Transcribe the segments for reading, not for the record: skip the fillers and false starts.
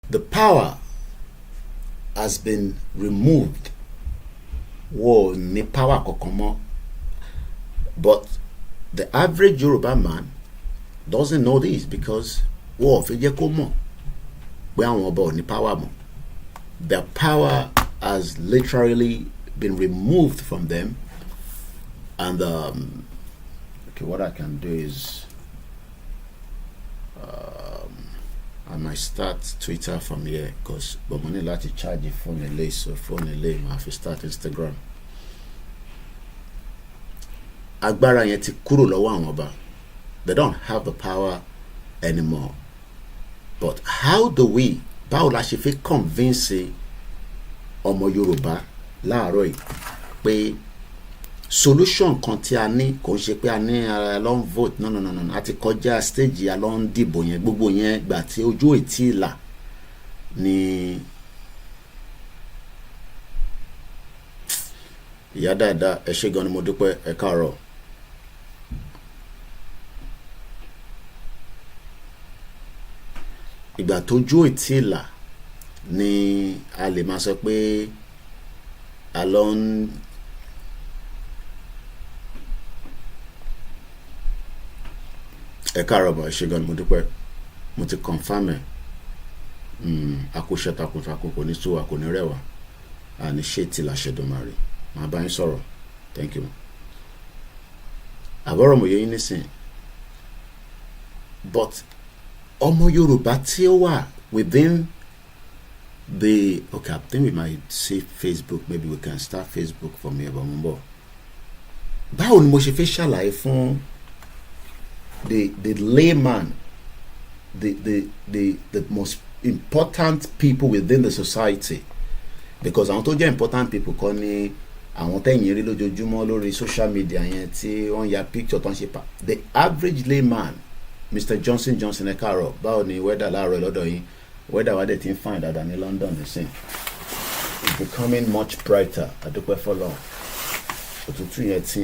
the power has been removed. Whoa, ni power kokomo. But the average Yoruba man doesn't know this because whoa, fije komo. We are about ni power mo. The power has literally been removed from them, and okay, what I can do is I might start Twitter from here because but money like to charge the phone delay, so phone delay I have to start Instagram. Agbára yẹn ti kúrò lọ́wọ́ àwọn ọba. They don't have the power anymore. But how do we, báwo la ṣe fi convince ọmọ Yorùbá láàárọ̀ yìí pé solution kan tí a ní kò ń ṣe pé a ní a lọ ń vote no àti kọjá stage a lọ ń dìbò yẹn gbogbo yẹn gbà tí ojú ètí ìlà ni ìyá dáadáa ẹ ṣé gan ni mo dúpẹ́ ẹ káàárọ̀. Ìgbà tójú ètí ìlà ni a lè máa sọ pé a lọ ń ẹ káàárọ̀ bọ̀ ẹ ṣé gan ni mo dúpẹ́ mo ti confirm ẹ̀ akóṣẹ́ takuntakun kò ní sú wa kò ní rẹwà àní ṣé tí la ṣe dùnmarè máa bá yín sọ̀rọ̀ thank you. àbọ̀rọ̀ mo yẹ yín nísìn but ọmọ Yorùbá tí ó wà within the okay, I think we might see Facebook, maybe we can start Facebook from here, but mo báwo ni mo ṣe fẹ́ ṣàlàyé fún the layman, the most important people within the society, because àwọn tó jẹ́ important people kọ́ ni àwọn tẹ̀yìn rí lójoojúmọ́ lórí social media yẹn tí wọ́n ya picture tó ń ṣe pa the average layman. Mr. Johnson ẹ káàárọ̀ báwo ni weather láàárọ̀ lọ́dọ̀ yín weather wa dẹ̀ ti ń fine dáadáa ní London the same it's becoming much brighter àdúpẹ́ fọlọ́ òtútù yẹn ti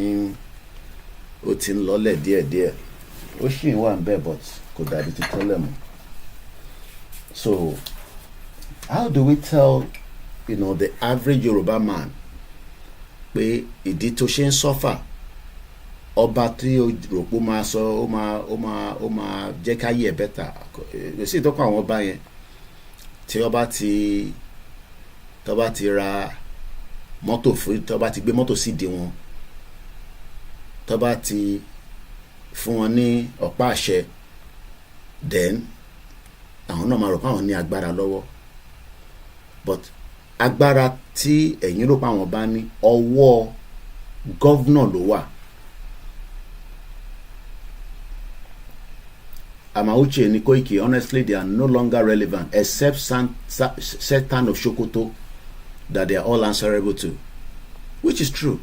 ń lọ́lẹ̀ díẹ̀díẹ̀ ó sì ń wà ń bẹ̀ but kò dàbí ti tẹ́lẹ̀ mọ́. So how do we tell the average Yoruba man pé ìdí tó ṣe ń suffer ọba tí o rò pé ó máa sọ ó máa jẹ́ ká yẹ̀ bẹ́tà kò sí ìtọ́kọ̀ àwọn ọba yẹn tí ọba ti ra mọ́tò fún tọ́ba ti gbé mọ́tò sídìí wọn tọ́ba ti fún wọn ní ọ̀pá àṣẹ then àwọn náà máa rò pé àwọn ní agbára lọ́wọ́ but agbára tí ẹ̀yin rò pé àwọn bá ní ọwọ́ gọ́vnà ló wà. Amauche and Koiki, honestly, they are no longer relevant except Satan of Sokoto that they are all answerable to, which is true.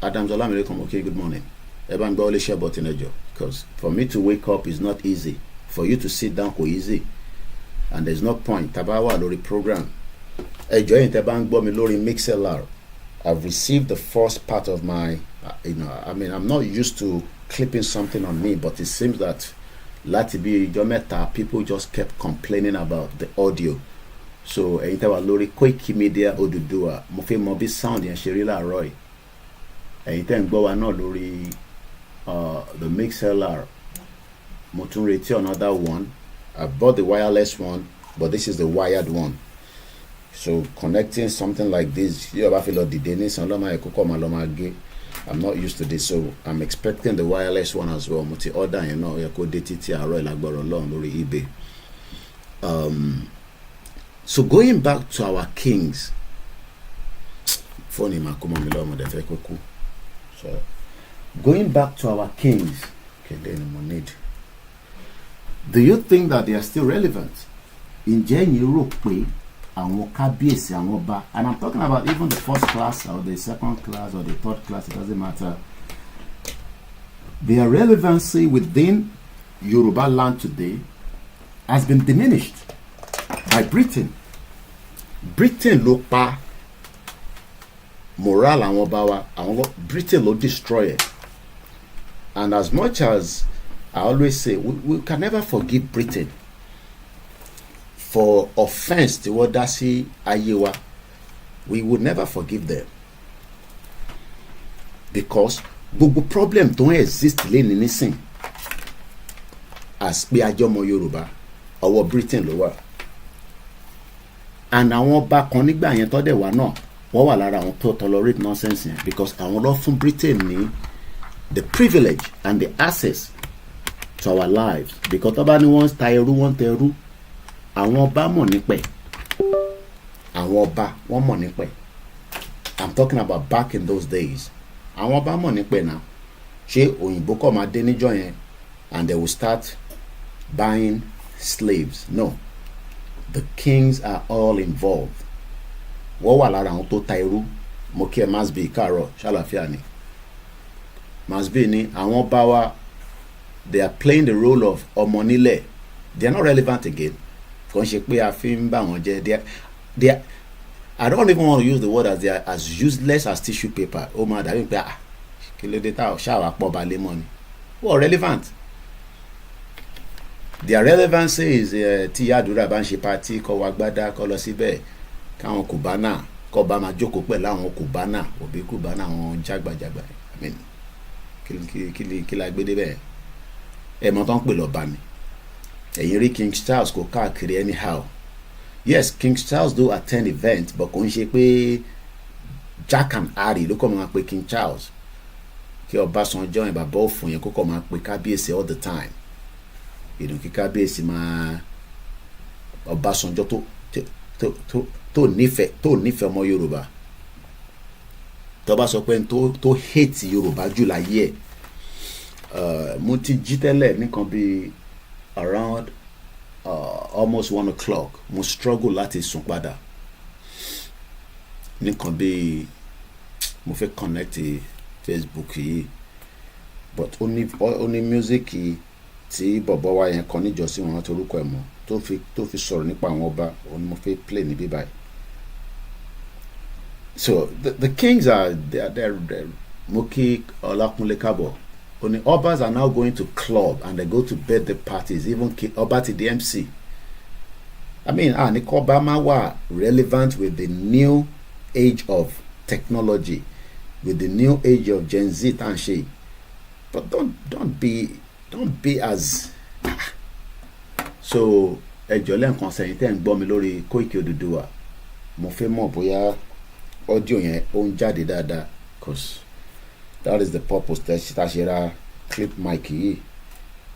Adam Salam alaikum. Okay, good morning. Evan Goli share button ejo, because for me to wake up is not easy. For you to sit down is easy, and there's no point. Tabawa lori program. Enjoying Taban Bomi lori MixLR. I've received the first part of my, I'm not used to clipping something on me, but it seems that láti bí ìjọ mẹ́ta people just kept complaining about the audio. So ẹ̀yin tẹ́ wà lórí Koiki Media Odùduwà mo fẹ́ mọ bí sound yẹn ṣe rí láàárọ̀ yìí. Ẹ̀yin tẹ́ ń gbọ́ wa náà lórí the MixLR mo tún retí another one. I bought the wireless one but this is the wired one. So connecting something like this yóò bá fi lọ dìde ní sàn lọ́mọ ẹ̀kọ́ kọ́ máa lọ́ máa gé. I'm not used to this, so I'm expecting the wireless one as well. Mo ti order yẹn náà yẹ kó dé títí àárọ̀ ìlágbọ́rọ̀ lọ́run lórí eBay. So going back to our kings. Phone ma kuma mi lọ́wọ́ mo dẹ̀ fẹ́ kó kú. So going back to our kings. Okay, then mo need. Do you think that they are still relevant? Ǹjẹ́ yín rò pé àwọn kábíyèsí àwọn ọba, and I'm talking about even the first class or the second class or the third class, it doesn't matter, their relevancy within Yoruba land today has been diminished by Britain. Britain ló pa morale àwọn ọba wa, Britain ló destroy it. And as much as I always say, we can never forgive Britain for offence tí wọ́n dá sí ayé wa, we would never forgive them, because gbogbo problem tó ń exist lẹ́ni nísìn as pé ajọ́mọ Yorùbá ọwọ́ Britain ló wà, and àwọn ọba kan nígbà yẹn tó dẹ̀ wá náà wọ́n wà lára àwọn tó tolerate nonsense yẹn, because àwọn ló fún Britain ní the privilege and the access to our lives, because tó bá ní wọ́n ta ẹrú wọ́n tẹ ẹrú, àwọn ọba mọ̀ nípẹ̀, àwọn ọba wọ́n mọ̀ nípẹ̀. I'm talking about back in those days. Àwọn ọba mọ̀ nípẹ̀ náà. Ṣé òyìnbó kọ́ máa dé níjọ́ yẹn and they will start buying slaves? No. The kings are all involved. Wọ́n wà lára àwọn tó ta irú. Mo kí ẹ Masbi káàárọ̀ ṣàlàfíà ni. Masbi ni àwọn ọba wa, they are playing the role of ọmọ nílẹ̀. They are not relevant again. Kò ń ṣe pé a fi ń bá wọn jẹ́. They are, I don't even want to use the word as they are as useless as tissue paper. Ó máa dàbí pé kí ló dé tá ṣáà pọ̀ balẹ̀ mọ́ ni. Wọ́n relevant. Their relevance is tí àdúrà bá ń ṣe party kọ́ wa gbádá kọ́ lọ síbẹ̀ káwọn kùbánà kọ́ bá máa jókòó pẹ̀lú àwọn kùbánà òbí kùbánà àwọn jágbàjàgbà. I mean kí la gbé débẹ̀ ẹ̀ mọ́ tó ń pè lọ́ba ni. Ẹ̀yin rí King Charles kò káàkiri anyhow. Yes, King Charles do attend events, but kò ń ṣe pé Jack and Harry ló kọ́ máa pe King Charles. Kí Ọbásanjọ́ yẹn bàbá òfin yẹn kó kọ́ máa pe kábíyèsí all the time. Kí kábíyèsí máa Ọbásanjọ́ tó nífẹ̀ẹ́ ọmọ Yorùbá. Tó bá sọ pé tó hate Yorùbá jù láyé ẹ̀. Mo ti jí tẹ́lẹ̀ nìkan bíi around almost 1 o'clock. Mo struggle láti sùn padà nìkan bí mo fẹ́ connect Facebook yìí, but ó ní music tí bọ̀bọ̀ wa yẹn kan níjọ́sí wọn torúkọ ẹ̀ mọ́ tó fi sọ̀rọ̀ nípa àwọn ọba, òun ni mo fẹ́ play níbí báyìí. So the kings are they're Moki Olakunle Kabo. Only Obas are now going to club and they go to birthday parties, even Oba to the MC. I mean, Obama were relevant with the new age of technology, with the new age of Gen Z and she. But don't be as so ẹjọlẹ nǹkan sẹ́yìn tẹ́ ń gbọ́ mi lórí Koiki Oduduwa. Mo fẹ́ mọ̀ bóyá audio yẹn ó ń jáde dáadáa, cause that is the purpose tá ṣe ra clip mic yìí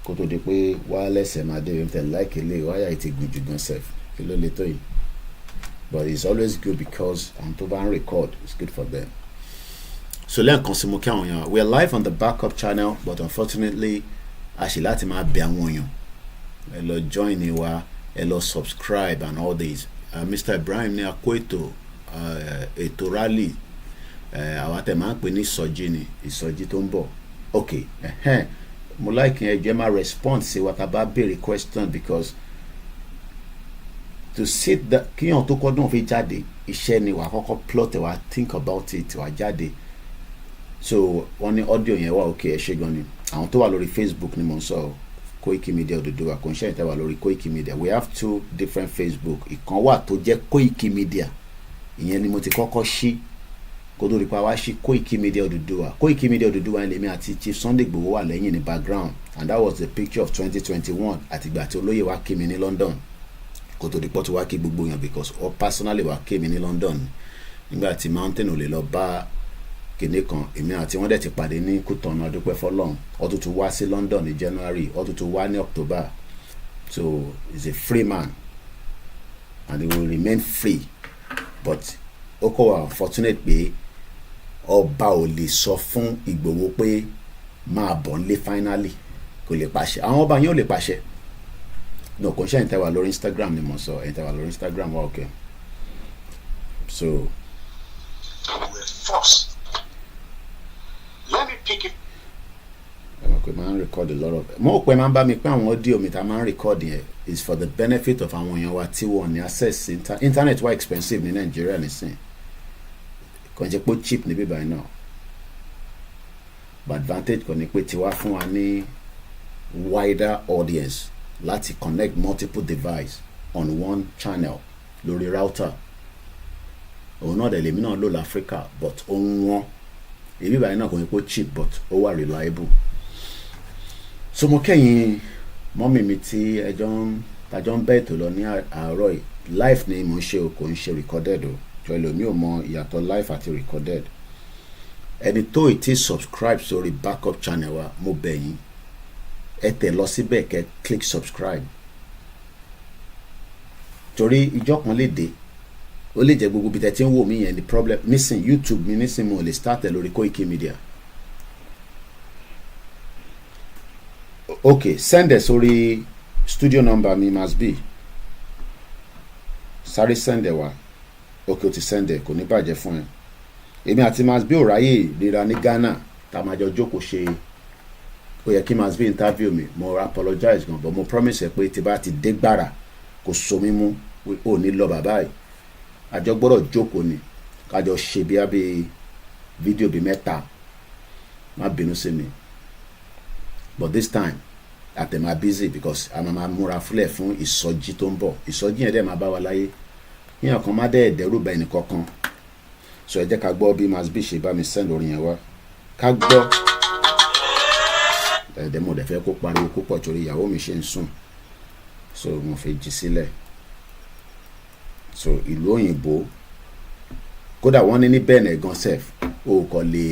kó tó di pé wireless ẹ̀ máa dé bí tẹ̀ láìkè lè wáyà ètò ìgbìjù gan sef kí ló lè tó yìí, but it's always good because àwọn tó bá ń record it's good for them. So lẹ́ẹ̀kan sí mo kí àwọn èèyàn, we are live on the backup channel, but unfortunately a ṣe láti máa bẹ àwọn èèyàn ẹ lọ join ni wa, ẹ lọ subscribe and all this. Mr. Ibrahim ní akó ètò rally àwọn àtẹ̀ máa ń pè ní ìsọjí tó ń bọ̀. Okay, mo like yẹn jẹ́ máa respond sí wa tá bá béèrè question, because to sit that kíyàn tó kọ́dún fi jáde iṣẹ́ ni wà kọ́kọ́ plot wà think about it wà jáde. So wọ́n ní audio yẹn wà okay, ẹ ṣe gan ni. Àwọn tó wà lórí Facebook ni mo ń sọ Koiki Media Oduduwa, kò ń ṣe ìtẹ́wà lórí Koiki Media. We have 2 different Facebook. Ìkan wà tó jẹ́ Koiki Media, ìyẹn ni mo ti kọ́kọ́ ṣí kó tó rí pa wá ṣí Koiki Media Oduduwa. Koiki Media Oduduwa lèmi àti Chief Sunday Igboho wà lẹ́yìn ní background, and that was the picture of 2021 àtìgbà tí olóyè wa kí mi ní London kó tó rí pọ́ tó wá kí gbogbo yàn, because all personally wa kí mi ní London nígbà tí mountain ò lè lọ bá kìnìún kan, èmi àti wọ́n dẹ̀ ti pàdé ní Kútọ̀nù, adúpẹ́ fọlọ́run. Ó tún tún wá sí London ní January, ó tún tún wá ní October. So he's a free man and he will remain free, but ó kọ́ wa unfortunate pé ọba ò lè sọ fún Ìgbòho pé máa bọ̀ nílé finally, kò lè pàṣẹ. Àwọn ọba yẹn ò lè pàṣẹ. No, kò ń ṣe ẹ̀yin tẹ́ wà lórí Instagram ni mo sọ, ẹ̀yin tẹ́ wà lórí Instagram wà okay. So we're forced. Let me pick it. Okay, man, record a lot of. Mo pe man bá mi pé àwọn audio mi ta man record yẹn is for the benefit of àwọn èèyàn wa tí wọ́n ní access internet wa expensive ní Nigeria nísìn. Kò jẹ́ pé cheap ní bíbá náà. But advantage kò ní pé tiwa fún wa ní wider audience láti connect multiple device. on one channel lórí router òun náà dẹ̀ lèmi náà lò láfíríkà but ó ń wọ́n èmi báyìí náà kò ní kó cheap but ó wà reliable. So mo kẹ́yìn mọ́mì mi tí tajọ́ ń bẹ́ ètò lọ ní àárọ̀ yìí live ni mo ń ṣe o kò ń ṣe recorded o jọ ẹlòmíì ò mọ ìyàtọ̀ live àti recorded. Ẹni tó ì tí subscribe sórí backup channel wa mo bẹ̀ yín ẹ tẹ̀ lọ síbẹ̀ kẹ́ click subscribe torí ìjọ kan lè dé ó lè jẹ́ gbogbo bí tẹ́ ti ń wò mí yẹn ni problem nísìn YouTube mi nísìn mo lè start ẹ̀ lórí Koiki Media. Okay, send ẹ̀ sórí studio number mi must be sáré send ẹ̀ wá okay o ti send ẹ̀ kò ní bàjẹ́ fún ẹ. Èmi àti must be ò ráyè ríra ní Ghana tá a máa jọ jókòó ṣe ó yẹ kí must be interview mi mo apologize gan but mo promise ẹ pé tí bá ti dé gbàrà kò so mí mú ò ní lọ bàbá yìí àjọ gbọ́dọ̀ jókòó ni kájọ ṣe bí abẹ́ fídíò bíi mẹ́ta má bínú sí mi but this time àtẹ̀má busy because a máa múra fúlẹ̀ fún ìsọjí tó ń bọ̀ ìsọjí yẹn dẹ̀ máa bá wa láyé yíyan kan má dẹ̀ dẹ́rù bá ẹnì kankan so ẹ jẹ́ ká gbọ́ bí Masbi ṣe bá mi send orin yẹn wá ká gbọ́ ẹ̀ẹ́dẹ́ mo dẹ̀ fẹ́ kó pariwo púpọ̀ torí ìyàwó mi ṣe ń sùn so mo fẹ́ jí sílẹ̀ so ìlú òyìnbó kódà wọ́n ní ní bẹ́ẹ̀ gan sef o kò lè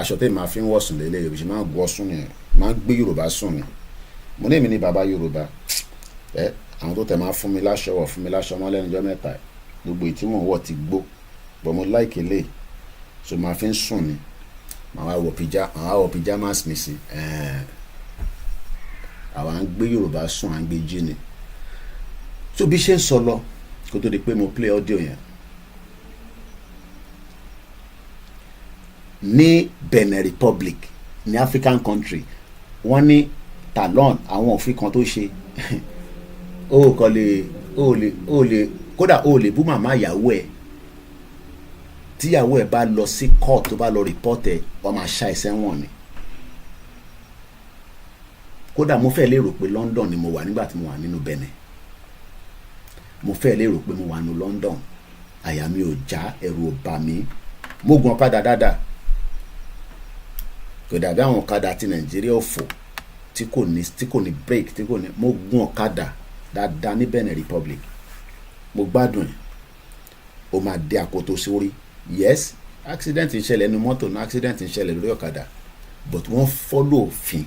aṣọ tẹ́ máa fi ń wọ̀sùn lélẹ̀ yorùbá ṣe máa ń gbọ́ sùn yẹn máa ń gbé yorùbá sùn ni mo ní èmi ní bàbá yorùbá àwọn tó tẹ̀ máa fún mi láṣọ wọ̀ fún mi láṣọ mọ́ lẹ́nu ọjọ́ mẹ́ta gbogbo ìtí mò ń wọ̀ ti gbó bọ̀ mo láìkè lè so máa fi ń sùn ni màá wọ pyjamas mi sí àwa ń gbé yorùbá sùn à ń gbé jí ni so bí ṣe ń sọ lọ kó tó di pé mo play audio yẹn ní Benin Republic ní African country wọ́n ní talon àwọn òfin kan tó ṣe ó lè kódà ó lè bú màmá ìyàwó ẹ̀ tíyàwó ẹ̀ bá lọ sí court tó bá lọ report ẹ̀ wọ́n máa ṣá ẹsẹ̀ wọn ni kódà mo fẹ́ lérò pé London ni mo wà nígbà tí mo wà nínú Benin mo fẹ́ lérò pé mo wà ní London àyà mi ò já ẹ̀rù ò bà mí mo gun ọ̀kadà dáadáa kò dàbí àwọn ọ̀kadà ti Nàìjíríà òfò tí kò ní break tí kò ní mo gun ọ̀kadà dáadáa ní Benin Republic mo gbádùn ẹ̀ ó máa dé àkótó sórí yes accident ń ṣẹlẹ̀ nínú mọ́tò náà accident ń ṣẹlẹ̀ lórí ọ̀kadà but wọ́n follow òfin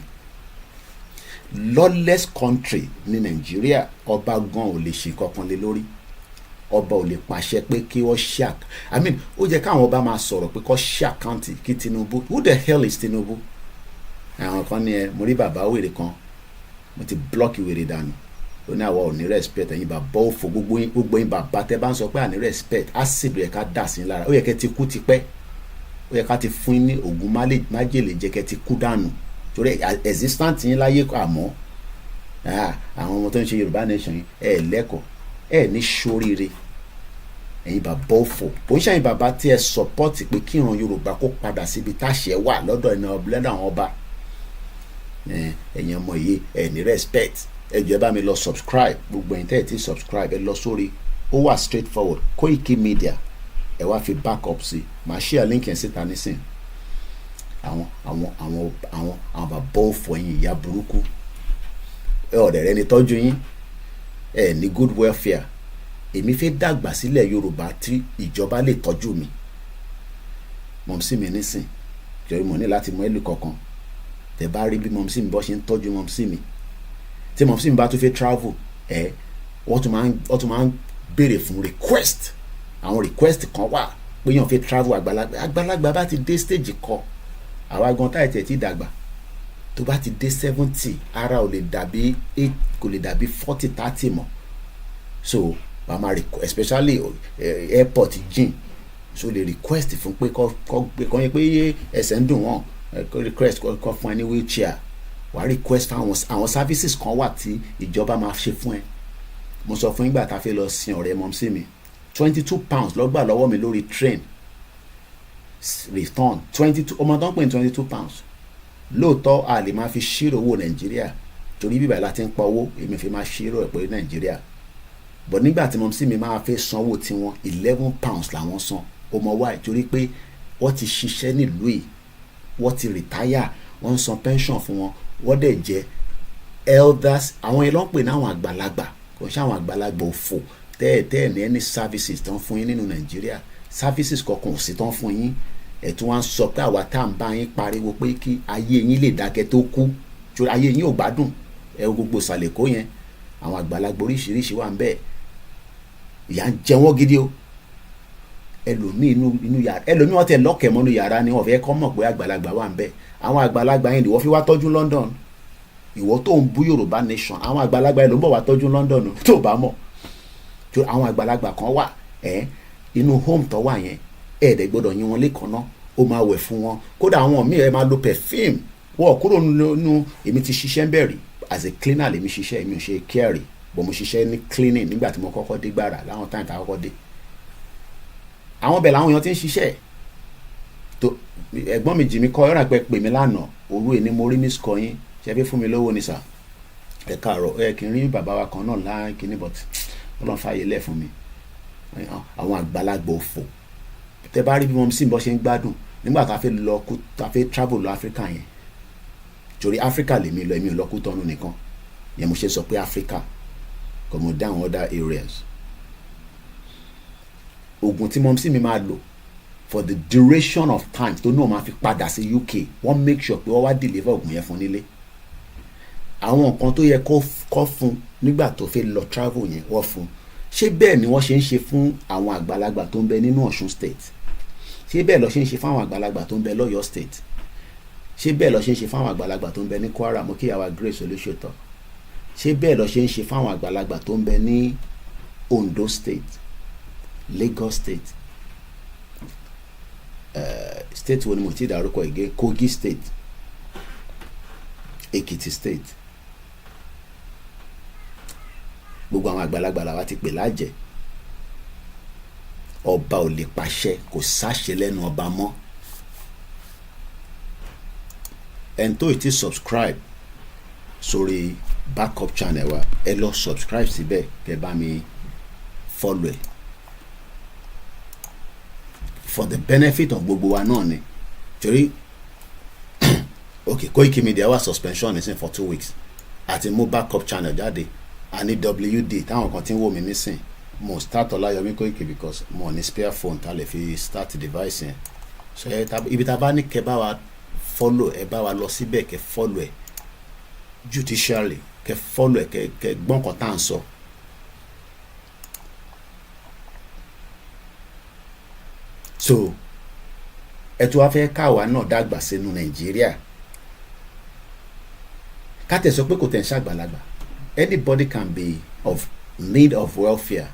lawless country ní Nàìjíríà ọba gan ò lè ṣe kankan lé lórí ọba ò lè pàṣẹ pé kí wọ́n ṣe ó jẹ́ káwọn ọba máa sọ̀rọ̀ pé kó ṣe àkáǹtì kí Tinubu who the hell is Tinubu àwọn kan ní ẹ mo rí bàbá wèrè kan mo ti blọ́ọ̀kì wèrè dànù ó ní àwa ò ní respect ẹ̀yin bàbá òfò gbogbo yín bàbá tẹ́ bá ń sọ pé à ní respect á sì lè ká dà sí lára ó yẹ kẹ́ ti kú tipẹ́ ó yẹ ká ti fún yín ní oògùn májèlé jẹ́ kẹ́ ti kú dànù torí existant yín láyé àmọ́ àwọn ọmọ tó ń ṣe Yorùbá nation yín lẹ́kọ̀ọ́ ní ṣoríire ẹ̀yin bàbá òfò kò ń ṣàyìn bàbá tí ẹ support pé kí ìran Yorùbá kó padà síbi táṣẹ wà lọ́dọ̀ àwọn ọba ẹ̀yin ọmọ yìí ní respect ẹ jọ̀ọ́ bá mi lọ subscribe gbogbo ẹ̀yin tẹ́ ẹ ti subscribe ẹ lọ sórí ó wà straight forward Koiki Media ẹ wá fi backup sí màá share link yẹn síta nísìn àwọn bàbá òfò ẹ̀yin ìyá burúkú ọ̀dẹ̀ rẹ ni tọ́jú yín ní good welfare èmi fẹ́ dàgbà sílẹ̀ Yorùbá tí ìjọba lè tọ́jú mi mọ̀mísí mi nísìn jọ̀ọ́ mo ní láti mọ ìlú kankan tẹ́ bá rí bí mọ̀mísí mi bọ́ ṣe ń tọ́jú mọ̀mísí mi tí mọ̀mísí mi bá tún fẹ́ travel wọ́n tún máa ń béèrè fún request àwọn request kan wà pé yàn fẹ́ travel àgbàlagbà bá ti dé stage kan àwa gan táyà tẹ̀ tí dàgbà tó bá ti dé 70 ara ò lè dàbí 8 kò lè dàbí 40 30 mọ́ so mama especially airport jìn so lè request fún pé kọ́ yẹ pé ẹsẹ̀ ń dùn wọ́n request kọ́ fún ẹ ní wheelchair wà á request fún àwọn services kan wà tí ìjọba máa ṣe fún ẹ mo sọ fún ìgbà tá a fẹ́ lọ sin ọ̀rẹ́ mọ́mísí mi £22 lọ́gbà lọ́wọ́ mi lórí train return 22 ọmọ tó ń pè ní £22 lóòótọ́ a lè máa fi ṣírò owó nàìjíríà torí bíbá la ti ń pa owó èmi fi máa ṣírò ẹ̀ pé nàìjíríà but nígbà tí mo sì mi máa fẹ́ sanwó tiwọn £11 làwọn san ó mọ wáyé torí pé wọ́n ti ṣiṣẹ́ nílùú yìí wọ́n ti rìtáyà wọ́n ń san pension fún wọn wọ́n dẹ̀ jẹ́ elders àwọn yẹn ló ń pè ní àwọn àgbàlagbà kò ń ṣe àwọn àgbàlagbà òfò tẹ́ẹ̀ ní any services tán fún yín nínú nàìjíríà services kọ̀ọ̀kan ò sí tán fún yín ẹ̀tún wá ń sọ pé àwa tá à ń bá yín pariwo pé kí ayé yín lè dákẹ́ tó kú torí ayé yín ò gbádùn ẹ gbogbo sàlẹ̀kó yẹn àwọn àgbàlagbà oríṣiríṣi wà ń bẹ́ẹ̀ ìyà ń jẹ wọ́n gidi o ẹlòmíì inú yàrá ẹlòmíì wọ́n tẹ̀ lọ́kẹ̀ mọ́nú yàrá ni wọ́n fẹ́ kọ́ mọ̀ pé àgbàlagbà wà ń bẹ́ẹ̀ àwọn àgbàlagbà yẹn ìwọ fi wá tọ́jú London ìwọ tó ń bú Yorùbá nation àwọn àgbàlagbà yẹn ló ń bọ̀ wá tọ́jú London tó bá mọ̀ torí àwọn àgbàlagbà kan wà inú home tó wà yẹn ẹ̀ẹ́dẹ̀ gbọ́dọ̀ yín wọn lẹ́kọ̀ọ́ náà ó máa wẹ̀ fún wọn kódà àwọn míì ẹ máa lo perfume wọ́n kúrò nínú èmi ti ṣiṣẹ́ ń bẹ̀rẹ̀ as a cleaner lèmi ṣiṣẹ́ èmi ò ṣe care bọ̀ mo ṣiṣẹ́ ní cleaning nígbà tí mo kọ́kọ́ dé gbàrà láwọn táyà tá a kọ́kọ́ dé àwọn bẹ̀ làwọn èèyàn ti ń ṣiṣẹ́ tó ẹ̀gbọ́n mi jì mí kọ́ ọ̀rọ̀ àpẹ pè mí lánàá òru èní mo rí miss kọyín ṣe fẹ́ fún mi lówó ni sà ẹ káàárọ̀ ẹ kì í rí bàbá wa kan náà láàrín kìíní but Ọlọ́run fàyè lẹ̀ fún mi àwọn àgbàlagbà òfò tẹ bá rí bí wọn sì ń bọ́ ṣe ń gbádùn nígbà tá a fẹ́ lọ kú tá a fẹ́ travel lọ Africa yẹn torí Africa lèmi lọ èmi ò lọ kú tọ́nu nìkan yẹn mo ṣe sọ pé Africa kò mo dá àwọn other areas oògùn tí mo sì mi máa lò for the duration of time tó náà máa fi padà sí UK wọ́n make sure pé wọ́n wá deliver oògùn yẹn fún nílé àwọn nǹkan tó yẹ kó fún nígbà tó fẹ́ lọ travel yẹn wọ́n fún ṣé bẹ́ẹ̀ ni wọ́n ṣe ń ṣe fún àwọn àgbàlagbà tó ń bẹ nínú Ọ̀ṣun state ṣé bẹ́ẹ̀ lọ ṣe ń ṣe fún àwọn àgbàlagbà tó ń bẹ lọ́yọ̀ state ṣé bẹ́ẹ̀ lọ ṣe ń ṣe fún àwọn àgbàlagbà tó ń bẹ ní Kwara mo kí àwa Grace Olúṣètò ṣé bẹ́ẹ̀ lọ ṣe ń ṣe fún àwọn àgbàlagbà tó ń bẹ ní Ondo state Lagos state state wo ni mo ti dárúkọ ìgé Kogi state Ekiti state gbogbo àwọn àgbàlagbà làwa ti pè lájẹ ọba ò lè pàṣẹ kò sáṣẹ lẹ́nu ọba mọ́ ẹni tó ti subscribe sórí backup channel wa ẹ lọ subscribe síbẹ̀ kẹ bá mi follow ẹ for the benefit of gbogbo wa náà ni torí okay Koiki Media wà suspension nísìn for 2 weeks àti mú backup channel jáde a ní WD táwọn kan ti ń wò mí nísìn mo start Ọláyọmí Koiki because mo ní spare phone tá lè fi start device yẹn so ibi tá a bá ní kẹ́ bá wa follow ẹ bá wa lọ síbẹ̀ kẹ́ follow ẹ judicially kẹ́ follow ẹ kẹ́ gbọ́n kan tá à ń sọ. So ẹ tó wá fẹ́ káwa náà dàgbà sínú Nàìjíríà ká tẹ̀ sọ pé kò tẹ̀ ń ṣàgbàlagbà anybody can be of need of welfare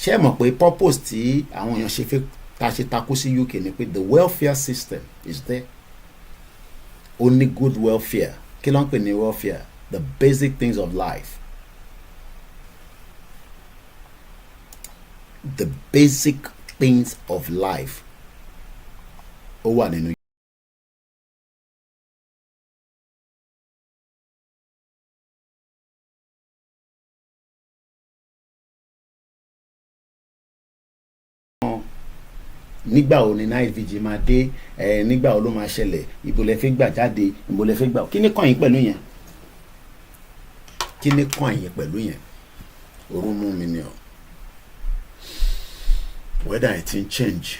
ṣé ẹ mọ̀ pé purpose tí àwọn èèyàn ṣe fẹ́ ta ṣe takú sí UK ni pé the welfare system is there only good welfare kí ló ń pè ní welfare the basic things of life the basic things of life ó wà nínú. nígbà wo ni night vigil máa dé nígbà wo ló máa ṣẹlẹ̀ ibo lẹ fẹ́ gbà jáde ibo lẹ fẹ́ gbà kí ni kàn yín pẹ̀lú yẹn kí ni kàn yín pẹ̀lú yẹn orun mú mi ni ọ weather it ń change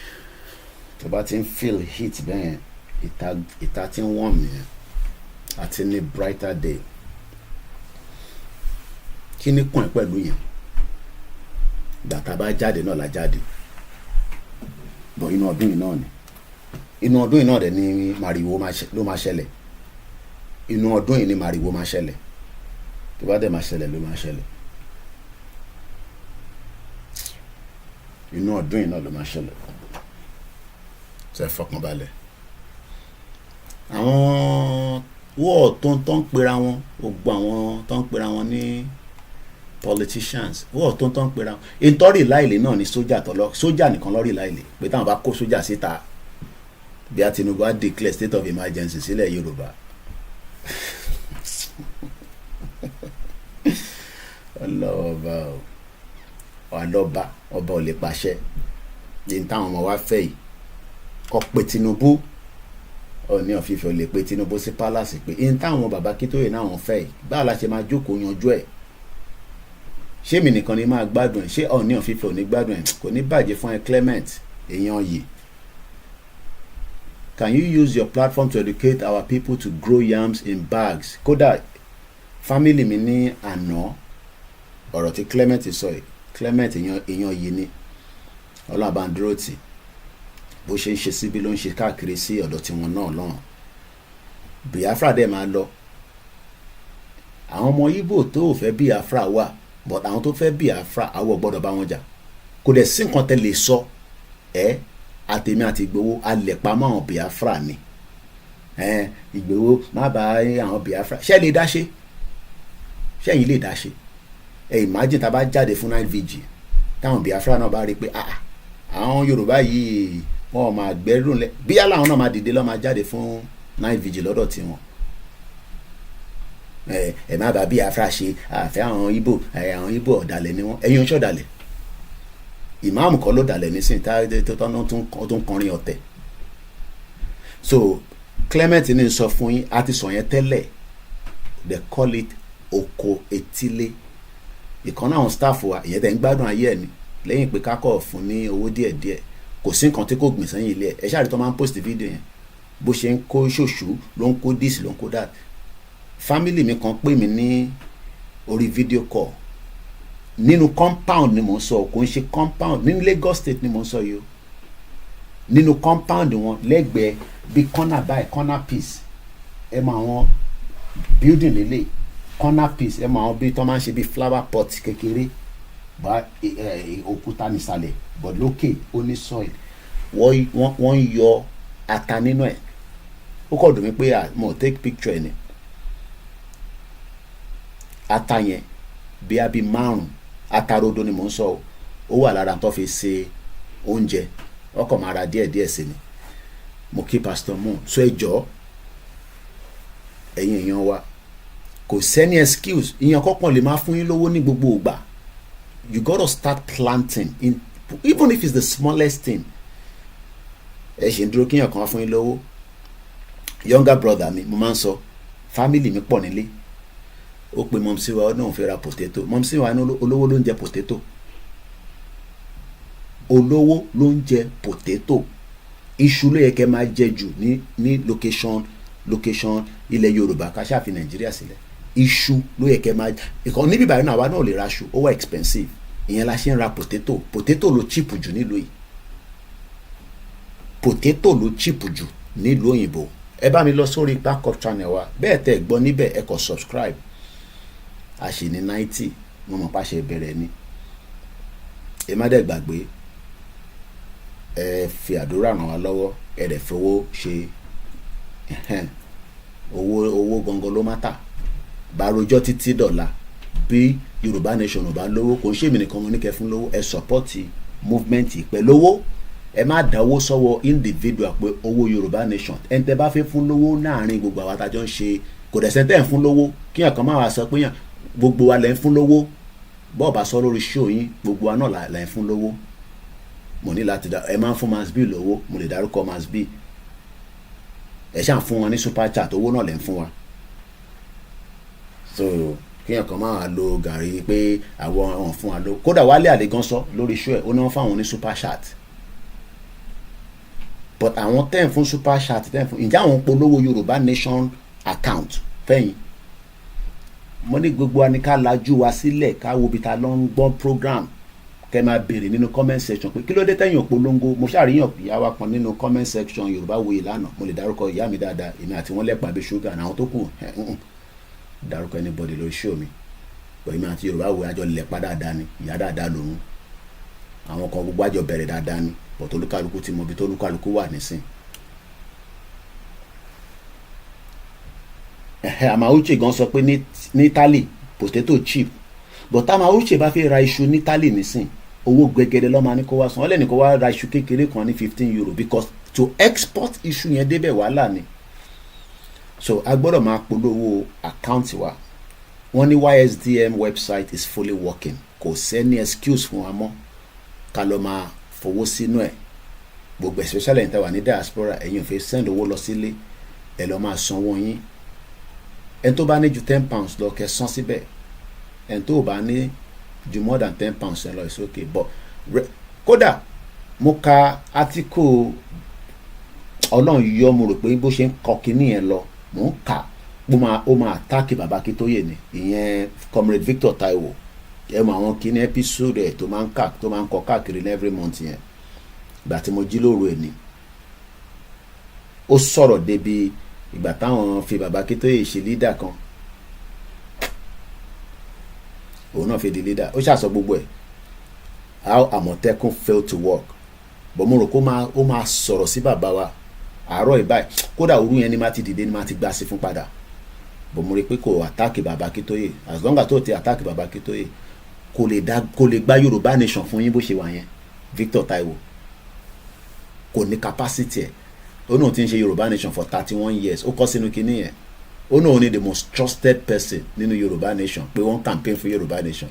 tó bá ti ń feel heat bẹ́ẹ̀ ìta ti ń warm yẹn àti ní brighter day kí ni kàn yín pẹ̀lú yẹn dàtà bá jáde náà la jáde bọ̀ inú ọdún yìí náà ni inú ọdún yìí náà dẹ̀ ni màrìwò ló máa ṣẹlẹ̀ inú ọdún yìí ni màrìwò máa ṣẹlẹ̀ tó bá dẹ̀ máa ṣẹlẹ̀ ló máa ṣẹlẹ̀ inú ọdún yìí náà ló máa ṣẹlẹ̀ ṣe fọkàn balẹ̀ àwọn wọ́ọ̀ tó ń pera wọn gbogbo àwọn tó ń pera wọn ní politicians wọ́n tó ń pera wọn ìtọ́rì láìlè náà ni sójà nìkan lọ́rì láìlè pé táwọn bá kó sójà síta bí a Tinubu á declare state of emergency sílẹ̀ Yorùbá. ọlọ́ọ̀ba ọlọ́ba ọba ò lè pàṣẹ ní táwọn ọmọ wa fẹ́ yìí kọ́ pé Tinubu Ọọ̀ni of Ifẹ̀ ò lè pe Tinubu sí palace pé ní táwọn bàbá Akíntóyè náà wọ́n fẹ́ yìí báwo la ṣe máa jókòó yanjú ẹ̀. ṣé mi nìkan ni máa gbádùn ẹ̀? ṣé Ọọ̀ni of Ifẹ̀ ò ní gbádùn ẹ̀? kò ní bàjẹ́ fún ẹ Clement èèyàn yìí. Can you use your platform to educate our people to grow yams in bags? Kódà family mi ní àná ọ̀rọ̀ tí Clement sọ yìí Clement èèyàn yìí ni Ọlọ́run bá ń dúró tì bó ṣe ń ṣe síbi ló ń ṣe káàkiri sí ọ̀dọ̀ tiwọn náà lọ́hùn. Biafra dẹ̀ máa lọ. Àwọn ọmọ Ìgbò tó ò fẹ́ Biafra wà but àwọn tó fẹ́ Biafra àwọ̀ gbọ́dọ̀ bá wọn jà. Kò dẹ̀ sí nǹkan tẹ́ lè sọ àtẹ̀mí àti Ìgbòho alẹ̀ pamọ́ àwọn Biafra ni. Ìgbòho má bá àwọn Biafra ṣé lè dá ṣe? Ṣẹ́yìn lè dá ṣe? Imagine tá a bá jáde fún night vigil táwọn Biafra náà bá rí pé àwọn Yorùbá yìí wọn máa gbẹ́rù lẹ bí yálà àwọn náà máa dìde lọ́ọ́ máa jáde fún night vigil lọ́dọ̀ tiwọn. Ẹ má bá Biafra ṣe àfẹ́ àwọn Ìgbò ọ̀dàlẹ̀ ni wọ́n. Ẹ̀yin oṣù ọ̀dàlẹ̀ ìmáàmù kọ́ ló dàlẹ̀ nísìn tó tún kọrin ọ̀tẹ̀. So Clement ní sọ fún yín a ti sọ yẹn tẹ́lẹ̀ they call it oko etílé. Ìkan náà staff wa ìyẹn tẹ̀ ń gbádùn ayé ẹ̀ ni lẹ́yìn pé kákọ̀ fún ní owó díẹ̀díẹ̀ kò sí nǹkan tí kò gbìn sẹ́yìn ilé ẹ̀ ṣáà rí tó máa ń post video yẹn bó ṣe ń kó ṣòṣù ló ń kó this ló ń kó that. Family mi kan pè mí ní orí video call nínú compound ni mò ń sọ kò ń ṣe compound nínú Lagos State ni mò ń sọ yìí o nínú compound wọn lẹ́gbẹ̀ẹ́ bí corner by corner piece ẹ mọ àwọn building lélẹ̀ corner piece ẹ mọ àwọn bí tó máa ń ṣe bí flower pot kékeré bá òkúta nísàlẹ̀ but lókè ó ní soil wọ́n ń yọ ata nínú ẹ̀ ó kọ̀ dùn mí pé mo take picture ẹ̀ ni ata yẹn bí a bí márùn atarodo ni mò ń sọ ó wà lára tó fi ṣe oúnjẹ ọkọ̀ máa ra díẹ̀díẹ̀ sí ni mo kí Pastor Mo so ẹ jọ ẹ̀yin èèyàn wa kò sẹ́ni excuse ìyẹn kọ́kàn lè máa fún yín lówó ní gbogbo ìgbà you gotta start planting in even if it's the smallest thing. Ẹ ṣe ń dúró kíyàn kan wá fún yín lówó younger brother mi mo máa ń sọ family mi pọ̀ nílé ó pe mọ̀mísí wa ó náà fẹ́ ra potato mọ̀mísí wa ní olówó ló ń jẹ potato olówó ló ń jẹ potato iṣu ló yẹ kẹ́ máa jẹ jù ní location ilẹ̀ Yorùbá ká ṣáà fi Nàìjíríà sílẹ̀ iṣu ló yẹ kẹ́ máa ìkan níbi ìbàdàn náà àwa náà lè ra aṣu ó wà expensive ìyẹn la ṣe ń ra potato ló cheap jù nílùú yìí potato ló cheap jù nílùú òyìnbó. Ẹ bá mi lọ sórí backup channel wa bẹ́ẹ̀ tẹ́ gbọ́ níbẹ̀ ẹ kọ subscribe a ṣì ní 90 mo mọ̀ pàṣẹ bẹ̀rẹ̀ ni ẹ má dẹ̀ gbàgbé ẹ fi àdúrà ràn wá lọ́wọ́ ẹ dẹ̀ fowó ṣe owó gangan ló má tà bá rojọ́ títí dọ̀la bí Yorùbá nation ò bá lówó kò ń ṣèmi nìkan mo ní kẹ́ fún lówó ẹ sọ́pọ́tì movement pẹ̀lú owó ẹ má dáwó sọ́wọ́ individual pé owó Yorùbá nation ẹni tẹ́ bá fẹ́ fún lówó láàrin gbogbo àwọn àtàjọ ń ṣe kò dẹ̀ sẹ́ńtẹ̀ ń fún lówó kíyàn kan máa wá sọ pé yàn gbogbo wa lẹ́ ń fún lówó bọ́ọ̀ bá sọ lórí show yín gbogbo wa náà lẹ́ ń fún lówó mo ní láti dá ẹ máa ń fún Masbi lówó mo lè dárúkọ Masbi ẹ ṣáà fún wọn ní super chat owó náà lẹ́ ń fún wa so kíyàn kan máa lo gàrí pé àwọn ọ̀hún fún wa lówó kódà Wálé Àdégán sọ lórí show ẹ̀ ó ní wọ́n fáwọn ní super chat but àwọn tẹ́ ń fún super chat tẹ́ ń fún ǹjẹ́ àwọn polówó Yorùbá nation account fẹ́yìn mo ní gbogbo wa ní ká lajú wa sílẹ̀ ká wo bí ta ló ń gbọ́ program kẹ́ máa béèrè nínú comment section pé kí ló dé tẹ́yìn òpolongo mo ṣàríyàn ìyá wa kan nínú comment section Yorùbáwòye lánàá mo lè dárúkọ ìyá mi dáadáa èmi àti wọn lẹ́pàá bí ṣúgà àwọn tó kù dárúkọ anybody lórí show mi pẹ̀lú èmi àti Yorùbáwòye àjọ lẹ́pàá dáadáa ni ìyá dáadáa lòun àwọn kan gbogbo àjọ bẹ̀rẹ̀ dáadáa ni bọ̀ tó lúkàlùkù ti mọ ibi tó lúkàlùkù wà nísìn. Amauche gan sọ pé ní Italy potato cheap but Amauche bá fẹ́ ra iṣu ní Italy nísìn owó gbẹgẹdẹ ló máa ní kó wá san, ọlẹ́ni kó wá ra iṣu kékeré kan ní €15 because to export iṣu yẹn débẹ̀ wàhálà ni. So a gbọ́dọ̀ máa polówó àkáǹtì wa. Wọ́n ní YSDM website is fully working, kò sẹ́ni excuse fún wa mọ́ ká lọ máa fowó sínú ẹ̀. Gbogbo especially ẹ̀yin tá wà ní diaspora, ẹ̀yin ò fẹ́ send owó lọ sílé, ẹ lọ máa sanwó yín. Ẹni tó bá ní ju £10 lọ kẹ́ san síbẹ̀, ẹni tó bá ní ju more than £10 lọ is okay. But kódà mo ka article Ọlọ́run yọ, mo rò pé bó ṣe ń kọ kíní yẹn lọ mò ń kà ó máa attack bàbá Akíntóyè ni, ìyẹn Comrade Victor Taiwo. Ẹ mọ àwọn kíní episode ẹ̀ tó máa ń kọ káàkiri ní every month yẹn. Ìgbà tí mo jí lóru ẹ̀ ni ó sọ̀rọ̀ débi ìgbà táwọn fi bàbá Akíntóyè ṣe leader kan, òun náà fi di leader, ó ṣàṣọ gbogbo ẹ̀ how Àmọ̀tẹ́kùn failed to work. But mo rò kó ó máa sọ̀rọ̀ sí bàbá wa àárọ̀ ìbáyìí, kódà òru yẹn ni má ti dìde ni má ti gbà sí fún padà. But mo rí pé kò attack bàbá Akíntóyè, as long as tó ti attack bàbá Akíntóyè kò lè gba Yorùbá nation fún yín bó ṣe wà yẹn. Victor Taiwo kò ní capacity ẹ̀. Ó náà ti ń ṣe Yorùbá nation for 31 years, ó kọ́ sínú kinní yẹn. Ó náà ní the most trusted person nínú Yorùbá nation, pé wọ́n campaign fún Yorùbá nation.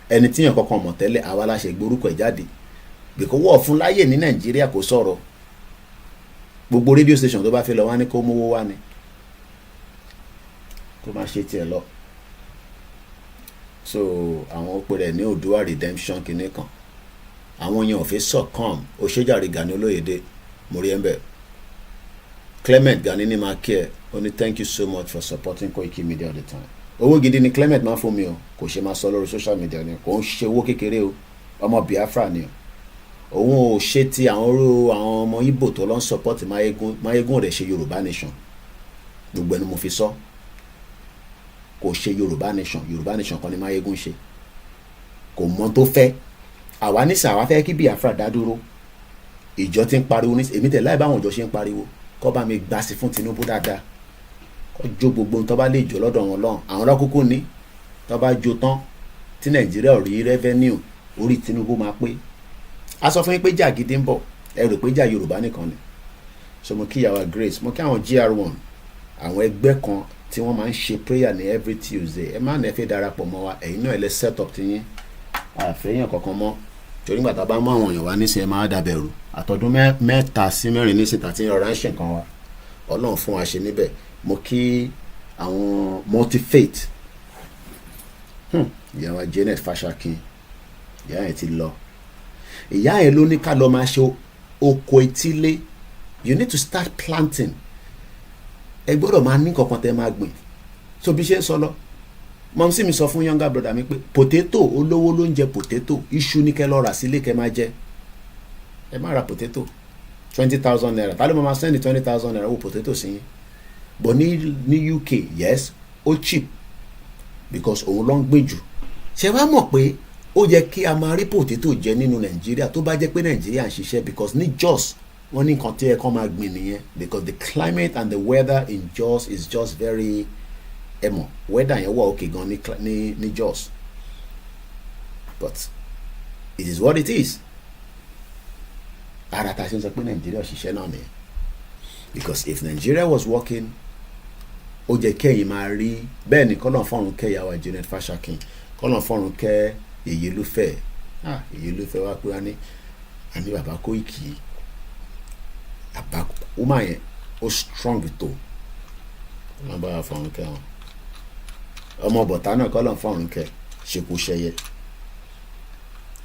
Ẹni tí yàn kankan mọ̀ tẹ́lẹ̀, àwa la ṣe gbórúkọ ẹ̀ jáde. Bìkọ́ wọ́ọ̀ fún láyè ní Nàìjíríà kò sọ̀rọ̀. Gbogbo radio station tó bá fẹ́ lọ wá ní kó mówó wá ni, kó má ṣe tiẹ̀ lọ. So àwọn òpè rẹ̀ ní Oòduà redemption kinní kan, àwọn yẹn ò fi succumb. Òṣèjàre Gani Olóyèdè mo rí ẹ̀ ń bẹ̀. Clement Gani ní máa kí ẹ, ó ní thank you so much for supporting Koiki Media all the time. Owó gidi ni Clement máa fún mi o, kò ṣe máa sọ lórí social media ni, kò ń ṣe owó kékeré o, ọmọ Biafra ni o. Òun ò ṣe ti àwọn ọmọ Ìgbò tó lọ ń support Máyégún rẹ̀ ṣe Yorùbá nation. Gbogbo ẹni mo fi sọ, kò ṣe Yorùbá nation kan ni Máyégún ṣe, kò mọ tó fẹ́. Àwa nísà àwa fẹ́ kí Biafra dá dúró, ìjọ ti ń pariwo ní èmi tẹ̀ láì báwọn ìjọ ṣe ń pariwo, kọ́ bá mi gbà sí fún Tinubu dáadáa, kọ́ jó gbogbo tó bá lè jọ lọ́dọ̀ wọn lọ́hùn. Àwọn ọlọ́kùnkùn ní tó bá jó tán tí Nàìjíríà ò rí revenue, orí Tinubu máa pé. A sọ fún yín pé jà gidi ń bọ̀, ẹ rò pé jà Yorùbá nìkan ni. So mo kí ìyàwó Grace, mo kí àwọn GR1, àwọn ẹgbẹ́ kan tí wọ́n máa ń ṣe prayer ní every Tuesday. Ẹ má nẹ́ fẹ́ darapọ̀ mọ́ wa, ẹ̀yin náà ẹ lè set up ti yín, àfẹ́yàn kankan mọ́. Torí nígbà tá a bá mú àwọn èèyàn wá nísìnyí ẹ máa dàbẹ̀rù. Àtọ̀dún 3 sí 4 nísìnyí tàbí ọ̀rọ̀ ń ṣe nǹkan wa, Ọlọ́run fún wa ṣe níbẹ̀. Mo kí àwọn multi-faith, ìyàwó Janet Fashakin, ìyá yẹn ti lọ. Ìyá yẹn ló ní ká lọ máa ṣe oko etílé. You need to start planting. Ẹ gbọ́dọ̀ máa ní kankan tẹ́ máa gbìn. So bí ṣe ń sọ lọ, mọ̀mísí mi sọ fún younger brother mi pé potato, olówó ló ń jẹ potato, iṣu ní kẹ́ lọ rà sílé kẹ́ máa jẹ. Ẹ má ra potato 20,000 naira, ta ló máa send 20,000 naira owó potato sí yín. But ní UK, yes, ó cheap because òun ló ń gbé jù. Ṣé wàá mọ̀ pé ó yẹ kí a máa rí potato jẹ nínú Nàìjíríà tó bá jẹ́ pé Nàìjíríà ń ṣiṣẹ́, because ní Jos wọ́n ní nǹkan tí ẹ kàn máa gbìn nìyẹn, because the climate and the weather in Jos is just very, ẹ mọ̀, weather yẹn wà òkè gan ní Jos, but it is what it is. Ara ta ṣe ń sọ pé Nàìjíríà ṣiṣẹ́ náà nìyẹn, because if Nigeria was working, ó jẹ́ kẹ́yìn máa rí bẹ́ẹ̀ ni. Kọ́lọ̀ fọ́run kẹ́ ìyàwó Janet Fashakin, kọ́lọ̀ fọ́run kẹ́ Ìyélúfẹ́, Ìyélúfẹ́ wá pé wá ní àní bàbá Koiki, bàbá ọmọ yẹn ó strong tó, wọ́n bá fọ́run kẹ́ wọn. Ọmọ bọ̀tá náà kọ́lọ̀ fọ́run kẹ́ ṣekú ṣẹyẹ.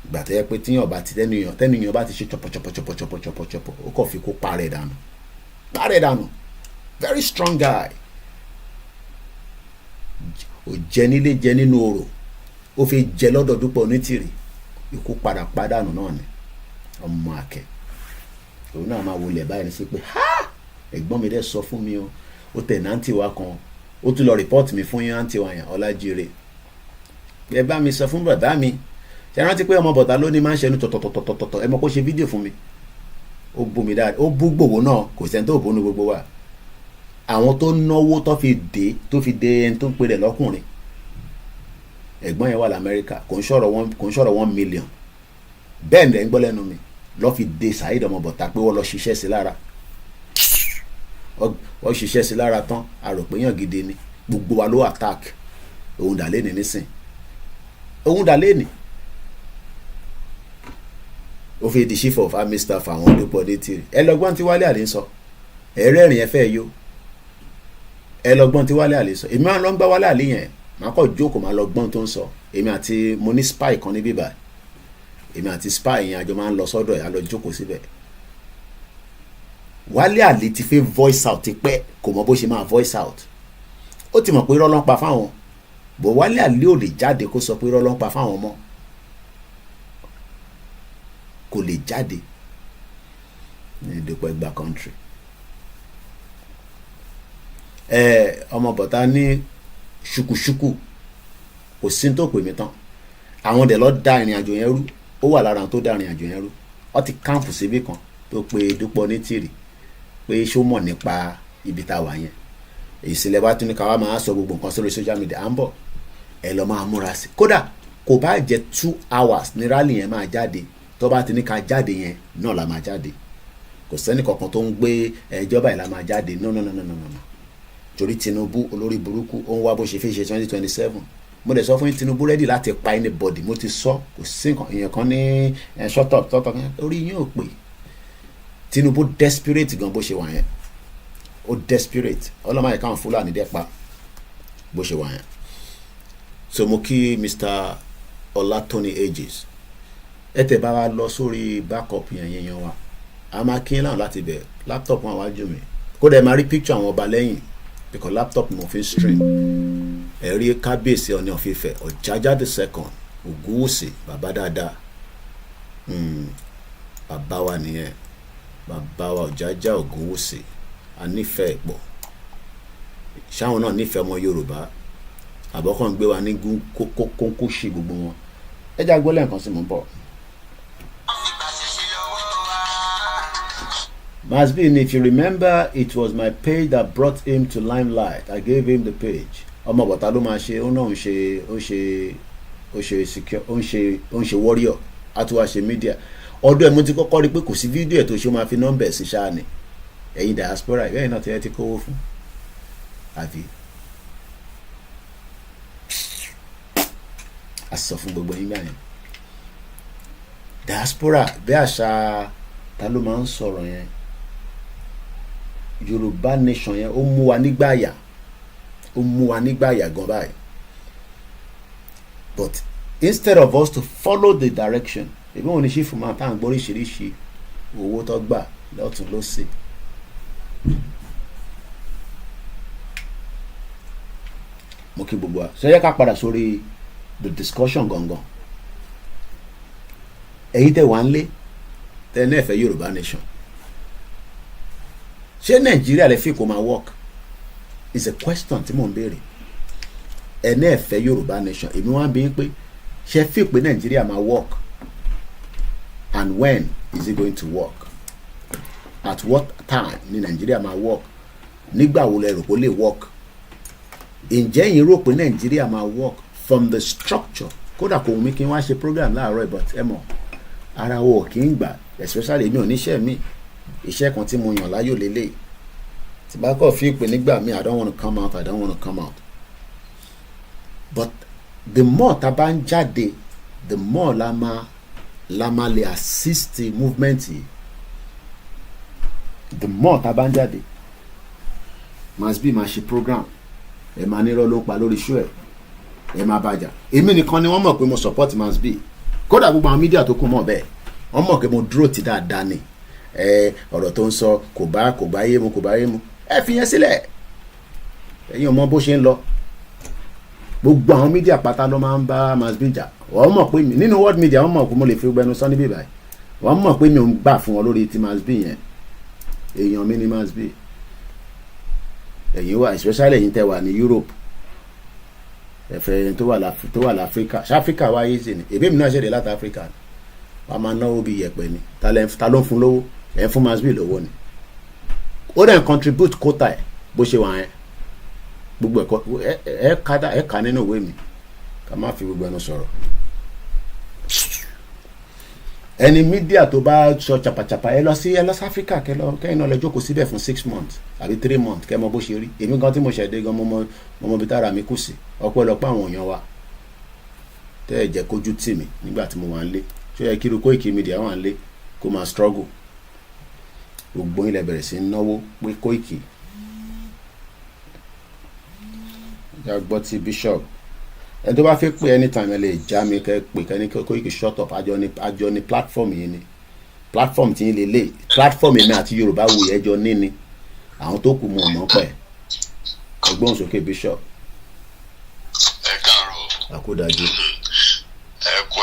Ìgbà tó yẹ pé tíyàn bá ti tẹ́niyàn bá ti ṣe chọpọchọpọchọpọchọpọchọpọ, ó kàn fi kó parẹ́ dànù. Very strong guy. Ó jẹ nílé jẹ nínú orò, ó fi jẹ lọ́dọ̀ Dúpẹ́ Onítìrì, ikú padà pàdánù náà ni. Ọmọ àkẹ́ òun náà máa wọlé báyìí ní sí pé ẹ̀gbọ́n mi dẹ̀ sọ fún mi o, ó tẹ̀ ní àǹtí wa kan, ó tún lọ rìpọ́ọ̀tì mi fún yín àǹtí wa yẹn Ọlájírè. Ẹ bá mi sọ fún bàbá mi, ṣe rántí pé ọmọ bọ̀tá lónìí máa ń ṣẹnu tọ̀tọ̀tọ̀tọ̀tọ̀, ẹ mọ̀ kó ṣe fídíò fún mi, ó bú mi dáadáa, ó bú Gbòwó náà, kò sẹ́ni tó bú ní gbogbo wa. Àwọn tó náwó tó fi dé ẹni tó ń pè rẹ̀ lọ́kùnrin, ẹ̀gbọ́n yẹn wà l'Amẹ́ríkà, kò ń sọ̀rọ̀ 1 million, bẹ́ẹ̀ ni ẹ̀ ń gbọ́ lẹ́nu mi lọ́ fi de Saheed ọmọ bọ̀tà pé wọ́n lọ ṣiṣẹ́ sí lára wọ́n ṣiṣẹ́ sí lára tán àròpéyàn gidi ni gbogbo wa ló attack òun dà lé ní nísìn òun dà lé ní ó fi di chief of army staff àwọn olùpọ̀ dé tìrì ẹ lọ́gbọ́n tí Wálé Àlè ń sọ ẹ̀rẹ́rìn ẹ fẹ́ yó ẹ lọ́gbọ́n tí Wálé Àlè sọ èmi máa ń lọ ń gbá Wálé Àlè yẹn màá kọ́ jókòó máa lọ́gbọ́n tó ń sọ èmi àti mo ní spy kan ní bíbá èmi àti spy yẹn àjọ máa ń lọ sọ́dọ̀ ẹ̀ á lọ jókòó síbẹ̀ Wálé Àlè ti fẹ́ voice out ti pẹ́ kò mọ bó ṣe máa voice out ó ti mọ̀ pé irọ́ ló ń pa fáwọn bò Wálé Àlè ò lè jáde kó sọ pé irọ́ ló ń pa fáwọn mọ́ kò lè jáde ní ìdúpẹ́ gba country ọmọ bọ̀tá ní ṣùkùṣùkù kò sí tó pè mí tán àwọn dẹ̀ lọ da ìrìn àjò yẹn rú ó wà lára àwọn tó da ìrìn àjò yẹn rú ó ti káàmpù síbí kan tó pe Dúpọ̀ ní tìrì pé ṣó mọ̀ nípa ibi tá a wà yẹn èyí sílẹ̀ bá tún ní káwá máa sọ gbogbo nǹkan sórí social media à ń bọ̀ ẹ lọ máa múra sí kódà kò bá jẹ́ 2 hours ní rally yẹn máa jáde tó bá ti ní ká jáde yẹn náà la máa jáde kò sẹ́ni kankan tó ń gbé ẹjọ́ báyìí la máa jáde no torí Tinubu olórí burúkú ó ń wá bó ṣe fi ṣe 2027 mo dẹ̀ sọ fún Tinubu ready láti pa anybody mo ti sọ kò sí nǹkan èèyàn kan ní shut up orí yín ò pé Tinubu desperate gan bó ṣe wà yẹn ó desperate ọlọ́mọ yẹn káwọn Fúlàní dẹ́ pa bó ṣe wà yẹn so mo kí Mr. Ọlátọ́ni Ages ẹ tẹ̀ bá wa lọ sórí backup yẹn wa a máa kí n láwọn láti bẹ̀ laptop wọn wájú mi kódà ẹ máa rí picture àwọn ọba lẹ́yìn because laptop mo fi stream ẹ rí kábíyèsí Ọọ̀ni of Ifẹ̀ Ọ̀jájá the second Ògúnwùsì bàbá dáadáa bàbá wa nìyẹn bàbá wa Ọ̀jájá Ògúnwùsì a nífẹ̀ẹ́ pọ̀ ṣáwọn náà nífẹ̀ẹ́ ọmọ Yorùbá àbọ̀kàn gbé wa ní kókó ṣì gbogbo wọn ẹ já gbọ́ lẹ́ẹ̀kan sí mo bọ̀. Masbin, if you remember, it was my page that brought him to limelight. I gave him the page. Ọmọ bọ̀tá ló máa ṣe ó náà ń ṣe warrior á tún wá ṣe media. Ọdún ẹ̀ mo ti kọ́kọ́ rí pé kò sí fídíò ẹ̀ tó ṣe máa fi nọ́mbà ẹ̀ sí ṣáà ni. Ẹ̀yin diaspora ìbẹ́yìn náà ti kówó fún. Àbí. A sọ fún gbogbo yín gbà yẹn. Diaspora bẹ́ẹ̀ àṣà ta ló máa ń sọ̀rọ̀ yẹn. Yorùbá nation yẹn ó mú wa nígbàyà gan báyìí but instead of us to follow the direction ebi wọn ní ṣí fún máa tá à ń gbọ́ oríṣiríṣi owó tó gbà lọ́tún lọ́sẹ̀ mo kí gbogbo wa ṣe yẹ ká padà sórí the discussion gangan èyí tẹ́ wà ń lé tẹ́ ní ẹ̀fẹ́ Yorùbá nation ṣé Nàìjíríà lè fi kó máa work is a question tí mò ń béèrè ẹni ẹ̀fẹ́ Yorùbá nation èmi wá bí pé ṣe fi pé Nàìjíríà máa work and when is it going to work at what time ni Nàìjíríà máa work nígbà wo lẹ rò pé ó lè work ǹjẹ́ yín rò pé Nàìjíríà máa work from the structure kódà kò wù mí kí n wá ṣe program láàárọ̀ but ẹ mọ̀ ara wo kì í gbà especially èmi ò níṣẹ́ mi iṣẹ́ kan tí mo yàn láyò lélẹ̀ tí bá kọ́ fi pè nígbà mi I don't want to come out but the more tá bá ń jáde the more la máa lè assist movement yìí the more tá bá ń jáde Masbi máa ṣe program ẹ máa nírọ́ ló ń pa lórí show ẹ máa bàjá èmi nìkan ni wọ́n mọ̀ pé mo support Masbi kódà gbogbo àwọn mídíà tó kù mọ̀ bẹ́ẹ̀ wọ́n mọ̀ pé mo dúró ti dáadáa ni ọ̀rọ̀ tó ń sọ kò bá yé mu ẹ fi yẹn sílẹ̀ ẹ̀yin ọmọ bó ṣe ń lọ gbogbo àwọn mídíà pátá ló máa ń bá Masbi jà wọ́n mọ̀ pé mi nínú world media wọ́n mọ̀ pé mo lè fi gbẹnu sọ níbí báyìí wọ́n mọ̀ pé mi ò ń gbà fún wọn lórí ti Masbi yẹn èèyàn mi ni Masbi ẹ̀yin wà especially ẹ̀yin tẹ́ wà ní Europe ẹ̀fẹ̀ tó wà láfíríkà ṣáfíríkà wáyé sí ni èbí mi náà ṣẹ̀dẹ̀ láti Áfíríkà wà máa náwó bí yẹpẹ̀ ni ta ló ń fún lówó ẹ̀ ń fún Masbi lówó ni ó dẹ̀ ń contribute quota ẹ̀ bó ṣe wà yẹn gbogbo ẹ̀kọ́ ẹ̀ kà nínú ìwé mi ká má fi gbogbo ẹnu sọ̀rọ̀ ẹni mídíà tó bá sọ chapachapa ẹ lọ sí Áfíríkà kẹ́yìn náà lọ jókòó síbẹ̀ fún 6 months àbí 3 months kẹ́ mọ bó ṣe rí. èmi gan tí mo ṣẹ̀dé gan mo bí tára mi kù sí ọ̀pọ̀lọpọ̀ àwọn èèyàn wa tẹ́ ẹ̀ jẹ́ kójú tì mí nígbà tí mo wà ń lé. ṣé yẹ kí Koiki Media wà ń lé kó máa struggle gbogbo ilẹ̀ bẹ̀rẹ̀ sí náwó pé Koiki ya gbọ́ ti Bishop ẹni tó bá fẹ́ pé anytime ẹ lè já mi kẹ́ pé kẹ́ni Koiki shut up àjọ ní platform yìí ni platform tí yín lè lè platform èmi àti Yorùbá Wuyì ẹjọ́ ní ni àwọn tó kù mọ̀ ọ̀mọ́ pẹ̀ ẹgbọ́n sókè Bishop. ẹ káàárọ̀. àkódájú. ẹ kú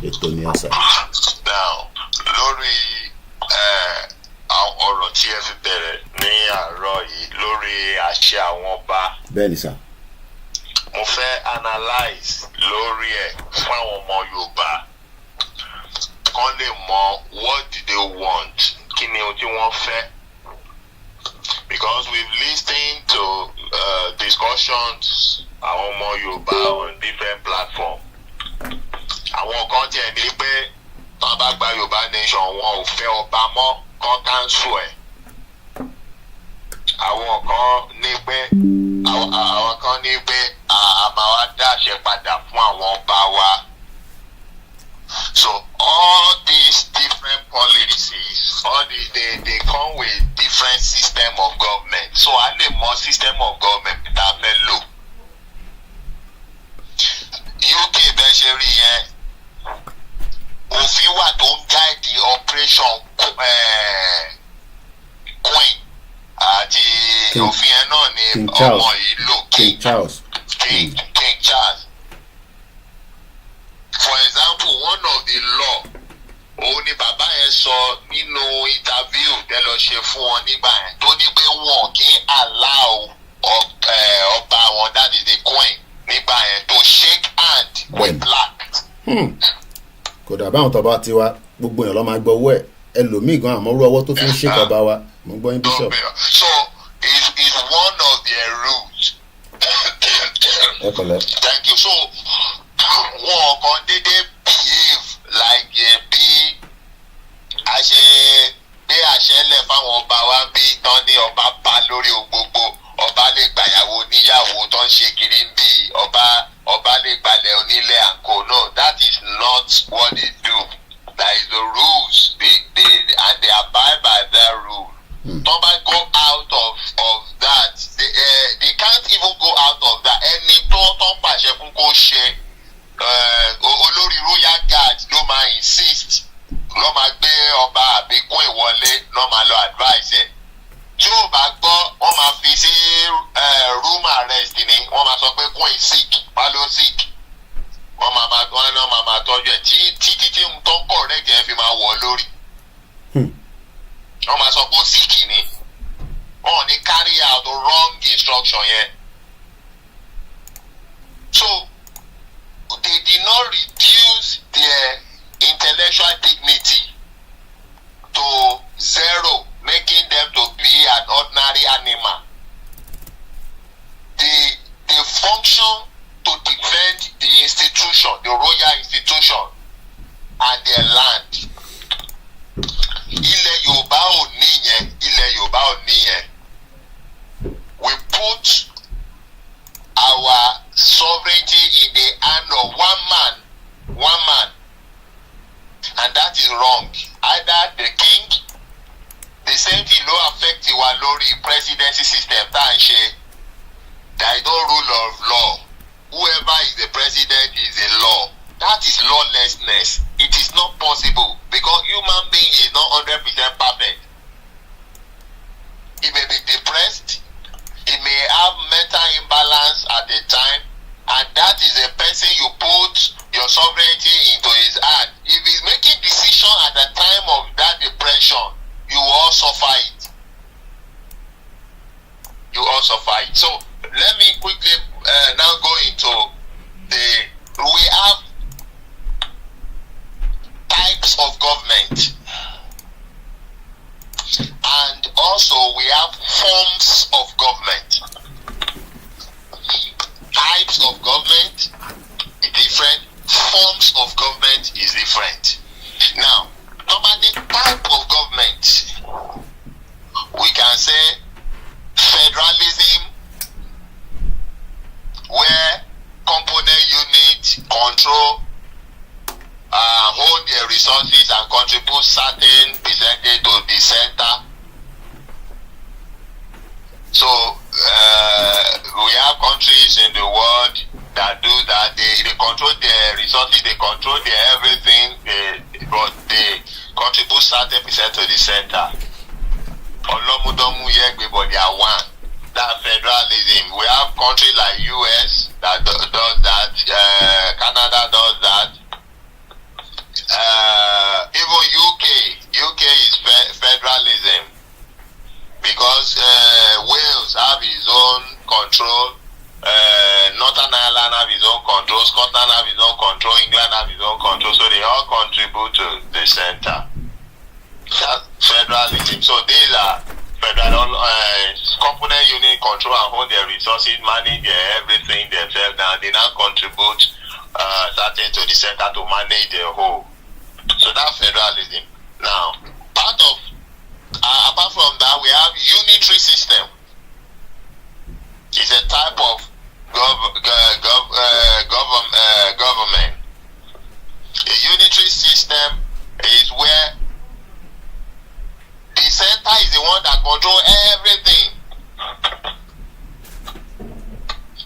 ètò ní àṣà. now lórí ọ̀rọ̀ tí ẹ fi bẹ̀rẹ̀ ní àárọ̀ yìí lórí àṣẹ àwọn ọba. bẹ́ẹ̀ ni sà. mo fẹ́ analyse lórí ẹ̀ fún àwọn ọmọ Yorùbá kán lè mọ what do they want, kí ni ohun tí wọ́n fẹ́, because we've listened to discussions àwọn ọmọ Yorùbá on different platforms. àwọn kan tiẹ̀ ní pé tán bá gba Yorùbá nation wọn ò fẹ́ ọba mọ́ kán cancel ẹ̀. àwọn kan ní pé àmà wa dáṣẹ padà fún àwọn ọba wa. So all these different policies, they come with different system of government. So a lè mọ system of government tá a fẹ́ lò. UK bẹ́ẹ̀ ṣe rí yẹn òfin wà tó ń guide operation Queen àti òfin yẹn náà ni ọmọ yìí lò King Charles. For example, one of the law òun ni bàbá yẹn sọ nínú interview tẹ́ lọ ṣe fún wọn nígbà yẹn tó ní pé wọn kì í allow ọba wọn, that is the Queen, nígbà yẹn to shake hand with black. kódà báwọn tó bá ti wá gbogbo èèyàn ló máa gbọ́ owó ẹ̀ ẹlòmíì gan àmọ́ rú ọwọ́ tó fi ń ṣe ọba wa mo gbọ́ yín Bishop. So it's one of their rules. ẹ pẹ̀lẹ́. Thank you. So wọn kàn dédé behave like bí a ṣe gbé àṣẹ lẹ̀ fáwọn ọba wa bí tán ní ọba bá lórí gbogbo, ọba lè gbàyàwó níyàwó tó ń ṣe kiri ń bì, ọba lè gbalẹ̀ onílẹ̀ àǹkó. No, that is not what they do. That is the rules and they abide by their rule. Don't go out of that. They can't even go out of that. Ẹni tó ń pàṣẹ fún kó ṣe olórí royal guard ló máa insist, ló máa gbé ọba àbíkún ìwọlé, ló máa lọ advice ẹ̀. Tí ó bá gbọ́ wọ́n máa fi sí room arrest ni, wọ́n máa sọ pé Queen sick, wá ló sick, wọ́n máa tọ́jú ẹ̀ títí tí n tó ń correct ẹ̀ fi máa wọ̀ lórí. Wọ́n máa sọ pé ó sick ni, wọ́n ní carry out the wrong instruction yẹn. So they did not reduce their intellectual dignity to zero, making them to be an ordinary animal. They function to defend the institution, the royal institution, and their land. Ilẹ̀ Yorùbá ò níyẹn. We put our sovereignty in the hand of one man, and that is wrong. Either the king, the same thing ló affect wa lórí presidency system tá à ń ṣe. There is no rule of law. Whoever is the president is a law. That is lawlessness. It is not possible because human being is not 100% perfect. He may be depressed. He may have mental imbalance at a time, and that is a person you put your sovereignty into his hand. If he's making decision at the time of that depression, you all suffer it. So let me quickly now go into we have types of government, and also we have forms of government. Types of government is different, forms of government is different. Now, normally type of government, we can say federalism, where component units control, hold their resources and contribute certain percentage to the center. So we have countries in the world that do that. They control their resources, they control their everything, but they contribute certain percent to the center. But they are one. That's federalism. We have countries like US that does that. Canada does that. Even UK is federalism, because Wales have his own control, Northern Ireland have his own control, Scotland have his own control, England have his own control, so they all contribute to the center. That's federalism. So these are federal component unit control and hold their resources, manage their everything themselves, and they now contribute certain to the center to manage the whole. So that's federalism. Now, apart from that, we have unitary system. It's a type of government. A unitary system is where the center is the one that controls everything.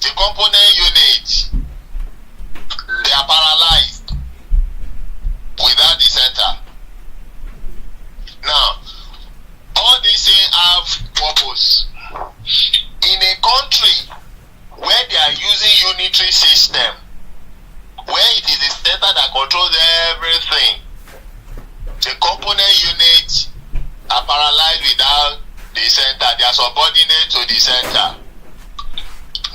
The component units, they are paralyzed without the center. Now, all these things have purpose. In a country where they are using unitary system, where it is the center that controls everything, the component units are paralyzed without the center. They are subordinate to the center.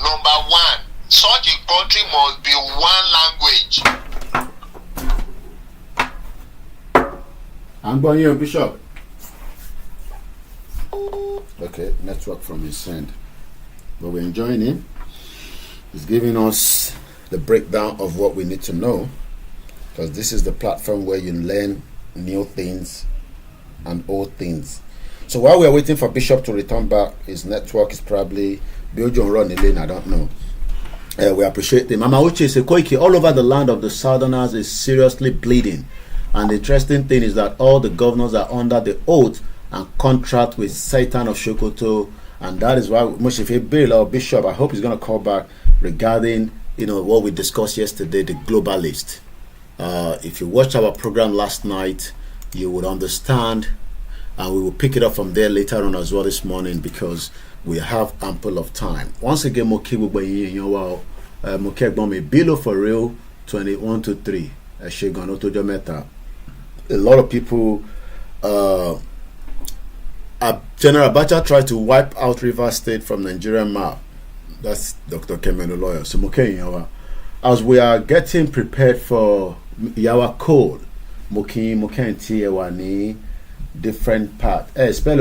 Number one, such a country must be one language. I'm going here, Bishop. Okay, network from his end. But we're enjoying him. He's giving us the breakdown of what we need to know, because this is the platform where you learn new things and old things. So while we are waiting for Bishop to return back, his network is probably Belgium run the lane, I don't know. We appreciate him. Mama Uche says, Koiki, all over the land of the Southerners is seriously bleeding. And the interesting thing is that all the governors are under the oath and contract with Satan of Shokoto, and that is why Moshefe Bill or Bishop, I hope he's going to call back regarding what we discussed yesterday, the Globalist. If you watched our program last night, you would understand, and we will pick it up from there later on as well this morning, because we have ample of time. Once again, Mokibu Mokegbomi Bilo for real 21-3. A lot of people General Abacha tried to wipe out Rivers State from Nigerian map. That's Dr. Kemen, lawyer. So as we are getting prepared for Yawa Code, Moki different part. Spell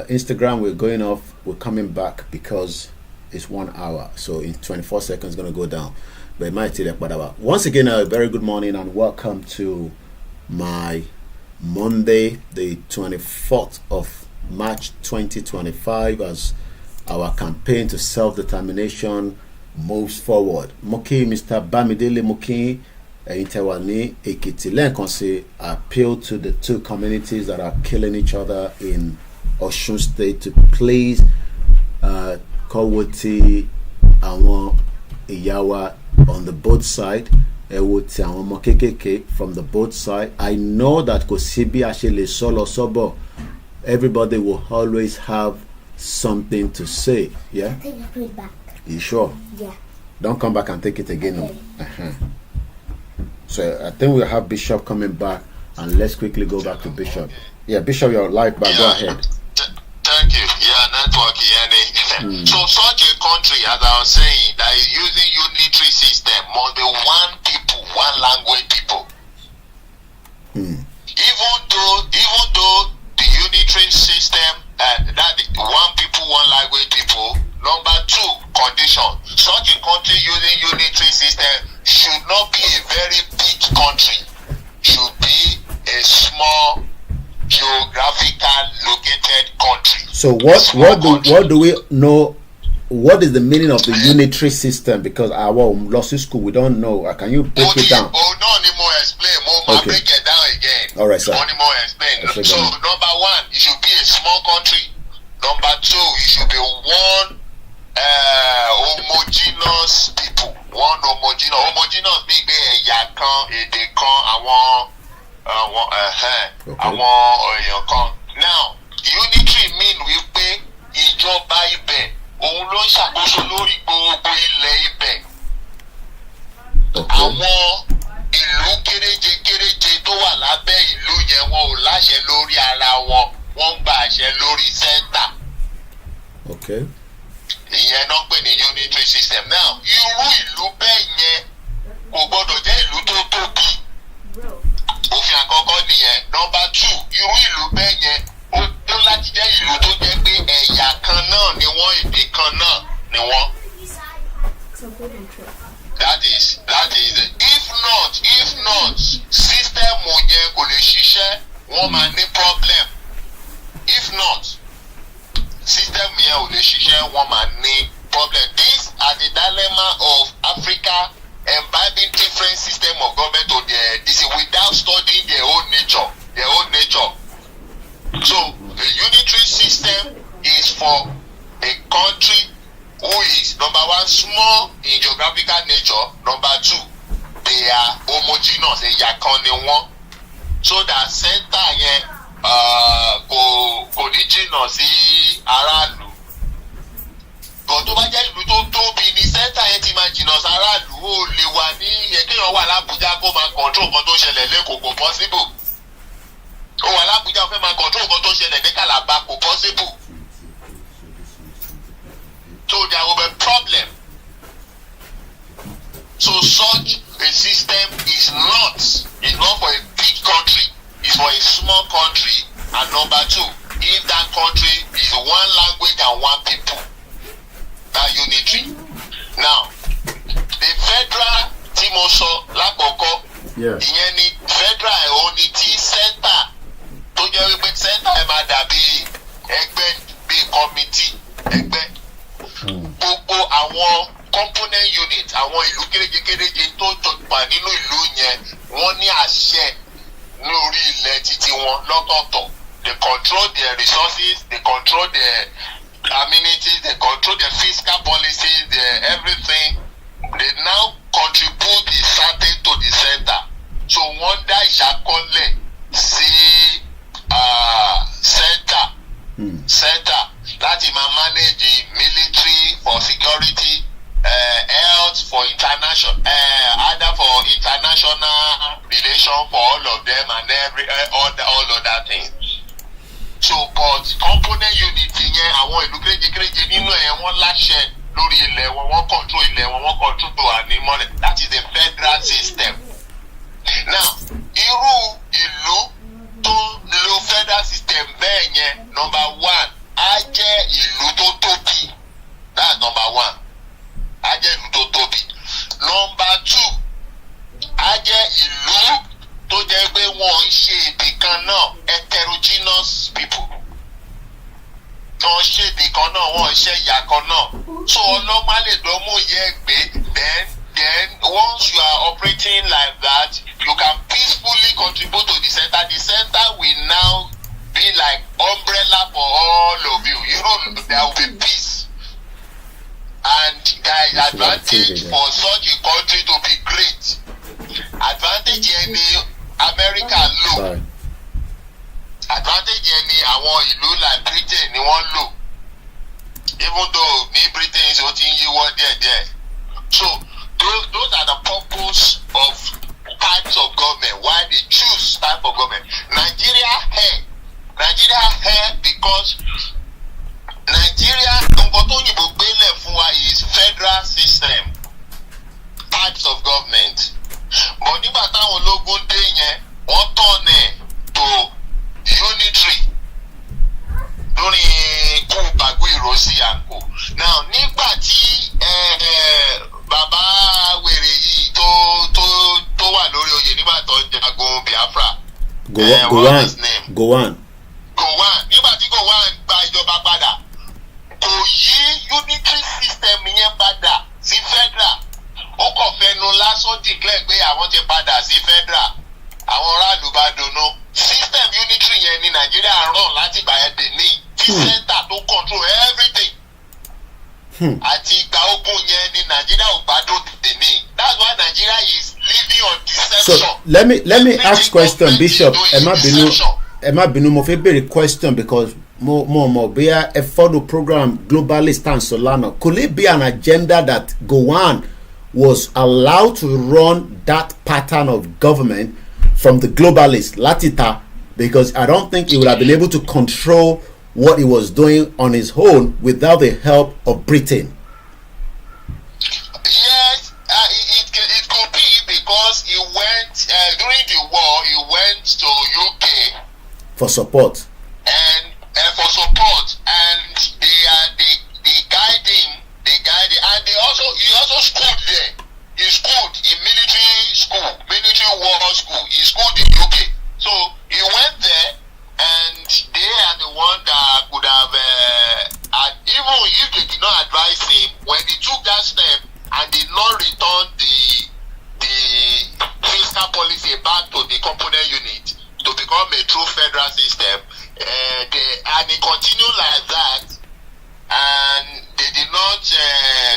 Instagram, we're going off, we're coming back because it's 1 hour. So in 24 seconds it's gonna go down. But it might take whatever. Once again, a very good morning and welcome to my Monday, the 24th of March 2025, as our campaign to self-determination moves forward. Moki, Mr. Bamidele Moki, Intewani, Ekiti, Lenkonse, appeal to the two communities that are killing each other in Osun State to please Kowoti, Awon, Iyawa on the both side. From the both side. I know that Kosibi actually solo sobo, everybody will always have something to say. Yeah? I think I put it back. You sure? Yeah. Don't come back and take it again. Okay. So I think we'll have Bishop coming back, and let's quickly go back to Bishop. Yeah, Bishop, you're live back. Go ahead. Thank you. Yeah, network. So such a country, as I was saying, that is using unitary system must be one people, one language people. Even though the unitary system, that one people, one language people. Number two condition: such a country using unitary system should not be a very big country, should be a small geographical located country. So what do we know? What is the meaning of the unitary system? Because our law school, we don't know. Can you break it down? Oh, no, need more explain. More break it down again. All right, sir. Only more explain. So, number one, it should be a small country. Number two, it should be one homogeneous people. One homogeneous big yakan, edekan, àwọn. Now, unitary mean wípé ìjọba ibẹ̀ òun ló ń ṣàkóso lórí gbogbo ilẹ̀ ibẹ̀. Àwọn ìlú kéréje tó wà lábẹ́ ìlú yẹn wọn ò láṣẹ lórí ara wọn, wọ́n ń gba àṣẹ lórí center. Ìyẹn náà pè ní unitary system. Now, irú ìlú bẹ́ẹ̀ yẹn kò gbọ́dọ̀ jẹ́ ìlú tó tóbi. Òfin àkọ́kọ́ nìyẹn. Number two, irú ìlú bẹ́ẹ̀ yẹn ó tó láti jẹ́ ìlú tó jẹ́ pé ẹ̀yà kan náà ni wọ́n, èdè kan náà ni wọ́n. That is it. If not, system yẹn kò lè ṣiṣẹ́, wọ́n máa ní problem. If not, system yẹn ò lè ṣiṣẹ́, wọ́n máa ní problem. These are the dilemma of Africa imbibing different system of government to their without studying their own nature. So the unitary system is for a country who is number one small in geographical nature, number two they are homogeneous, ẹ̀yà kan ni wọ́n, so that center yẹn kò ní jìnnà sí aráàlú. But tó bá jẹ́ ìlú tó tóbi ní center yẹn ti máa jìnnà sí aráàlú, ó lè wà ní kéèyàn wà l'Abuja kó máa control nǹkan tó ṣẹlẹ̀ lẹ́kọ̀ọ́ kò possible. Ó wà l'Abuja ó fẹ́ máa control nǹkan tó ṣẹlẹ̀ ní Calabar kò possible. So there will be a problem. So such a system is not for a big country, it's for a small country. And number two, if that country is one language and one people, that unitary. Now, the federal tí mo sọ lákòókò, ìyẹn ni federal unity center tó jẹ́ wípé center ẹ̀ máa dàbí ẹgbẹ́ bíi committee ẹgbẹ́. Gbogbo àwọn component unit, àwọn ìlú kéréje tó jọba nínú ìlú yẹn, wọ́n ní àṣẹ lórí ilẹ̀ títí wọn lọ́tọ̀ọ̀tọ̀. They control their resources, they control their amenities, they control their fiscal policies, their everything. They now contribute the certain to the center. So wọ́n dá ìṣàkọọ́lẹ̀ sí center láti máa manage military for security, health for international, other for international relation for all of them and all other things. So but component unit yẹn àwọn ìlú kéréje nínú ẹ̀ wọ́n láṣẹ lórí ilẹ̀ wọn, wọ́n control ilẹ̀ wọn, wọ́n control to ànímọ́lẹ̀. That is the federal system. Now, irú ìlú tó lo federal system bẹ́ẹ̀ yẹn, number one, á jẹ́ ìlú tó tóbi. That's number one. Á jẹ́ ìlú tó tóbi. Number two, á jẹ́ ìlú tó jẹ́ pé wọ́n ń ṣe èdè kan náà, heterogeneous people. Wọ́n ṣe èdè kan náà, wọ́n ṣe ẹ̀yà kan náà. So ọlọ́pàá lè dánmú yẹ gbé, then once you are operating like that, you can peacefully contribute to the center. The center will now be like umbrella for all of you. You know, there will be peace. And there is advantage for such a country to be great. Advantage in America low. Advantage in àwọn ìlú like Britain ni wọ́n lò. Even though ní Britain is ó ti ń yíwọ́ díẹ̀díẹ̀. So those are the purpose of types of government, why they choose type of government. Nigeria here because Nigeria nǹkan tó yìnbó gbélé fún wa is federal system, types of government. But nígbà táwọn ológun dé yẹn, wọ́n turn to unitary lórí ikú Bagui Ironsi àǹkó. Now nígbà tí bàbá wèrè yìí tó jagun Biafra. Go on. Nígbà tí Gowon gba ìjọba padà, kò yí unitary system yẹn padà sí federal. Ó kàn fẹnu lásán declare pé àwọn ti padà sí federal. Àwọn aráàlú bá dunnú. System unitary yẹn ní Nàìjíríà run láti ìgbà yẹn dé ní. Tí center tó control everything. Àti ìgbà ogun yẹn ní Nàìjíríà ò gbádùn dé ní. That's why Nigeria is living on deception. So let me ask question, Bishop. Ẹ má bínú mo fẹ́ béèrè question because mo bí a follow program Globalist and Solana. Could it be an agenda that Gowon was allowed to run that pattern of government from the Globalist Latita, because I don't think he would have been able to control what he was doing on his own without the help of Britain? Yes, it could be because he went during the war. He went to UK for support, and they guide him. And he also schooled there. He schooled in military war school. He schooled in UK. So he went there, and they are the one that could have, even if they did not advise him, when he took that step and did not return the fiscal policy back to the component unit to become a true federal system, and he continued like that, and they did not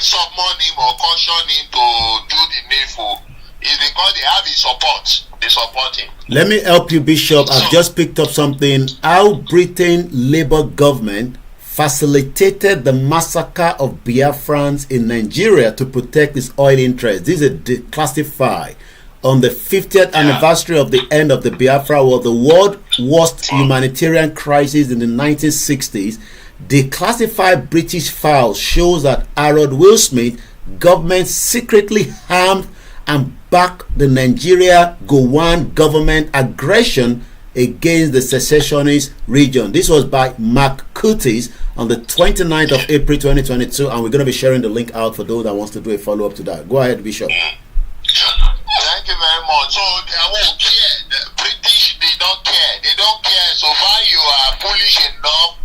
summon him or caution him to do the needful, is because they have his support. They support him. Let me help you, Bishop. I've just picked up something. How Britain Labour government facilitated the massacre of Biafrans in Nigeria to protect its oil interests. This is declassified. On the 50th anniversary of the end of the Biafra War, the world's worst humanitarian crisis in the 1960s, declassified British files shows that Harold Wilsmith government secretly harmed and backed the Nigeria Gowon government aggression against the secessionist region. This was by Mark Curtis on the 29th of April 2022, and we're going to be sharing the link out for those that wants to do a follow-up to that. Go ahead, Bishop. Thank you very much. So they won't care. The British, they don't care. They don't care. So far you are foolish enough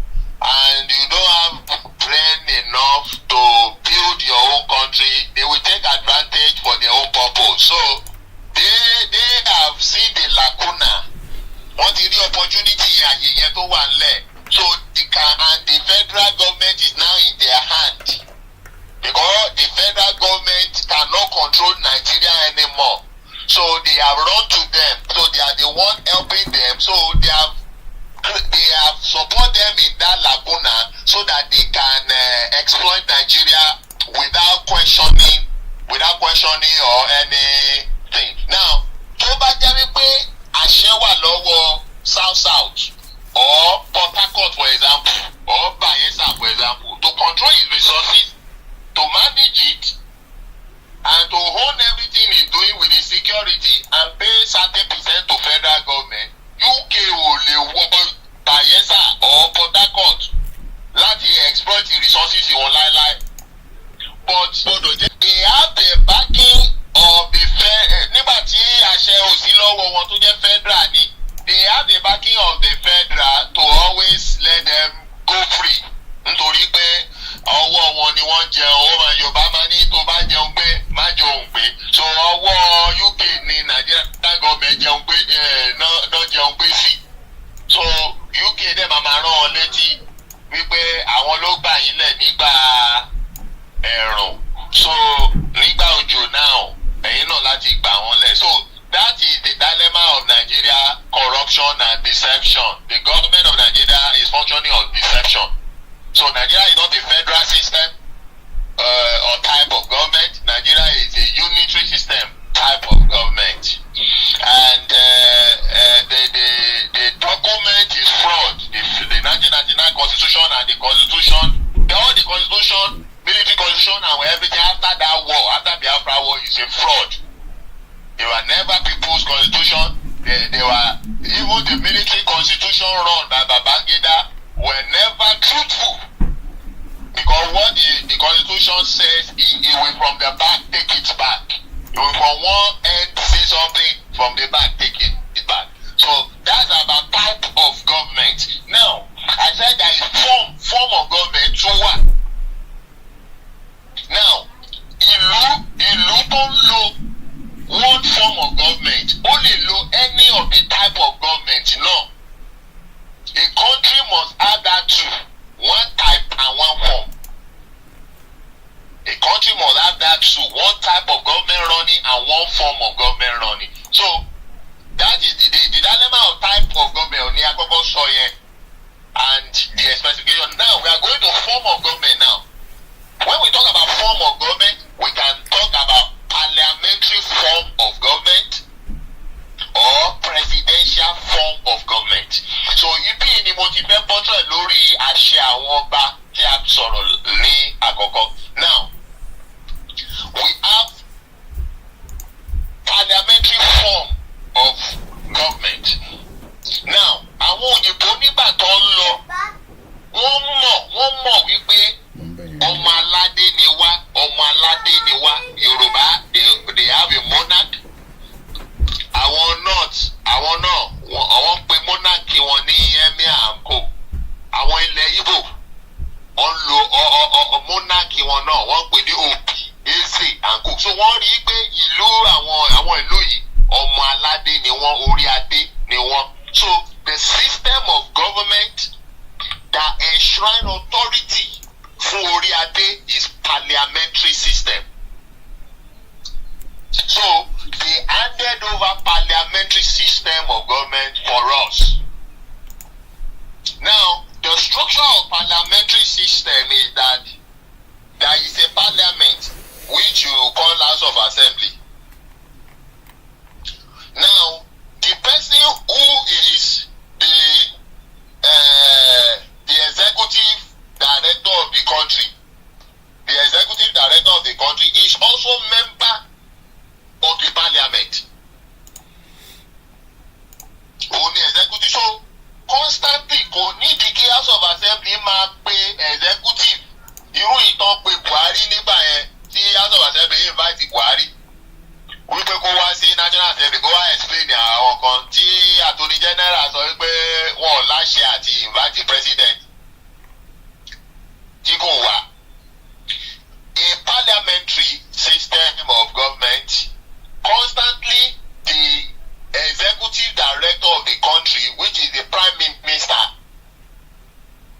and you don't have brain enough to build your own country, they will take advantage for their own purpose. So they have seen the lacuna. What is the opportunity here to one leg? So and the federal government is now in their hand. Because the federal government cannot control Nigeria anymore. So they have run to them. So they are the one helping them. So they have support them in that laguna so that they can exploit Nigeria without questioning or anything. Now, tó bá jẹ́ wípé àṣẹ wà lọ́wọ́ South or Port Harcourt for example or Bayelsa for example to control his resources, to manage it, and to own everything he's doing with his security and pay certain percent to federal government, UK will lè wọ Bayelsa or Port Harcourt láti exploit the resources wọn láéláé. But they have the backing of the nígbà tí àṣẹ ò sí lọ́wọ́ wọn tó jẹ́ federal ni, they have the backing of the federal to always let them go free. Nítorí pé ọwọ́ wọn ni wọ́n jẹun, ọmọ Yorùbá máa ní tó bá jẹun pé má jẹun pé. So ọwọ́ UK ní Nigeria government jẹun pé náà jẹun pé sí. So UK dẹ̀ máa rán ọ létí wípé àwọn ló gbà yín lẹ̀ nígbà ẹ̀rùn. So nígbà òjò náà ẹ̀yin náà láti gbà wọ́n lẹ̀. So that is the dilemma of Nigeria: corruption and deception. The government of Nigeria is functioning on deception. So Nigeria is not a federal system or type of government. Nigeria is a unitary system type of government. And the document is fraud. The 1999 Constitution and the Constitution, all the Constitution, military Constitution and everything after that war, after the Biafra war, is a fraud. They were never people's constitution. They were, even the military constitution run by Babangida were never truthful. Because what the constitution says, it will from the back take it back. It will from one end say something, from the back take it. form of government, only lo any of the type of government, no. A country must have that too, one type and one form. A country must have that too, one type of government running and one form of government running. So that is the dilemma of type of government on Yakoko Soye and the specification. Now we are going to form of government now. When we talk about form of government, we can talk about parliamentary form of government or presidential form of government. So ibi ni mo ti fẹ́ bọ́tọ̀ lórí àṣẹ àwọn ọba tí a sọ̀rọ̀ ní àkọ́kọ́. Now we have parliamentary form of government. Now àwọn òyìnbó nígbà tó ń lọ wọ́n mọ̀ wípé ọmọ aládé ni wá Yorùbá they have a monarch. Àwọn náà àwọn pe monarch wọn ní emir and co. Àwọn ilẹ̀ Igbo wọ́n lo monarch wọn náà wọ́n pè ní Obi, Eze and co. So wọ́n rí pé ìlú àwọn ìlú yìí ọmọ aládé ni wọ́n, orí adé ni wọ́n. So the system of government that enshrine authority fún orí adé is parliamentary system. So they handed over parliamentary system of government for us. Now, the structure of parliamentary system is that there is a parliament which you call House of Assembly. Now, the person who is the executive director of the country, is also member of the parliament. Only executive. So constantly kò nídìí kí House of Assembly máa pe executive. Irú ìtàn pé Buhari nígbà yẹn tí House of Assembly invite Buhari. Wípé kó wá sí National Assembly kó wá explain àwọn kan tí Attorney General sọ wípé wọn láṣẹ àti invite president. Tí kò wá. A parliamentary system of government, constantly the executive director of the country, which is the prime minister,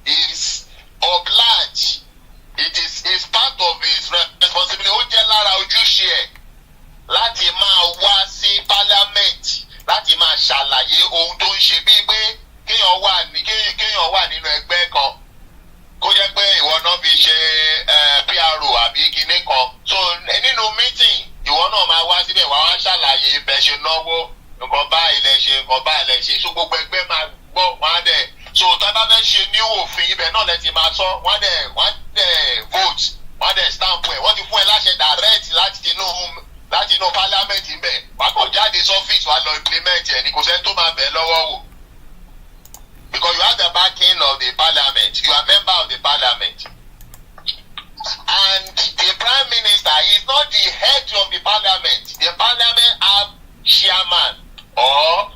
is obliged. It is part of his responsibility. Ó jẹ́ lára ojúṣe ẹ̀ láti máa wá sí parliament láti máa ṣàlàyé ohun tó ń ṣe bíi pé kéèyàn wà nínú ẹgbẹ́ kan kó jẹ́ pé ìwọ náà fi ṣe PRO àbí kinní kan. So nínú meeting ìwọ náà máa wá síbẹ̀ wá ṣàlàyé bẹ́ẹ̀ ṣe náwó nǹkan báyìí lẹ ṣe so gbogbo ẹgbẹ́ máa gbọ́ wọ́n á dẹ̀ so tá a bá fẹ́ ṣe ní òfin ibẹ̀ náà lẹ ti máa sọ wọ́n á dẹ̀ vote wọ́n á dẹ̀ stamp ẹ̀ wọ́n ti fún ẹ láṣẹ direct láti inú parliament ńbẹ̀ wàá kàn jáde sọ́fíìsì wàá lọ implement ẹ̀ ní kò sẹ́ni tó máa bẹ̀ lọ́wọ́ wò. Because you have the backing of the parliament, you are member of the parliament. And the prime minister is not the head of the parliament. The parliament have chairman or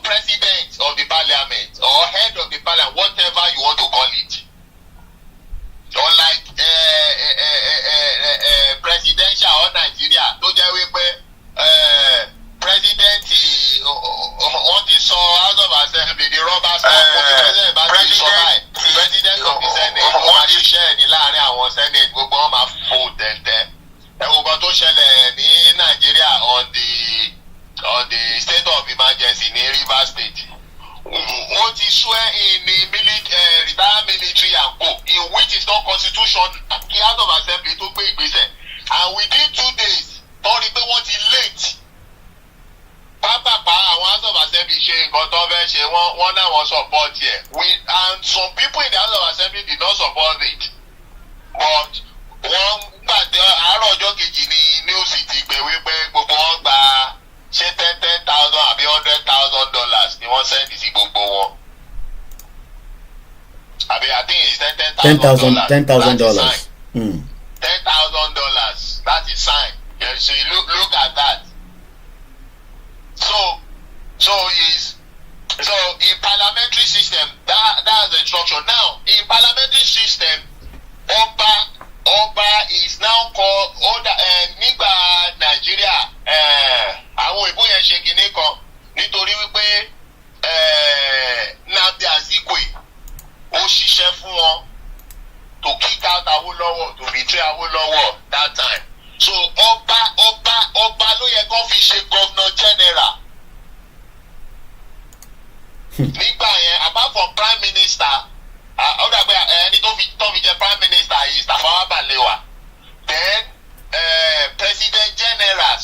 president of the parliament or head of the parliament, whatever you want to call it. Unlike presidential or Nigeria, tó jẹ́ wípé president wọ́n ti sọ House of Assembly the rubber stamp kò tí president bá ti sọ báyìí president of the senate wọ́n máa ṣiṣẹ́ ní láàrin àwọn senate gbogbo wọn máa fò tẹ̀tẹ̀ ẹ̀wọ̀n kan tó ṣẹlẹ̀ ní Nàìjíríà on the state of emergency ní Rivers State wọ́n ti swear in the retired military and co in which is not constitution kí House of Assembly tó gbé ìgbésẹ̀ and within 2 days wọ́n rí pé wọ́n ti late. Pápápá àwọn House of Assembly ṣe nǹkan tó fẹ́ ṣe wọ́n náà wọ́n support yẹ and some people in the House of Assembly did not support it but wọ́n gbàdé àárọ̀ ọjọ́ kejì ní news ti gbé wípé gbogbo wọn gba ṣé $10,000 àbí $100,000 ni wọ́n sẹ́ndì sí gbogbo wọn àbí I think it's $10,000 $10,000 that is sign yes, so you look at that. So in parliamentary system that's the structure. Now in parliamentary system Ọba is now called nígbà Nigeria nígbà yẹn apart from prime minister ó dàgbé ẹni tó fi jẹ prime minister yìí Tafawa Balewa then president general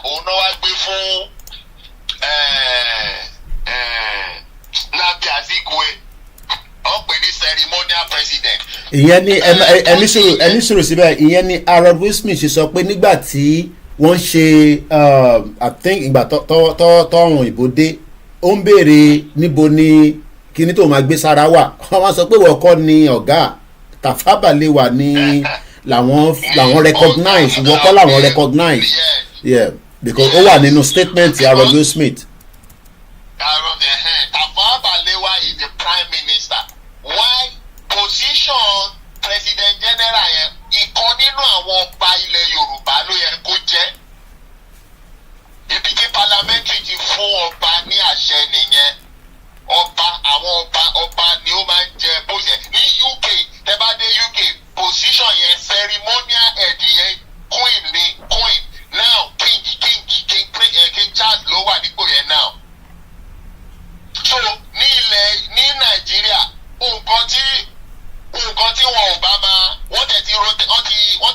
òun náà wá gbé fún Nnamdi Azikiwe ó pè ní ceremonial president. ìyẹn ni ẹni sọ̀rọ̀ síbẹ̀ ìyẹn ni Harold Wilson ṣe sọ pé nígbà tí wọ́n ṣe I think ìgbà tọ́run ìbò dé ó ń béèrè níbo ni kíní tó máa gbé sára wà wọ́n máa sọ pé wọ́n kọ́ ni ọ̀gá Tafawa Balewa ni làwọn recognize wọ́n kọ́ làwọn recognize yeah because ó wà nínú statement Harold Wilson. Tafawa Balewa is the prime minister why position president general yẹn ìkan nínú àwọn ọba ilẹ̀ Yorùbá ló yẹ kó jẹ́ ibi tí parliamentary ti fún ọba ní àṣẹ nìyẹn ọba ni ó máa ń jẹ bó ṣe ní UK tẹ́ bá dé UK position yẹn ceremonial head yẹn queen now king Charles ló wà nípò yẹn now so ní Nàìjíríà nǹkan tí wọn ò bá máa wọ́n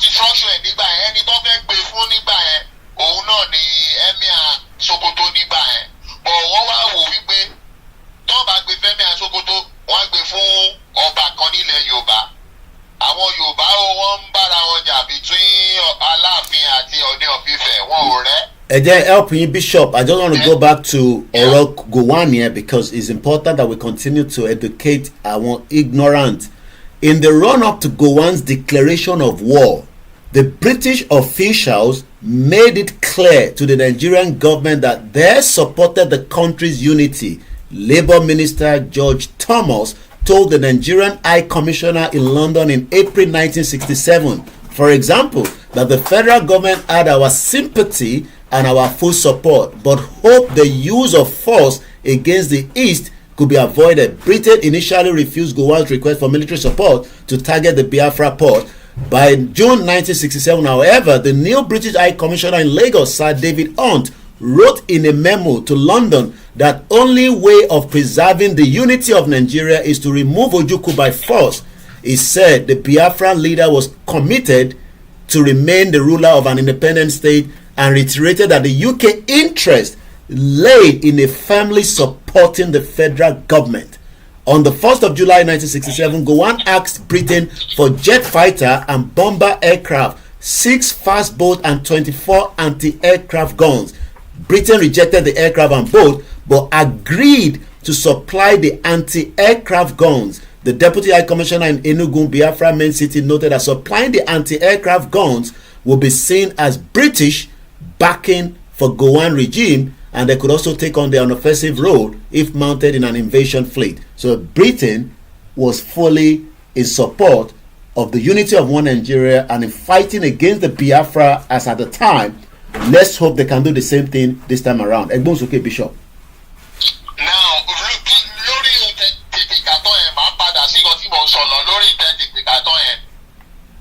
ti structure ẹ̀ nígbà yẹn ẹni tó fẹ́ gbé fún nígbà yẹn òun náà ni emir Sokoto nígbà yẹn bọ̀ wọ́n wá wò wípé tó bá gbé fẹ́mi Sokoto wọ́n á gbé fún ọba kan nílẹ̀ Yorùbá àwọn Yorùbá wọ́n ń bára wọn jà between Aláàfin àti Ọọ̀ni of Ifẹ̀ wọn ò rẹ́. ẹ jẹ́ help yín Bishop. I just want to go back to ọ̀rọ̀ Gowon here because it's important that we continue to educate our ignorant. In the run-up to Gowon's declaration of war, the British officials made it clear to the Nigerian government that they supported the country's unity. Labour Minister George Thomas told the Nigerian High Commissioner in London in April 1967, for example, that the federal government had our sympathy and our full support, but hoped the use of force against the East could be avoided. Britain initially refused Gowon's request for military support to target the Biafra port. By June 1967, however, the new British High Commissioner in Lagos, Sir David Hunt, wrote in a memo to London that only way of preserving the unity of Nigeria is to remove Ojukwu by force. He said the Biafran leader was committed to remain the ruler of an independent state and reiterated that the UK interest lay in a firmly supporting the federal government. On the 1st of July 1967, Gowon asked Britain for jet fighter and bomber aircraft, 6 fast boat and 24 anti-aircraft guns. Britain rejected the aircraft and boat but agreed to supply the anti-aircraft guns. The Deputy High Commissioner in Enugu, Biafra main city, noted that supplying the anti-aircraft guns would be seen as British backing for Gowon regime, and they could also take on the offensive role if mounted in an invasion fleet. So Britain was fully in support of the unity of one Nigeria and in fighting against the Biafra as at the time. Let's hope they can do the same thing this time around. Egbonsoke Bishop. Now, lórí ìtẹ̀tìkàtọ̀ yẹn máa padà sí ìkan tí mo sọ̀rọ̀ lórí ìtẹ̀tìkàtọ̀ yẹn.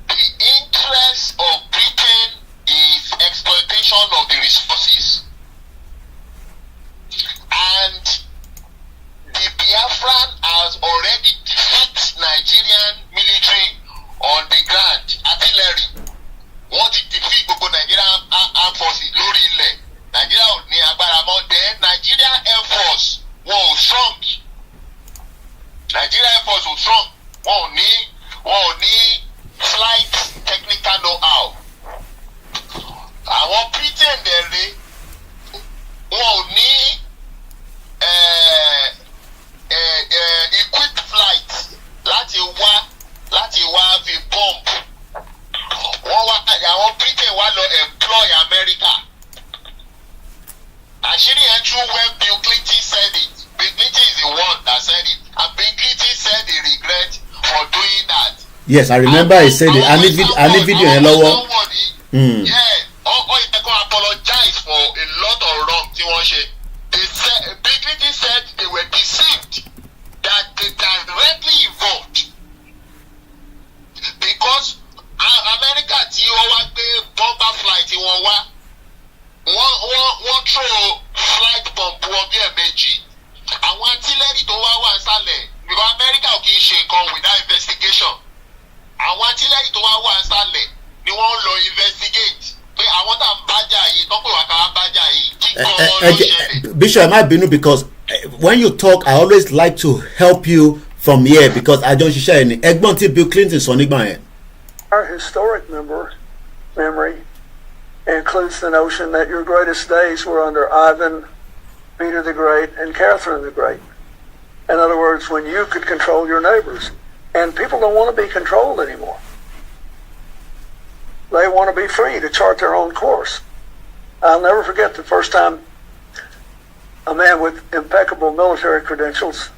The interest of Britain is exploitation of the resources. And the Biafran has already defeated Nigerian military on the ground, artillery. Wọ́n ti defeat gbogbo Nigerian armed forces lórí ilẹ̀. Nigeria ò ní agbára mọ́. Then Nigeria Air Force wọn ò strong. Nigeria Air Force ò strong. Wọn ò ní flight technical know-how. Àwọn Britain dẹ̀rẹ̀ wọn ò ní equipped flight láti wá fi bomb. Àwọn Britain wá lọ employ America. Àṣírí yẹn true when Bill Clinton said it. Bill Clinton is the one that said it, and Bill Clinton said he regret for doing that. Yes, I remember he said it. I need video yẹn lọ́wọ́. Yeah, all you can apologize for a lot of wrong tí wọ́n ṣe. Bill Clinton said they were deceived, that they directly involved, because America tí wọ́n wá gbé bomber flight wọn wá wọ́n throw flight bomb wọn bí ẹ̀mejì investigate. Bishop, I might be new because when you talk, I always like to help you from here because I don't share any. Egbonti Bill Clinton, Sonigba. Our historic memory includes the notion that your greatest days were under Ivan, Peter the Great, and Catherine the Great. In other words, when you could control your neighbors. And people don't want to be controlled anymore. They want to be free to chart their own course. I'll never forget the first time a man with impeccable military credentials,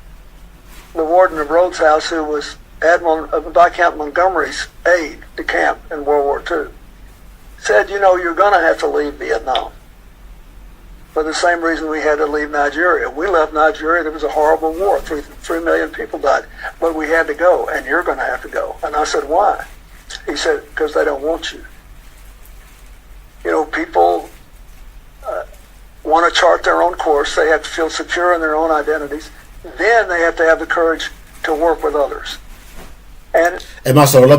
the warden of Rhodes House, who was Viscount Montgomery's aide de camp in World War II, said, you know, you're going to have to leave Vietnam. For the same reason we had to leave Nigeria. We left Nigeria, there was a horrible war, 3 million people died, but we had to go, and you're going to have to go. And I said, why? He said, because they don't want you. You know, people want to chart their own course. They have to feel secure in their own identities. Then they have to have the courage to work with others. And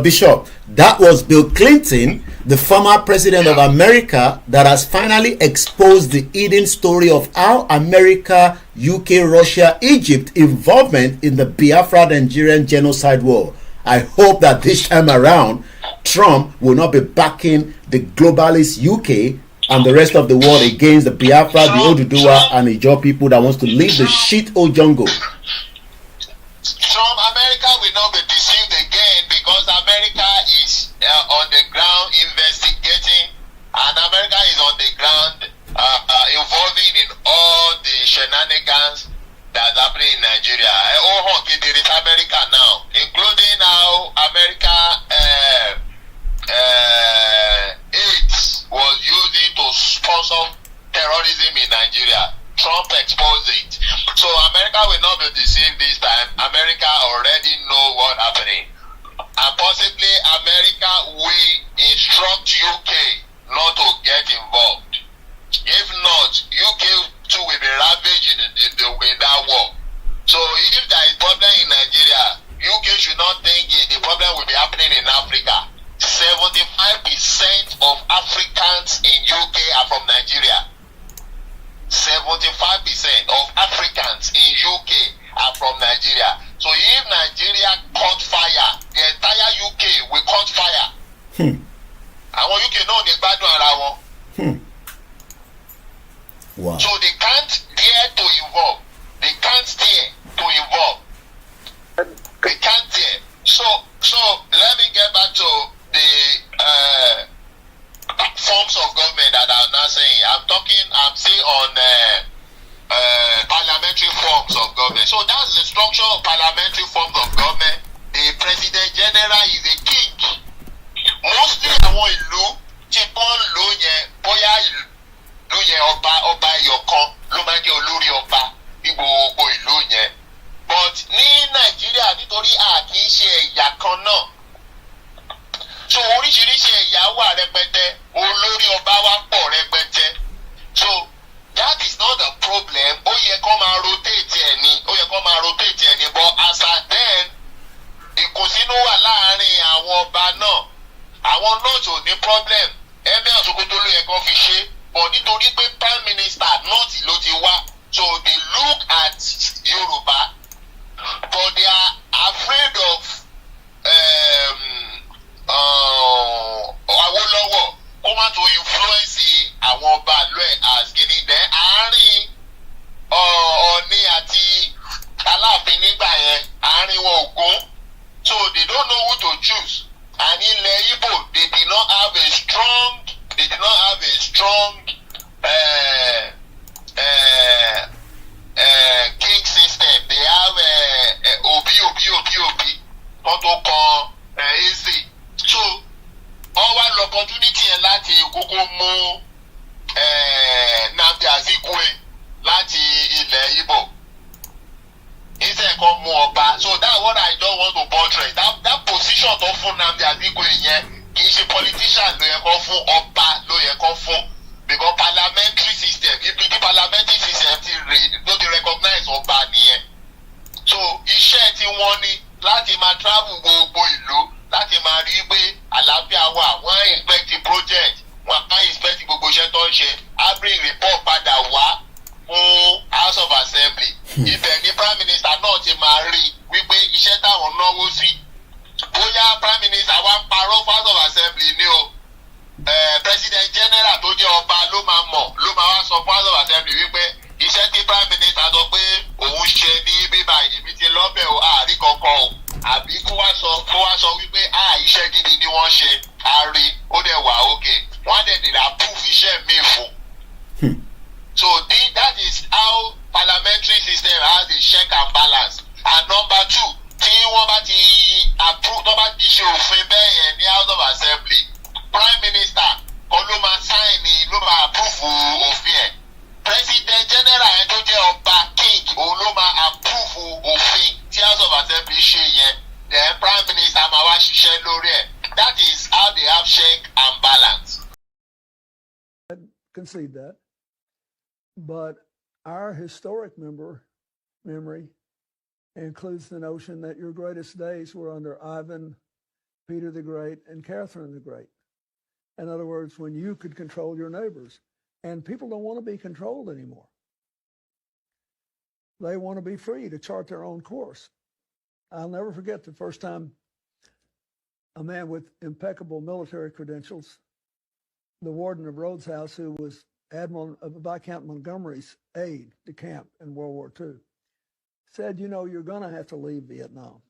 Bishop, that was Bill Clinton, the former president of America, that has finally exposed the hidden story of how America, UK, Russia, Egypt involvement in the Biafra Nigerian genocide war. I hope that this time around, Trump will not be backing the globalist UK and the rest of the world against the Biafra, the Oduduwa, and the Ijaw people that wants to leave the shit old jungle. Trump, America will not be deceived again because America is on the ground investigating, and America is on the ground involving in all the shenanigans that's happening in Nigeria. There is America now, including how America AIDS was using to sponsor terrorism in Nigeria. Trump exposed it. So America will not be deceived this time. America already know what's happening. And possibly America will instruct UK not to get involved. If not, UK too will be ravaged in that war. So if there is problem in Nigeria, UK should not think the problem will be happening in Africa. 75% of Africans in UK are from Nigeria. 75% of Africans in UK are from Nigeria. So if Nigeria caught fire, the entire UK will caught fire. Àwọn UK náà ní gbádùn ara wọn. Wow. So they can't dare to involve. They can't dare to involve. They can't dare. So let me get back to the forms of government that I'm now saying. I'm saying on parliamentary forms of government. So that's the structure of parliamentary forms of government. The president general is a king. Mostly àwọn ìlú tí wọ́n lò yẹn bóyá ìlú yẹn ọba ẹyọkan ló máa ń jẹ́ olórí ọba ní gbogbo ìlú yẹn. But ní Nàìjíríà nítorí a kì í ṣe ẹ̀yà kan náà. So oríṣiríṣi ẹ̀yà wà rẹpẹtẹ, olórí ọba wa pọ̀ rẹpẹtẹ. So that is not the problem. Ó yẹ kó máa rotate ẹ̀ ni, but as at then, ìkùnsínú wà láàárín àwọn ọba náà. Àwọn náà tó ní problem. Ẹ̀mí àsokòtò ló yẹ kó fi ṣe, but nítorí pé prime minister náà ló ti wá. So they look at Yoruba, but they are afraid of Awolowo ó máa to influence àwọn ọba àlọ́ ẹ̀ as kìíní dẹ́ àárín Ọọ̀ni àti Aláàfin nígbà yẹn àárín wọn Ògún, so they don't know who to choose. And ilẹ̀ Igbo they did not have a strong king system. They have Obi tó kan Eze. So all one opportunity yẹn láti kókó mú Nnamdi Azikiwe láti ilẹ̀ Igbo. Iṣẹ́ kan mú ọba. So that's what I don't want to portray. That position tó fún Nnamdi Azikiwe yẹn kì í ṣe politician ló yẹ kó fún, ọba ló yẹ kó fún. Because parliamentary system, if the parliamentary system no dey recognize ọba nìyẹn. So iṣẹ́ tí wọ́n ní láti máa travel gbogbo ìlú láti máa rí pé àlàáfíà wà, wọ́n inspect the project, pariwo sí bóyá prime minister wa ń parọ́ House of Assembly ni o president general tó jẹ́ ọba ló máa mọ̀ ló máa wá sọ fún House of Assembly wípé iṣẹ́ tí prime minister sọ pé òun ṣe ní bíbá èmi ti lọ́bẹ̀ o àárí kankan o àbí kó wá sọ wípé iṣẹ́ gidi ni wọ́n ṣe àárí ó dẹ̀ wà òkè wọ́n dẹ̀ dìde approve iṣẹ́ mi fún. So that is how parliamentary system has a check and balance. And number two, tí wọ́n bá ti approve tó bá ti ṣe òfin bẹ́ẹ̀ yẹn ní House of Assembly prime minister kan ló máa sign ni ló máa approve òfin ẹ̀. President general yẹn tó jẹ́ ọba king òun ló máa approve òfin tí House of Assembly ṣe yẹn. Then prime minister máa wá ṣiṣẹ́ lórí ẹ̀. That is how they have check and balance. I concede that. But our historic memory includes the notion that your greatest days were under Ivan, Peter the Great, and Catherine the Great. In other words, when you could control your neighbors. And people don't want to be controlled anymore. They want to be free to chart their own course. I'll never forget the first time a man with impeccable military credentials, the warden of Rhodes House, who was Admiral Viscount Montgomery's aide de camp in World War II, said, you know, you're going to have to leave Vietnam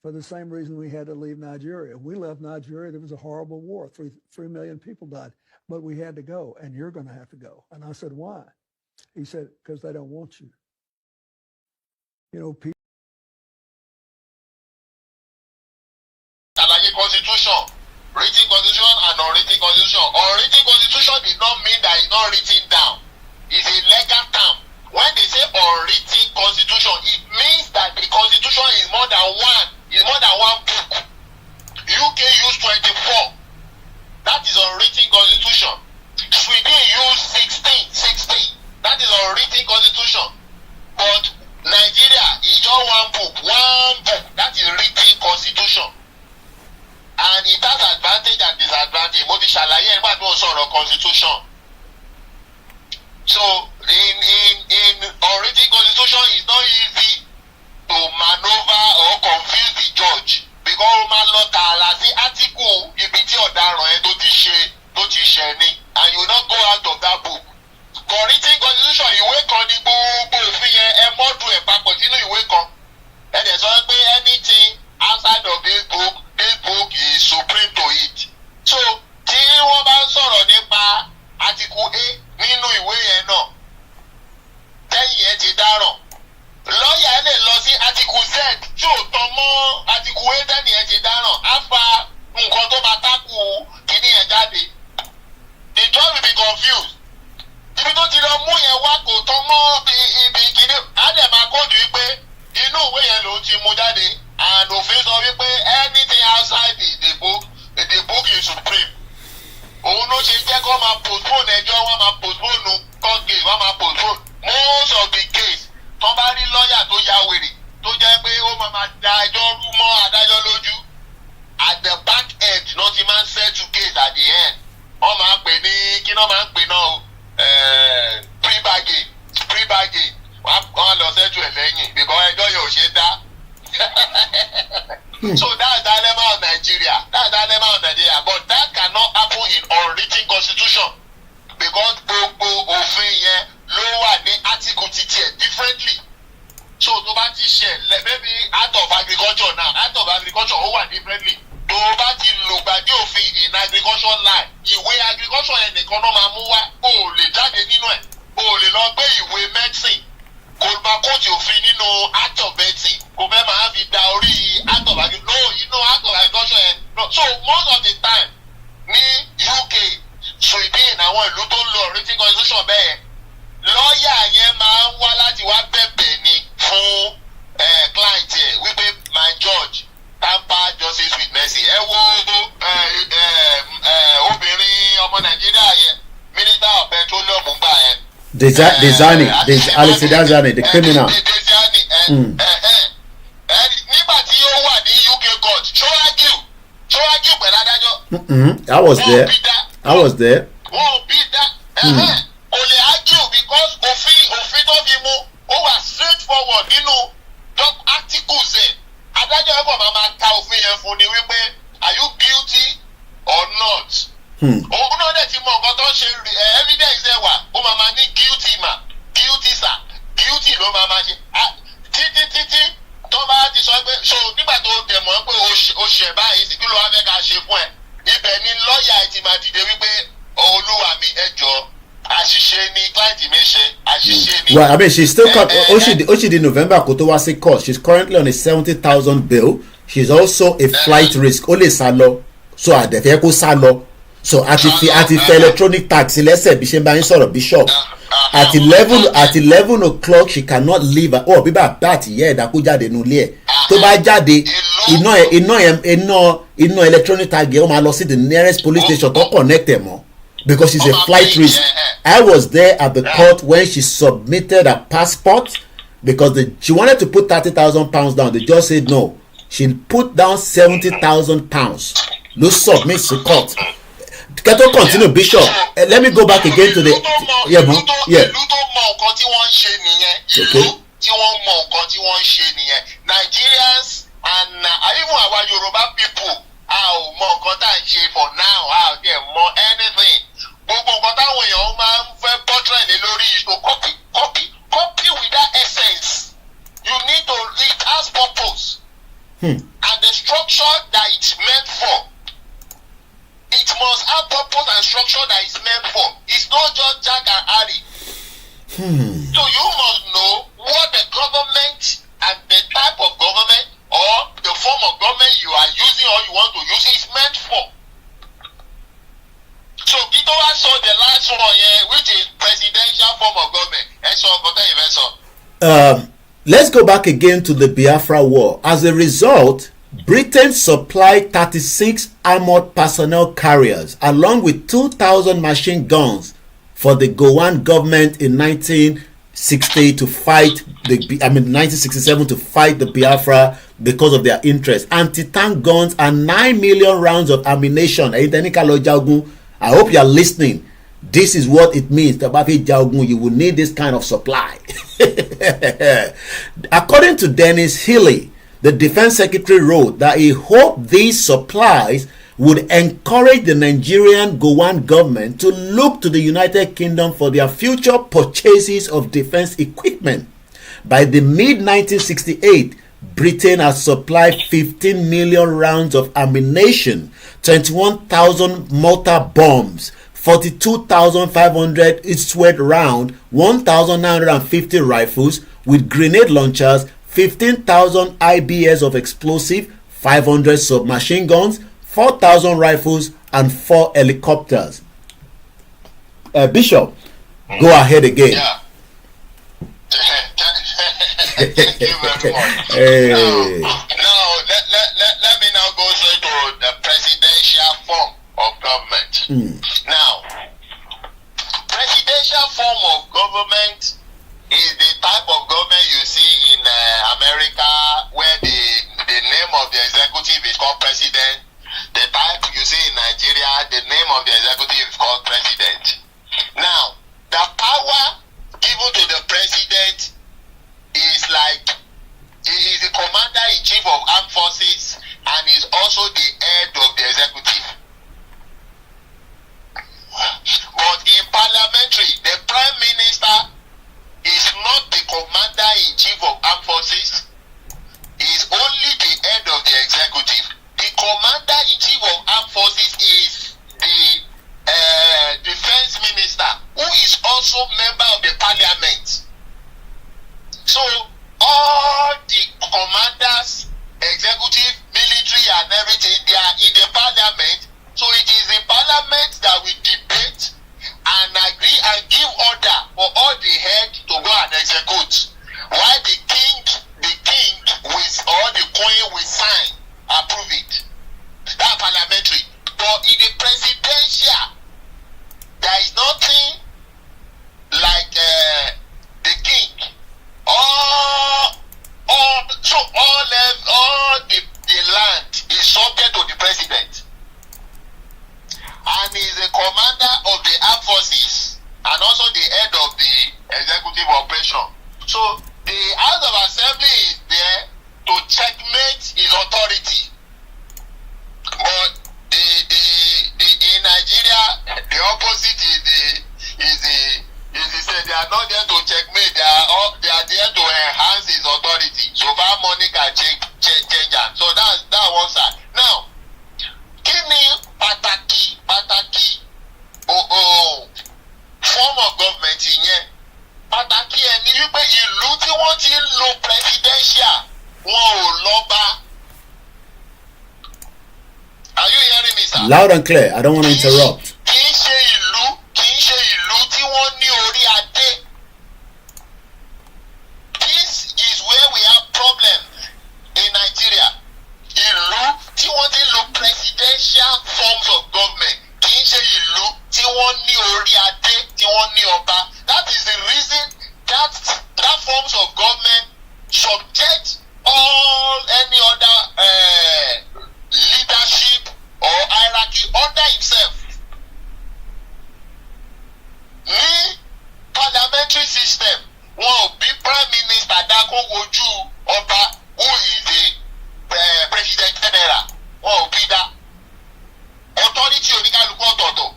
for the same reason we had to leave Nigeria. We left Nigeria. There was a horrible war. 3 million people died, but we had to go, and you're going to have to go. And I said, why? He said, because they don't want you. You know, people. Constitution, written constitution and unwritten constitution. Unwritten constitution did not mean that it's not written down. It's a legal term. When they say unwritten constitution, it means that the constitution is more than one book. UK used 24. That is unwritten constitution. Sweden used 16. That is unwritten constitution. But Nigeria is just one book. That is written constitution. And it has advantage and disadvantage. Mo ti ṣàlàyé nígbà tí mo sọ̀rọ̀ constitution. So in unwritten constitution, it's not easy to maneuver or confuse the judge because ó máa lọ tààlà sí article ibi tí ọ̀daràn yẹn tó ti ṣẹ̀ ni, and you no go out of that book. But written constitution ìwé kan ní gbogbo òfin yẹn ẹ mọ́dù ẹ̀ papọ̀ sínú ìwé kan. Ẹ dẹ̀ sọ pé anything outside of this book is supreme to it. So tí wọ́n bá ń sọ̀rọ̀ nípa article A nínú ìwé yẹn náà tẹ́yìn yẹn ti dáràn, lọ́ọ̀yà lè lọ sí article Z tí ò tán mọ́ article A tẹ́yìn yẹn ti dáràn á fa nǹkan tó máa tákù kíní yẹn jáde. The judge will be confused. Ibi tó ti lọ mú yẹn wá kò tán mọ́ ibi kíní á dẹ̀ máa kóòdù wípé inú ìwé yẹn ló ti mú jáde. And òfin sọ wípé anything outside the book is supreme. Òun ló ṣe jẹ́ kó máa postpone ẹjọ́, wọ́n máa postpone court case, wọ́n máa postpone most of the case. Tó bá rí lọ́ọ̀yà tó ya wèrè tó jẹ́ pé ó máa da ẹjọ́ rú mọ́ adájọ́ lójú. At the back end náà ti máa ń settle case at the end. Wọ́n máa ń pè ní kí náà máa ń pè náà pre-bargain. Wọ́n lọ settle ẹ̀ lẹ́yìn because ẹjọ́ yẹn ò ṣe é dá. So that's the dilemma of Nigeria. But that cannot happen in unwritten constitution because gbogbo òfin yẹn ló wà ní article titi ẹ̀ differently. So tó bá ti ṣe maybe act of agriculture now, act of agriculture ó wà differently. Tó bá ti lògbàdì òfin in agriculture line, ìwé agriculture yẹn nìkan náà máa mú wá, o ò lè jáde nínú ẹ̀, o ò lè lọ gbé ìwé medicine. Kò máa kóòtù òfin nínú act of medicine, kò fẹ́ máa fi da orí act of agriculture. No, you know act of agriculture yẹn. No. So most of the time ní UK, Sweden, àwọn ìlú tó ń lo written constitution bẹ́ẹ̀, lọ́ọ̀yà yẹn máa ń wá láti wá bẹ̀bẹ̀ ni fún client ẹ̀ wípé my judge tamper justice with mercy. Ẹ wo obìnrin ọmọ Nàìjíríà yẹn, minister of petroleum gbà yẹn. Desani, the criminal. Nígbà tí ó wà ní UK court, ṣó argue pẹ̀lú adájọ́. I was there. Wọ́n ò bí dá. Kò lè argue because òfin tó fi mú ó wà straight forward nínú articles ẹ̀. adájọ́ ẹ̀kọ́ máa ka òfin yẹn fún ni wípé are you guilty or not. òun náà dẹ̀ ti mọ nǹkan tó ń ṣe evidence ẹ̀ wà ó máa ní guilty ma guilty sir guilty ló máa ṣe títí tó bá ti sọ pé so nígbà tó dẹ̀ mọ́ pé o ṣẹ̀ báyìí sí kí ló wá fẹ́ ká ṣe fún ẹ ibẹ̀ ni lọ́ọ̀yà ẹ ti máa dìde wípé olúwa mi ẹ jọ àṣìṣe ni client mi ṣe àṣìṣe ni. Well, I mean, she's still she did November kó tó wá sí court. She's currently on a 70,000 bill. She's also a flight risk. Ó lè sá lọ, so àdẹ̀fẹ́ kó sá lọ. So àti fi electronic tax lẹ́sẹ̀ bí ṣe bá yín sọ̀rọ̀ bishop. At 11 o'clock she cannot leave. Oh, bíbá bá àti ìyá ẹ̀dá kó jáde nulẹ̀ ẹ̀. Tó bá jáde iná electronic tag yẹn ó máa lọ sí the nearest police station tó connect ẹ̀ mọ́. Because she's a flight risk. I was there at the court when she submitted her passport because she wanted to put 30,000 pounds down. The judge said no. She put down 70,000 pounds. No submit to court. Can I continue, Bishop? Let me go back again to the ìlú tó mọ nǹkan tí wọ́n ń ṣe nìyẹn. ìlú tí wọ́n mọ nǹkan tí wọ́n ń ṣe nìyẹn. Nigerians and even our Yoruba people a ò mọ nǹkan tá à ń ṣe for now a ò dẹ̀ mọ anything. Gbogbo nǹkan táwọn èèyàn máa ń fẹ́ portrait lé lórí is to copy without essence. You need to it has purpose. And the structure that it's meant for. It must have purpose and structure that it's meant for. It's not just Jack and Harry. So you must know what the government and the type of government or the form of government you are using or you want to use is meant for. So Kito saw the last one here, which is presidential form of government. Let's go back again to the Biafra War. As a result, Britain supplied 36 armored personnel carriers along with 2,000 machine guns for the Gowon government in 1960 to fight 1967 to fight the Biafra because of their interest. Anti-tank guns and 9 million rounds of ammunition. I hope you are listening. This is what it means. You will need this kind of supply. According to Dennis Healy, the defense secretary wrote that he hoped these supplies would encourage the Nigerian Gowon government to look to the United Kingdom for their future purchases of defense equipment. By the mid-1968, Britain has supplied 15 million rounds of ammunition, 21,000 mortar bombs, 42,500 each-weight round, 1,950 rifles with grenade launchers, 15,000 IBS of explosive, 500 submachine guns, 4,000 rifles, and 4 helicopters. Bishop, go ahead again. Yeah. Thank you very much. Now, let me now go straight to the presidential form of government. Now, presidential form of government is the type of government you see in America where the name of the executive is called president. The type you see in Nigeria, the name of the executive is called president. Now, the power given to the president is like he is the commander-in-chief of armed forces and is also the head of the executive. But in parliamentary, the prime minister is not the commander-in-chief of armed forces. He is only the head of the executive. The commander-in-chief of armed forces is the defense minister, who is also member of the parliament. So all the commanders, executive, military and everything, they are in the parliament. So it is the parliament that will debate and agree and give order for all the head to go and execute. While the king with or the queen will sign, approve it. That parliamentary. But in the presidential, there is nothing like the king. All the land is subject to the president, and he is the commander of the armed forces and also the head of the executive operation. So the House of Assembly is there to checkmate his authority. But in Nigeria, the opposite is they are not there to checkmate. They are there to enhance his authority. So far money can change am. So that one side. Now, kí ni pàtàkì form of government yẹn? Pàtàkì ẹ̀ ni wípé ìlú tí wọ́n ti ń lo presidential wọn ò lọ́ba. Are you hearing me, sir? Loud and clear. I don't want to interrupt. Kì í ṣe ìlú tí wọ́n ní orí adé. This is where we have problem in Nigeria. Ìlú tí wọ́n ti lo presidential forms of government kì í ṣe ìlú tí wọ́n ní orí adé, tí wọ́n ní ọba. That is the reason that forms of government subject all any other leadership or hierarchy under himself. Ní parliamentary system, wọn ò bí prime minister dákó wojú ọba who is the president general. Wọn ò bí dá. Authority oníkálukú ọ̀tọ̀ọ̀tọ̀.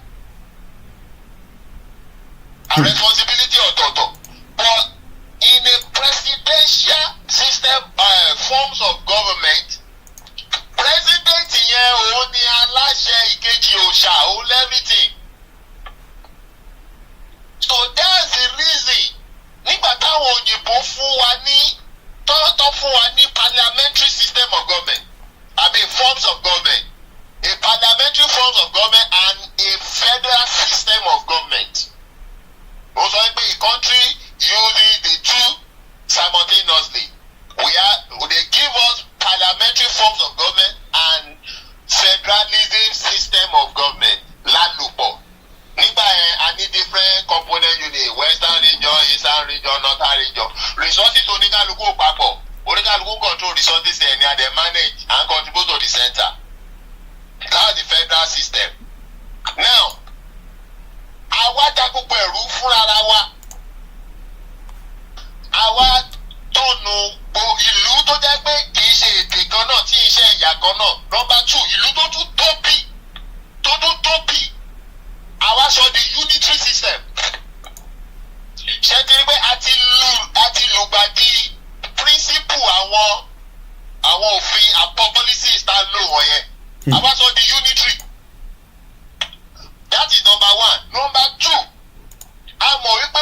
And responsibility ọ̀tọ̀ọ̀tọ̀. But in a presidential system, forms of government, president yẹn òun ni aláṣẹ ìkejì òòṣà òun everything. So that's the reason nígbà táwọn òyìnbó fún wa ní tọ́tọ́ fún wa ní parliamentary system of government, forms of government, a parliamentary forms of government and a federal system of government. Also, a country uses the two simultaneously. They give us parliamentary forms of government and federalism system of government. Lalupo. Nígbà yẹn a ní different component unit, western region, eastern region, northern region. Resources oníkálukú papọ̀, oníkálukú control resources ẹ̀ ní they manage and contribute to the center. That's the federal system. Now, àwa dá gbogbo ẹ̀rú fúnra wa. Àwa tọ̀nù ìlú tó jẹ́ pé kì í ṣe èdè kan náà tí iṣẹ́ ẹ̀yà kan náà. Number 2, ìlú tó tún tóbi. Àwa sọ the unitary system. Ṣé ti rí pé a ti lùgbàdì principle àwọn òfin àpọ̀ policies tá a lò wọ̀nyẹn. Àwa sọ the unitary. That is number 1. Number 2, a mọ̀ wípé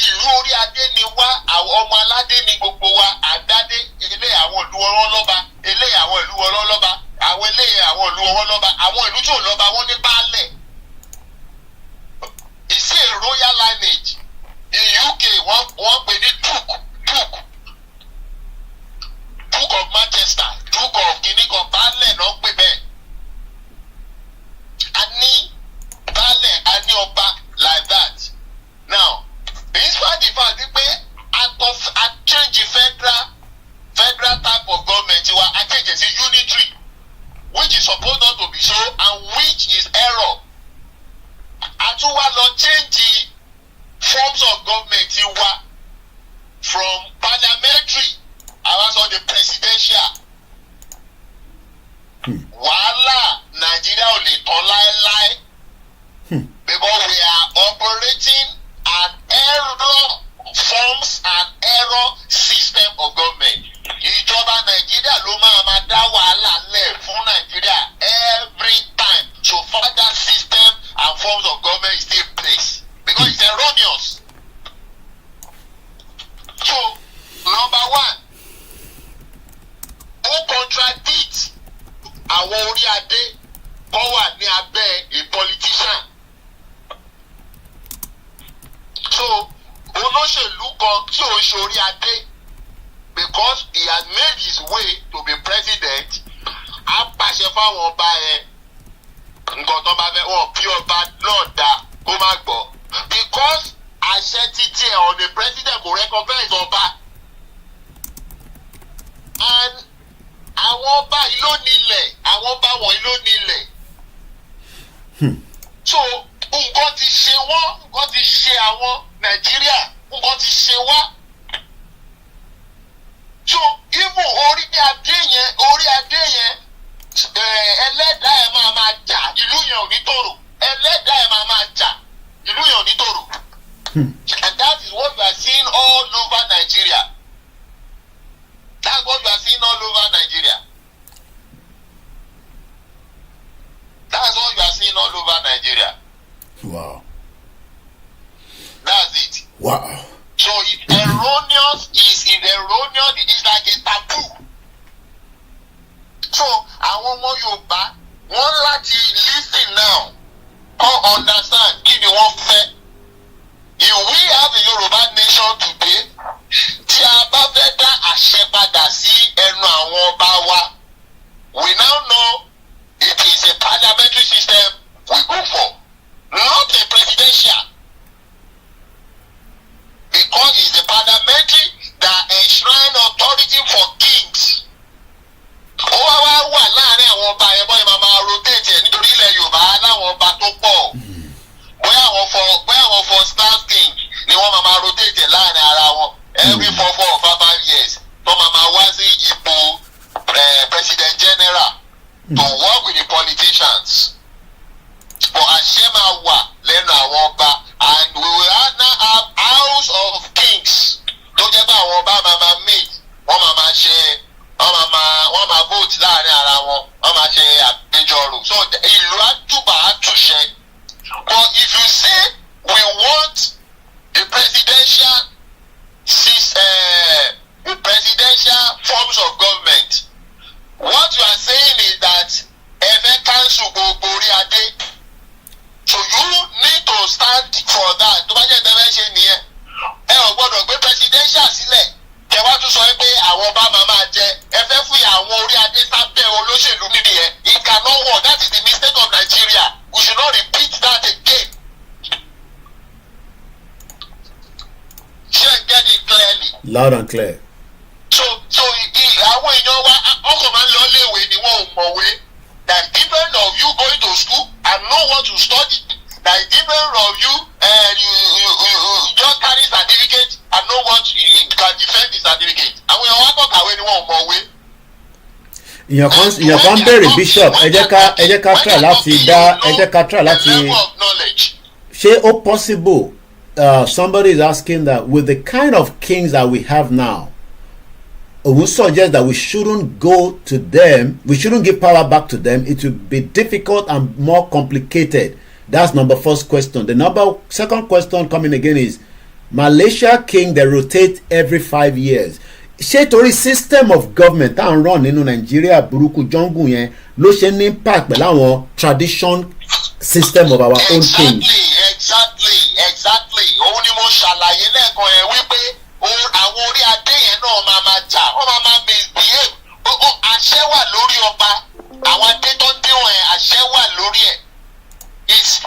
ìlú orí adé ni wá, àwọn ọmọ aládé ni gbogbo wa, àdádé, ilé àwọn ìlú ọlọ́ lọ́ba, ilé àwọn ìlú ọlọ́ lọ́ba, àwọn ilé àwọn ìlú ọlọ́ lọ́ba, àwọn ìlú tí ò lọ́ba wọ́n ní baálẹ̀. It's a royal lineage. In UK, wọ́n pè ní Duke of Manchester, Duke of Kinikan, baálẹ̀ náà pè bẹ́ẹ̀. A ní baálẹ̀, a ní ọba like that. Now, despite the fact pé a change federal type of government wa, a change it to unitary, which is supposed not to be so and which is error. A tún wá lọ change forms of government wa from parliamentary, àwa sọ the presidential. Wàhálà Nàìjíríà ò lè tán láéláé. Because we are operating an error forms and error system of government. Ìjọba Nàìjíríà ló máa dá wàhálà lẹ̀ fún Nàìjíríà every time. So far that system and forms of government is still in place because it's erroneous. So number 1, ó contradict àwọn orí adé kọ́ wà ní abẹ́ a politician. So olóṣèlú kan tí ò ń ṣorí adé because he has made his way to be president, á pàṣẹ fáwọn ọba ẹ̀ nǹkan tó bá fẹ́ wọ́n bí ọba náà dá kó má gbọ́ because àṣẹ títí ẹ̀ on the president kò recognize ọba and àwọn ọba yìí ló nílẹ̀, àwọn ọba wọ̀nyí ló nílẹ̀. So nǹkan ti ṣe wọ́n, nǹkan ti ṣe àwọn Nàìjíríà, nǹkan ti ṣe wá. So even even orí adé yẹn ẹlẹ́dàá ẹ̀ máa jà ìlú yẹn ò ní tòrò ẹlẹ́dàá ẹ̀ máa jà ìlú yẹn ò ní tòrò. And that is what we are seeing all over Nigeria. That's what we are seeing all over Nigeria. That's what you are seeing all over Nigeria. Wow. That's it. Wow. So it's erroneous. It's erroneous. It's like a taboo. So àwọn ọmọ Yorùbá wọ́n láti listen now. Come understand kí ni wọ́n fẹ́. If we have a Yoruba nation today, tí a bá fẹ́ dá àṣẹ padà sí ẹnu àwọn ọba wa, we now know it is a parliamentary system we go for, not a presidential. Because it's a parliamentary that enshrine authority for kings. Ó wá wà láàrin àwọn ọba yẹn bọ́ ẹ máa rotate ẹ̀ nítorí ilẹ̀ Yorùbá láwọn ọba tó pọ̀. Bóyá àwọn first class king ni wọ́n máa rotate ẹ̀ láàrin ara wọn every 4 or 5 years tó máa wá sí ipò president general to work with the politicians. But àṣẹ máa wà lẹ́nu àwọn ọba and we will now have house of kings tó jẹ́ pé àwọn ọba máa meet wọ́n máa ṣe wọ́n máa vote láàrin ara wọn wọ́n máa ṣe àpéjọrò so ìlú àtúbà àtúnṣe. But if you say we want the presidential forms of government, what you are saying is that ẹ̀fẹ̀ council gbogbo orí adé. So you need to stand for that. Tó bá jẹ́ ìtẹ́fẹ́ ṣe nìyẹn. Ẹ ò gbọ́dọ̀ gbé presidential sílẹ̀. Kẹ wá tún sọ pé àwọn ọba máa jẹ. Ẹ fẹ́ fún àwọn orí adé sábẹ́ olóṣèlú níbi yẹn. It cannot work. That is the mistake of Nigeria. We should not repeat that again. Shall get it clearly. Loud and clear. So àwọn èèyàn wa ọkọ̀ máa ń lọ léèwé ni wọ́n ò mọ̀wé. That different of you going to school and know what to study. That different of you you just carry certificate and know what you can defend the certificate. Àwọn èèyàn wa kọ̀ kàwé ni wọ́n ò mọ̀wé. ìyàn kan béèrè bishop ẹ jẹ́ ká try láti ṣé ó possible somebody is asking that with the kind of kings that we have now, we suggest that we shouldn't go to them, we shouldn't give power back to them. It will be difficult and more complicated. That's first question. The second question coming again is Malaysia king, they rotate every 5 years. Ṣé torí system of government tá à ń run nínú Nàìjíríà burúkú jungle yẹn ló ṣe ní impact pẹ̀lú àwọn tradition system of our own kings? Exactly. Òun ni mo ṣàlàyé lẹ́ẹ̀kan yẹn wípé àwọn orí adé yẹn náà máa jà wọ́n máa misbehave. Àṣẹ wà lórí ọba àwọn adé tó ń díwọ̀n yẹn àṣẹ wà lórí ẹ̀. It's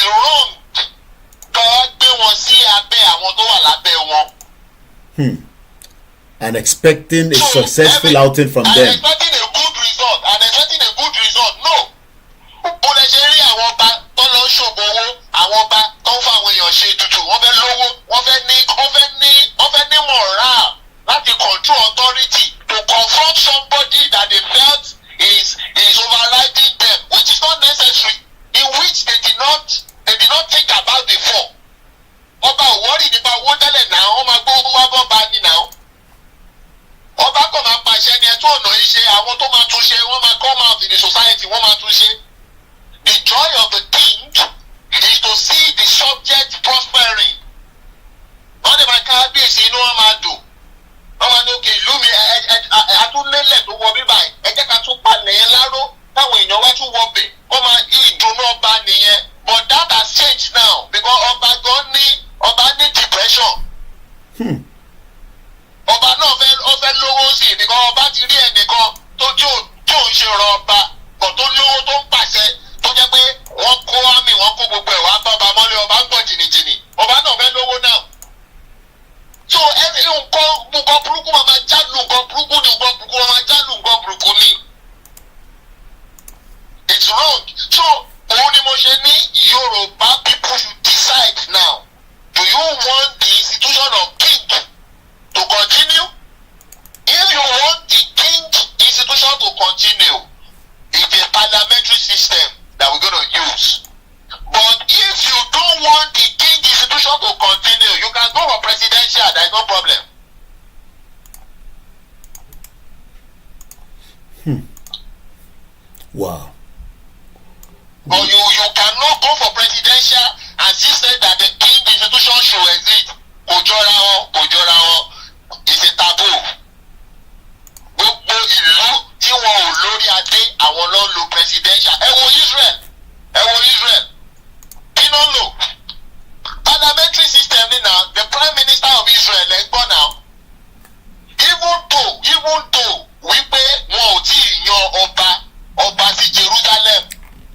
wrong tó gbé wọn sí abẹ́ àwọn tó wà lábẹ́ wọn. And expecting a successful outing from them. And expecting a good result. No. Ó lè ṣe rí àwọn ọba tó lọ ṣògo owó, àwọn ọba tó ń fa àwọn èèyàn ṣe tutù, wọ́n fẹ́ lówó, wọ́n fẹ́ ní moral láti control authority to confront somebody that they felt is overriding them, which is not necessary, in which they did not think about before. Ọba ò wọ́rì nípa owó tẹ́lẹ̀ náà, wọ́n máa gbówó wá bọ́ bá ní náà. Ọba kò máa pàṣẹ ní ẹ̀tọ́ ọ̀nà iṣẹ́ àwọn tó máa tún ṣe wọ́n máa come out in the society wọ́n máa tún ṣe. The joy of the king is to see the subject prospering. Wọ́n lè máa kábíyèsí inú wọn máa dùn. Wọ́n máa ní òkè ìlú mi àtúnlélẹ̀ tó wọ bíbá ẹ̀ ẹ jẹ́ ká tún palẹ̀ yẹn láró táwọn èèyàn wá tún wọ bẹ̀ wọ́n máa ìdùnnú ọba nìyẹn. But that has changed now because ọba ní depression. Ọba náà fẹ́ lówó sí i nìkan ọba ti rí ẹnìkan tó tí ò ń ṣe ọ̀rọ̀ ọba kò tó lówó tó ń pàṣẹ tó jẹ́ pé wọ́n kó àmì wọ́n kó gbogbo ẹ̀ wá bá ọba mọ́lẹ̀ ọba ń gbọ̀ jìnnìjìnnì ọba náà fẹ́ lówó náà. So nǹkan burúkú máa jálù nǹkan burúkú ni nǹkan burúkú máa jálù nǹkan burúkú ni. It's wrong. So òun ni mo ṣe ní Yorùbá people should decide now. Do you want the institution of king to continue? If you institution will continue. You can go for presidential, there is no problem. Wow. But you cannot go for presidential and still say that the king institution should exist. It's a taboo. Gbogbo ìlú tí wọn ò lórí adé àwọn ló lo presidential. Ẹ wo Israel. Kí ló ń lò? Parliamentary system ni now. The prime minister of Israel ẹ gbọ́ now. Even though wípé wọn ò tí ì yan ọba sí Jerusalem.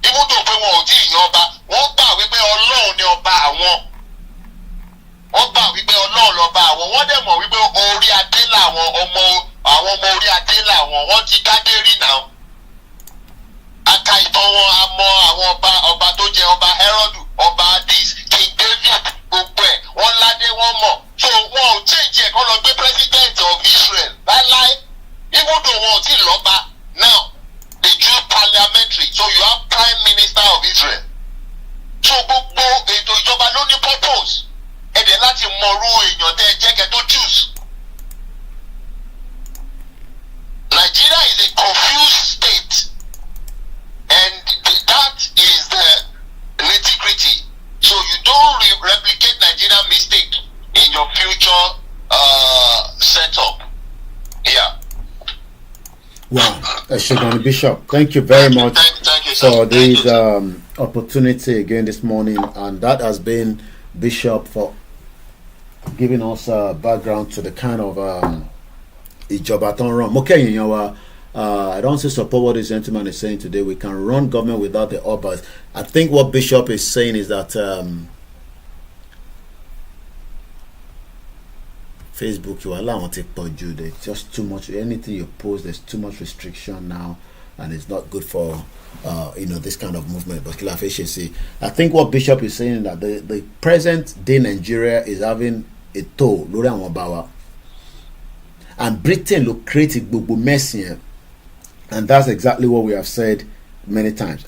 Even though pé wọn ò tí ì yan ọba, wọ́n gbà wípé Ọlọ́run ni ọba àwọn. Wọ́n gbà wípé Ọlọ́run lọ́ba àwọn. Wọ́n dẹ̀ mọ̀ wípé orí adé làwọn ọmọ orí adé làwọn. Wọ́n ti dádé rí náà. Aka ìtàn wọn a mọ àwọn ọba tó jẹ ọba Herodu, ọba Adis, King David, gbogbo ẹ̀. Wọ́n ládé wọ́n mọ̀. So wọn ò change ẹ̀ kọ́ lọ gbé president of Israel láíláí. Even though wọn ò tí ì lọ́ba now. They do parliamentary, so you have prime minister of Israel. So gbogbo ètò ìjọba ló ní purpose. Ẹ̀dẹ̀ láti mọ̀rú èèyàn tẹ́ ẹ jẹ́ kẹ́ tó choose. Nigeria is a confused state, and that is the nitty-gritty. So you don't replicate Nigerian mistake in your future setup. Yeah. Wow, Shagani Bishop, thank you very much thank you, for this opportunity again this morning, and that has been Bishop for giving us a background to the kind of Ijoba ton run. I don't say support what this gentleman is saying today. We can run government without the obas. I think what Bishop is saying is that Facebook, you allow to you. There's just too much. Anything you post, there's too much restriction now, and it's not good for this kind of movement. But I think what Bishop is saying is that the present day Nigeria is having a toll, and Britain look creating gbogbo mess here, and that's exactly what we have said many times.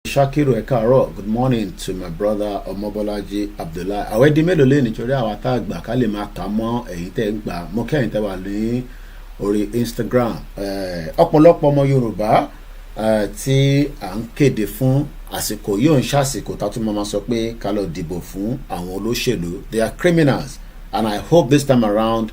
Shakiru Ekaro, good morning to my brother Omobolaji Abdullah. Àwẹ̀ di mélòó lé nítorí àwọn tá a gbà ká lè máa kà mọ́ ẹ̀yin tẹ́ ń gbà mọ́ kẹ́yìn tẹ́ wà ní orí Instagram. Ọ̀pọ̀lọpọ̀ ọmọ Yorùbá tí à ń kéde fún àsìkò yóò ń ṣàsìkò tá a tún máa sọ pé ká lọ dìbò fún àwọn olóṣèlú. They are criminals, and I hope this time around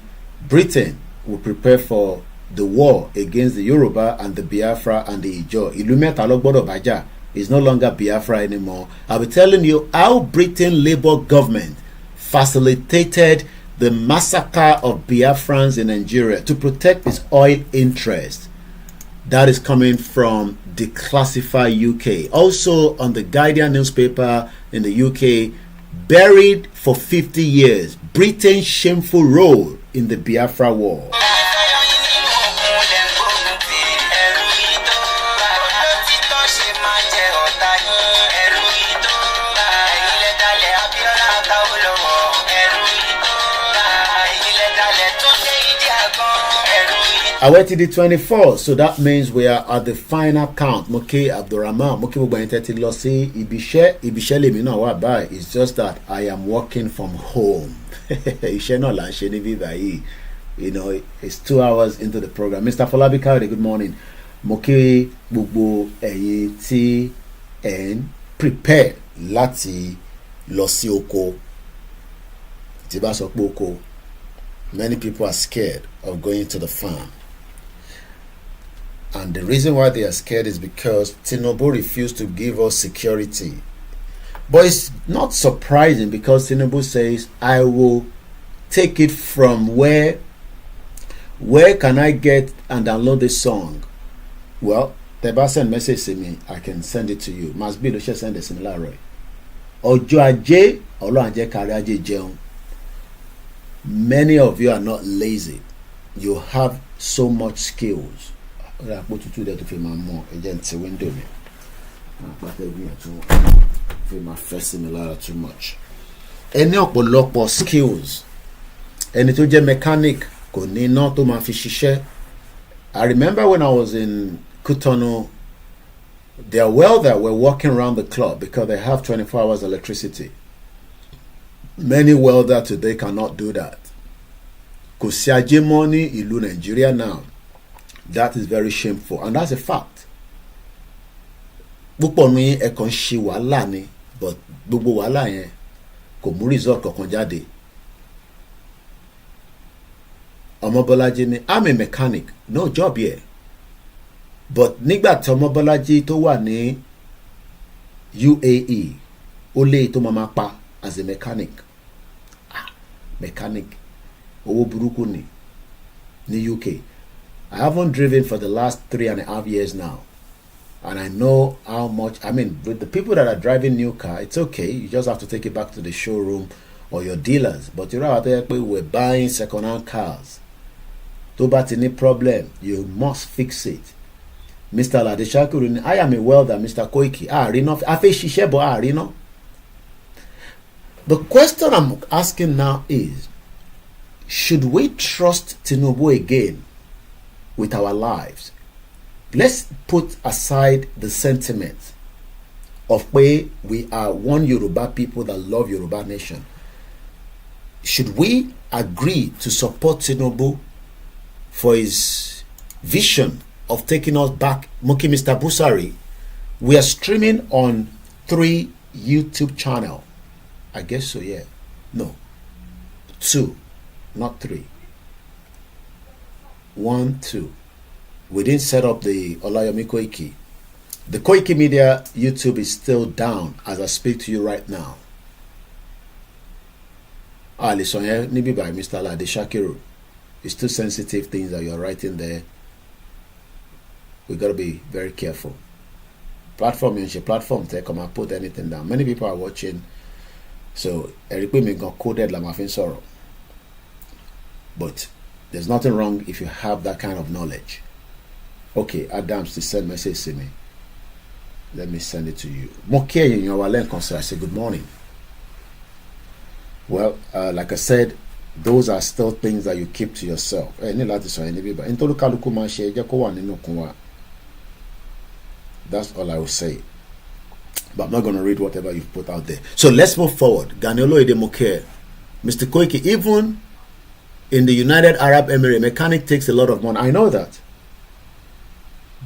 Britain will prepare for the war against the Yoruba and the Biafra and the Ijo. Ìlú mẹ́ta ló gbọ́dọ̀ bájà is no longer Biafra anymore. I'll be telling you how Britain Labour government facilitated the massacre of Biafrans in Nigeria to protect its oil interest. That is coming from Declassify UK. Also on the Guardian newspaper in the UK, buried for 50 years, Britain's shameful role in the Biafra war. I went to the 24th, so that means we are at the final count. Moke Abdurrahman, Moke Bugbaniteti lọ sí Ibiṣẹ́ lèmi náà wà báyìí. It's just that I am working from home. Iṣẹ́ náà là ń ṣe níbí báyìí. You know, it's 2 hours into the program. Mr. Folabi Kayode, good morning. Moke gbogbo ẹ̀yin tí ẹ̀ ń prepare láti lọ sí oko. Tí bá sọ pé oko, many people are scared of going to the farm. And the reason why they are scared is because Tinubu refused to give us security. But it's not surprising because Tinubu says, I will take it from where can I get and download this song? Well, Teba send message to me, I can send it to you. Must be the share send a similar way. Ojo aje, Ọlọ́run jẹ́ kárí ajé jẹun. Many of you are not lazy. You have so much skills. I put you there to feel my more against the window. But they feel my first similar too much. Any ọ̀pọ̀lọpọ̀ skills. Ẹni tó jẹ́ mechanic kò ní iná tó máa fi ṣiṣẹ́. I remember when I was in Cotonou, their welder were walking around the club because they have 24 hours electricity. Many welders today cannot do that. Kò sí ajé mọ́ ní ìlú Nigeria now. That is very shameful, and that's a fact. Púpọ̀ ní ẹ̀kan ṣe wàhálà ni, but gbogbo wàhálà yẹn kò mú result kankan jáde. Ọmọbọ́lájí ni, I'm a mechanic, no job here. But nígbà tí Ọmọbọ́lájí tó wà ní UAE, ó lé tó máa pa as a mechanic. Mechanic, owó burúkú ní UK. I haven't driven for the last 3.5 years now. And I know how much, I mean, with the people that are driving new car, it's okay. You just have to take it back to the showroom or your dealers. But you're out there, we're buying second-hand cars. Tó bá ti ní problem, you must fix it. Mr. Ladeshakuru, I am a welder, Mr. Koiki. I face Shishebo, The question I'm asking now is, should we trust Tinubu again with our lives? Let's put aside the sentiment of where we are one Yoruba people that love Yoruba nation. Should we agree to support Tinubu for his vision of taking us back? Monkey Mr. Busari, we are streaming on 3 YouTube channels. I guess so, yeah. No. 2, not 3. 1, 2. We didn't set up the Olayomi Koiki. The Koiki Media YouTube is still down as I speak to you right now. Listen here, Nibi by Mr. Lade Shakiru. It's too sensitive things that you're writing there. We gotta be very careful. Platform take come and put anything down. Many people are watching. So Eric me got coded like my sorrow. But there's nothing wrong if you have that kind of knowledge. Okay, Adams to send message to me. Let me send it to you. Moke in your concert. I say good morning. Well, like I said, those are still things that you keep to yourself. That's all I will say. But I'm not going to read whatever you've put out there. So let's move forward. Ganiolo Edemoke, Mr. Koiki, even in the United Arab Emirates, a mechanic takes a lot of money. I know that.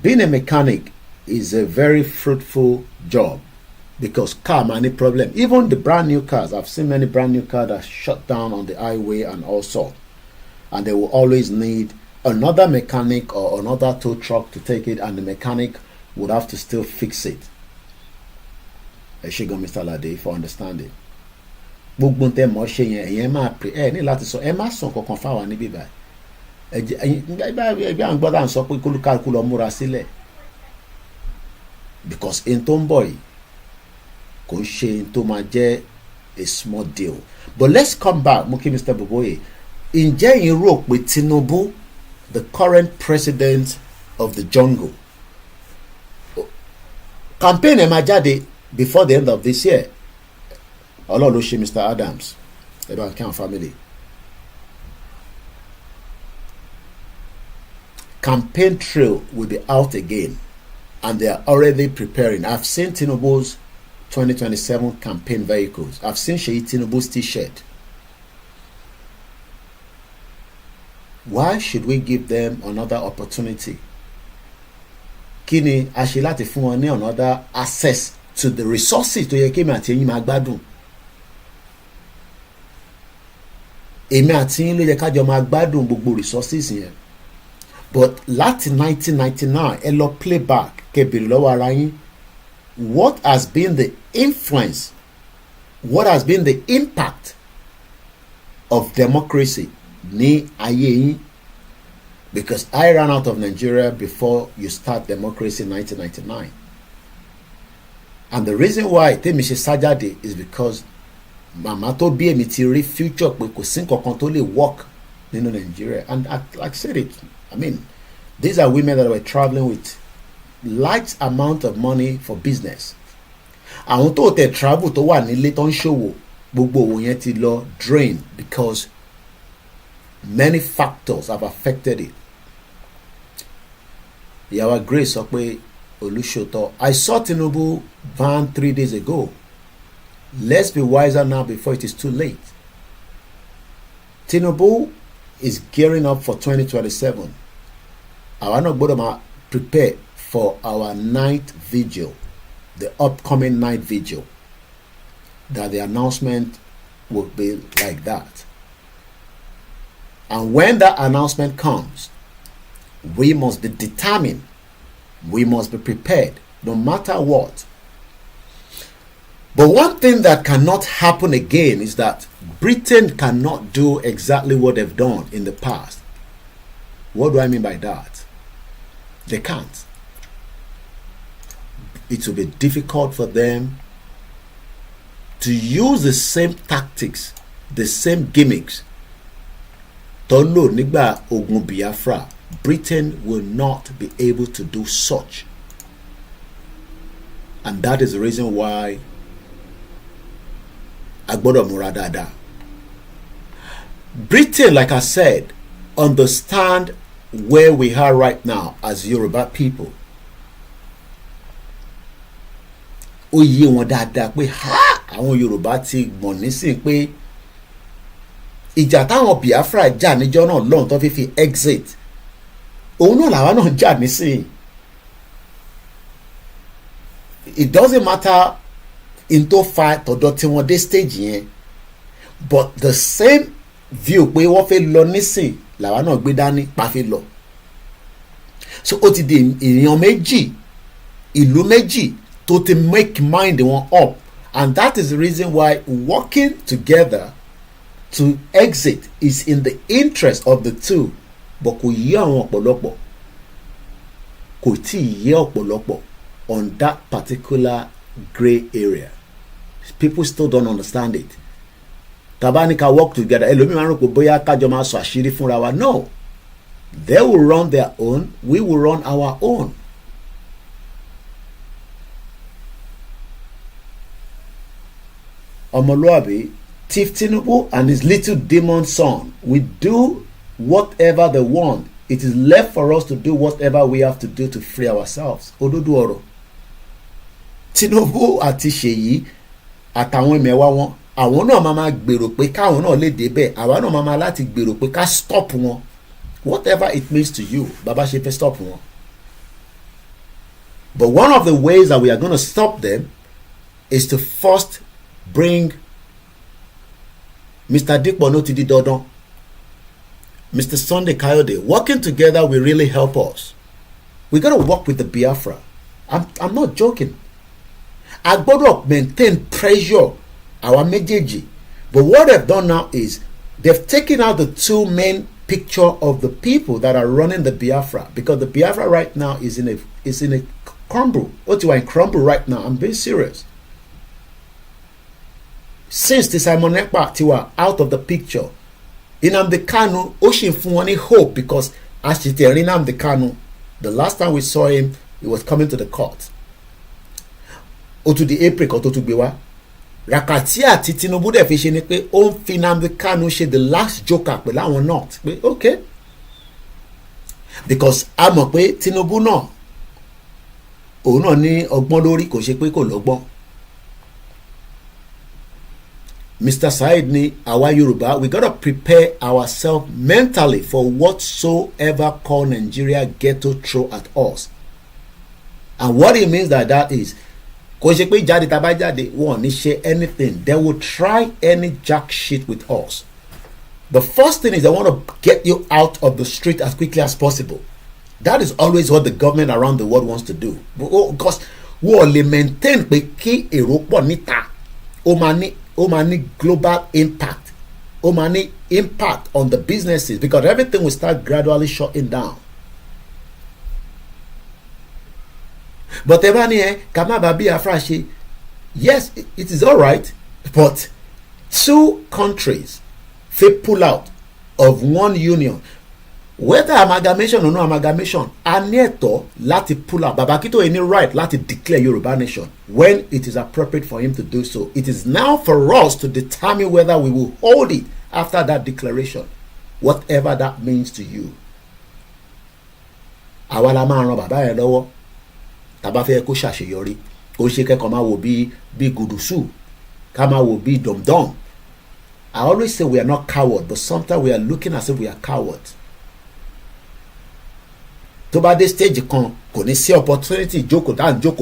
Being a mechanic is a very fruitful job because car many problem. Even the brand new cars, I've seen many brand new cars that shut down on the highway and all sorts, and they will always need another mechanic or another tow truck to take it, and the mechanic would have to still fix it. Eshegun Mr. Lade for understanding. Gbogbo tẹ mọ̀ ṣe yẹn ẹ̀yẹn máa pè ẹ ní láti sọ ẹ má sọ kankan fáwọn níbí báyìí. Ẹgbẹ́ àwọn gbọ́dọ̀ à ń sọ pé kólúkálukú lọ múra sílẹ̀, because in tó ń bọ̀ yìí kò ń ṣe in tó máa jẹ́ a small deal. But let's come back, mo kí Mr. Boboye. Ǹjẹ́ yín rò pé Tinubu, the current president of the jungle, campaign ẹ̀ máa jáde before the end of this year? Ọlọ́run ló ṣe Mr. Adams, ẹ bá ń kí àwọn family. Campaign trail will be out again, and they are already preparing. I've seen Tinubu's 2027 campaign vehicles. I've seen Sheyi Tinubu's t-shirt. Why should we give them another opportunity? Kí ni a ṣe láti fún wọn ní another access to the resources tó yẹ kí èmi àti ẹ̀yin máa gbádùn? Èmi àti ẹ̀yin ló yẹ ká jọ máa gbádùn gbogbo resources yẹn. But láti 1999 ẹ lọ playback kẹ́ bèrè lọ́wọ́ ara yín, what has been the influence, what has been the impact of democracy ní ayé yín? Because I ran out of Nigeria before you start democracy in 1999. And the reason why tèmi ṣe sájáde is because màmá tó bí èmi ti rí future pé kò sí nǹkankan tó lè work nínú Nigeria. And like I said it, I mean, these are women that were traveling with large amount of money for business. Àwọn tó tẹ̀ travel tó wà nílé tó ń ṣòwò, gbogbo òwò yẹn ti lọ drain because many factors have affected it. Ìyàwó Grace sọ pé Olúṣòótọ́, I saw Tinubu van 3 days ago. Let's be wiser now before it is too late. Tinubu is gearing up for 2027. Àwa náà gbọ́dọ̀ máa prepare for our night vigil, the upcoming night vigil, that the announcement will be like that. And when that announcement comes, we must be determined, we must be prepared, no matter what. But one thing that cannot happen again is that Britain cannot do exactly what they've done in the past. What do I mean by that? They can't. It will be difficult for them to use the same tactics, the same gimmicks. Tolo nígbà ogun Biafra, Britain will not be able to do such. And that is the reason why a gbọ́dọ̀ múra dáadáa. Britain, like I said, understand where we are right now as Yoruba people. Ó yé wọn dáadáa pé àwọn Yorùbá ti mọ̀ nísìn pé ìjà táwọn Biafra jà níjọ́ náà lọ́hùn tó fi exit, òun náà làwa náà jà nísìn. It doesn't matter in tó fa tọ̀dọ̀ tí wọ́n dé stage yẹn, but the same view pé wọ́n fẹ́ lọ nísìn làwa náà gbé dání pa fi lọ. So ó ti di èèyàn méjì, ìlú méjì tó ti make mind wọn up, and that is the reason why working together to exit is in the interest of the two. But kò yé àwọn ọ̀pọ̀lọpọ̀, kò tí ì yé ọ̀pọ̀lọpọ̀ on that particular grey area. People still don't understand it. Tabanika work together. Ẹlòmíì máa ń rò pé bóyá kájọ máa sọ àṣírí fúnra wa. No, they will run their own, we will run our own. Ọmọlúwàbí, Chief Tinubu and his little demon son will do whatever they want. It is left for us to do whatever we have to do to free ourselves. Òdodo ọ̀rọ̀. Tinubu àti Ṣèyí àtàwọn ẹ̀mẹ̀wá wọn, àwọn náà máa gbèrò pé káwọn náà lè débẹ̀, àwa náà máa láti gbèrò pé ká stop wọn. Whatever it means to you, bàbá ṣe fẹ́ stop wọn. But one of the ways that we are going to stop them is to first bring Mr. Dikpo no ti di dandan. Mr. Sunday Kayode, working together will really help us. We got to work with the Biafra. I'm not joking. I got to maintain pressure, our méjèèjì. But what they've done now is they've taken out the two main picture of the people that are running the Biafra, because the Biafra right now is in a crumble. What do I crumble right now? I'm being serious. Since the Simon Ekpa were out of the picture, Nnamdi Kanu, Oshin Funwani hope, because as Nnamdi Kanu, the last time we saw him, he was coming to the court. Otu di April ko to gbewa. Rakati àti Tinubu dẹ̀ fi ṣe ni pé ó ń fi Nnamdi Kanu ṣe the last joker pẹ̀lú àwọn north pé okay, because a mọ̀ pé Tinubu náà òun náà ní ọgbọ́n lórí, kò ṣe pé kò lọ́gbọ́n. Mr. Said ni àwa Yorùbá, we gotta prepare ourselves mentally for whatsoever call Nigeria ghetto throw at us. And what it means that is, kò ṣe pé jáde tá bá jáde wọn ò ní ṣe anything. They will try any jack shit with us. The first thing is they want to get you out of the street as quickly as possible. That is always what the government around the world wants to do. Because wọ́n lè maintain pé kí èrò pọ̀ níta, ó máa ní global impact, ó máa ní impact on the businesses, because everything will start gradually shutting down. But Evani Kamaba Biafra ṣe, yes, it is all right, but two countries fit pull out of one union, whether amalgamation or no amalgamation, a ní ẹ̀tọ́ láti pull out. Baba Akintoye ní right láti declare Yoruba nation when it is appropriate for him to do so. It is now for us to determine whether we will hold it after that declaration, whatever that means to you. Àwa la máa ran bàbá yẹn lọ́wọ́ tàbá fẹ́ kó ṣàṣeyọrí, kó ṣe kẹ́kọ̀ọ́ máa wò bí gùdùsù, ká máa wò bí dọ̀mdọ̀m. I always say we are not cowards, but sometimes we are looking as if we are cowards. Tó bá dé stage kan kò ní sí opportunity jókòó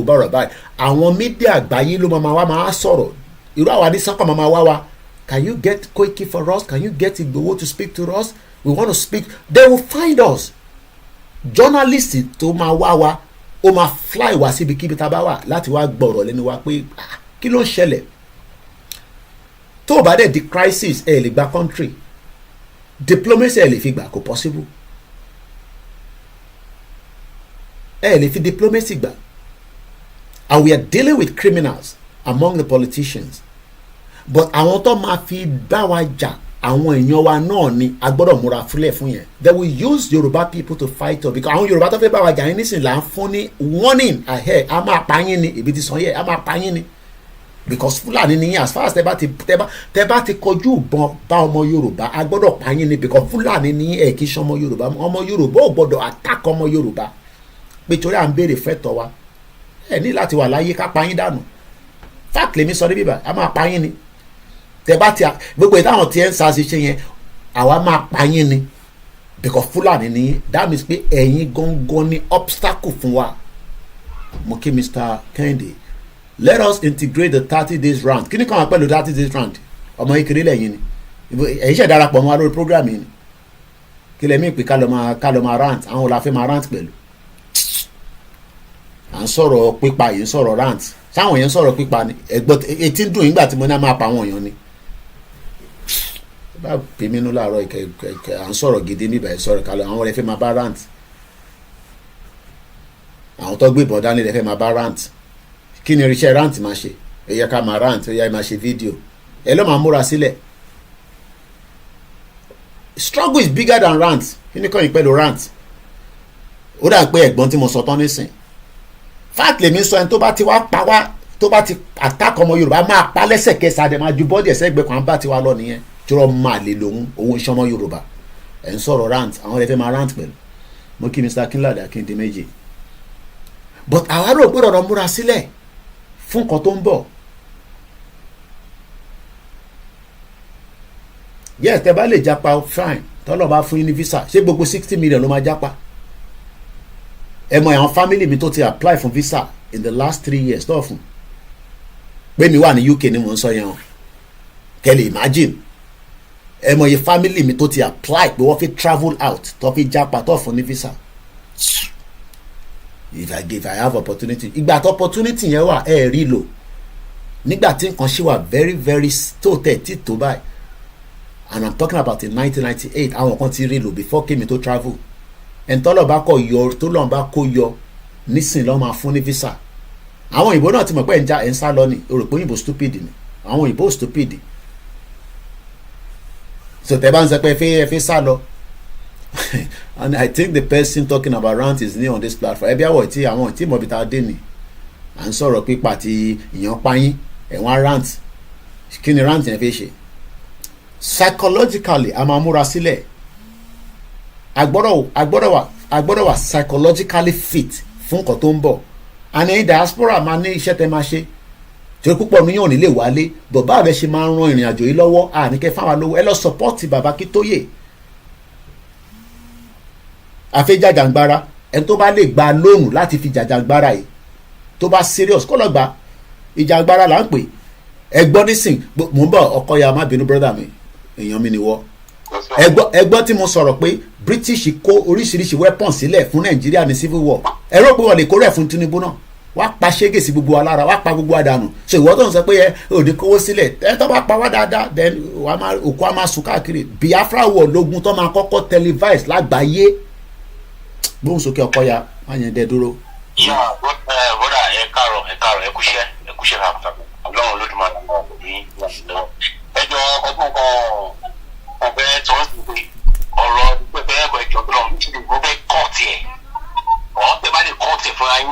bọ̀rọ̀ báyìí, àwọn mídíà àgbáyé ló máa sọ̀rọ̀. Irú àwa ní sọ́kàn máa wá wa, can you get Koiki for us? Can you get Igboho to speak to us? We want to speak. They will find us. Journalists tó máa wá wa, ó máa fly wá síbi kíbi tá a bá wà láti wá gbọ́rọ̀ lẹ́nu wa pé kí ló ń ṣẹlẹ̀. Tó bá dẹ̀ di crisis ẹ̀ lè gba country, diplomacy ẹ̀ lè fi gbà, kò possible. Ẹ̀ lè fi diplomacy gbà. And we are dealing with criminals among the politicians. But àwọn tó máa fi bá wa jà, àwọn èèyàn wa náà ni a gbọ́dọ̀ múra fúlẹ̀ fún yẹn. They will use Yoruba people to fight us, because àwọn Yorùbá tó fẹ́ bá wa jà yín nísìnyí là ń fún ní warning ahead. A máa pa yín ni, ibi tí sàn yẹ, a máa pa yín ni. Because Fúlàní ni yín, as far as tẹ́ bá ti kọjú ìbọn bá ọmọ Yorùbá, a gbọ́dọ̀ pa yín ni, because Fúlàní ni yín, ẹ̀ kì í ṣe ọmọ Yorùbá. Ọmọ Yorùbá ò gbọ́dọ̀ attack ọmọ Yorùbá. Pé torí à ń béèrè fẹ́tọ̀ wa, ẹ ní láti wà láyé ká pa yín dànù. Fact lèmi sọ níbí báyìí, a máa pa yín ni. Tẹ́ bá ti gbogbo ìtàwọn tí ẹ ń sáàsì ṣe yẹn, àwa máa pa yín ni, because Fúlàní ni yín. That means pé ẹ̀yin gangan ni obstacle fún wa. Mo kí Mr. Kehinde, let us integrate the 30 days round. Kí ni kàn wá pẹ̀lú 30 days round? Ọmọ ìkéré lẹ́yìn ni, ẹ̀yin ṣẹ̀ darapọ̀ mọ́ wa lórí program yìí ni. Kí lẹ́mí pé ká lọ máa rant, àwọn la fẹ́ máa rant pẹ̀lú. À ń sọ̀rọ̀ pípa yìí ń sọ̀rọ̀ rant, sáwọn èèyàn ń sọ̀rọ̀ pípa ni, ẹ̀gbọ́n etí ń dùn nígbà tí mo ní a máa pa àwọn èèyàn ni. Bá bí mi nú láàárọ̀ ìkẹ́ à ń sọ̀rọ̀ gidi níbà ẹ̀ sọ̀rọ̀ kalẹ̀, àwọn lè fẹ́ máa bá rant, àwọn tó gbé ìbọn dání lè fẹ́ máa bá rant. Kí ni irinṣẹ́ rant máa ṣe? Ẹ yẹ ká máa rant, ẹ yẹ máa ṣe fídíò, ẹ ló máa múra sílẹ̀. Struggle is bigger than rant. Kí ni kàn yín pẹ̀lú rant? Ó dà pé ẹ̀gbọ́n tí mo sọ tán nísìn, fact lèmi sọ ẹni tó bá ti wá pa wá, tó bá ti attack ọmọ Yorùbá máa pa lẹ́sẹ̀kẹsẹ̀, àdè máa ju bọ́ọ̀dì ẹ̀sẹ̀ ẹgbẹ́ kan bá ti wá lọ nìyẹn. Tí wọ́n máa lè lòun òun iṣẹ́ ọmọ Yorùbá. Ẹ̀ ń sọ̀rọ̀ rant, àwọn ẹ̀fẹ́ máa rant pẹ̀lú. Mo kí Mr. Kinlade Akíndiméjì. But àwa rò gbọ́dọ̀ lọ múra sílẹ̀ fún nǹkan tó ń bọ̀. Yes, tẹ́ bá lè japa fine, tọ́lọ̀ bá fún yín ní visa, ṣé gbogbo 60 million ló máa japa? Ẹ mọ àwọn family mi tó ti apply for visa in the last 3 years tó fún pé mi wà ní UK ni mò ń sọ yẹn o. Kẹ́lẹ̀ imagine ẹ mọ̀ iye family mi tó ti apply pé wọ́n fi travel out tó fi jápa tó fún ní visa. If I have opportunity, ìgbà tó opportunity yẹn wà ẹ rí lò nígbà tí nǹkan ṣì wà very very tó tẹ̀ tí tó báyìí, and I'm talking about in 1998 àwọn kan ti rí lò before kémi tó travel. ẹni tọ́lọ̀ bá kọ̀ yọ tó lọ́n bá kó yọ nísìn lọ́ máa fún ní visa. àwọn òyìnbó náà ti mọ̀ pé ẹ̀ ń sá lọ ni o rò pé òyìnbó stupid ni àwọn òyìnbó stupid. So tẹ́ bá ń sọ pé ẹ fi sá lọ and I think the person talking about rant is new on this platform. ẹbí àwọ̀ tí àwọn tí mọ̀bí ta dé ni à ń sọ̀rọ̀ pípa àti ìyàn payín ẹ̀wọ̀n rant. Kí ni rant yẹn fi ṣe? Psychologically a máa múra sílẹ̀, a gbọ́dọ̀ wà psychologically fit fún nǹkan tó ń bọ̀. Àní diaspora máa ní iṣẹ́ tẹ́ máa ṣe torí púpọ̀ níyàn nílé wálé, bọ̀ báwo lẹ ṣe máa ń ran ìrìn àjò yìí lọ́wọ́? Àníkẹ́ fáwọn lówó ẹ lọ support bàbá Akíntóyè. àfi jàjàngbara ẹni tó bá lè gba lóhùn láti fi jàjàngbara yìí tó bá serious kó lọ gba ìjàngbara là ń pè. ẹ gbọ́ nísìn mò ń bọ̀ ọkọ ya má bínú brother mi èèyàn mi ni wọ́. ẹ gbọ́ tí mo sọ̀rọ̀ pé British kó oríṣiríṣi weapons sílẹ̀ fún Nàìjíríà ní civil war. ẹ rò pé wọ́n lè kó rẹ̀ fún Tinubu náà wá pa ṣégè sí gbogbo alára wá pa gbogbo àdánù. so ìwọ tó ń sọ pé ẹ òde kówó sílẹ̀ ẹ tó bá pa wá dáadáa then òkú á máa sùn káàkiri. Biafra war lógun tó máa kọ́kọ́ televise lágbàáyé. gbóhùn sókè ọkọ ya má yẹn dẹ dúró. yà bọ́dà ẹ káàárọ̀ ẹ kúṣẹ́ ràpàtàkùn Ọlọ́run Olódùmarè àwọn ọkùnrin ẹjọ́ ọdún kan ọ̀bẹ tó ń sìn pé ọ̀rọ̀ pẹpẹ ẹ̀kọ́ ẹjọ́ tó lọ́wọ́ nítorí mo fẹ́ kọ́ọ̀tì ẹ̀ ọ̀ tẹ bá lè kọ́ọ̀tì ẹ̀ fúnra yín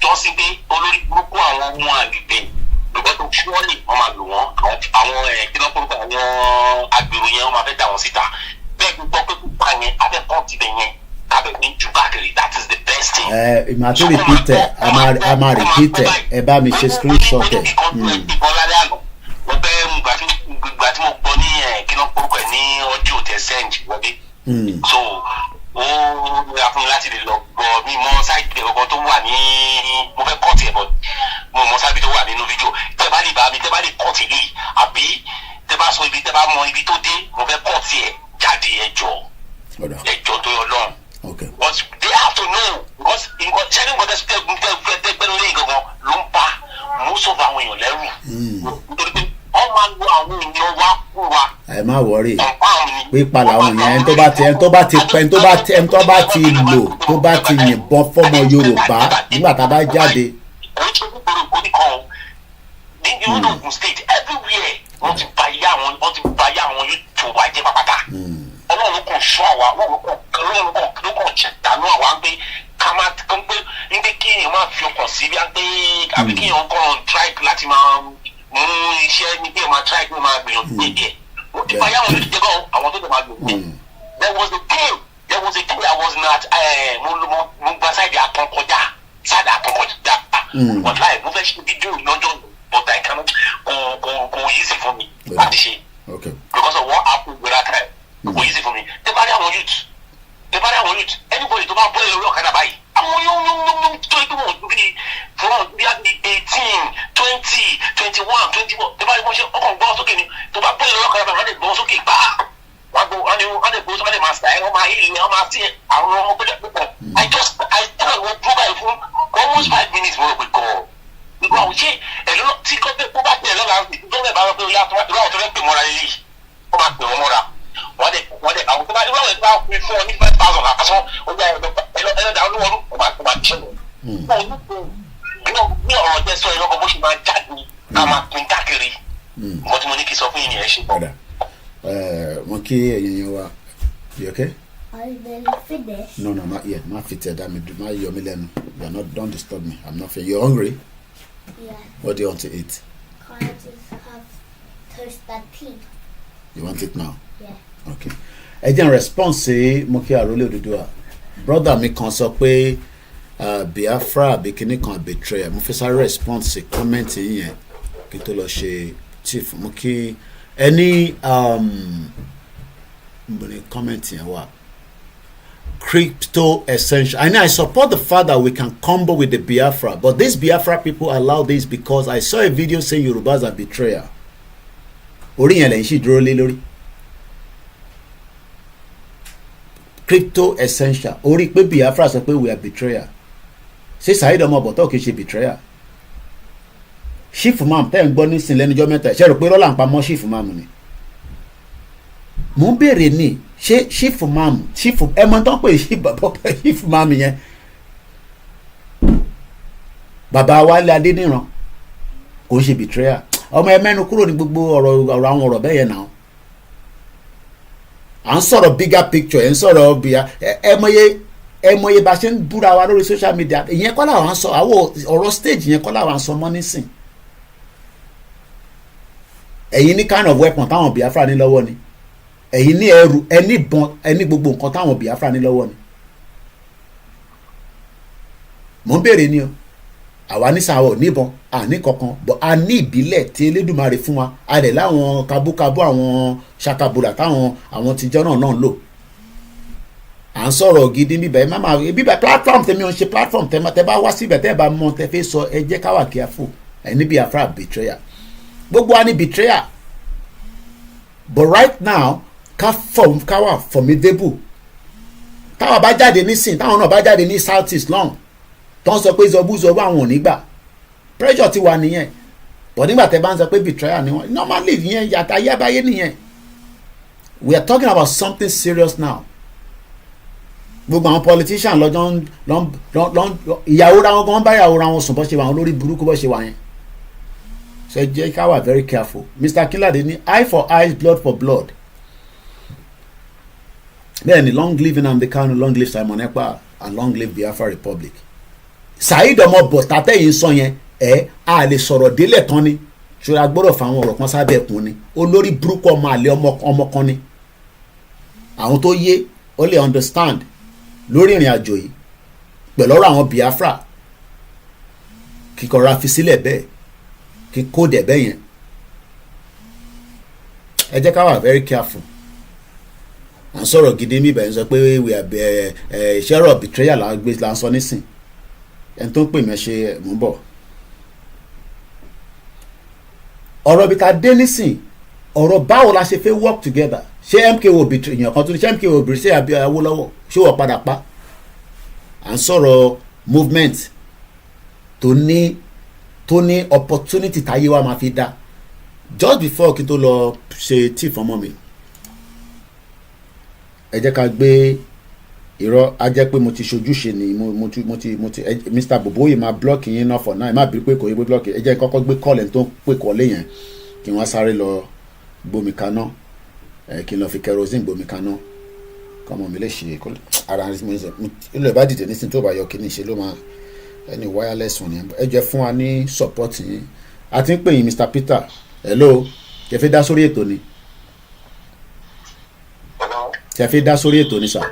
tó ń sìn pé olórí burúkú àwọn ọmọ àgbègbè lọ́gbẹ́ tó ṣúọ́lì wọ́n máa lò wọ́n àwọn kílọ́pọ̀lọpọ̀ àwọn agbèrò yẹn wọ́n máa fẹ́ dà wọ́n síta bẹ́ẹ̀ gbọ́ pé púpà yẹn abẹ́ kọ́ọ̀tì bẹ̀ yẹn that is the best thing. ìmọ̀ àti repeat ẹ̀ a máa repeat ẹ̀ ẹ bá mi ṣe screenshot ẹ̀. mo fẹ́ gbà tí mo gbọ́ ní kí ló ń porúkọ ẹ̀ ní ọjọ́ tẹ send wọlé. so ó nira fún mi láti lè lọ gbọ́ mi mọ sáìtì kankan tó wà ní mo fẹ́ kọ́ọ̀tì ẹ̀ bọ̀ mo mọ sáìtì tó wà nínú fídíò tẹ bá lè bá mi tẹ bá lè kọ́ọ̀tì lè àbí tẹ bá sọ ibi tẹ bá mọ ibi tó dé mo fẹ́ kọ́ọ̀tì ẹ̀ jáde ẹjọ́ tó yọ lọ́rùn. Okay. But they have to know because sharing what they gbẹnu gangan ló ń pa most of àwọn èèyàn lẹ́rù. nítorí pé wọ́n máa lo àwọn èèyàn wá kú wa. ẹ má wọrí pípa làwọn yẹn ẹni tó bá ti lò tó bá ti yìnbọn fọmọ Yorùbá nígbà tá a bá jáde. ní Ogun State everywhere wọ́n ti bá yá àwọn yóò tó wá jẹ́ pápátá. Ọlọ́run kò sọ àwa Ọlọ́run kò jẹ dànù àwa ń gbé ká máa ń gbé ń gbé kí èèyàn máa fi ọkàn sí bí a gbé àbí kí èèyàn kàn try láti máa mú iṣẹ́ ní bí èèyàn máa try kí èèyàn máa gbìyànjú díẹ̀. Mo ti bá yàwọn olùdíje gan àwọn tó lè máa lò ní. There was a day I was not mo gba sáìdì àtọkọjá but láì mo fẹ́ ṣe fídíò lọ́jọ́ but I cannot kò easy for me láti ṣe because of what happened with that time. Kò easy for me. Tẹ bá rí àwọn youth anybody tó bá bọ́ ẹ̀rọ ọ̀kadà báyìí àwọn yóò tó ikú wọn bí from bí i 18, 20, 21, 24 tẹ bá rí wọn ṣe ọkàn gbọ́ sókè ni tó bá bọ́ ẹ̀rọ ọ̀kadà báyìí wọ́n lè gbọ́ sókè gbá wọ́n lè gbọ́ sókè máa sàá wọ́n máa hìlì wọ́n máa sí àwọn ọmọ gbẹ́dẹ̀ púpọ̀ I tell wọ́n provide fún almost 5 minutes wọ́n rò pé kọ́ nígbà wọ́n ṣe ẹ̀rọ tí gọ́ọ̀mẹ̀ kó bá tẹ̀ lọ́la gọ́ọ̀mẹ̀ bá wọ́n pé ó yá tó fẹ́ pè mọ́ra yìí wọ́n máa pè wọ́n mọ́ra wọ́n dẹ̀ àwọn tó bá irú àwọn ìgbà pín fún ọ ní 5,000 àkásán ó yá ẹlẹ́dà olúwọ́lú ọba tó máa ṣẹ́ ní ọ̀rọ̀ jẹ́ sọ ìlọ́kọ̀ bó ṣe máa jáde ká máa pín káàkiri nǹkan tí mo ní kí sọ fún yìí nìyẹn ṣe. padà mo kí ẹ̀yin yẹn wá you okay? Are you finished? No, not yet. Má fi tẹ̀ dá mi má yọ mí lẹ́nu. You are not, don't disturb me. I'm not finished. You're hungry? Yeah. What do you want to eat? Can I just have toasted tea? You want it now? Yeah. Okay. Ẹ jẹ́ n response sí mo kí Àrólé Odùduwà. Brother mi kan sọ pé Biafra àbí kinní kan betray. Mo fi sáré response sí comment yẹn kí tó lọ ṣe chief. Mo kí ẹni mo ní comment yẹn wà. Crypto essential. I know I support the fact that we can combo with the Biafra, but these Biafra people allow this because I saw a video saying Yorubas are betrayer. Orí yẹn lẹ́yìn sì dúró lé lórí. crypto essential orí pé Biafra sọ pé we are betrayer ṣé Saheed ọmọ bọ̀tọ̀ kì í ṣe betrayer chief imam tẹ́ ń gbọ́ nísìn lẹ́nujọ́ mẹ́ta ṣe rò pé rọ́là ń pamọ́ chief imam ni mo ń béèrè ní ṣé chief imam ẹmọ tó ń pè chief imam yẹn bàbá Wálé Adéníran kò ń ṣe betrayer ọmọ ẹ mẹ́nu kúrò ní gbogbo ọ̀rọ̀ àwọn ọ̀rọ̀ bẹ́ẹ̀ yẹn náà à ń sọ̀rọ̀ bigger picture ẹ̀ ń sọ̀rọ̀ bíi ẹ mọye bá ṣe ń búra wa lórí social media ìyẹn kọ́ làwọn sọ àwọn ọ̀rọ̀ stage yẹn kọ́ làwọn sọ mọ́ nísìn ẹ̀yin ní kind of weapon táwọn Biafra ní lọ́wọ́ ni ẹ̀yin ní ẹrù ẹni ìbọn ẹni gbogbo nǹkan táwọn Biafra ní lọ́wọ́ ni mò ń béèrè ni o àwa nísàn àwọn ò níbọn àní kankan bọ̀ a ní ìbílẹ̀ tí Elédùmarè fún wa a rẹ̀ láwọn kabúkabú àwọn ṣakabula táwọn àwọn tìjọ́ náà ń lò à ń sọ̀rọ̀ gidi bíbẹ̀ bíbẹ̀ platform tẹ̀mí ò ń ṣe platform tẹ̀ bá wá síbẹ̀ tẹ̀ bá mọ tẹ̀ fẹ́ sọ ẹ jẹ́ ká wà careful ẹ̀ ní Biafra betrayer gbogbo wa ní betrayer but right now ká wà formidable táwọn bá jáde nísìn táwọn náà bá jáde ní south east long tó ń sọ pé zọbúzọbú àwọn ò ní gbà pressure ti wà nìyẹn but nígbà tẹ́ bá ń sọ pé betrayer ni wọ́n normally yẹn yàtọ̀ ayébáyé nìyẹn we are talking about something serious now gbogbo àwọn politician lọ́jọ́ ìyàwó ra wọn gan bá ìyàwó ra wọn sùn bọ́ ṣe wà wọn lórí burúkú bọ́ ṣe wà yẹn so ẹ jẹ́ ká wà very careful Mr. Kinlade ní eye for eye blood for blood bẹ́ẹ̀ ni long live Nnamdi Kanu long live Simon Ekpa and long live Biafra Republic Saheed ọmọ bọ̀tà tẹ̀yìn sọ yẹn a lè sọ̀rọ̀ délẹ̀ tán ni ṣọlá gbọ́dọ̀ fáwọn ọ̀rọ̀ kan sábẹ́ ẹ̀kún ni olórí burúkú ọmọ àlè ọmọ kan ni àwọn tó yé ó lè understand lórí ìrìn àjò yìí pẹ̀lú ọ̀rọ̀ àwọn Biafra kíkọ́ra fi sílẹ̀ bẹ́ẹ̀ kí kóòdù ẹ̀ bẹ́ẹ̀ yẹn ẹ jẹ́ ká wà very careful à ń sọ̀rọ̀ gidi mi bẹ̀rẹ̀ sọ pé ìṣẹ́rọ̀ betrayal là ń sọ nísìn ẹni tó ń pè mí ṣe mú bọ̀ ọ̀rọ̀ bí ta dé nísìn ọ̀rọ̀ báwo la ṣe fẹ́ work together ṣé MKO betray èèyàn kan tó ní ṣé MKO betray àbí Awólọ́wọ̀ ṣé wọ́n padà pa à ń sọ̀rọ̀ movement tó ní opportunity táyé wa máa fi dá just before kí n tó lọ ṣe tí fọmọ mi ẹ jẹ́ ká gbé irọ́ á jẹ́ pé mo ti ṣojúṣe ni mo ti Mr. Boboye máa block yín náà for now ẹ má bí pé kò yẹ pé block ẹ jẹ́ kọ́kọ́ gbé call ẹ̀ tó ń pè kọ́lé yẹn kí wọ́n sáré lọ gbomi kaná kí n lọ fi kerosene gbomi kaná kọ́mọ mi lè ṣe ara ilé ìbá dìde nísìnyí tó bá yọ kí ní ṣe ló máa ẹni wireless wọn yẹn ẹ jẹ́ fún wa ní support yín a ti ń pè yín Mr. Peter hello kẹ́ fẹ́ dá sórí ètò ni kẹ́ fẹ́ dá sórí ètò ni sir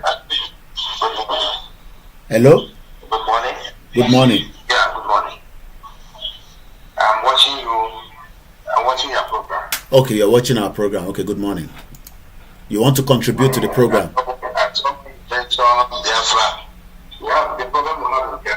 hello Good morning. good morning Yeah, good morning. I'm watching your program. okay you're watching our program okay good morning you want to contribute to the program At some point, Biafra. Well, the problem will not be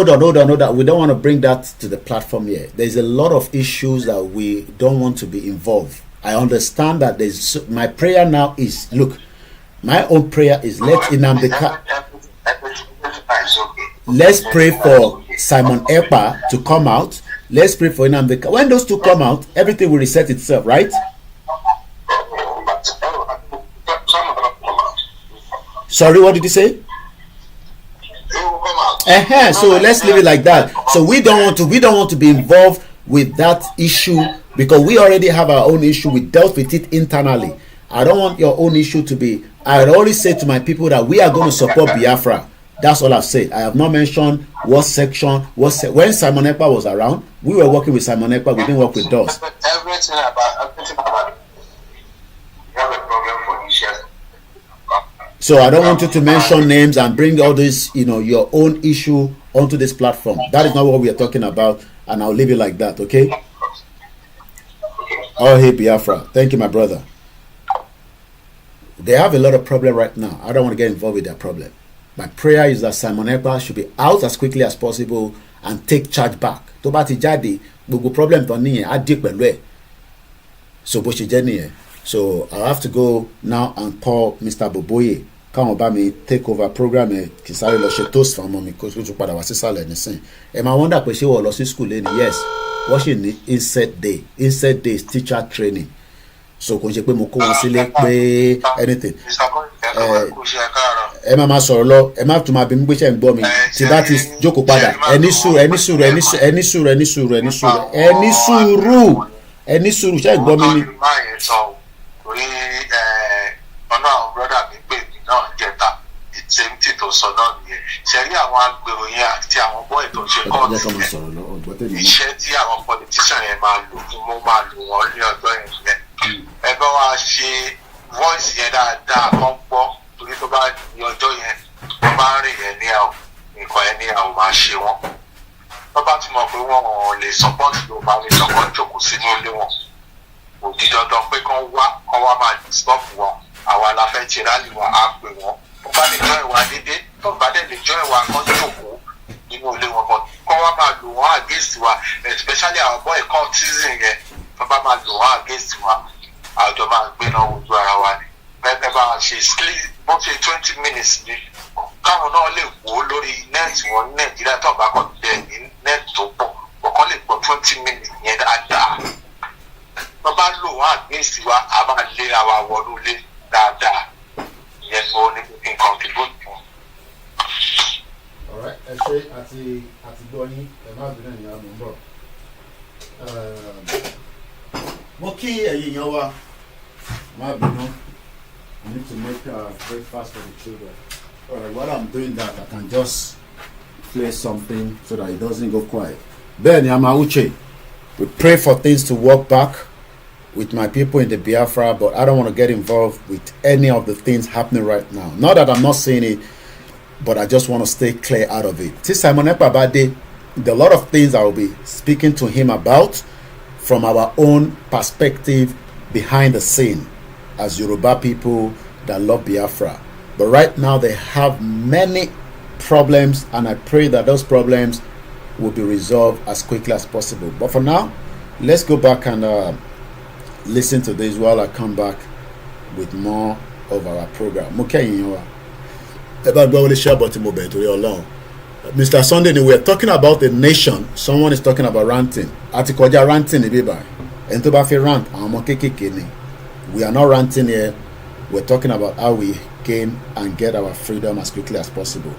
hold on. We don't want to bring that to the platform here. There's a lot of issues that we don't want to be involved. I understand that my prayer now is, look, my own prayer is let's pray for Simon Ekpa to come out. Let's pray for Nnamdi Kanu. When those two come out, everything will reset itself, right? Sorry, what did you say? So let's leave it like that. So we don't want to be involved with that issue because we already have our own issue. We dealt with it internally. I don't want your own issue to be. I always say to my people that we are going to support Biafra. That's all I've said. I have not mentioned what section. When Simon Ekpa was around, we were working with Simon Ekpa. We didn't work with DOS. Everything about it. You have a problem for issues. So I don't want you to mention names and bring all this, your own issue onto this platform. That is not what we are talking about, and I'll leave it like that, okay? Oh, hey, Biafra. Thank you, my brother. They have a lot of problem right now. I don't want to get involved with their problem. My prayer is that Simon Ekpa should be out as quickly as possible and take charge back. Tó bá ti jáde, gbogbo problem tó níyẹn á dé pẹ̀lú ẹ̀. so bó ṣe jẹ́ nìyẹn. So I have to go now and call Mr. Boboye káwọn bá mi take over program ẹ kì í sáré lọ ṣe toast fún ọmọ mi kó tún padà wá sísàlẹ̀ nísìn. Ẹ máa wonder pé ṣé wọ́n lọ sí school lẹ́nu. Yes, wọ́n ṣì ní inset day is teacher training. So kò ń ṣe pé mo kó wọn sílé pé anything. Ẹ máa sọ̀rọ̀ lọ, ẹ má tún máa bí mi pé ṣe ń gbọ́ mi tí bá ti jókòó padà. Ẹ ní sùúrù ṣe ń gbọ́ mi ni. Ọ̀nà àwọn brọ́dà mi pè mí náà jẹta ìtẹ́mítì tó sọ náà nìyẹn. Ṣé rí àwọn agbèrò yẹn àti àwọn bọ́ọ̀ tó ń ṣe kọ́ọ̀tù yẹn, iṣẹ́ tí àwọn politician yẹn máa lò fún mo máa lò wọ́n ní ọjọ́ yẹn. Ẹ bá wa ṣe voice yẹn dáadáa kán gbọ́ torí tó bá di ọjọ́ yẹn wọ́n bá ń rìn yẹn ní àwọn nǹkan yẹn ní àwọn máa ṣe wọ́n. Wọ́n bá ti mọ̀ pé wọ́n ò lè support Yorùbá nation kan jókòó sínú ilé wọn. Òdi dandan pé kán wá máa disturb wọn. Àwa la fẹ́ ti rálì wa á pè wọ́n. Tó bá lè jọ ìwà dédé tó bá dẹ̀ lè jọ ìwà kan jókòó nínú ilé wọn kan kán wá máa lò wọ́n against wa especially àwọn boy cultism yẹn tó bá máa lò wọ́n against wa àjọ máa gbé náà wojú ara wa ni. Bẹ́ẹ̀ bá ṣe sleep bó ṣe 20 minutes ni káwọn náà lè wò ó lórí nẹ́ẹ̀tì wọn ní Nàìjíríà tó bá kàn dẹ̀ ní nẹ́ẹ̀tì tó pọ̀ ọ̀kan lè gbọ́ 20 minutes yẹn dáadáa. Tó bá lò wọ́n against wa a máa léra wa wọnú ilé dáadáa ìyẹn ni mo ní nǹkan contribute fún. Alright, ẹ ṣe àti gbọ́ yín ẹ má bínú ẹ̀yìn àmọ́ ń bọ̀. Mo kí ẹ̀yin èèyàn wa má bínú. I need to make breakfast for the children. Alright, while I'm doing that, I can just play something so that it doesn't go quiet. Bẹ́ẹ̀ni Amauche, we pray for things to work back with my people in the Biafra, but I don't want to get involved with any of the things happening right now. Not that I'm not saying it, but I just want to stay clear out of it. This Simon Ekpabade, there are a lot of things I will be speaking to him about from our own perspective behind the scene as Yoruba people that love Biafra. But right now they have many problems, and I pray that those problems will be resolved as quickly as possible. But for now, let's go back and listen to this while I come back with more of our program. Mr. Sunday, we are talking about the nation. Someone is talking about ranting. Atikoja ranting and to bafi rant. We are not ranting here. We're talking about how we gain and get our freedom as quickly as possible.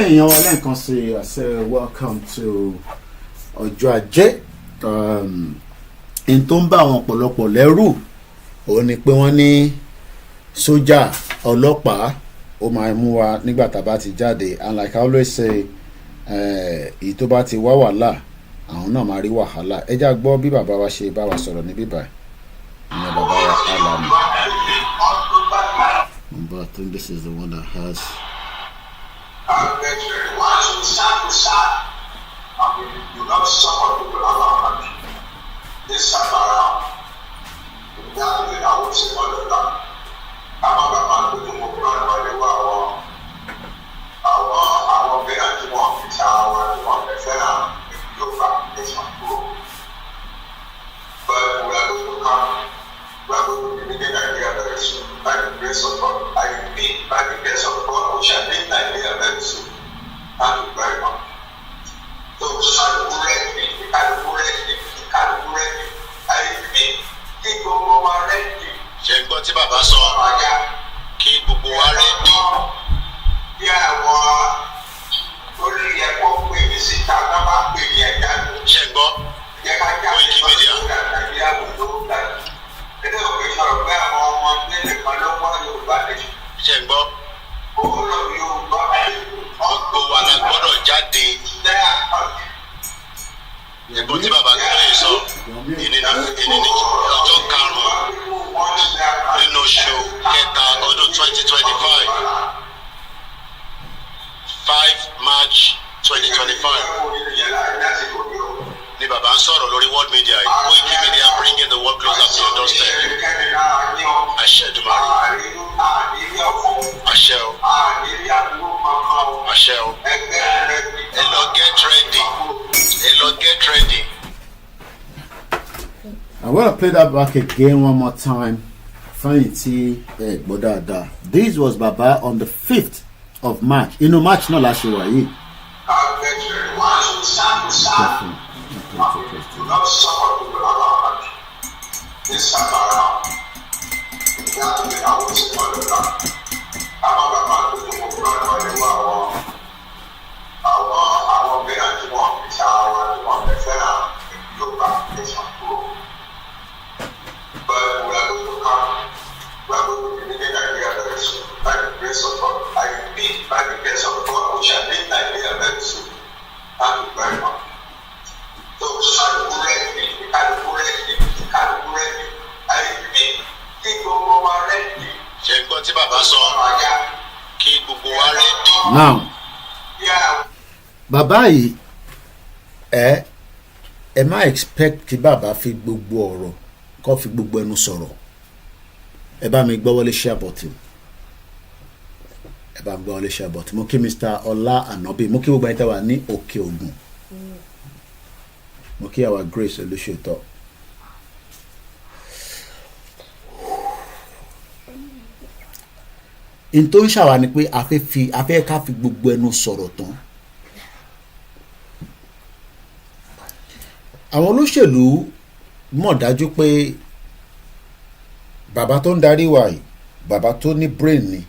èèyàn wa lẹ́ẹ̀kan sí I say welcome to ọjọ́ ajé. n tó ń bá àwọn ọ̀pọ̀lọpọ̀ lẹ́rù òun ni pé wọ́n ní sójà ọlọ́pàá ó máa mú wa nígbà tá a bá ti jáde, and like I always say èyí tó bá ti wá wàhálà àwọn náà máa rí wàhálà. ẹ já gbọ́ bí bàbá wa ṣe bá wa sọ̀rọ̀ ní bíbá ìyẹn bàbá wa Alami. But I think this is the one that has. This time around, I would say all of that. I'm about to do more by the war. Our parents want to tell what they said, look back, this one too. But we are going to come, we are going to begin Nigeria very soon. By the grace of God, I repeat, by the grace of God, we shall make Nigeria very soon. Thank you very much. So, ṣe gbọ́ tí bàbá sọ kí gbogbo wa rẹ́dì. bí àwọn orí ẹ̀kọ́ pè mí síta náà bá pè ní ẹ̀dá mi. ṣe gbọ́ Koiki Media. nínú òfin sọ̀rọ̀ pé àwọn ọmọ nílé kan ló wá Yorùbá nation. ṣe gbọ́. òun lọ Yorùbá gbogbo wa la gbọ́dọ̀ jáde. ẹ̀gbọ́n tí bàbá tó lè sọ ìní ọjọ́ karùn-ún nínú oṣù kẹta ọdún 2025 5 March 2025 ni bàbá ń sọ̀rọ̀ lórí world media yìí. Koiki Media bringing the world closer to your doorstep. àṣẹ Èdùmàrè, àṣẹ o, àṣẹ o. ẹ lọ get ready, ẹ lọ get ready. I'm going to play that back again one more time. This was Baba on the 5th of March. You know, March not last year. But we are going to come, we are going to begin Nigeria very soon. By the grace of God, I repeat, by the grace of God, we shall make Nigeria very soon. Thank you very much. So, ready. I repeat, keep gbogbo wa ready. ṣe gbọ́ tí bàbá sọ kí gbogbo wa ready. Now, bàbá yìí ẹ má expect kí bàbá fi gbogbo ọ̀rọ̀ kó fi gbogbo ẹnu sọ̀rọ̀. ẹ bá mi gbọ́ wọlé share button. ẹ bá mi gbọ́ wọlé share button. mo kí Mr. Ọlá Ànábì, mo kí gbogbo ẹni tẹ́ wà ní Òkè Ògùn, mo kí àwa Grace Olúṣètò. n tó ń ṣàwà ni pé a fẹ́ ká fi gbogbo ẹnu sọ̀rọ̀ tán. àwọn olóṣèlú mọ̀ dájú pé bàbá tó ń darí wa yìí bàbá tó ní brain ni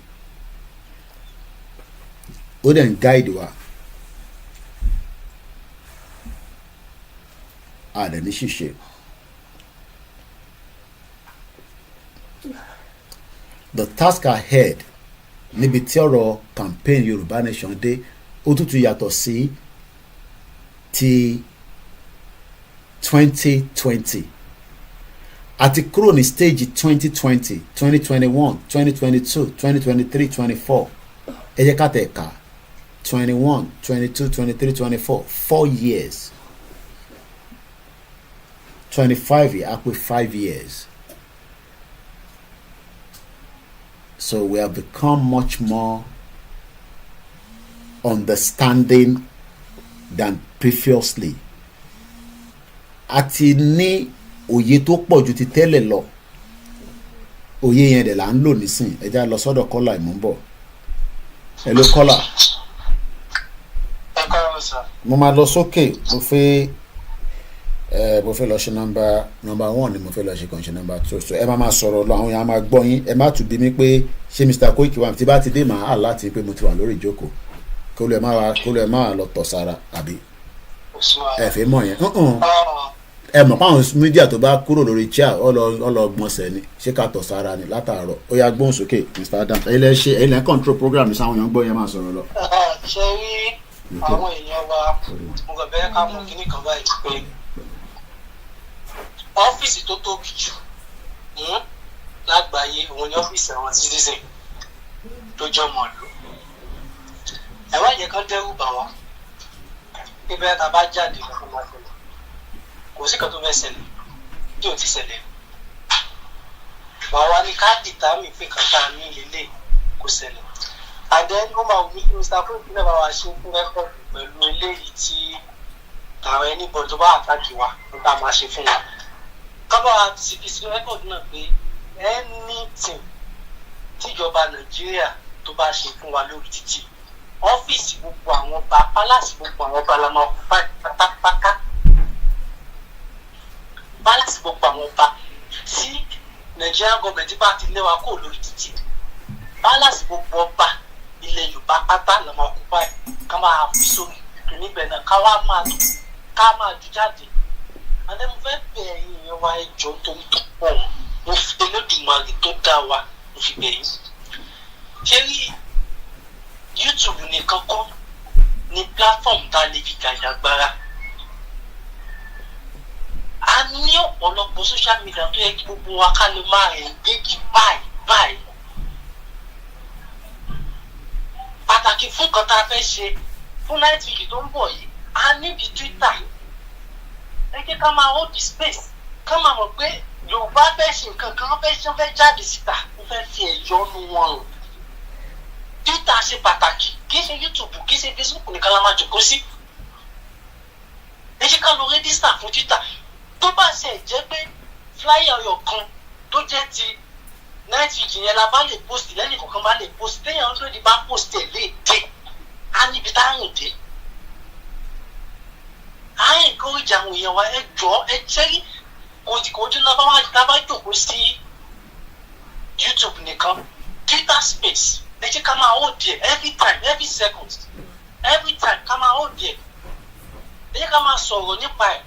ó dẹ̀ ń guide wa a dẹ̀ ní ṣìṣe. The task ahead níbi tí ọ̀rọ̀ campaign Yorùbá Nation dé ó tútù yàtọ̀ sí ti 2020 àti kúrò ní stage 2020 2021 2022 2023 24 ẹ jẹ́ ká tẹ̀ ká 21 22 23 24 4 years 25 yìí á pé 5 years. So we have become much more understanding than previously. Àti ní òye tó pọ̀ ju ti tẹ́lẹ̀ lọ. Òye yẹn dẹ̀ là ń lò nísìn. Ẹ já lọ sọ́dọ̀ kọ́là ìmúbọ̀. Hello kọ́là. Mo máa lọ sókè. Mo fẹ́ lọ ṣe number 1 ni mo fẹ́ lọ ṣe kàn ṣe number 2. So ẹ máa sọ̀rọ̀ lọ, àwọn èèyàn máa gbọ́ yín. Ẹ má tún bí mi pé ṣé Mr. Koiki wà tí bá ti dé màá láti pé mo ti wà lórí ìjókòó. kó lè má lọ tọ̀ sára àbí ẹ fi mọ̀ yẹn ẹ mọ̀ páwọn mídíà tó bá kúrò lórí chair ọlọ́gbọ̀nsẹ̀ ni ṣé ká tọ̀ sára ni látàárọ̀ ó yá gbóhùn sókè Mr. Adams ẹ̀yin lẹ́ control program sáwọn èèyàn gbọ́ yẹn máa sọ̀rọ̀ lọ. ṣe rí àwọn èèyàn wa mo kàn bẹ́ẹ̀ ká mú kíní kan báyìí pé ọ́fíìsì tó tóbi jù lágbàáyé òun ni ọ́fíìsì àwọn citizen tó jọ mọ̀ lò ẹ wá yẹ kán dẹ́rù bà wá pé bẹ́ẹ̀ ta bá jáde lọ́kàn máa ṣẹlẹ̀ kò sí kan tó fẹ́ ṣẹlẹ̀ tí ò ti ṣẹlẹ̀ wàá wá ní káàdì tààmì pé kan tá a ní ilé kò ṣẹlẹ̀ àdéhùn ó máa wù mí kí Mr. Fruit náà bá wa ṣe fún rẹ́kọ̀dù pẹ̀lú eléyìí tí àwọn ẹni bọ̀ tó bá àtàkì wa nípa máa ṣe fún wa kábọ̀ àti fi sí rẹ́kọ̀dù náà pé anything tíjọba Nàìjíríà tó bá ṣe fún wa lórí títì ọ́fíìsì gbogbo àwọn ọba pálásì gbogbo àwọn ọba la máa kú pátápátá pálásì gbogbo àwọn ọba tí Nigerian government bá ti lé wa kó lórí títì pálásì gbogbo ọba ilẹ̀ Yorùbá pátá la máa kú báyìí ká máa fi sórí níbẹ̀ náà ká máa ju jáde àdé mo fẹ́ bẹ̀ ẹ̀yin ìyẹn wa ẹjọ́ torí tó pọ̀ mo fi Olódùmarè tó dá wa mo fi bẹ̀ yín ṣé rí YouTube nìkan kọ́ ni platform tá a lè fi gàjàgbara a ní ọ̀pọ̀lọpọ̀ social media tó yẹ kí gbogbo wa ká lè máa engage báyìí pàtàkì fún kan tá a fẹ́ ṣe fún night week tó ń bọ̀ yìí a níbi Twitter ẹ jẹ́ ká máa hold the space ká máa mọ̀ pé Yorùbá fẹ́ ṣe nǹkan kan fẹ́ jáde síta wọ́n fẹ́ fi ẹ̀yọ́nú wọn rùn Twitter ṣe pàtàkì kì í ṣe YouTube kì í ṣe Facebook nìkan la máa jòkó sí ẹ jẹ́ ká lọ register fún Twitter tó bá ṣe jẹ́ pé flyer ọyọ̀ kan tó jẹ́ ti night vigil yẹn la bá lè post lẹ́yìn kọ̀ọ̀kan bá lè post téèyàn ń lòdì bá post ẹ̀ léde á níbi tá a rìn dé á encourage àwọn èèyàn wa ẹ jọ ẹ jẹ́rí kòjìkòjì náà bá bá jòkó sí YouTube nìkan Twitter space ẹ jẹ́ ká máa hold there every time every second every time ká máa hold there ẹ jẹ́ ká máa sọ̀rọ̀ nípa ẹ̀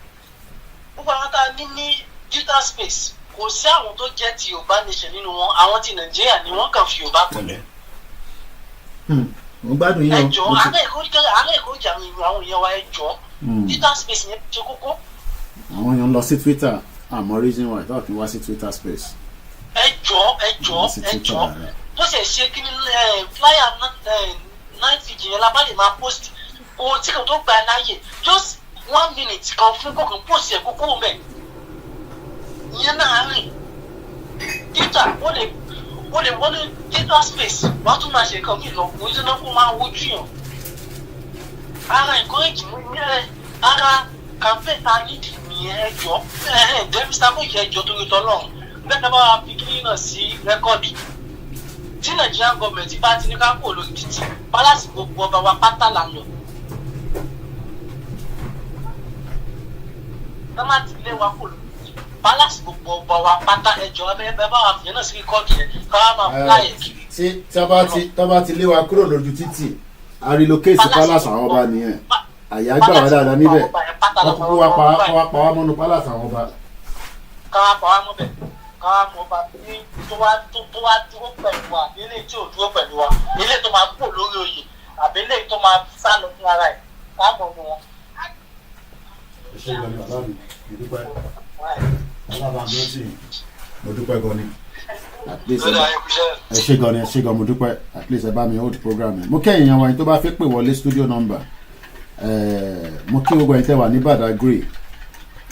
gbogbo àwọn tá a ní Twitter space kò sí àwọn tó jẹ́ ti Yorùbá nation nínú wọn àwọn ti Nàìjíríà ni wọ́n kàn fi Yorùbá pẹ̀lẹ́. mo gbádùn yín o. ẹ jọ àárẹ̀ ìkórìjà àwọn èèyàn wa ẹ jọ Twitter space yẹn ṣe kókó. àwọn èèyàn lọ sí Twitter àmọ́ reason why tó kí n wá sí Twitter space. ẹ jọ tó ṣe ṣe kí ni flyer night vigil yẹn la bá lè máa post ohun tí kò tó gba ẹ láàyè just 1 minute kan fún kọkàn post ẹ kókó mẹ ìyẹn náà rìn Twitter wọ́n lè Twitter space wọ́n tún máa ṣe nǹkan mí lọ kó ṣe náà kó máa wojú yàn ara encourage mi ara campaign ta nídìí nìyẹn ẹjọ́ Mr. Fruit ẹjọ́ torí tọ́lọ́run bẹ́ẹ̀ náà bá wa fi kíní náà sí rẹ́kọ́ọ̀dù tí Nigerian government bá ti ní ká kó lórí títì pálásì gbogbo ọba wa pátá là ń lọ. tọ́mà ti lé wa kó lórí títì pálásì gbogbo ọba wa pátá ẹjọ́ ẹ bá wa fìyẹn náà sí rẹ́kọ́ọ̀dù yẹn ká wá máa fúláyẹ̀ kiri. tí tọ́ba ti lé wa kúrò lójú títì a relocate sí pálásì àwọn ọba nìyẹn àyà gbà wá dáadáa níbẹ̀ wọ́n kúkú wá pa wá mọ́nu pálásì àwọn ọba. ká wá pa wá mọ́ bẹ̀ káwá mọ bá ní tó wá dúró pẹ̀lú wa nílé tí ò dúró pẹ̀lú wa nílé tó máa kúrò lórí oyè àbí ilé tó máa sá lọ fún ara ẹ̀ káàmọ̀ mọ́ wọn. ẹ ṣe gan ni bàbá mi mo dúpẹ́ bàbá mi ó sì mo dúpẹ́ gan ni ẹ ṣe gan mo dúpẹ́ at least ẹ bá mi hold program yẹn mo kẹ́yìn yan wáyé tó bá fẹ́ pè wọlé studio number mo kí gbogbo ẹ̀yin tẹ́ wà ní Badagry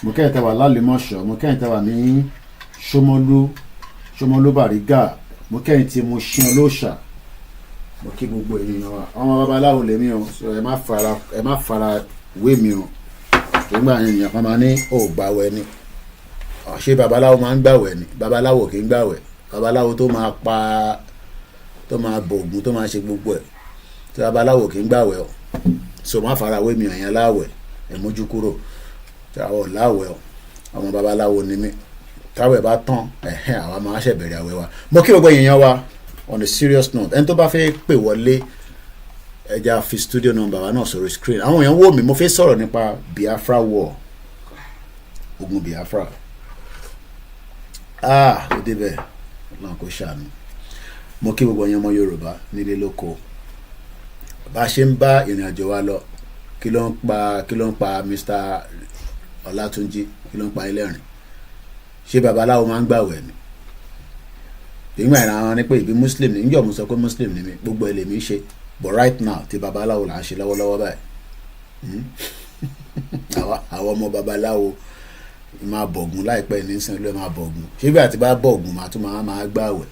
mo kẹ́yìn tẹ́ wà lálẹ́mọ̀ṣọ́ mo kẹ́yìn tẹ́ wà ní Ṣómólú Bàrígà mo kẹ́yìn tí mo ṣe olóòṣà mo kí gbogbo èèyàn wa ọmọ babaláwo lèmi o so ẹ má fara wé mi o nígbà yẹn èèyàn kan máa ní ò gbàwẹ̀ ni ṣé babaláwo máa ń gbàwẹ̀ ni babaláwo kì í gbàwẹ̀ babaláwo tó máa bògùn tó máa ṣe gbogbo ẹ̀ tí babaláwo kì í gbàwẹ̀ o so má fara wé mi èèyàn láwẹ̀ ẹ̀ mójú kúrò tí àwọn láwẹ̀ o ọmọ babaláwo ni mí táwẹ̀ bá tán àwa máa ṣe bẹ̀rẹ̀ àwẹ̀ wa mo kí gbogbo èèyàn wa on a serious note ẹni tó bá fẹ́ pè wọlé ẹja fi studio number wa náà sọ̀rọ̀ screen àwọn èèyàn wò mí mo fẹ́ sọ̀rọ̀ nípa Biafra war ogun Biafra ó débẹ̀ náà kò ṣàánú mo kí gbogbo ẹ̀yin ọmọ Yorùbá nílé lóko bá a ṣe ń bá ìrìn àjò wa lọ kí ló ń pa Mr. Ọlátúnjí kí ló ń pa ẹlẹ́rìn ṣé babaláwo máa ń gbàwẹ̀ ni ìgbà ìran ni pé ìbí Muslim ni níjọ́ mo sọ pé Muslim ni mi gbogbo ẹ̀ lèmi ṣe but right now ti babaláwo là ń ṣe lọ́wọ́lọ́wọ́ báyìí àwọn ọmọ babaláwo máa bọ̀gùn láìpẹ́ nísìnyí ló máa bọ̀gùn ṣé bí àti bá bọ̀gùn máa tún máa gbàwẹ̀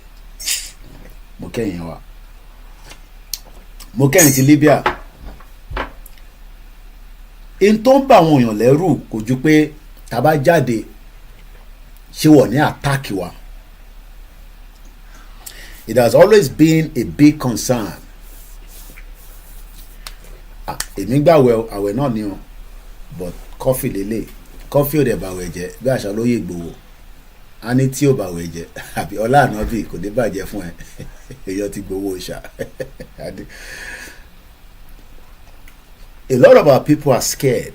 mo kẹ́yìn wa mo kẹ́yìn ti Libya in tó ń bá àwọn èèyàn lẹ́rù kò ju pé tá bá jáde ṣé wọ́n ní àtàkì wa it has always been a big concern èmi gbàwẹ̀ àwẹ̀ náà ni o but kọfí lélẹ̀ kọfí ò dẹ̀ bàwẹ̀ jẹ́ bí àṣà lóye Ìgbòho a ní tí ò bàwẹ̀ jẹ́ àbí ọlá ànábì kò ní bàjẹ́ fún ẹ èèyàn ti gbowó ṣá. A lot of our people are scared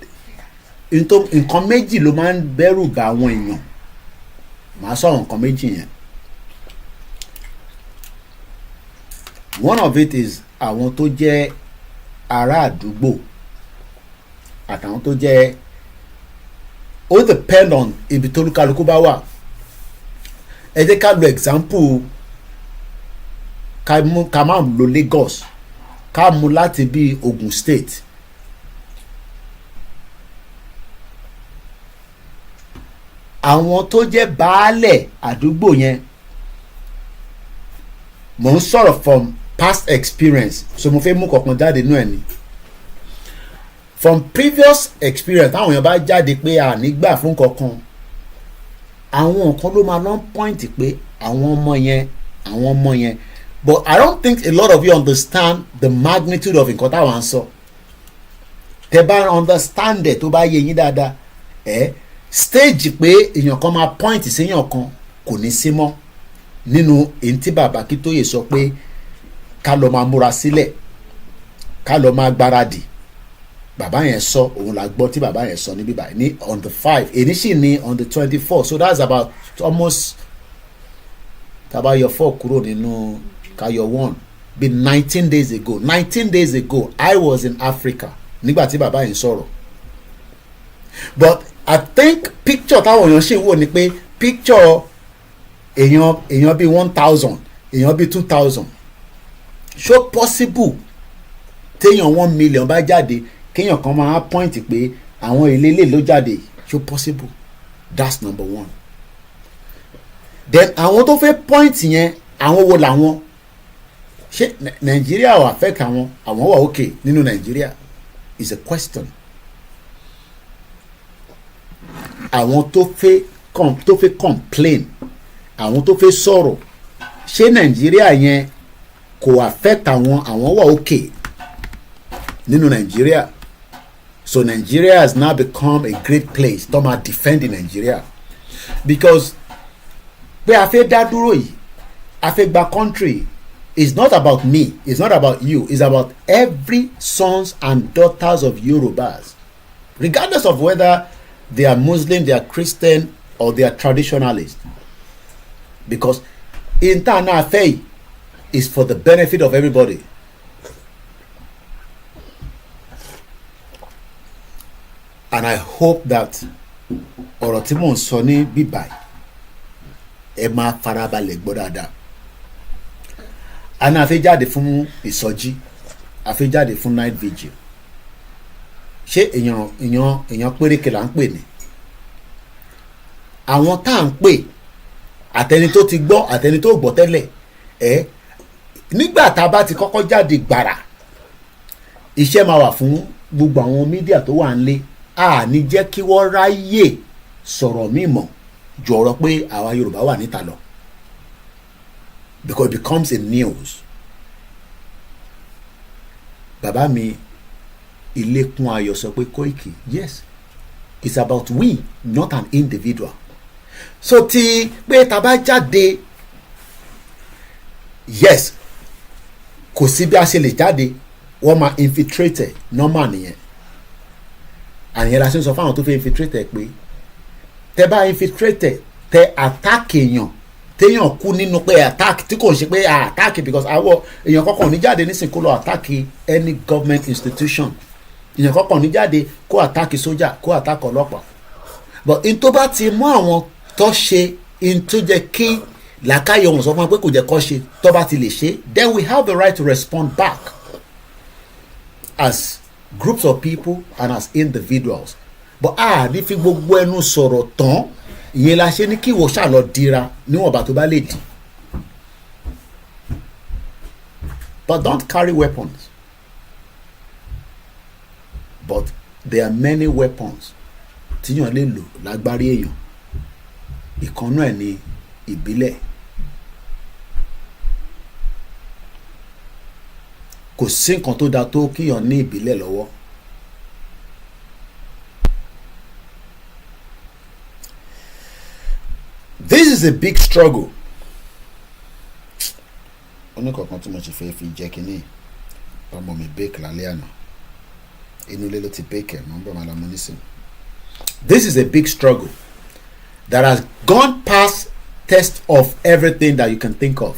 nǹkan méjì ló máa ń bẹ̀rù bà àwọn èèyàn màá sọ nǹkan méjì yẹn one of it is àwọn tó jẹ́ ará àdúgbò àtàwọn tó jẹ́ ó depend on ibi tó kálukú bá wà ẹ jẹ́ ká lo example ká má lo Lagos ká mú láti bí Ogun State àwọn tó jẹ́ baálẹ̀ àdúgbò yẹn mò ń sọ̀rọ̀ from past experience so mo fẹ́ mú kankan jáde nínú ẹ̀ ni from previous experience táwọn èèyàn bá jáde pé a nígbà fún kankan àwọn nǹkan ló máa lọ point pé àwọn ọmọ yẹn but I don't think a lot of you understand the magnitude of nǹkan táwọn ń sọ tẹ́ bá understand ẹ̀ tó bá yé yín dáadáa stage pé èèyàn kan máa point séèyàn kan kò ní sí mọ́ nínú èyí tí bàbá Akíntóyè sọ pé ká lọ máa múra sílẹ̀ ká lọ máa gbáradì bàbá yẹn sọ òun la gbọ́ tí bàbá yẹn sọ níbí báyìí ní on the 5 èyí sì ní on the 24 so that's about almost tàbá yọ 4 kúrò nínú ká yọ 1 bí 19 days ago I was in Africa nígbà tí bàbá yẹn sọ̀rọ̀ but I think picture táwọn èèyàn ṣe wò ni pé picture èèyàn bíi 1000 èèyàn bíi 2000 ṣó possible téèyàn 1 million bá jáde kéèyàn kan máa point pé àwọn ìlélẹ̀ ló jáde ṣó possible that's number one. Then àwọn tó fẹ́ point yẹn àwọn wo làwọn ṣé Nàìjíríà ò affect àwọn wà okay nínú Nàìjíríà is a question. Àwọn tó fẹ́ complain àwọn tó fẹ́ sọ̀rọ̀ ṣé Nàìjíríà yẹn kò affect àwọn wà okay nínú Nàìjíríà so Nigeria has now become a great place tó máa defend Nigeria because pé a fẹ́ dá dúró yìí a fẹ́ gba country it's not about me it's not about you it's about every sons and daughters of Yorubas regardless of whether they are Muslim they are Christian or they are traditionalist because internal affair is for the benefit of everybody. And I hope that ọ̀rọ̀ tí mò ń sọ ní bíbá ẹ máa farabalẹ̀ gbọ́ dáadáa. Àná a fẹ́ jáde fún ìsọjí a fẹ́ jáde fún night vigil ṣé èèyàn péréke là ń pè ní àwọn tá à ń pè àtẹni tó ti gbọ́ àtẹni tó gbọ́ tẹ́lẹ̀ nígbà tá a bá ti kọ́kọ́ jáde gbàrà iṣẹ́ máa wà fún gbogbo àwọn mídíà tó wà nílé a ní jẹ́ kí wọ́n ráyè sọ̀rọ̀ mímọ́ ju ọ̀rọ̀ pé àwa Yorùbá wà níta lọ because it becomes a news. Bàbá mi Ilẹ̀kùn Ayọ̀ sọ pé Koiki yes it's about we not an individual so ti pé tá bá jáde yes kò sí bí a ṣe lè jáde wọ́n máa infiltrate normal nìyẹn àníyẹn la ṣe ń sọ fáwọn tó fẹ́ infiltrate pé tẹ bá infiltrate tẹ attack èèyàn téèyàn kú nínú pé attack tí kò ń ṣe pé attack because àwọ èèyàn kọkàn ní jáde nísìnyí kó lọ attack any government institution èèyàn kọkàn ní jáde kó attack sójà kó attack ọlọ́pàá but in tó bá ti mú àwọn tó ṣe in tó jẹ́ kí làákàyè ọ̀hún sọ fún wọn pé kò jẹ́ kó ṣe tó bá ti lè ṣe then we have the right to respond back as groups of people and as individuals but ní fi gbogbo ẹnu sọ̀rọ̀ tán ìyẹn la ṣe ní kí ìwọ ṣáà lọ dira níwọ̀nba tó bá lè dì but don't carry weapons but there are many weapons tíyàn lè lò lágbárí èèyàn ìkànnú ẹ̀ ní ìbílẹ̀ kò sí nǹkan tó dáa tó kíyàn ní ìbílẹ̀ lọ́wọ́ this is a big struggle oníkọ̀ọ̀kan tí mo ti fẹ́ fi jẹ́ kínní ọmọ mi bake lálẹ́ àná inú ilé ló ti bake ẹ̀ mọ́ ń bọ̀ máa lọ mọ́ nísìn this is a big struggle that has gone past test of everything that you can think of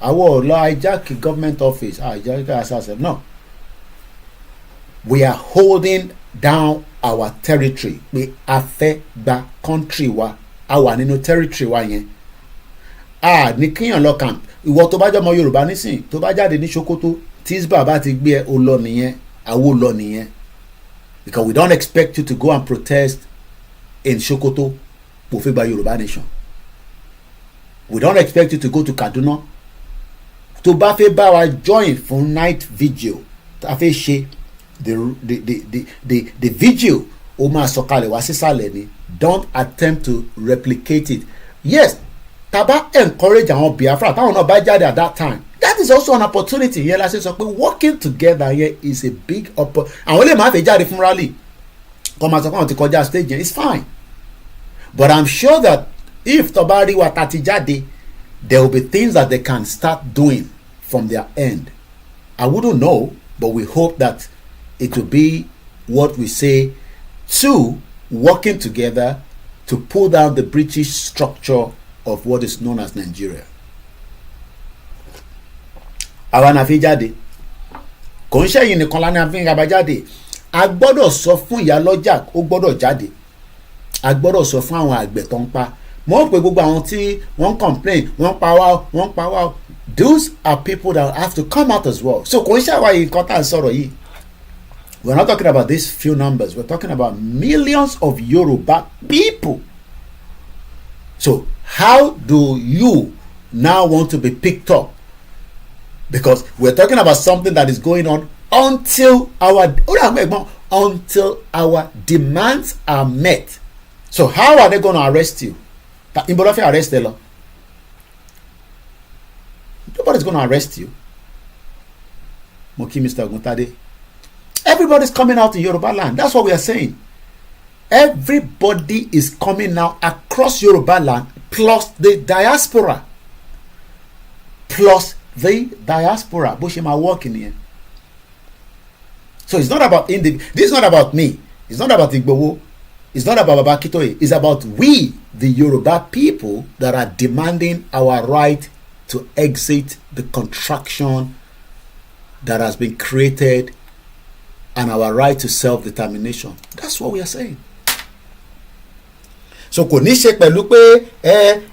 àwọn ọ̀lọ́ hijack government office hijack assassin no we are holding down our territory pé a fẹ́ gba country wa a wà nínú territory wa yẹn ní kíyàn lọ camp ìwọ tó bá jẹ́ ọmọ Yorùbá nísìn tó bá jáde ní Sokoto tíṣbà bá ti gbé ẹ o lọ nìyẹn àwo lọ nìyẹn because we don't expect you to go and protest in Sokoto kò fẹ́ gba Yorùbá nation we don't expect you to go to Kaduna tó bá fẹ́ bá wa join fún night vigil tá a fẹ́ ṣe the vigil ó máa sọ̀kalẹ̀ wá sísàlẹ̀ ni don't attempt to replicate it yes taba encourage àwọn Biafra táwọn náà bá jáde at that time that is also an opportunity yẹn la ṣe sọ pé working together here is a big opportunity àwọn lè máa fẹ́ jáde fún rally kọ́ máa sọ pé àwọn ti kọjá stage yẹn it's fine but I'm sure that if tọba rí wa tàti jáde there will be things that they can start doing from their end I wouldn't know but we hope that it will be what we say to working together to pull down the British structure of what is known as Nigeria. àwa náà fi jáde kò ń ṣẹ̀yìn nìkan lánàá fi ń gaba jáde a gbọ́dọ̀ sọ fún ìyálọ́jà ó gbọ́dọ̀ jáde a gbọ́dọ̀ sọ fún àwọn àgbẹ̀ tó ń pa mọ̀ pé gbogbo àwọn tí wọ́n complain wọ́n pa wá those are people that have to come out as well so kò ń ṣàwá yìí nǹkan tá à ń sọ̀rọ̀ yìí we're not talking about these few numbers we're talking about millions of Yoruba people so how do you now want to be picked up because we're talking about something that is going on until our demands are met so how are they going to arrest you Imbolofe arrest them nobody's going to arrest you Moki Mr. Oguntade everybody's coming out in Yoruba land that's what we are saying everybody is coming now across Yoruba land plus the diaspora bó ṣe máa work in here so it's not about this is not about me it's not about Igboho it's not about Baba Akintoye it's about we the Yoruba people that are demanding our right to exit the contraction that has been created and our right to self-determination that's what we are saying so kò ní ṣe pẹ̀lú pé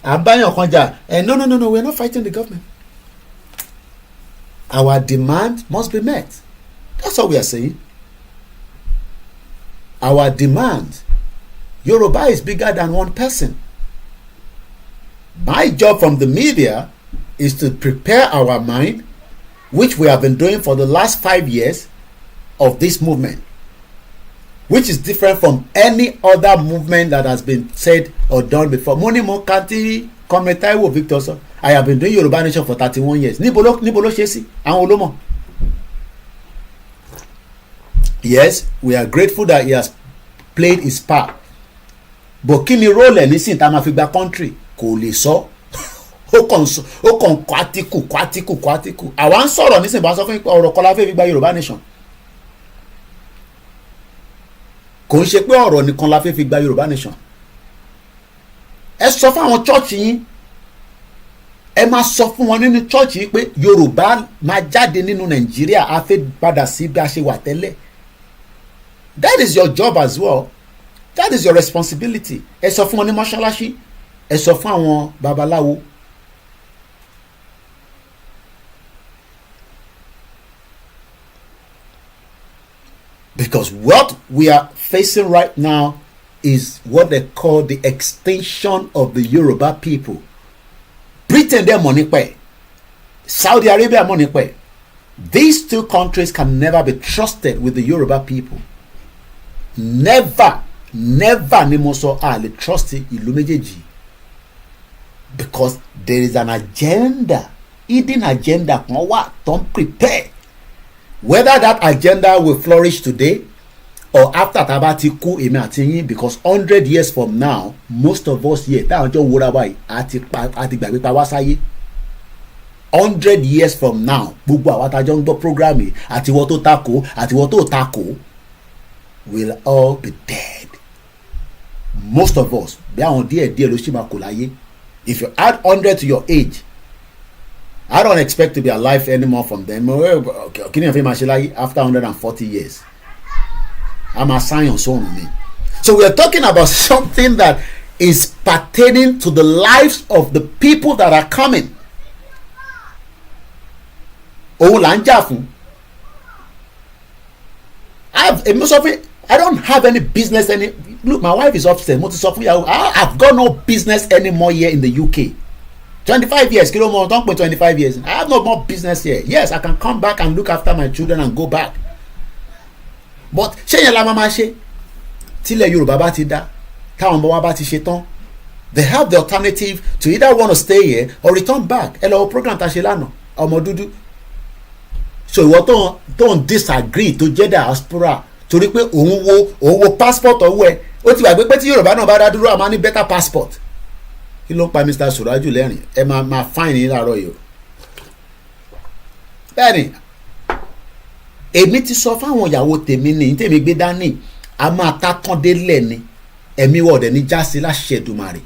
àbáyàn kan jà no we are not fighting the government our demand must be met that's what we are saying our demand Yoruba is bigger than one person my job from the media is to prepare our mind which we have been doing for the last 5 years of this movement which is different from any other movement that has been said or done before Moni Mokanti Comrade Taiwo Victor sir I have been doing Yoruba Nation for 31 years níbo ló ṣe sí àwọn olómọ yes we are grateful that he has played his part but kí ni role ẹ̀ nísìn tá a máa fi gba country kò lè sọ ó kàn kọ́ àtìkù àwa ń sọ̀rọ̀ nísìnyí bá sọ fún ọ̀rọ̀ kọ́lá fẹ́ fi gba Yorùbá nation kò ń ṣe pé ọ̀rọ̀ nìkan la fẹ́ fi gba Yorùbá nation ẹ sọ fún àwọn chọ́ọ̀chì yín ẹ máa sọ fún wọn nínú chọ́ọ̀chì yìí pé Yorùbá máa jáde nínú Nàìjíríà a fẹ́ padà sí bí a ṣe wà tẹ́lẹ̀ that is your job as well that is your responsibility ẹ sọ fún wọn ní mọ́ṣáláṣí ẹ sọ fún àwọn babaláwo because what we are facing right now is what they call the extinction of the Yoruba people. Britain dẹ̀ mọ̀ nípa ẹ̀, Saudi Arabia mọ̀ nípa ẹ̀. These two countries can never be trusted with the Yoruba people. Never ni mo sọ a lè trust ìlú méjèèjì because there is an agenda, hidden agenda kan wà tó ń prepare. Whether that agenda will flourish today or after tá a bá ti kú èmi àti yín because 100 years from now most of us here táwọn jọ wúra báyìí àti gbàgbé pa wá sáyé 100 years from now gbogbo àwa tá a jọ ń gbọ́ program yìí àtiwọ́ tó takò àtiwọ́ tó takò will all be dead. Most of us bí àwọn díẹ̀ ló ṣì máa kò láyé. If you add 100 to your age, I don't expect to be alive anymore from them. Kí ni ẹ fi máa ṣe láyé after 140 years? I'm a science on me. So we are talking about something that is pertaining to the lives of the people that are coming. Òun là ń jà fún. I don't have any business look, my wife is upstairs. Mo ti sọ fún yàwó, I've got no business anymore here in the UK. 25 years, kí ló mọ̀ tán pé 25 years. I have no more business here. Yes, I can come back and look after my children and go back. But ṣé yẹn la máa ṣe tílẹ̀ Yorùbá bá ti dá táwọn ọmọ wa bá ti ṣe tán they have the alternative to either want to stay here or return back. Ẹ lọ wo program ta ṣe lánàá ọmọ dúdú so ìwọ tó ń disagree tó jẹ́ diaspora torí pé òun wo passport ọwọ́ ẹ ó ti gbàgbé pé tí Yorùbá náà bá dá dúró a máa ní better passport. Kí ló ń pa Mr. Suraju lẹ́rìn ẹ máa fine ní láàárọ̀ yìí o. Bẹ́ẹ̀ni èmi ti sọ fáwọn ìyàwó tèmi ní tèmi gbé dání a máa ta tán délẹ̀ ni ẹ̀mí wa ọ̀dẹ̀ ní jásí láṣẹ Èdùmàrè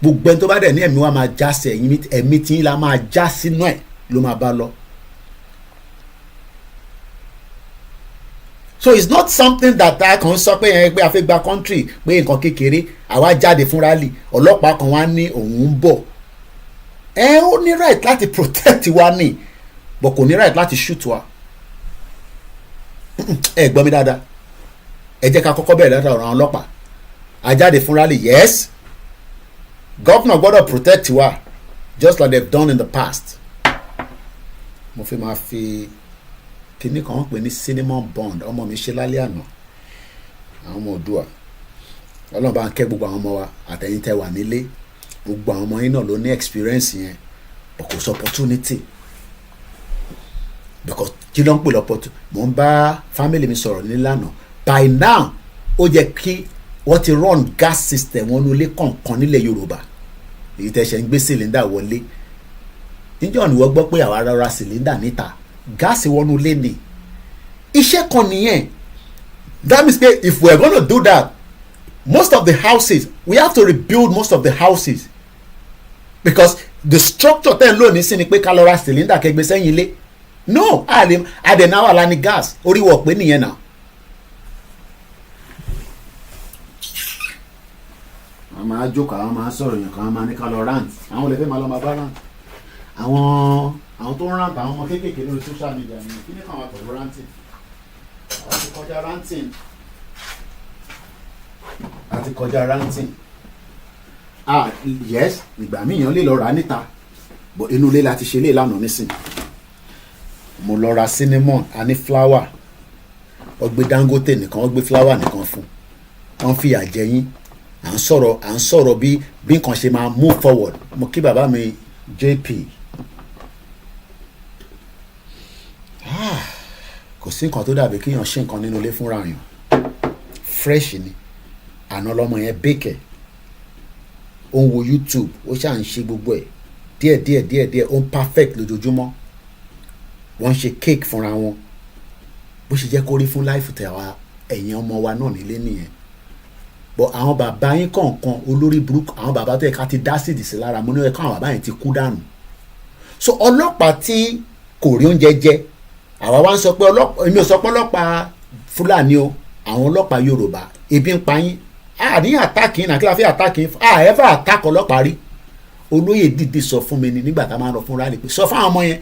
gbogbo ẹni tó bá dẹ̀ ní ẹ̀mí wa máa jásí ẹ̀mí tí yín la máa já sínú ẹ̀ ló máa bá lọ. So it's not something that a kàn sọ pé a fẹ́ gba country pé nǹkan kékeré àwa jáde fún rally ọlọ́pàá kan wá ní òun ń bọ̀ ó ní right láti protect wa ní but kò ní right láti shoot wa. Ẹ gbọ́ mi dáadáa ẹ jẹ́ ká kọ́kọ́ bẹ̀rẹ̀ látara àwọn ọlọ́pàá ajáde fún rally yes governor gbọ́dọ̀ protect wa just like they've done in the past. Mo fi máa fi kíní kan pè ní cinnamon bond ọmọ mi ṣe lálẹ́ àná àwọn ọmọ Oòduà Ọlọ́run bá ń kẹ́ gbogbo àwọn ọmọ wa àtẹ̀yìn tẹ́ wà nílé gbogbo àwọn ọmọ yín náà ló ní experience yẹn but kò sọ opportunity because kí ló ń pè lọ́pọ̀ tó mò ń bá family mi sọ̀rọ̀ nílànà by now ó yẹ kí wọ́n ti run gas system wọn ní ilé kọ̀ọ̀kan nílẹ̀ Yorùbá èyí tẹ́ ṣe ń gbé cylinder wọlé níjọ́ ni wọ́n gbọ́ pé àwa rárá cylinder níta gáàsì wọnú ilé ni iṣẹ́ kan nìyẹn. That means if we are going to do that most of the houses we have to rebuild most of the houses because the structure tẹ́ ń lò ní sí ni pé ká lọ ra cylinder kẹgbẹ́ sẹ́yìn ilé no àdènà la ní gas oríwọ̀ pé nìyẹn náà. àwọn máa jókòó àwọn máa sọ̀rọ̀ yẹn kan àwọn máa ní ká lọ rant àwọn olè fẹ́ máa lọ máa bá rant àwọn tó ń rant àwọn ọmọ kéékèèké lórí social media ni kí ni káwọn pẹ̀lú ranting àti kọjá ranting yes ìgbà míì yẹn lè lọ rà níta bọ̀ inú ilé láti ṣe lè lánàá nísìn mo lọ ra cinnamon a ní flour ọgbẹ́ Dangote nìkan ọgbẹ́ flour nìkan fún wọn fìyà jẹ yín à ń sọ̀rọ̀ bí nǹkan ṣe máa move forward. Mo kí bàbá mi JP kò sí nǹkan tó dàbí kéèyàn ṣe nǹkan nínú ilé fúnra yàn fresh ni àná lọmọ yẹn bẹ́kẹ̀ ó ń wo YouTube ó ṣáà ń ṣe gbogbo ẹ̀ díẹ̀ ó ń perfect lójoojúmọ́ wọ́n ń ṣe cake fúnra wọn bó ṣe jẹ́ kó rí fún láìfù tẹ̀wá ẹ̀yin ọmọ wa náà nílé nìyẹn bọ́ àwọn bàbá yín kọ̀ọ̀kan olórí burúkú àwọn bàbá tó yẹ ká ti dá sídìí sí lára mo ní ẹ̀ka àwọn bàbá yẹn ti kú dànù so ọlọ́pàá tí kò rí oúnjẹ jẹ àwa wá ń sọ pé ọlọ́pàá èmi ò sọ pé ọlọ́pàá Fúlàní o àwọn ọlọ́pàá Yorùbá ebi ń pa yín ní àtàkì náà kí la fi àtàkì ẹ̀fà àtàkì ọlọ́pàá rí olóyè dìde sọ fún mi ni nígbà tá a máa lọ fún rálẹ̀ pé sọ fún àwọn ọmọ yẹn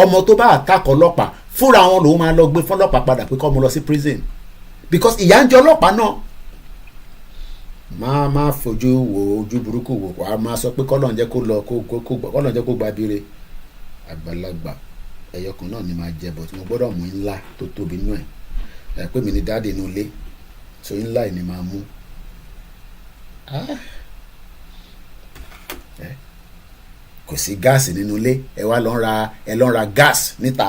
ọmọ tó bá àtàkì ọlọ́pàá fúnra wọn lòun máa lọ gbé fún ọlọ́pàá padà pé kọ́ ọmọ lọ sí prison because ìyà ń jẹ ọlọ́pàá náà máa fojú wo ojú burúkú wò wá máa sọ pé kọ́lọ́n jẹ́ kó lọ kọ́lọ́n jẹ́ kó gba abire àgbàlagbà ẹ̀yọkàn náà ni máa jẹ bọ̀ tí mo gbọ́dọ̀ mú ńlá tó tóbi nú ẹ̀ pé mi ní dáàdì inú ilé so ńlá ẹ̀ ni máa mú kò sí gáàsì nínú ilé ẹ wá lọ ń ra gáàsì níta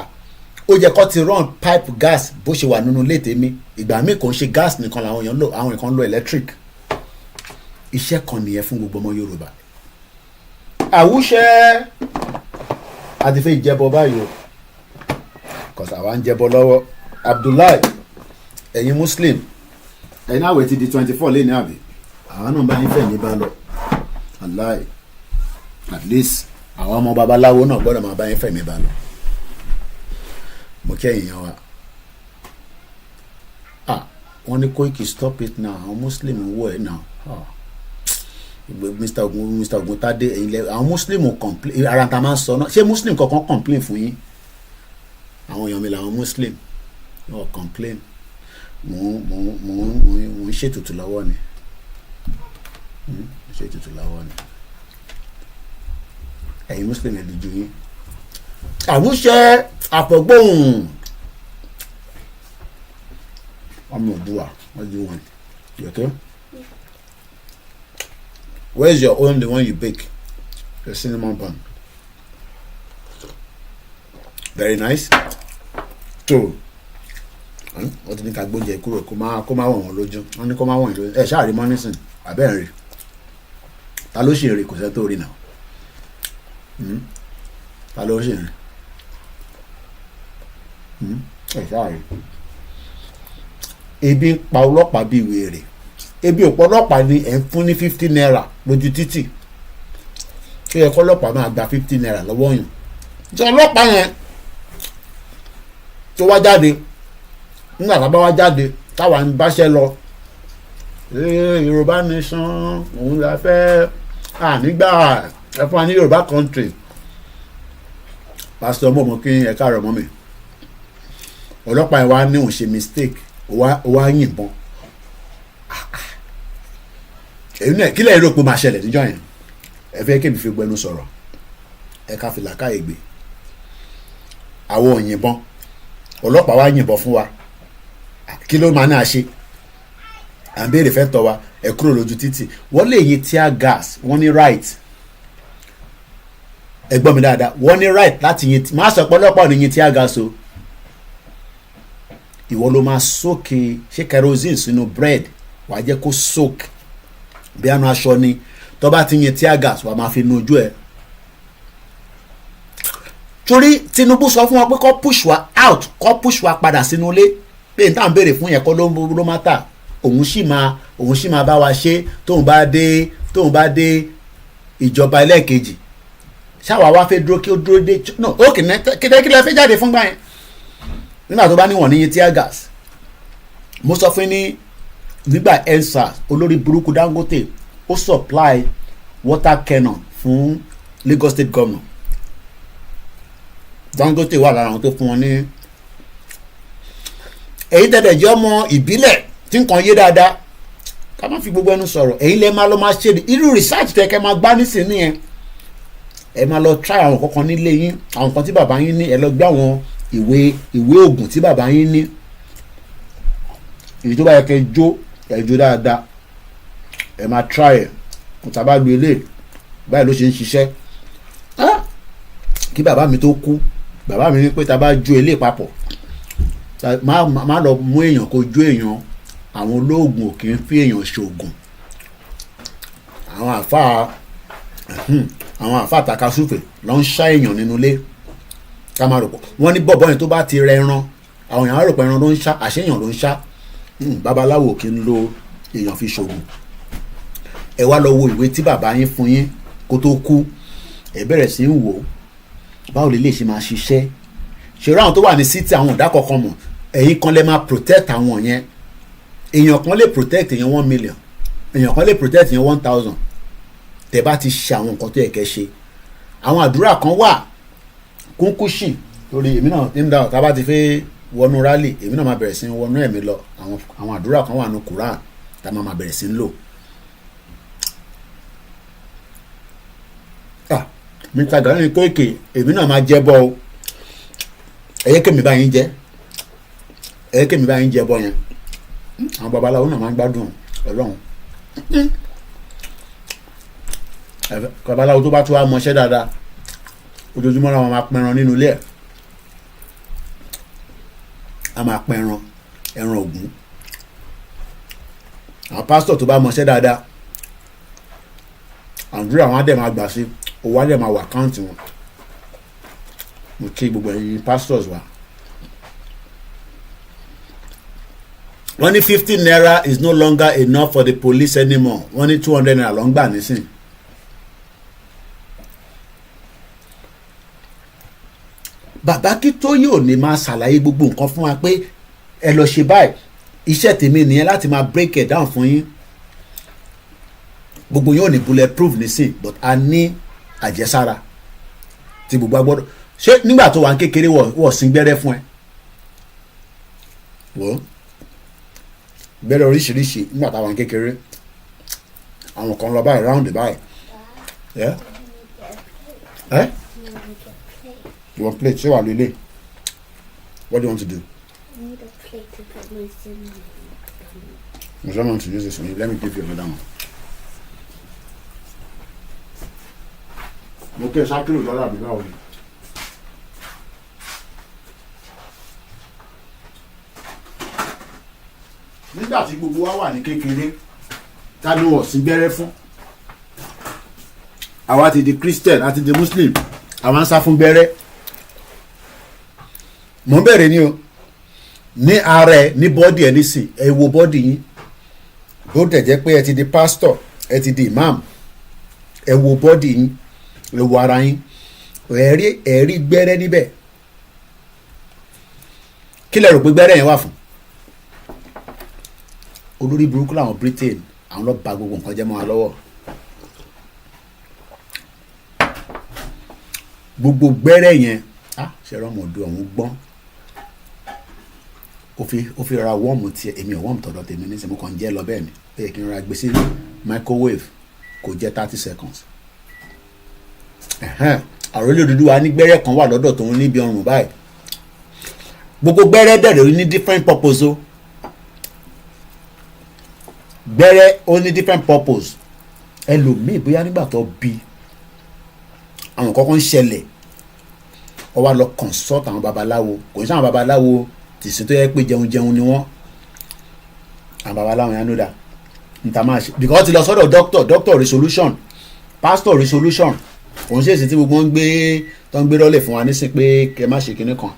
ó yẹ kó ti run pipe gas bó ṣe wà nínú ilé tèmi ìgbà míì kò ń ṣe gas nìkan làwọn èèyàn lò àwọn èèyàn lo electric iṣẹ́ kan nìyẹn fún gbogbo ọmọ Yorùbá àwùṣẹ àti fẹ́ ìjẹbọ báyìí o kọsà wa ń jẹbọ lọ́wọ́ Abdullahi ẹ̀yin Muslim ẹ̀yin àwẹ̀ ti di 24 lé ní àbí àwọn náà bá yín fẹ́ ní bá lọ aláì at least àwọn ọmọ babaláwo náà gbọ́dọ̀ máa bá yín fẹ́ mi bá lọ mo kẹ́yìn yẹn wa wọ́n ní Koiki stop it now àwọn Muslim wọ̀ ẹ́ now Mr. Ogun Tade ẹ̀yin lẹ́ àwọn Muslim complain ara ta máa ń sọ náà ṣé Muslim kankan complain fún yín àwọn èèyàn mi làwọn Muslim wọ́n complain mo ń ṣètùtù lọ́wọ́ ni ṣètùtù lọ́wọ́ ni ẹ̀yin Muslim ẹ̀ lójú yín àwùṣẹ àfọ̀gbóhùn ọmọ Òdùwà what do you want you okay where's your own the one you bake your cinnamon bun very nice so wọ́n ti ní ká gbóúnjẹ kúrò kó má wọ̀n wọ́n lójú wọ́n ní kó má wọ̀n yín lójú ẹ̀ ṣáà rí mọ́nísìn àbẹ́ẹ̀ rí ta ló ṣe èrè kò sẹ́ tó rí náà ta ló ṣe èrè ẹ̀ ṣáà rí ebi ń pa ọlọ́pàá bíi wèrè ebi òpó ọlọ́pàá ni ẹ̀ ń fún ní 50 naira lójú títì kí ẹ kọ́ ọlọ́pàá máa gba 50 naira lọ́wọ́ yàn tí ọlọ́pàá yẹn tó wá jáde nígbà tá a bá wá jáde táwa ń báṣẹ́ lọ Yorùbá nation òun la fẹ́ nígbà ẹ fún wa ní Yorùbá country pásítọ̀ mọ̀mọ́ kí ẹ káàárọ̀ mọ́ mi ọlọ́pàá yẹn wá ní òun ṣe mistake ó wá yìnbọn èyí náà kílẹ̀ èrò pé máa ṣẹlẹ̀ níjọ́ yẹn ẹ fẹ́ kébì fi gbẹnu sọ̀rọ̀ ẹ ká fi làákàyè gbé àwọn òyìnbọn ọlọ́pàá wá yìnbọn fún wa kí ló máa náà ṣe à ń béèrè fẹ́ tọ́ wa ẹ kúrò lójú títì wọ́n lè yin tear gas wọ́n ní right ẹ gbọ́ mi dáadáa wọ́n ní right láti yin máa sọ pé ọlọ́pàá ò ní yin tear gas o ìwọ ló máa sókè ṣé kerosene sínú bread wàá jẹ́ kó soak bí àánú aṣọ ni tó bá ti yin tear gas wàá máa fi nu ojú ẹ torí Tinubu sọ fún wa pé kó push wa out kó push wa padà sínú ilé pé n tá à ń béèrè fún yẹn kọ́ ló má tà òun sì máa bá wa ṣe tóun bá dé ìjọba ẹlẹ́ẹ̀kejì ṣáwa wá fẹ́ dúró kí ó dúró dé no ókè kí lẹ fẹ́ jáde fún gbà yẹn nígbà tó bá níwọ̀n níye tear gas mo sọ fún ní nígbà EndSARS olórí burúkú Dangote ó supply water cannon fún Lagos State governor Dangote wà lára àwọn tó fún wọn ní èyí tẹ̀lé jẹ́ ọmọ ìbílẹ̀ tí nǹkan yé dáadáa ká má fi gbogbo ẹnu sọ̀rọ̀ èyí lẹ máa lọ máa ṣe irú research tẹ kẹ́ máa gbá nísìnyí yẹn ẹ máa lọ try àwọn kankan nílé yín àwọn kan tí bàbá yín ní ẹ lọ gbé àwọn ìwé oògùn tí bàbá yín ní èyí tó bá yẹ kẹ́ jó ẹjọ́ dáadáa ẹ máa try ẹ̀ kò tá a bá lu ilé báyìí ló ṣe ń ṣiṣẹ́ kí bàbá mi tó kú bàbá mi ní pé tá a bá jó ilé papọ̀ má lọ mú èèyàn kó jó èèyàn àwọn olóògùn ò kì í fi èèyàn ṣoògùn àwọn àfáà àwọn àfàtàkà súfè ló ń ṣá èèyàn nínú ilé ká máa rò pọ̀ wọ́n ní bọ̀bọ̀ yẹn tó bá ti rẹ ẹran àwọn èèyàn á rò pé ẹran ló ń ṣá àṣeyàn ló ń ṣá babaláwo kì í lo èèyàn fi ṣògùn ẹ wá lọ wo ìwé tí bàbá yín fún yín kó tó kú ẹ bẹ̀rẹ̀ sí ń wò ó báwo lè ṣe máa ṣiṣẹ́ ṣèrò àwọn tó wà ní city àwọn ọ̀dà kọ̀ọ̀kan mọ̀ ẹ̀yin kan lè máa protect àwọn yẹn èèyàn kan lè protect èèyàn 1 million èèyàn kan lè protect èèyàn 1000 tẹ́ bá ti ṣe àwọn nǹkan tó yẹ kẹ́ ṣe àwọn àdúrà kan wà kúnkúṣì torí èmi náà ní dáhùn tá a bá ti fẹ́ wọnú rálì èmi náà máa bẹ̀rẹ̀ sí wọnú ẹ̀mí lọ àwọn àdúrà kan wà ní Quran tá a máa bẹ̀rẹ̀ sí ń lò. Mr. Gani Koiki èmi náà máa jẹ́ bọ́ o ẹ̀yẹ́ kèmí báyìí jẹ́ ẹ̀yẹ́ kèmí báyìí jẹ́ bọ́ yẹn àwọn babaláwo náà máa ń gbádùn Ọlọ́run babaláwo tó bá tún wá mọṣẹ́ dáadáa ojoojúmọ́ làwọn máa pẹran nínú ilé ẹ̀ a máa pẹran ẹran Ògún àwọn pásítọ̀ tó bá mọṣẹ́ dáadáa àdúrà àwọn á dẹ̀ máa gbà sí owó á dẹ̀ máa wà káùntì wọn mo kí gbogbo ẹ̀yin pastors wa. wọ́n ní 50 naira is no longer enough for the police anymore wọ́n ní 200 naira ló ń gbà nísìn. bàbá kí tó yóò ní máa ṣàlàyé gbogbo nǹkan fún wa pé ẹ lọ ṣe báyìí iṣẹ́ tèmi nìyẹn láti máa break it down fún yín gbogbo yóò ní bulletproof nísìn but a ní àjẹsára tí gbogbo agbọ́dọ̀ ṣé nígbà tó wà ń kékeré wọ̀ sí gbẹ́rẹ́ fún ẹ wọ́n gbẹ́rẹ́ oríṣiríṣi nígbà táwọn ń kékeré àwọn kan lọ báyìí round báyìí ẹ ẹ you want plate ṣé wà lélẹ̀ what do you want to do? I need a plate to put my cinnamon. I don't want to use this one. Let me give you another one. mo kẹ́ sákìlò lọ́la àbí báwo ni. nígbà tí gbogbo wa wà ní kékeré ta ló wọ̀ sí gbẹ́rẹ́ fún àwa ti di Christian àti di Muslim àwa ń sá fún gbẹ́rẹ́ mò ń bẹ̀rẹ̀ ni o ní ara ẹ ní bọ́dì ẹ nísìn ẹ wo bọ́dì yín bó tẹ̀ jẹ́ pé ẹ ti di pastor ẹ ti di imam ẹ wo bọ́dì yín ẹ wo ara yín ẹ̀rí gbẹ́rẹ́ níbẹ̀ kí lẹ rò pé gbẹ́rẹ́ yẹn wà fún olórí burúkú làwọn Britain àwọn lọ bà gbogbo nǹkan jẹ́ mọ́ wa lọ́wọ́ gbogbo gbẹ́rẹ́ yẹn ṣẹ̀rọ ọmọdé ọ̀hún gbọ́n ó fi ra wọ́ọ̀mù tiẹ̀ èmi ò wọ́ọ̀mù tọ̀dọ̀ tèmi ní sẹ́mu kan jẹ́ lọ bẹ́ẹ̀ ni bẹ́ẹ̀ kí n ra gbé sí microwave kò jẹ́ 30 seconds àròlé òdúdú wa ní gbẹ́rẹ́ kan wà lọ́dọ̀ tó ń níbi ọrùn báyìí gbogbo gbẹ́rẹ́ dẹ̀rẹ̀ ní different purpose o gbẹ́rẹ́ ó ní different purpose ẹlòmíì bóyá nígbà tó bí àwọn kọ́kọ́ ń ṣẹlẹ̀ ó wá lọ consult àwọn babaláwo kò ní sáwọn babaláwo tìsín tó yẹ pé jẹun ni wọ́n àwọn babaláwo yẹn ló dà níta máa ṣe because ti lọ sọ́dọ̀ doctor resolution pastor resolution òun ṣe èsì tí gbogbo ń gbé tó ń gbé rọ́lẹ̀ fún wa nísìn pé kẹ má ṣe kinní kan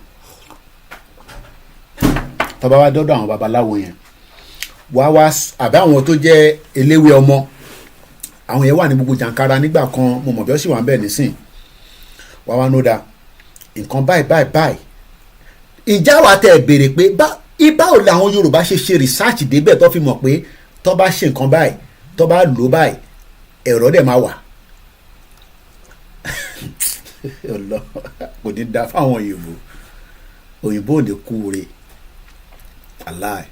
tọ́ba wá dọ́dọ̀ àwọn babaláwo yẹn wá àbí àwọn tó jẹ́ eléwé ọmọ àwọn yẹn wà ní gbogbo jàǹkara nígbà kan mo mọ̀ bí ó sì wà ń bẹ̀ nísìn wá nóda nǹkan báyìí ìjà wa tẹ̀ béèrè pé báwo làwọn Yorùbá ṣe research débẹ̀ tó fi mọ̀ pé tó bá ṣe nǹkan báyìí tó bá lò báyìí ẹ̀rọ dẹ̀ máa wà kò ní da fáwọn òyìnbó ò ní kúure aláì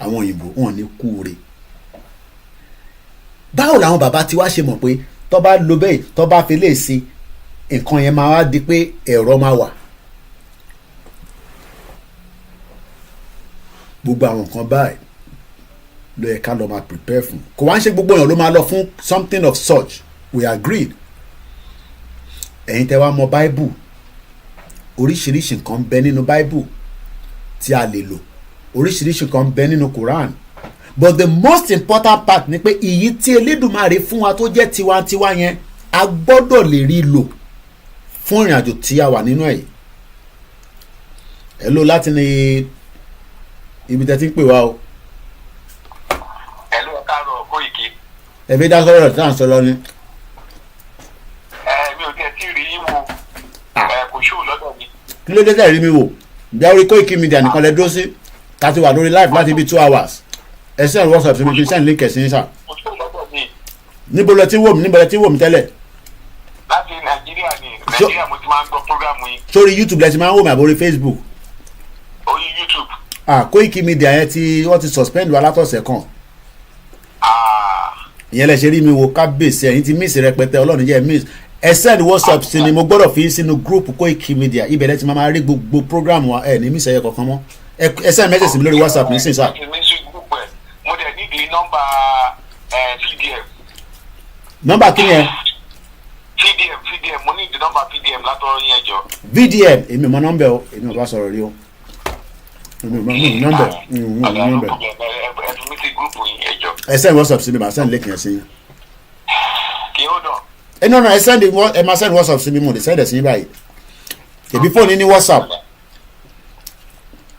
àwọn òyìnbó wọn ní kúure báwo làwọn bàbá tiwa ṣe mọ̀ pé tó bá lo bẹ́ẹ̀ tó bá fi lè ṣe nǹkan yẹn máa wá di pé ẹ̀rọ máa wà gbogbo àwọn nǹkan báyìí ló yẹ ká lọ máa prepare fún kò wá ń ṣe gbogbo èèyàn ló máa lọ fún something of such we agreed ẹ̀yin tẹ́ wá mọ̀ bible oríṣiríṣi nǹkan ń bẹ nínú bible tí a lè lò oríṣiríṣi nǹkan ń bẹ nínú Quran but the most important part ni pé ìyí tí Elédùmarè fún wa tó jẹ́ tiwantiwa yẹn a gbọ́dọ̀ lè rí lò fún ìrìn àjò tí a wà nínú ẹ̀. Hello láti ní ibi tẹ́ ti ń pè wá o. Hello káàárọ̀ Kóìkì. Ẹ fi dá sọ́rọ̀ tí à ń sọ lọ ni. Mi ò tiẹ̀ tí rí yín wo kò ṣó lọ́dọ̀ mi. Kí ló dé tẹ́ rí mi wò? Ǹjẹ́ orí Koiki Media nìkan lẹ dúró sí? Ta ti wà lórí live láti bí 2 hours. Ẹ send WhatsApp sí mi kí n send link ẹ̀sìn sà. Kò ṣó lọ́dọ̀ mi. Níbo lẹ ti wò mí tẹ́lẹ̀? Láti Nàìjíríà ni Nàìjíríà mo ti máa ń gbọ́ prógrámù yín. Sórí YouTube lẹ ti máa ń wò mí àbórí Facebook? Orí YouTube. Koiki Media yẹn wọ́n ti suspend wa látọ̀sẹ̀ kan. Ìyẹn lẹ ṣe rí mi wo kábíyèsí ẹ̀yin ti miss rẹpẹtẹ Ọlọ́run jẹ́ miss. Ẹ send WhatsApp sí ni mo gbọ́dọ̀ fi sínú group Koiki Media ibẹ̀ lẹ ti máa rí gbogbo program wa ẹ̀ ní miss ẹyẹ kankan mọ́. Ẹ send message mi lórí WhatsApp nísìnyí sá. Mo dẹ̀ nídìí nọ́mbà PDM. Nọ́mbà kí ni ẹ? PDM mo nídìí nọ́mbà PDM látọ̀ yẹn jọ. VDM èmi mọ nọ́mbà o èmi ò bá sọ̀rọ̀ rí o. Nọ́mbà. Ẹ send WhatsApp sí mi màá send link yẹn sí. Kì í ó dàn. No, ẹ máa send WhatsApp sí mi mo lè send ẹ̀ sí báyìí. Èbí fóònù ní WhatsApp.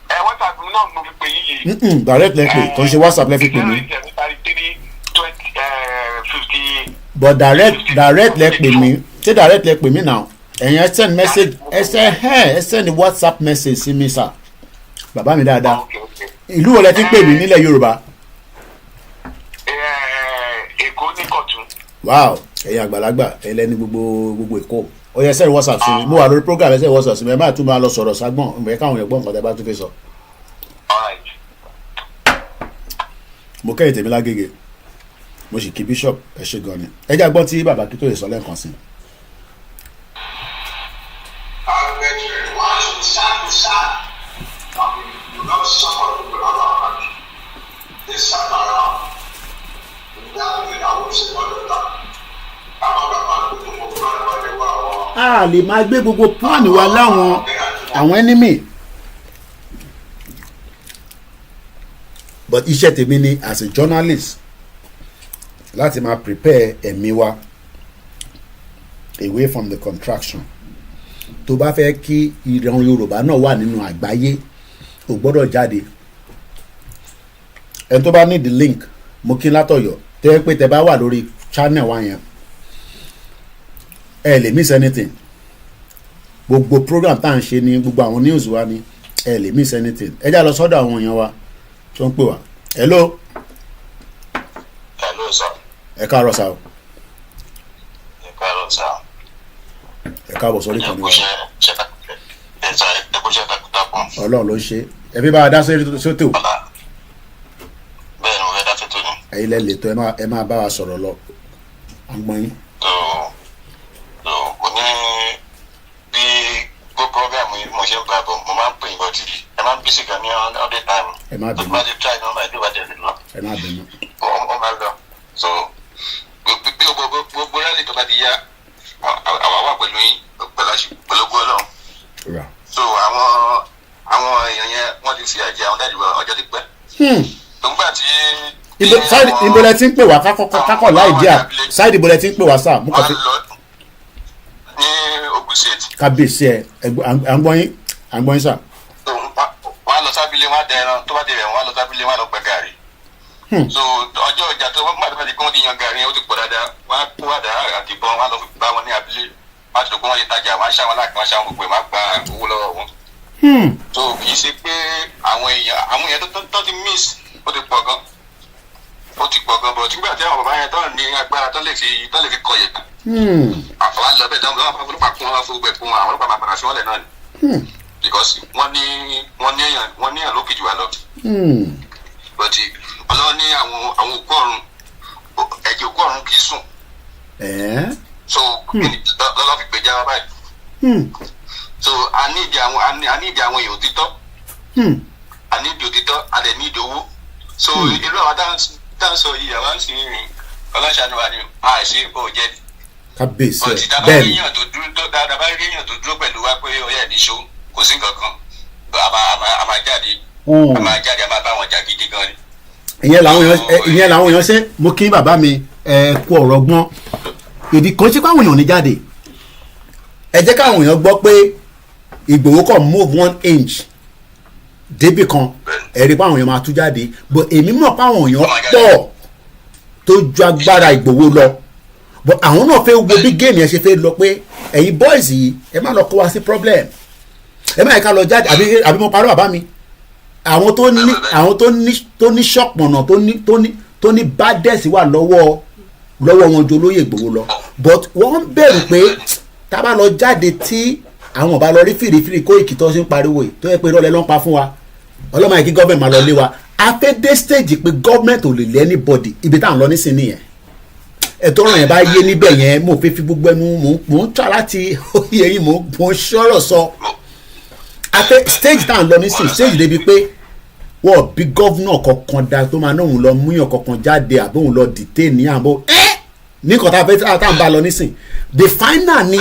WhatsApp mi náà mo fi pè yín yìí. Direct lẹ pè kò ń ṣe WhatsApp lẹ fi pè mí. But direct lẹ pè mí ṣé direct lẹ pè mí now ẹ̀yin ẹ send message ẹ send WhatsApp message sí mi sà bàbá mi dáadáa. Ìlú wo lẹ ti ń pè mí nílẹ̀ Yorùbá? Èkó ní Kọ̀tún. Wow ẹ̀yin àgbàlagbà ẹ lẹ́ni gbogbo Èkó ó yẹ send WhatsApp sí mi mo wà lórí program ẹ send WhatsApp sí mi ẹ má tún máa lọ sọ̀rọ̀ ságbọ̀n ẹ káwọn èèyàn gbọ́ nǹkan tẹ́ bá tún fẹ́ sọ. Mo kẹ́yìn tèmi lágége mo sì kí bishop ẹ ṣe gan ni ẹ jẹ́ àgbọ́n tí bàbá kí tó lè sọ lẹ́ẹ̀kan sí. A lè máa gbé gbogbo plan wa láwọn àwọn enemy. But iṣẹ́ tèmi ni as a journalist láti máa prepare ẹ̀mí wa away from the contraction. Tó bá fẹ́ kí ìran Yorùbá náà wà nínú àgbáyé ò gbọ́dọ̀ jáde. Ẹni tó bá need the link mo kí látọ̀yọ̀ tẹ́ pé tẹ́ bá wà lórí channel wa yẹn ẹ lè miss anything. Gbogbo program tá à ń ṣe ni gbogbo àwọn news wa ni ẹ lè miss anything. Ẹ já lọ sọ́dọ̀ àwọn èèyàn wa tó ń pè wá. Hello. Hello sir. Ẹ káàárọ̀ sá o. Ẹ káàárọ̀ sá. Ẹ káàbọ̀ sórí kan ní wa. Ẹ̀kúṣẹ́ takuntakun. Ọlọ́run ló ń ṣe. Ẹ fi bá a dá sótò. Bẹ́ẹ̀ ni mo fẹ́ dá sótò ni. Ẹ̀yin lẹ lè tó ẹ máa bá wa sọ̀rọ̀ lọ. Àgbọ̀n yín. Mo ní bí gbogbo program mo ṣe ń bá bọ̀ mo máa ń pè yín bọ́tì ẹ máa ń bí sìgá ní all the time. Ẹ má bínú. Tó bá ti try nọ́mbà ìdíwájú ẹ̀ lọ. Ẹ má bínú. Ó máa lọ. So bí gbogbo rally tó bá ti yá àwa wà pẹ̀lú yín pẹ̀lú Ọlọ́run. So àwọn èèyàn yẹn wọ́n ti fi àjẹ àwọn dájú ọjọ́ ti pẹ́. Nígbà tí. Ibo lẹ ti ń pè wá kákọ̀ láì díà ṣáìdì ibo lẹ ti ń pè wá sáà. Wọ́n lọ ní Ogun State. Kábíyèsí ẹ à ń gbọ́ yín sà. Wọ́n á lọ sábìlẹ̀ wọn á dẹ ẹran tó bá dé rẹ̀ wọ́n á lọ sábìlẹ̀ wọn á lọ gbẹ gàrí. So ọjọ́ ìjà tó wọ́n gbàdúrà di kí wọ́n ti yan gàrí ó ti pọ̀ dáadáa wọ́n á kó àdá àti ìbọn wọ́n á lọ fi bá wọn ní abílẹ̀ wọ́n á ti dògbò wọn lè tajà wọ́n á ṣá wọn láàkì wọ́n á ṣá wọn gbogbo ẹ̀ wọ́n á gba owó lọ́wọ́ wọn. So kì í ṣe pé àwọn èèyàn tó ti miss ó ti pọ̀ gan bọ̀ nígbà tí àwọn bàbá yẹn tó ní agbára tó lè fi kọ yẹn. Àwọn àlọ́ bẹ́ẹ̀ dáhùn lọ́wọ́ ọlọ́pàá kún wọn fún gbẹ fún àwọn ọlọ́pàá máa padà sí wọn lẹ̀ náà ni. Because wọ́n ní èèyàn lókè jù wá lọ. But Ọlọ́run ní àwọn òkú ọ̀run ẹ̀jẹ̀ òkú ọ̀run kì í sùn. So lọ́lọ́ fi gbèjà wa báyìí. So a ní ìdí àwọn èèyàn òtítọ́. A ní ìdí òtítọ́ a dẹ̀ ní ìdí owó. So irú àwọn dáńsọ yìí àwọn sì ń rìn ọlọ́ṣàánú wa ni àìsí òjẹ́. Kábíyèsí ẹ bẹ́ẹ̀ ni dáadáa bá rí èèyàn tó dúró pẹ̀lú wa pé ó yẹ níṣó kò sí nǹkan kan a máa jáde a máa bá wọn jà gidi gan ni. Ìyẹn làwọn èèyàn ṣe mo kí bàbá mi kú ọ̀rọ̀ gbọ́n ìdí kan ṣe pé àwọn èèyàn ní jáde ẹ jẹ́ káwọn èèyàn gbọ́ pé Ìgbòho kàn move 1 inch débì kan ẹ̀rí pé àwọn èèyàn máa tú jáde but èmi mọ̀ pé àwọn èèyàn pọ̀ tó ju agbára Ìgbòho lọ but àwọn náà fẹ́ wo bí géèmì ẹ ṣe fẹ́ lọ pé ẹ̀yin boys yìí ẹ má lọ kó wa sí problem ẹ má yẹ ká lọ jáde àbí mo parọ́ bàbá mi àwọn tó ní ṣọ̀pọ̀nà tó ní bádẹ́sì wà lọ́wọ́ wọn ju olóyè Ìgbòho lọ but wọ́n bẹ̀rù pé tá a bá lọ jáde tí àwọn ọba lọ rí fìrìfìrì kó ìkìtọ́ sí ń pariwo yìí tó yẹ pé ìrọ̀lẹ́ ló ń pa fún wa ọlọ́mọ yìí kí gọ́ọ̀mẹ̀ntì máa lọ lé wa a fẹ́ dé stage pé gọ́ọ̀mẹ̀ntì ò lè lé anybody ibi táwọn lọ nísìnyí nìyẹn ẹ̀tọ́ ọ̀rọ̀ yẹn bá yé níbẹ̀ yẹn mo fẹ́ fi gbogbo ẹnu mò ń tà láti oyè yìí mò ń sọ̀rọ̀ sọ a fẹ́ stage táwọn lọ nísìnyí stage débi pé wọ́n bí gọ́vnọ̀ kankan da tó máa náà òun lọ múyàn kankan jáde àbí òun lọ detain ní àbọ̀ ní nǹkan tá a fẹ́ tá a ń bá lọ nísìnyí the final ni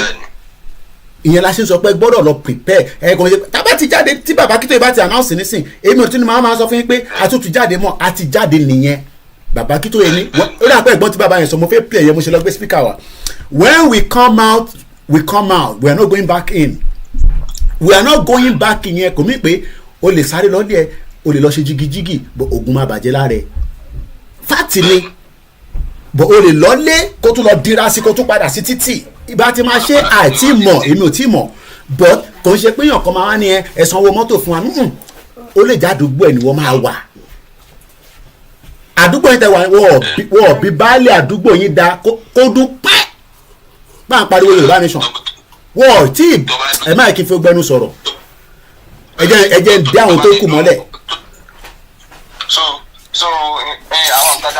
ìyẹn la ṣe ń sọ pé gbọ́dọ̀ lọ prepare ẹ̀ẹ́kan ṣe tábà ti jáde tí bàbá Akíntóyè bá ti announce nísìn èmi ò tún ní máa sọ fún yín pé àtúntò jáde mọ́ àti jáde nìyẹn bàbá Akíntóyè ní ó dà pé ẹ̀gbọ́n tí bàbá yẹn sọ mo fẹ́ play yẹn mo ṣe lọ gbé speaker wa when we come out we are not going back in yẹn kò mí pé o lè sáré lọ́lẹ̀ ẹ̀ o lè lọ ṣe jigijigi bó ogun máa bàjẹ́ lára ẹ̀ fáàtì ni bó o lè lọ́lé kó tún lọ dira sí kó tún padà sí títì ìbá ti máa ṣe àìtí mọ̀ èmi ò tí mọ̀ but kò ń ṣe pé èèyàn kan máa wá ní ẹ sanwó mọ́tò fún wa ó lè já àdúgbò ẹ̀ ni wọ́n máa wà àdúgbò yín tẹ wà wọ́n bí baálé àdúgbò yín da kó dún pẹ́ bá ń pariwo Yorùbá nation wọ́n tí ẹ máa kí n fi gbẹnu sọ̀rọ̀ ẹ jẹ́ ń dé àwọn tó kù mọ́lẹ̀. so àwọn nǹkan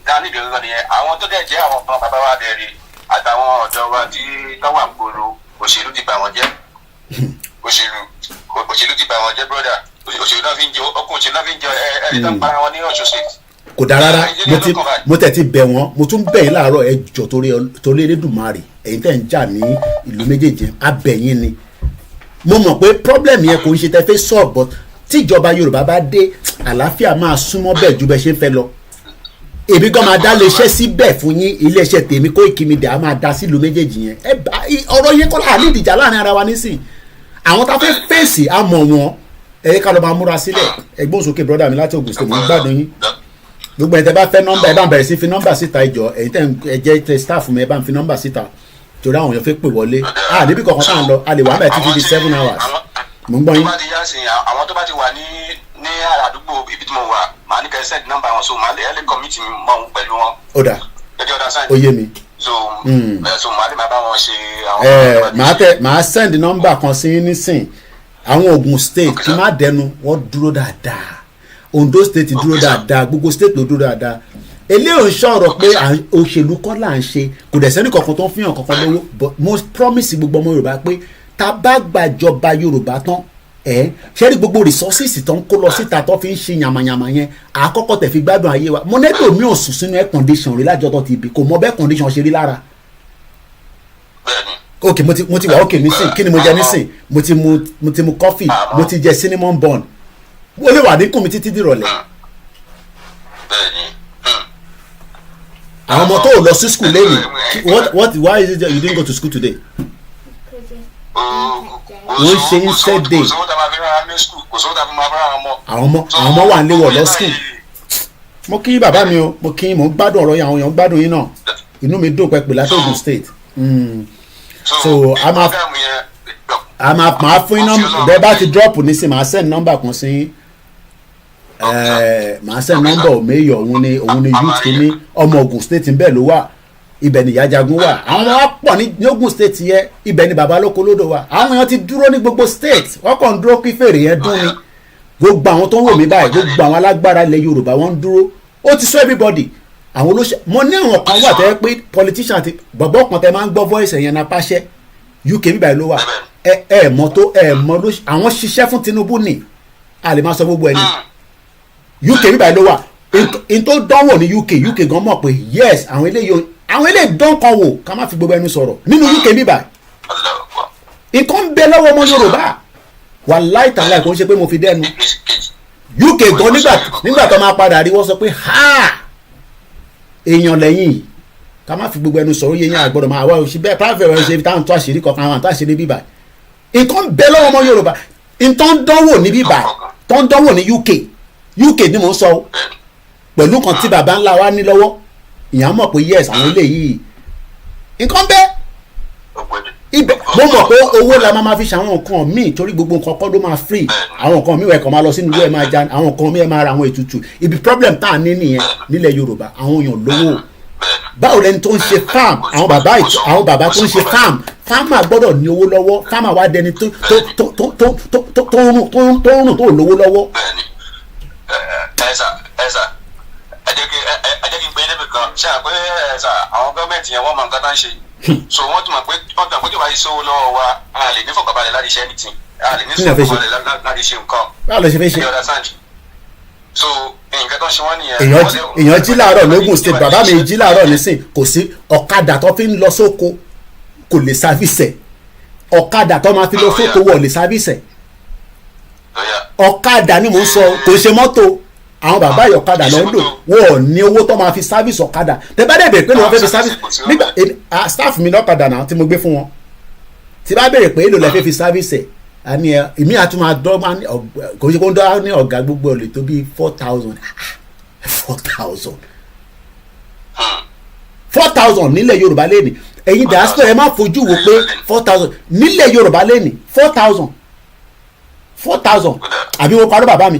dání ìdè lọ nìyẹn àwọn tó dẹ̀ jẹ́ àwọn bàbá wa bẹ̀rẹ̀ àtàwọn ọ̀dọ́ wa tí tọ́wà ń gbòòrò òṣèlú ti bà wọ́n jẹ́ òṣèlú ti bà wọ́n jẹ́ brọ́dà òṣèlú náà fi ń jẹ ọkùnrin òṣèlú náà fi ń jẹ ẹni tó ń para wọn ní Ọ̀ṣun state. kò dáa rárá mo tẹ̀ ti bẹ̀ wọ́n mo tún bẹ̀ yín láàárọ̀ ẹ jọ̀ọ́ torí Elédùmarè ẹ̀yin tẹ̀ ń jà ní ìlú méjèèjì abẹ̀yìn ni mo mọ̀ pé problem yẹn kò ń ṣe tẹ́ fẹ́ solve but tíjọba Yorùbá bá dé àlàáfíà máa súnmọ́ bẹ́ẹ̀ ju bẹ́ẹ̀ ṣe ń fẹ́ lọ èmi gan máa dá iléeṣẹ́ síbẹ̀ fún yín iléeṣẹ́ tèmi Koiki Media á máa dá sílùú méjèèjì yẹn ọ̀rọ̀ yẹn kọ́ láàrin ìdìjà láàrin ara wa nísìn àwọn tá a fẹ́ fèsì á mọ̀ wọn ẹ̀yẹ ká lọ máa múra sílẹ̀ ẹgbọ́n sókè brọ́dà mi láti Ògùn State mo ń gbádùn yín gbogbo ẹ̀ tẹ́ bá fẹ́ nọ́mbà ẹ̀ bá ń bẹ̀rẹ̀ sí fi nọ́mbà síta ìjọ ẹ̀yin tẹ́ ẹ jẹ́ staff mi ẹ̀ bá ń fi nọ́mbà síta torí àwọn èèyàn fẹ́ pè wọlé níbi kankan tá à ń lọ a lè wà mẹ́ẹ̀ títí di 7 hours mo ń gbọ́ yín. àwọn tó bá ti wà ní àdúgbò ibi tí mo wà màá ní kẹ́ send number wọn so màá lè commit mọ́ wọn pẹ̀lú wọn. ó dà ó yé mi. so màá lè máa bá wọn ṣe àwọn. màá send number kan sí nísìn àwọn Ògùn State kí má dẹnu wọ́n dúró dáadáa Ondo State dúró dáadáa gbogbo state ló dúró dáadáa eléyìí ń sọ̀rọ̀ pé òṣèlú kọ́ là ń ṣe kò dẹ̀ sẹ́ni kankan tó ń fihàn kankan lówó but mo promise gbogbo ọmọ Yorùbá pé tá a bá gbàjọba Yorùbá tán ṣé rí gbogbo resources tó ń kó lọ síta tó fi ń ṣe yàmàyàmà yẹn àkọ́kọ́ tẹ̀ fi gbádùn ayé wa mo nẹ́tò mi ò sùn sínú air condition rí lájọ́ tó ti bì kò mọ bẹ́ẹ̀ condition ṣe rí lára. ok mo ti wà ok nísìn kí ni mo jẹ nísìn mo ti mu coffee mo ti jẹ cinnamon bun ó lè wà níkùn mi títí dìrọ̀lẹ́. àwọn ọmọ tó lọ sí school lẹ́yìn why is it that you didn't go to school today. wọ́n ṣe instead day àwọn ọmọ wà nílé wọ̀ lọ school. mo kí bàbá mi o mo kí mo ń gbádùn ọ̀rọ̀ yẹn àwọn èèyàn ń gbádùn yín náà inú mi dùn pẹ̀pẹ̀ láti Ògùn State. so a máa fún yín nọ́mbà bẹ́ẹ̀ bá ti drop nísìn máa send nọ́mbà kan sí màá send nọ́mbà òmeyọ̀ òun ni youth kìíní ọmọ Ògùn State ń bẹ̀ ló wà ibẹ̀ ni ìyá jagun wà àwọn ọmọ wa pọ̀ ní Ògùn State yẹn ibẹ̀ ni bàbá lóko lódò wà àwọn èèyàn ti dúró ní gbogbo state wọ́n kàn ń dúró kí fèrè yẹn dún ni gbogbo àwọn tó ń wò mí báyìí gbogbo àwọn alágbára ilẹ̀ Yorùbá wọ́n ń dúró ó ti sọ everybody àwọn olóṣèlú mo ní àwọn kan wà tẹ́ pé politician ti bọ̀bọ̀ kan tẹ́ máa ń gbọ́ voice ẹ̀yẹn náà pàṣẹ UK bíbáyìí ló wà mọ̀ tó mọ̀ ló àwọn ṣiṣẹ́ fún Tinubu ni a lè máa sọ gbogbo ẹni UK bíbáyìí ló wà n tó dánwò ní UK gan mọ̀ pé yes àwọn eléyìí dán kan wò ká má fi gbogbo ẹnu sọ̀rọ̀ nínú UK bíbáyìí nǹkan ń bẹ lọ́wọ́ ọmọ Yorùbá wàláì tàláì kò ń ṣe pé mo fi dẹ́nu UK gan nígbà tó máa padà rí wọ́n sọ pé ha èèyàn lẹ́yìn ká má fi gbogbo ẹnu sọ̀rọ̀ yẹn àgbọ̀dọ̀ máa wá òṣì bẹ́ẹ̀ private ẹ̀ ṣe táwọn tó àṣírí kankan àwọn tó àṣírí bíbà nǹkan bẹ́ẹ̀ lọ́wọ́ ọmọ Yorùbá nǹkan dánwò ní bíbà tó ń dánwò ní UK ni mò ń sọ pẹ̀lú kan tí bàbá ńlá wa ní lọ́wọ́ ìyá mọ̀ pé yes àwọn eléyìí nǹkan bẹ́ẹ̀ ibẹ̀ mo mọ̀ pé owó la máa fi ṣàwọn nǹkan míì torí gbogbo nǹkan kọ́ ló máa free àwọn nǹkan míì ẹ̀kọ́ máa lọ sínú ilé ẹ̀ máa já àwọn nǹkan míì ẹ̀ máa ra àwọn ètùtù ibi problem tá à ní nìyẹn nílẹ̀ Yorùbá àwọn èèyàn lówó báwo lẹni tó ń ṣe farm àwọn bàbá tó ń ṣe farmer gbọ́dọ̀ ní owó lọ́wọ́ farmer wá dẹni tó rùn tó lówó lọ́wọ́. ẹ jẹ́ kí n pè é débi kan ṣe àpé àwọn gọ́ọ̀mẹ̀ntì yẹn wọ́n mọ nǹkan tá ń ṣe so wọ́n ti mọ̀ pé wọ́n gbà pé kí wàá yìí sówó lọ́wọ́ wa a lè ní fọkànbalẹ̀ láti ṣe anything a lè ní fọkànbalẹ̀ láti ṣe nǹkan. báwo ló ṣe fẹ́ ṣe. so nǹkan tó ń ṣe wọ́n nìyẹn. èèyàn jí láàárọ̀ lógùn state bàbá mi jí láàárọ̀ nísìn kò sí ọ̀kadà tó fi ń lọ sóko kò lè sáfìsẹ̀ ọ̀kadà tó máa fi lọ sóko wọ̀ lè sáfìsẹ̀ ọ̀kadà ni mò ń sọ kò ṣe mọ́tò àwọn bàbá yìí ọ̀kadà ló ń lò wọ́n ò ní owó tó máa fi sáfìsì ọ̀kadà tẹ bá dẹ̀ bèrè pé ló wọ́n fẹ́ fi sáfìsì nígbà staff mi lọ́kadà náà tí mo gbé fún wọn tí bá bèrè pé èlò lẹ́ fẹ́ fi sáfìsì àmì ìmí àtúmọ̀ àdọ́ kò ṣe kó ń dọ́ ní ọ̀gá gbogbo ọ̀lẹ̀ tó bíi 4,000 4,000 nílẹ̀ Yorùbá lẹ́nì ẹ̀yin diaspora ẹ má fojú wo pé 4,000 nílẹ̀ Yorùbá lẹ́nì 4,000 àbí wọ́n parọ́ bàbá mi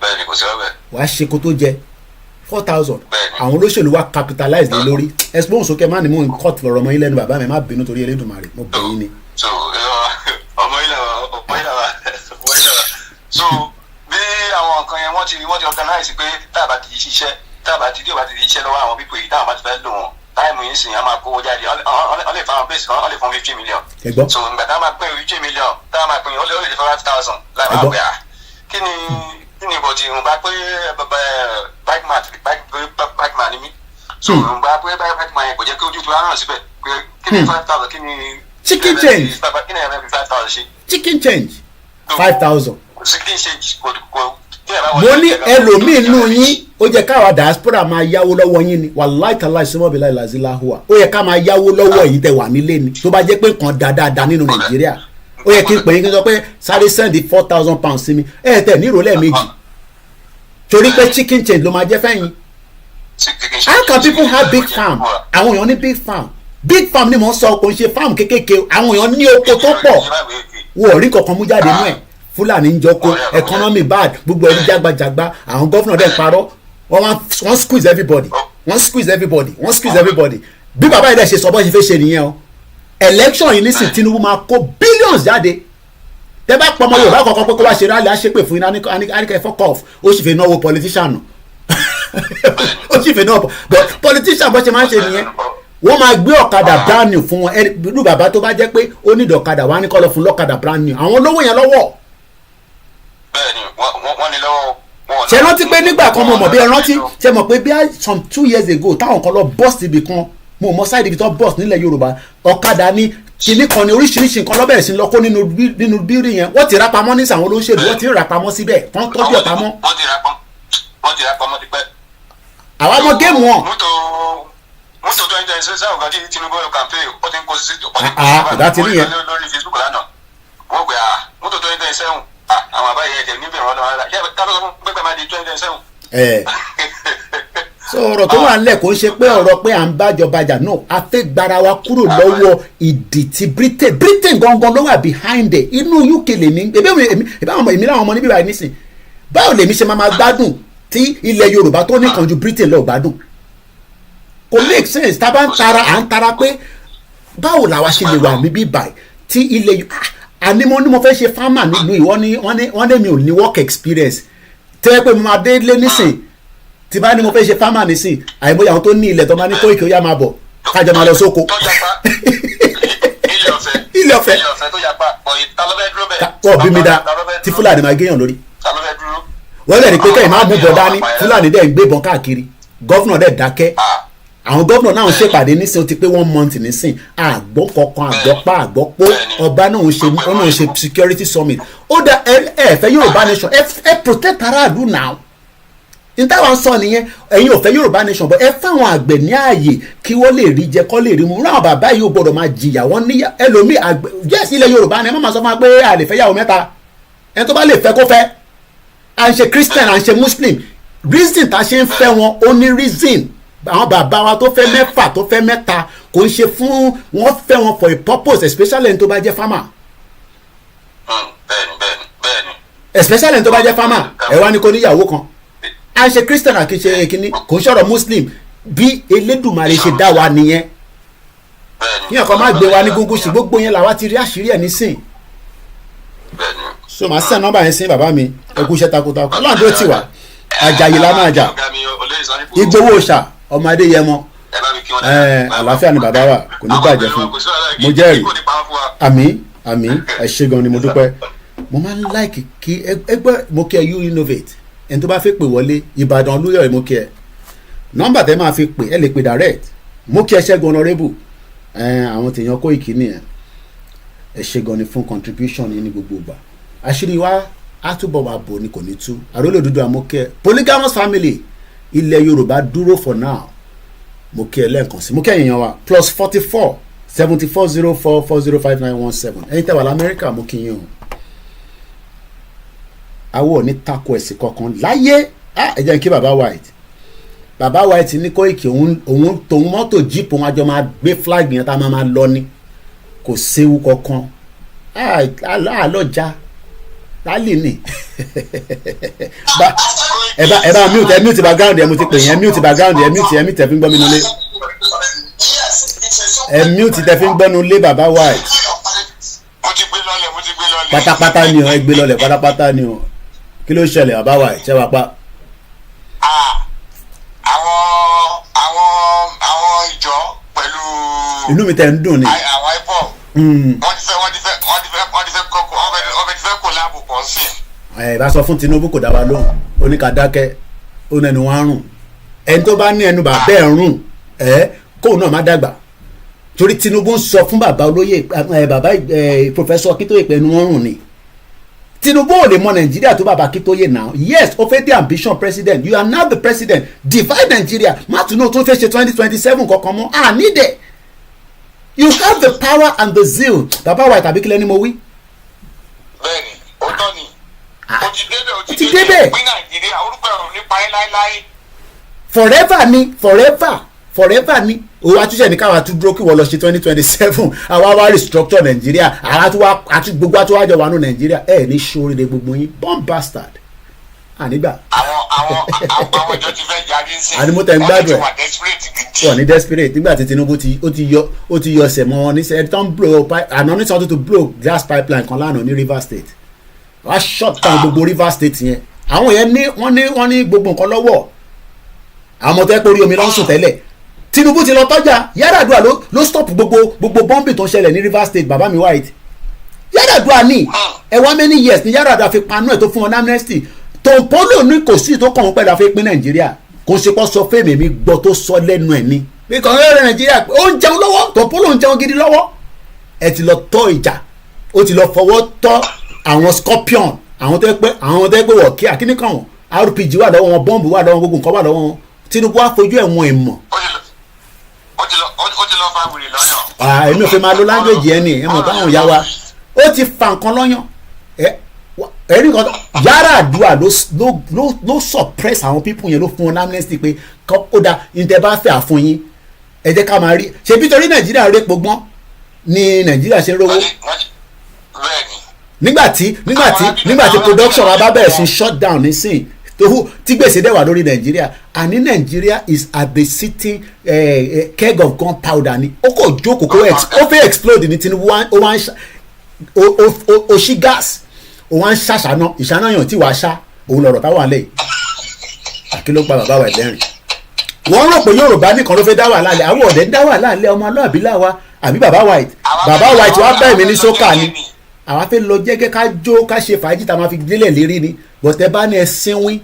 bẹ́ẹ̀ni kò sí ọbẹ̀. wàá ṣe kó tó jẹ 4,000 àwọn olóṣèlú wa capitalize lé lórí ẹsùn sókè má ní mò ń cut lọ́rọ̀ ọmọ yín lẹ́nu bàbá mi má bínú torí Elédùmarè mo bẹ̀ yín ni. so ọmọ yín làwà so bí àwọn nǹkan yẹn wọ́n ti organize pé táàbà ti ṣiṣẹ́ táàbà ti ṣiṣẹ́ lọ́wọ́ àwọn pípé yìí táwọn bá ti fẹ́ lò wọ́n táìmù yìí sìn á máa kówó jáde ọ lè fa àwọn base kan ọ lè fún 50 million. so ìgbà táwọn máa pín 50 million táwọn máa pín ó lè fẹ́ 5,000 láì máa pè á kí ni ìbòjì ń bá pé bike man ni mí so ń bá pé bike man yẹn kò jẹ́ kí ojú tó rán síbẹ̀ pé kí ni 5,000 kí ni chicken change kí ni ẹ̀rọ 5,000 ṣe. chicken change 5,000. chicken change kò mo ní ẹlòmíì nù yín ó yẹ káwa diaspora máa yáwó lọ́wọ́ yín ni wàláì tàláì sọ́mọ́bì láì làzíláhùwà ó yẹ ká máa yáwó lọ́wọ́ yìí tẹ̀ wà nílé ni tó bá jẹ́ pé nǹkan dáadáa nínú Nàìjíríà ó yẹ kí n pè yín kí n sọ pé sáré send 4,000 pounds sí mi tẹ̀ ní ìrọ̀lẹ́ méjì torí pé chicken change ló máa jẹ́ fẹ́yìn. how can people have big farm àwọn èèyàn ní big farm ni mò ń sọ kò ń ṣe farm kékèké àwọn èèyàn ní oko tó pọ̀ wọ́n ò rí kankan mú jáde nú ẹ̀ Fúlàní ń jọko economy bad gbogbo ẹni jágbajàgba àwọn gọ́fúnà dẹ̀ parọ́ wọ́n squeeze everybody bí bàbá yìí dẹ̀ ṣe sọ bọ́ ṣe fẹ́ ṣe nìyẹn o election yìí nísìn Tinubu máa kó billions jáde tẹ bá pọmọ Yorùbá kankan pé kó wá ṣe rálẹ̀ á ṣépè fún iná aníkẹ́ fuck off ó sì fi náwó politician ó sì fi náwó but politician bó ṣe máa ń ṣe nìyẹn wọ́n máa gbé ọ̀kadà brand new fún wọn ẹni bàbá tó bá jẹ́ pé ó ní ọ̀kadà wá ní kọ́ lọ fún lọ́kadà brand new àwọn olówó yẹn lọ́wọ́. bẹ́ẹ̀ni wọ́n ní lọ́wọ́. ṣe rántí pé nígbà kan mo mọ̀ bí ẹ rántí ṣe mọ̀ pé bí some 2 years ago táwọn kan lọ bust ibì kan mo mọ side ibi tó bust nílẹ̀ Yorùbá ọ̀kadà ní kinní kan ní oríṣiríṣi nǹkan lọ́bẹ̀rẹ̀ sí lọ́kọ́ nínú bírí yẹn wọ́n ti ra pamọ́ ní sàwọn olóṣèlú wọ́n ti ra pamọ́ síbẹ̀ wọ́n tọ́jú ẹ̀ pamọ́. wọ́n ti ra pamọ́ tipẹ́. àwa mọ géèmù wọn. mọ́tò 2026 sáwọn kan tí Tinubu yóò campaign ó ti ń kó sí ìdá ti rí yẹn. lórí Facebook lánàá wọ́n gbé mọ́tò 2027 àwọn àbáyé ẹ̀jẹ̀ níbẹ̀ wọn lọ́wọ́ yẹ ká ló sọ fún pẹ́pẹ́ máa di 2027. so ọ̀rọ̀ tó wà nílẹ̀ kò ń ṣe pé ọ̀rọ̀ pé à ń bájọba jà náà a fẹ́ gbara wa kúrò lọ́wọ́ ìdì ti Britain gangan ló wà behind it inú UK lèmi èmi láwọn ọmọ níbí báyìí nísìn báwo lèmi ṣe máa gbádùn tí ilẹ̀ Yorùbá tó nìkan ju Britain lọ gbádùn kò make sense tá a bá ń tara à ń tara pé báwo làwa ṣe lè wà níbí báyìí tí ilẹ̀ àní mo ní mo fẹ́ ṣe farmer nílùú yìí wọ́n ní mi ò ní work experience tẹ́ pé mo máa dé lé nísìn tí bá ní mo fẹ́ ṣe farmer nísìn àìmọye àwọn tó ní ilẹ̀ tó máa ní Kóìkì ó yá máa bọ̀ kájọ máa lọ sóko. ilé ọ̀fẹ́ tó yapa ìtalọ́fẹ́ dúró bẹ́ẹ̀. wọ́n bí mi dá tí Fúlàní máa géèyàn lórí. wọ́n lè ní pé kẹ́hìn máa mú bọ̀ dání Fúlàní dẹ̀ ń gbébọn káàkiri gọ́fúnà dẹ̀ dákẹ́ àwọn gómìnà náà ń ṣèpàdé nísìn ó ti pé 1 month nísìn àgbọ̀ kankan àgbọ̀pá àgbọ̀pọ̀ ọba náà ń ṣe security summit ó dá ẹ fẹ́ Yorùbá nation ẹ protect aráàlú now n táwọn sọ nìyẹn ẹ̀yin ò fẹ́ Yorùbá nation bọ́ ẹ fáwọn àgbẹ̀ ní ààyè kí wọ́n lè rí jẹ kọ́ lè rí mu ráwọn bàbá yìí ò gbọ́dọ̀ máa jìyà wọ́n níyà ẹlòmíì àgbẹ̀ yes ilẹ̀ Yorùbá ni ẹ má máa sọ fún wa pé a lè fẹ́ yàwó mẹ́ta ẹni tó bá lè fẹ́ kó fẹ́ à ń ṣe Christian à ń ṣe Muslim reason tá a ṣe ń fẹ́ wọn ó ní reason àwọn bàbá wa tó fẹ́ mẹ́fà tó fẹ́ mẹ́ta kò ń ṣe fún wọn fẹ́ wọn for a purpose especially ẹni tó bá jẹ́ farmer especially ẹni tó bá jẹ́ farmer ẹ wá ní kó níyàwó kan à ń ṣe Christian àkì ṣe kínní kò ń ṣọ̀rọ̀ Muslim bí Elédùmarè ṣe dá wa nìyẹn yíyan kan má gbé wa ní gúngún sí gbogbo yẹn làwa ti rí àṣírí ẹ̀ nísìn so màá send nọ́mbà yẹn sí bàbá mi ẹ kú iṣẹ́ takuntakun Ọlọ́run tó ti wà Àjàyí la máa jà Ìgbòho ṣà ọmọ Adéyẹmọ àlàáfíà ni bàbá wa kò ní bàjẹ́ fún mo jẹ́rìí àmín ẹ ṣé gan ni mo dúpẹ́ mo máa ń like kí ẹgbẹ́ mo kí ẹ you innovate ẹni tó bá fẹ́ pè wọlé Ìbàdàn Olúyọ̀lé mo kí ẹ nọ́mbà tẹ́ máa fi pè ẹ lè pè direct mo kí ẹ Ṣẹ́gun Honorable àwọn tèèyàn kó ìkíní ẹ ṣé gan ni fún contribution yìí ní gbogbo ìgbà àṣírí wa á túbọ̀ máa bò ní kò ní tú Àrólé Odùduwà mo kí ẹ polygamous family ilẹ̀ Yorùbá dúró for now mo kí ẹ lẹ́ẹ̀kan sí mo kí ẹ̀yìn wa +44 7404 405917 ẹ̀yin tẹ́ wà l'Amẹ́ríkà mo kí yín o awọ ní tako ẹ̀sìn kankan láyé ẹ jẹ́ kí baba White ní Kóìkì òun tòun mọ́tò jíìpù wọn àjọ máa gbé flag yẹn tá a máa lọ ní kò séwu kankan àlọ́jà lálẹ́ ni ẹ bá mute background ẹ mo ti pè yẹn mute background ẹ mute ẹ fi ń gbọ́ mi nulẹ̀ ẹ mute tẹ fi ń gbọ́ nulẹ̀ baba White pátápátá ni o ẹ gbé lọlẹ̀ pátápátá ni o kí ló ṣẹlẹ̀ baba White ṣẹ́ wàá pa. àwọn ìjọ pẹ̀lú. inú mi tẹ̀ ń dùn ni. àwọn ẹ̀bọ̀ wọ́n ti fẹ́ kó láàbù pọ̀ sí. ẹ bá sọ fún Tinubu kò dá wa lóhùn ó ní ká dákẹ́ ó ní ẹnu wọn rùn ẹni tó bá ní ẹnu bàbá ẹ̀ rùn kóun náà má dàgbà torí Tinubu ń sọ fún bàbá olóyè bàbá Professor Akíntóyè pé ẹnu wọn rùn ni Tinubu ò lè mọ Nàìjíríà tó bàbá Akíntóyè now yes ó fẹ́ dé ambition president you are now the president divide Nigeria má tún náà tó fẹ́ ṣe 2027 kankan mọ́ nídẹ̀ you have the power and the zeal bàbá White àbí kílẹ̀ ni mo wí. bẹ́ẹ̀ni ó tọ́ ni ó ti débẹ̀ pín Nàìjíríà orúkọ ẹ̀rọ nípa ẹ̀ láéláé. forever ni owó àtúnṣe ní káwọn àtúndúró kí wọ́n lọ ṣe 2027 àwa wá restructure Nàìjíríà àti gbogbo àtúwájọ wà nù Nàìjíríà ẹ̀ ní sóríire gbogbo yín bomb bastard ànígbà. àwọn ìjọ ti fẹ́ jáde sí i ànímọ́tẹ̀ ń gbádùn ẹ̀ wọ́n ní desperate nígbà tí Tinubu ó ti yọ ọ̀sẹ̀ mọ́ wọn ní sẹ́yìn tó ń blow àná ní sọ́tún to blow gas pipeline kan lánàá ní Rivers State wọ́n á shut down gbogbo Rivers State yẹn àwọn yẹn wọ́n ní gbogbo nǹkan lọ́wọ́ àwọn ọmọ tó yẹ pé orí omi ló ń sùn tẹ́lẹ̀ Tinubu ti lọ tọ́jà Yar'Adua ló stop gbogbo bọ́m̀bì tó ń ṣẹlẹ̀ ní Rivers State baba mi White Yar'Adua ní ẹ̀wá many years ní Yar'Adua fi panú ẹ̀ tó fún wọn amnesty Tòǹpólò ní kò sí tó kàn wọ́n pẹ̀lú àfi pín Nàìjíríà kò ṣe kó sọ fèmí mi gbọ́ tó sọ lẹ́nu ẹ̀ ní bí kàn ń rẹ̀ Nàìjíríà ó ń jẹun lọ́wọ́ Tòǹpólò ń jẹun gidi lọ́wọ́ ẹ ti lọ tọ́ ìjà ó ti lọ fọwọ́ tọ́ àwọn Scorpion àwọn tó yẹ pé wọ̀ kí àkíní kan wọn RPG wà lọ́wọ́ wọn bọ́ǹbù wà lọ́wọ́ gbogbo nǹkan wà lọ́wọ́ wọn Tinubu á fojú ẹ̀wọ̀n ìmọ̀. ó ti lọ fa wèrè lọ́yàn. èmi ò fẹ́ máa lo language yẹn ni ẹ mọ̀ báwọn ìyá wa ó ti fa nǹkan lọ́yàn ẹ̀rí kan Yar'Adua ló suppress àwọn people yẹn ló fún wọn amnesty pé ó da níta bá fẹ́ àfún yín ẹ jẹ́ ká máa rí ṣebí torí Nàìjíríà rẹ̀ pogbọ́n ni Nàìjíríà ṣe ń rówó nígbàtí production wa bá bẹ̀rẹ̀ sí shut down nísìn tí gbèsè dẹ̀ wà lórí Nàìjíríà àní Nàìjíríà is at the sitting keg of gunpowder ni ó kò jókòó ó fẹ́ explode ní Tinubu ó ṣí gas òun á ń ṣàṣàná ìṣánáyàn tí wàá ṣá òun lọ̀rọ̀ táwọn àlẹ́ yìí àkí ló pa bàbá wa ẹ̀lẹ́rìn wọ́n rò pé Yorùbá nìkan ló fẹ́ dá wàhálà lẹ̀ àwọn ọ̀dẹ́ ń dá wàhálà lẹ̀ ọmọ aláàbí làwa àbí bàbá White wàá bá èmi ní sókà ni àwa fẹ́ lọ jẹ́gẹ́ ká jó ká ṣe fàájì tá a máa fi délẹ̀ lérí ni bọ̀tẹ́ bá ní ẹ sínwín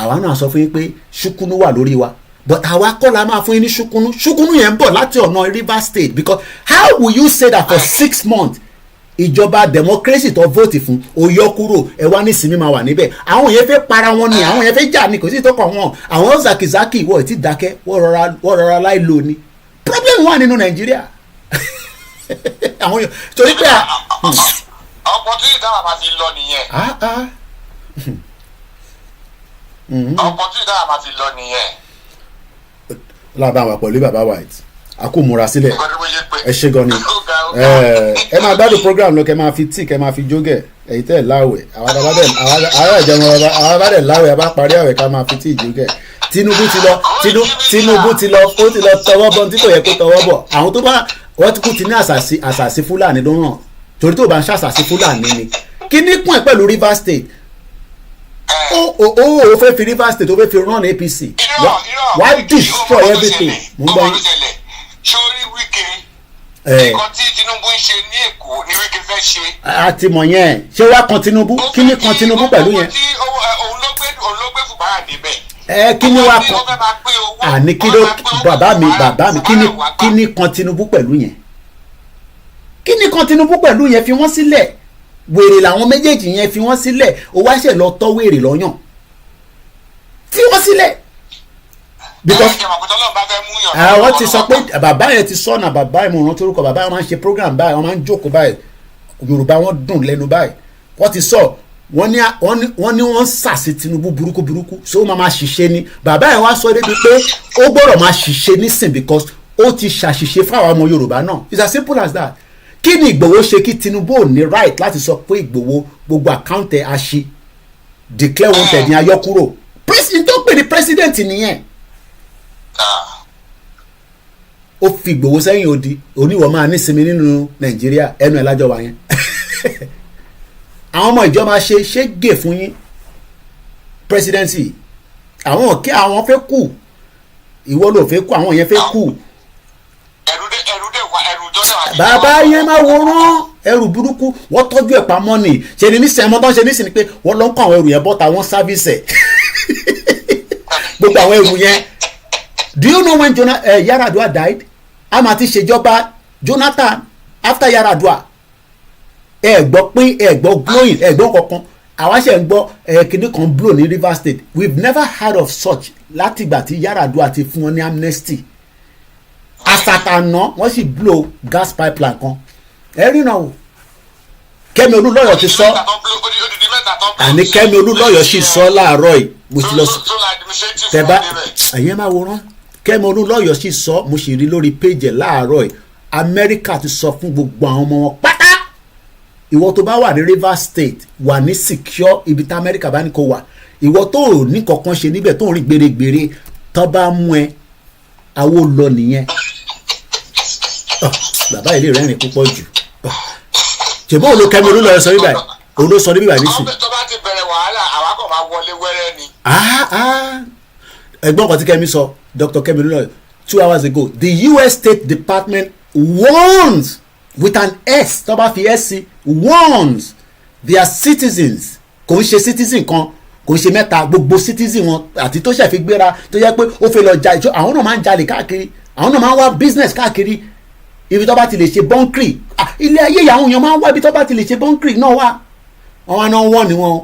àwa náà sọ fún yín pé ṣúkúnú wà lórí wa but àwa kọ́ la máa fún yín ní ṣúkúnú yẹn ń bọ̀ láti ọ̀nà Rivers State because how will you say that for 6 months ìjọba democracy tó vote fún ó yọ kúrò ẹ wá ní ìsinmi máa wà níbẹ̀ àwọn yẹn fẹ́ para wọn ni àwọn yẹn fẹ́ jà ní kò sí tó kàn wọ́n àwọn zakizaki wọ́n ti dákẹ́ wọ́n rọra láì lò ní problem wà nínú Nàìjíríà àwọn yẹn torí pé opportunity táwọn máa fi lọ nìyẹn opportunity táwọn máa fi lọ nìyẹn. lábàá wà pẹ̀lú bàbá white a kò múra sílẹ̀ ẹ ṣe gan ni ẹ máa gbádùn program lọ kẹ máa fi tíì kẹ máa fi jógẹ̀ èyí tẹ́ ẹ̀ láwẹ̀ àwọn abádẹ̀ láwẹ̀ abá parí àwẹ̀ ká máa fi tíì jógẹ̀ Tinubu ti lọ ó ti lọ tọwọ́ bọ̀ tí kò yẹ kó tọwọ́ bọ̀ àwọn tó bá wọ́n ti kú ti ní àṣàṣì Fúlàní ló ràn torí tó bá ń ṣàṣàṣì Fúlàní ni kí ní kún ẹ̀ pẹ̀lú Rivers State ó fẹ́ fi Rivers State ó fẹ́ fi run APC why destroy everything mo ń gbọ́ yín. sórí Wike nǹkan tí Tinubu ń ṣe ní Èkó ni Wike fẹ́ ṣe. a ti mọ̀ yẹn ṣé wàá kan Tinubu kí ni kan Tinubu pẹ̀lú yẹn. òun ló gbé Fubara débẹ̀. kí ni wàá kan àní kí ló bàbá mi kí ni kan Tinubu pẹ̀lú yẹn kí ni kan Tinubu pẹ̀lú yẹn fi wọ́n sílẹ̀ wèrè làwọn méjèèjì yẹn fi wọ́n sílẹ̀ ó wá ṣe lọ tọ́ wèrè lọ́yàn fi wọ́n sílẹ̀ because àwọn ti sọ pé bàbá yẹn ti sọ̀nà bàbá yẹn mo rántí orúkọ bàbá yẹn máa ń ṣe program báyìí wọ́n máa ń jókòó báyìí Yorùbá wọn dùn lẹ́nu báyìí wọ́n ti sọ wọ́n ní wọ́n sàṣì Tinubu burúkú so ó máa ṣiṣẹ́ ni bàbá yẹn wá sọ débi pé ó gbọ́dọ̀ máa ṣiṣẹ́ nísìn because ó ti ṣàṣìṣe fáwọn ọmọ Yorùbá náà it's as simple as that kí ni Ìgbòho ṣe kí Tinubu ò ní right láti sọ pé Ìgbòho gbogbo account ẹ̀ àṣì declare wanted ní ayọ́kúrò president tó pè ní president nìyẹn ó fi Ìgbòho sẹ́yìn odi oníwọ̀ máa nísinmi nínú Nàìjíríà ẹnu ẹ̀ lájọ wa yẹn àwọn ọmọ ìjọ máa ṣe gè fún yín presidency àwọn fẹ́ kú ìwọ ló fẹ́ kú àwọn yẹn fẹ́ kú bàbá yẹn máa wòran ẹrù burúkú wọ́n tọ́jú ẹ̀ pamọ́ ni ṣe ni nísìnyí ẹmọ tó ń ṣe nísìnyí pé wọ́n lọ ń kó àwọn ẹrù yẹn bọ́ta wọ́n sáfìsẹ̀ gbogbo àwọn ẹrù yẹn. Do you know when Yaradua died? Àmà ti ṣèjọba Jonathan after Yaradua ẹ gbọ́ pé ẹ gbọ́ glowing ẹ gbọ́ kankan àwa ṣe ń gbọ́ kinní kan blow ní Rivers State we've never heard of such látìgbà tí Yaradua ti fún wọn ní amnesty asatana wọ́n sì blow gas pipeline kan ẹ rí náà o Kẹ́mi Olúlọ́yọ̀ ti sọ àní Kẹ́mi Olúlọ́yọ̀ sì sọ láàárọ̀ yìí mo ti lọ sọ tẹ́bá ẹ̀yẹ́ máa wòran Kẹ́mi Olúlọ́yọ̀ sì sọ mo sì rí lórí péjì láàárọ̀ yìí Amẹ́ríkà ti sọ fún gbogbo àwọn ọmọ wọn pátá ìwọ tó bá wà ní Rivers State wà ní secure ibi tí Amẹ́ríkà bá ní kó wà ìwọ tó ò ní kankan ṣe níbẹ̀ tó ń rí gbèrègbèrè tó bá mú ẹ àwo lọ nìyẹn bàbá ilé rẹ̀ rìn púpọ̀ jù ṣèbó ló Kẹ́mi Olúlọ́yọ̀ sọ bíbáyìí òun ló sọ ní bíbáyìí nísìnyí. tó bá ti bẹ̀rẹ̀ wàhálà àwa kò máa wọlé wẹ́rẹ́ ni. ẹ̀gbọ́n kan tí Kẹ́mi sọ Dr. Kẹ́mi Olúlọ́yọ̀ 2 hours ago the US State Department warns with an S tó bá fi S sí warns their citizens kò ń ṣe citizen kan kò ń ṣe mẹ́ta gbogbo citizen wọn àti tó ṣe fi gbéra tó yẹ pé ó fẹ́ lọ jà ìjọ àwọn náà máa ń jalè káàkiri àwọn náà máa ń wá business káàkiri ibi tó bá ti lè ṣe bọ́ńkìrì ilé ayé ìyàwó yẹn máa ń wá ibi tó bá ti lè ṣe bọ́ńkìrì náà wá wọn náà wọ́n ni wọn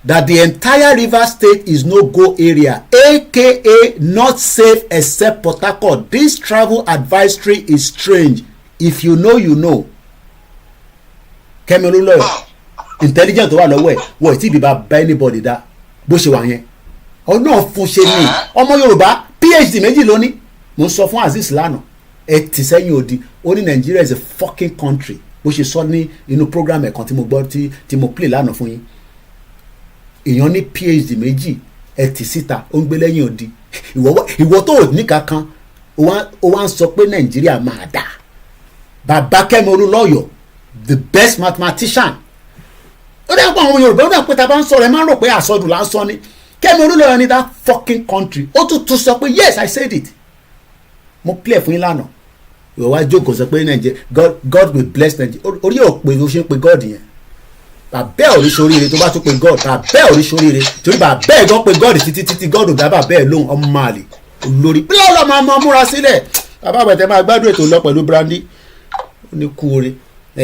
that the entire Rivers State is no-go area aka not safe except Port Harcourt. This travel advisory is strange if you know you know. Kẹ́mi Olúlọ́yọ̀ intelligent tó wà lọ́wọ́ ẹ̀ wọ́n ì tí ìbí bá anybody dá bó ṣe wà yẹn ọ̀nà fún ṣe ni ọmọ Yorùbá PhD méjì lóní mo ń sọ fún Azeez lánàá ẹ tì sẹ́yìn òdì ó ní Nigeria is a fucking country bó ṣe sọ ní inú program ẹ̀kan tí mo gbọ́ tí mo play lánàá fún yín èèyàn ní PhD méjì ẹ tì síta ó ń gbé lẹ́yìn òdì ìwọ tó ní kankan ó wá ń sọ pé Nàìjíríà máa dà bàbá Kẹ́mi Olúlọ́yọ̀ the best mathematician ó dẹ́ pọ̀ àwọn Yorùbá ó dẹ́ pé ta bá ń sọ̀rọ̀ ẹ máa ń rò pé àsọdùn là ń sọ ni Kẹ́mi Olúlọ́yọ̀ ní that fucking country ó tún sọ pé yes I said it mo play fún yín lánàá ìwọ wá jókòó sọ pé Nàìjíríà God will bless Nàìjíríà orí ò pé o ṣe ń pe God yẹn bàbẹ́ ò ní soríire tó bá tún pe God bàbẹ́ ò ní soríire torí bàbẹ́ ẹ̀ gan pe God títí God ò dá bàbẹ́ ẹ̀ lóhùn ọmọ àlè olórí bí lọ́ọ́ máa múra sílẹ̀ bàbá àbẹ̀tẹ̀ máa gbádùn ètò lọ pẹ̀lú brandy ó ní kú oore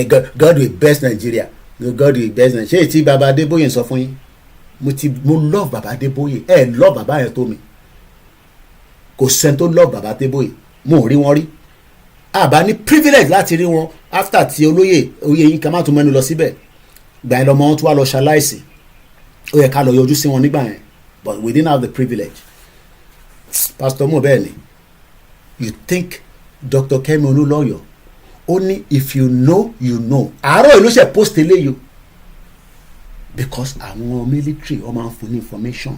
God will best Nigeria, God will best Nigeria. ṣé tí baba Adébóyè sọ fún yín mo love baba Adébóyè love baba yẹn tó mi kò sẹ́ni tó love baba Adébóyè mo ò rí wọn rí àbá ní privilege láti rí wọn after tí oyè yín ká má tún mẹ́nu lọ síbẹ̀ gbà yẹn lọ́mọ wọn tún wá lọ ṣaláìsì ó yẹ ká lọ yọjú sí wọn nígbà yẹn but we didn't have the privilege. Pastor Mo bẹ́ẹ̀ ni you think Dr. Kemi Olúlọ́yọ̀ ó ní if you know you know àárọ̀ ìlú ṣe post eléyìí because àwọn military wọ́n máa ń fún ní information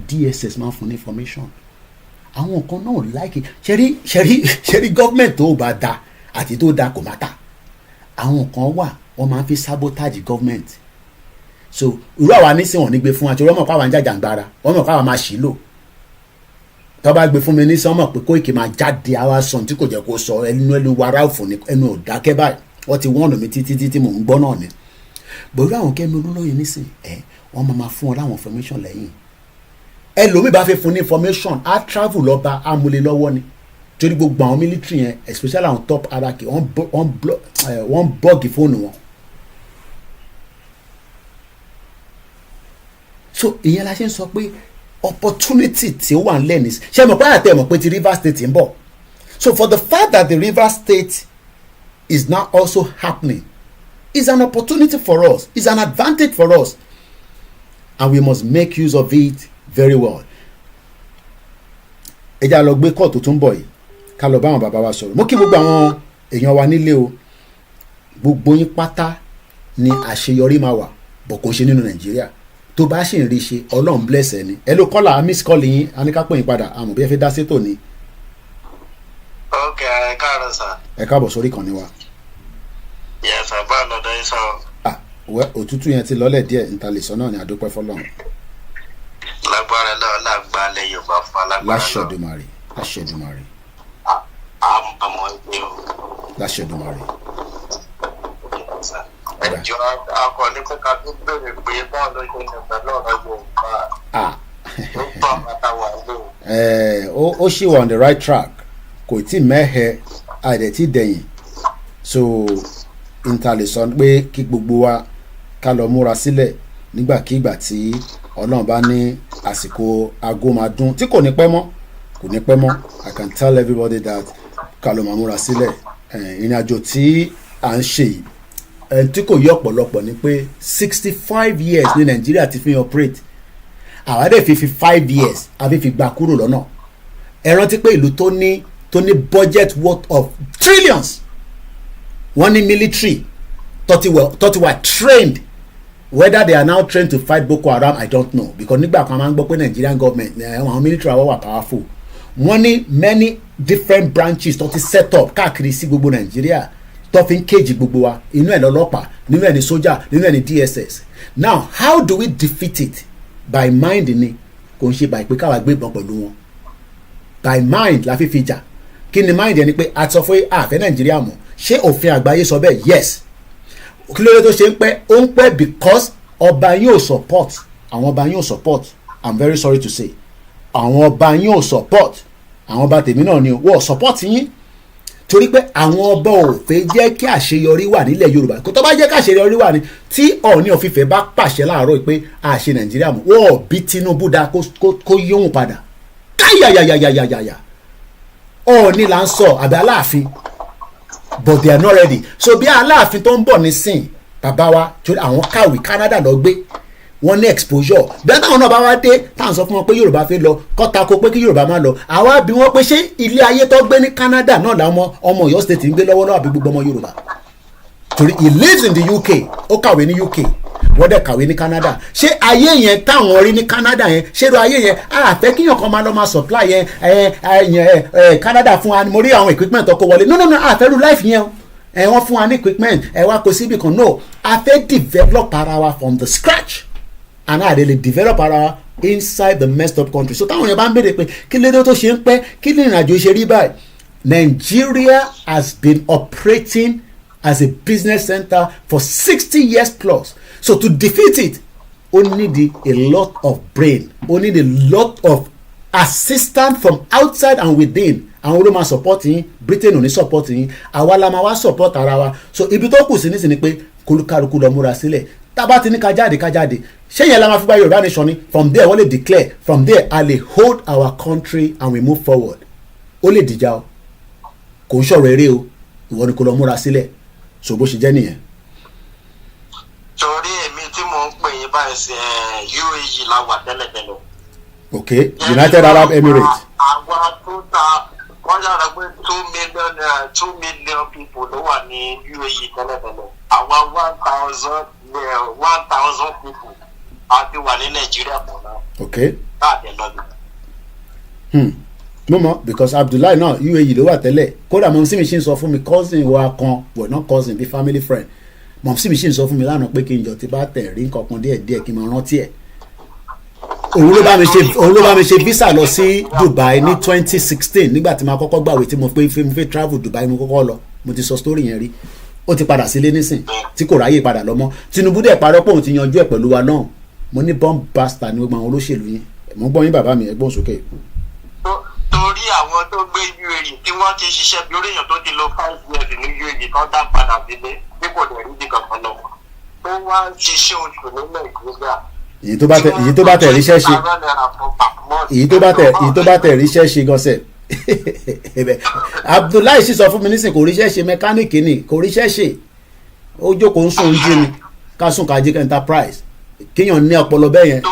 DSS máa ń fún ní information àwọn kan náà like ṣẹ́rí government tó bá da àti tó da kò má ta àwọn kan wà wọ́n máa ń fi sabotage government so irú àwa nísìnyí wọ́n ní gbé fún wa tí wọ́n mọ̀ pé àwa ń jàjàngbara wọ́n mọ̀ pé àwa máa ṣì lò tó bá gbé fún mi ní sọ́mọ̀ pé Kóìkì máa jáde àwa sàn tí kò jẹ́ kó sọ ẹnu wàrà òfò ní ẹnu ọ̀dákẹ́ báyìí wọ́n ti wọ́n mi títí mò ń gbọ́ náà ni bòrú àwọn Kẹ́mi Olúlóyè nísìn wọ́n máa fún ọ láwọn information lẹ́yìn ẹlòmíì bá fẹ́ fún ní information á travel lọ́ba amúlé lọ́wọ́ ni torí gbogbo àwọn military yẹn especially àwọn top hierarchy wọ́n bọ́ọ̀gì fóònù wọn so ìyẹn la ṣe ń sọ pé opportunity tí ó wà ń lẹ́ni ṣe mọ̀ pé àtẹ̀ mọ̀ pé ti Rivers State ń bọ̀ so for the fact that the Rivers State is now also happening is an opportunity for us is an advantage for us and we must make use of it very well. ẹ já lọ gbé kóòtù tó ń bọ̀ yìí ká lọ bá àwọn bàbá wa sọ̀rọ̀ mo kí gbogbo àwọn èèyàn wa nílé o gbogbo yín pátá ni àṣeyọrí máa wà bọ̀ kò ṣe nínú Nàìjíríà tó bá ṣì ń rí ṣe Ọlọ́run bless ẹ ni ẹ ló kọ́là miss call yín aníkápọ̀ yín padà àmọ̀ bí ẹ fẹ́ dá sétò ni. ok ẹ káàárọ̀ sà. ẹ káàbọ̀ sórí kan ni wa. yẹ sà bá lọ́dọ̀ yín sọ. òtútù yẹn ti lọ́lẹ̀ díẹ̀ níta lè sọ náà ni àdúpẹ́ fọlọ́run. lágbára lọ́wọ́ lágbá lẹ Yorùbá fún alágbára náà. láṣẹ̀dùmarè. àmọ́ ẹgbẹ́ o. láṣẹ̀dùmarè. ẹjọ́ akọni pé ká tó bèrè pé báwo ló ṣe ń gbà lọ́rọ̀ Yorùbá. ó bá bàtà wà lóhùn. ó ṣì wà on the right track kò tí mẹ́hẹ̀ àìdẹ̀tí dẹ̀yìn so níta lè sọ pé kí gbogbo wa ká lọ múra sílẹ̀ nígbàkigbà tí Ọlọ́run bá ní àsìkò aago máa dún tí kò ní pẹ́ mọ́ I can tell everybody that ká lọ máa múra sílẹ̀ ìrìn àjò tí à ń ṣe yìí tí kò yí ọ̀pọ̀lọpọ̀ ni pé 65 years ní Nàìjíríà ti fi operate àwa dẹ̀ fi 5 years àfi fi gbà kúrò lọ́nà ẹ rántí pé ìlú tó ní budget worth of trillions wọ́n ní military tó ti wà trained whether they are now trained to fight Boko Haram I don't know because nígbà kan máa ń gbọ́ pé Nigerian government àwọn military àwọn wà powerful wọ́n ní many different branches tó ti set up káàkiri sí gbogbo Nàìjíríà tó fi ń kéjì gbogbo wa inú ẹ̀ lọ́lọ́pàá nínú ẹ̀ ní sójà nínú ẹ̀ ní DSS now how do we defeat it by mind ni kò ń ṣe by pé káwa gbé ìbọn pẹ̀lú wọn by mind la fi fi jà kí ni mind yẹn ni pé a sọ fún àfẹ́ Nàìjíríà mọ̀ ṣé òfin àgbáyé sọ bẹ́ẹ̀ yes kí ló dé tó ṣe ń pẹ́ ó ń pẹ́ because ọba yín ò support àwọn ọba yín ò support I'm very sorry to say àwọn ọba yín ò support àwọn ọba tèmi náà ni wọ́n support yín torí pé àwọn ọba ò fẹ́ jẹ́ kí àṣeyọrí wà nílẹ̀ Yorùbá kó tó bá jẹ́ kí àṣeyọrí wà ní tí Ọọ̀ni of Ifẹ̀ bá pàṣẹ láàárọ̀ pé àṣẹ Nàìjíríà mọ̀ wọ́n bí Tinubu dá kó yóhùn padà káyàyàyàyàyàyà Ọọ̀ni là ń sọ àbí Aláàfin but they are not ready so bí Aláàfin tó ń bọ̀ nísìn bàbá wa torí àwọn kàwé Canada lọ gbé wọ́n ní exposure bí táwọn náà bá wá dé táwọn sọ fún wọn pé Yorùbá fẹ́ lọ kọ́ta kó pé kí Yorùbá má lọ àwa bí wọ́n pé ṣé ilé ayé tó gbé ní Canada náà làwọn ọmọ Ọ̀yọ́ state ń gbé lọ́wọ́lọ́wọ́ àbí gbogbo ọmọ Yorùbá torí he lives in the UK ó kàwé ní UK wọ́n dẹ̀ kàwé ní Canada ṣé ayé yẹn táwọn rí ní Canada yẹn ṣé ló ayé yẹn àfẹ́ kíyàn kan máa lọ máa supply yẹn Canada fún wa mo rí àwọn equipment tó kó wọlé no àfẹ́ ru life yẹn wọ́n fún wa ní equipment wá kó síbì kan no àfẹ́ develop ara wa from the scratch and I really develop ara wa inside the messed up country so táwọn yẹn bá ń béèrè pé kí lóde tó ṣe ń pẹ́ kí ní ìrìnàjò ṣe rí báyìí Nigeria has been operating as a business center for 60 years plus so to defeat it we need a lot of brain we need a lot of assistance from outside and within àwọn ló máa support yín, Britain ò ní support yín, àwa la máa wá support ara wa. So ibi tó kù sí nísìnyí pé kólúkálukú lọ múra sílẹ̀, tábà ti ní ká jáde ṣé yẹn la máa fi gba Yorùbá nation ni? From there wọ́n lè declare, from there a lè hold our country and we move forward. Ó lè dìjà o, kò ń ṣọ̀rọ̀ eré o, ìwọ ni kò lọ múra sílẹ̀. So bó ṣe jẹ́ nìyẹn. Torí èmi tí mò ń pè yín báyìí sí UAE la wà tẹ́lẹ̀tẹ́lẹ̀. Okay, United Arab Emirates. Àwa tó ta wọ́n yára pé 2 million people ló wà ní UAE tẹ́lẹ̀tẹ́lẹ̀. Àwa 1,000 people àti wà ní Nàìjíríà pọ̀ náà. Okay. Táàdé lọ́dún. Mo mọ̀ because Abdullahi náà UAE ló wà tẹ́lẹ̀, kódà mọ̀ sí mi ṣì ń sọ fún mi cousin wa kan, well not cousin bí family friend, mọ̀ sí mi ṣì ń sọ fún mi lánàá pé kí n jọ ti bá tẹ̀ rí nǹkan kan díẹ̀ kí n máa rántí ẹ̀. Òun ló bá mi ṣe visa lọ sí Dubai ní 2016 nígbà tí mo kọ́kọ́ gbàwé tí mo fẹ́ travel Dubai mo kọ́kọ́ lọ, mo ti sọ story yẹn rí. Ó ti padà sílé nísìn tí kò ráyè padà lọ mọ́. Tinubu dẹ̀ parọ́ pé òun ti yanjú ẹ̀ pẹ̀lú wa náà. Mo ní bomb bastard ní gbogbo àwọn olóṣèlú yín. Mo gbọ́ yín bàbá mi, ẹgbọ́n sókè. Torí àwọn tó gbé UAE tí wọ́n ti ṣiṣẹ́ bí oríyàn tó ti lò 5 years ní UAE kan dá padà sílé bí kò dẹ̀ rí bí kankan lọ. Tó wá ń ṣiṣẹ́ oṣù ní Nàìjíríà. Èyí tó bá tẹ̀ ríṣẹ́ ṣe. Èyí tó bá tẹ̀ ríṣẹ́ ṣe gọ́sẹ̀. Abdullahi sì sọ fún mi nísìnyí kò ríṣẹ́ ṣe, mẹkáníìkì ni kò ríṣẹ́ ṣe. Ó jókòó ń sùn ń jí ni ká sùn ká jí enterprise. Kéèyàn ní ọpọlọ bẹ́ẹ̀ yẹn.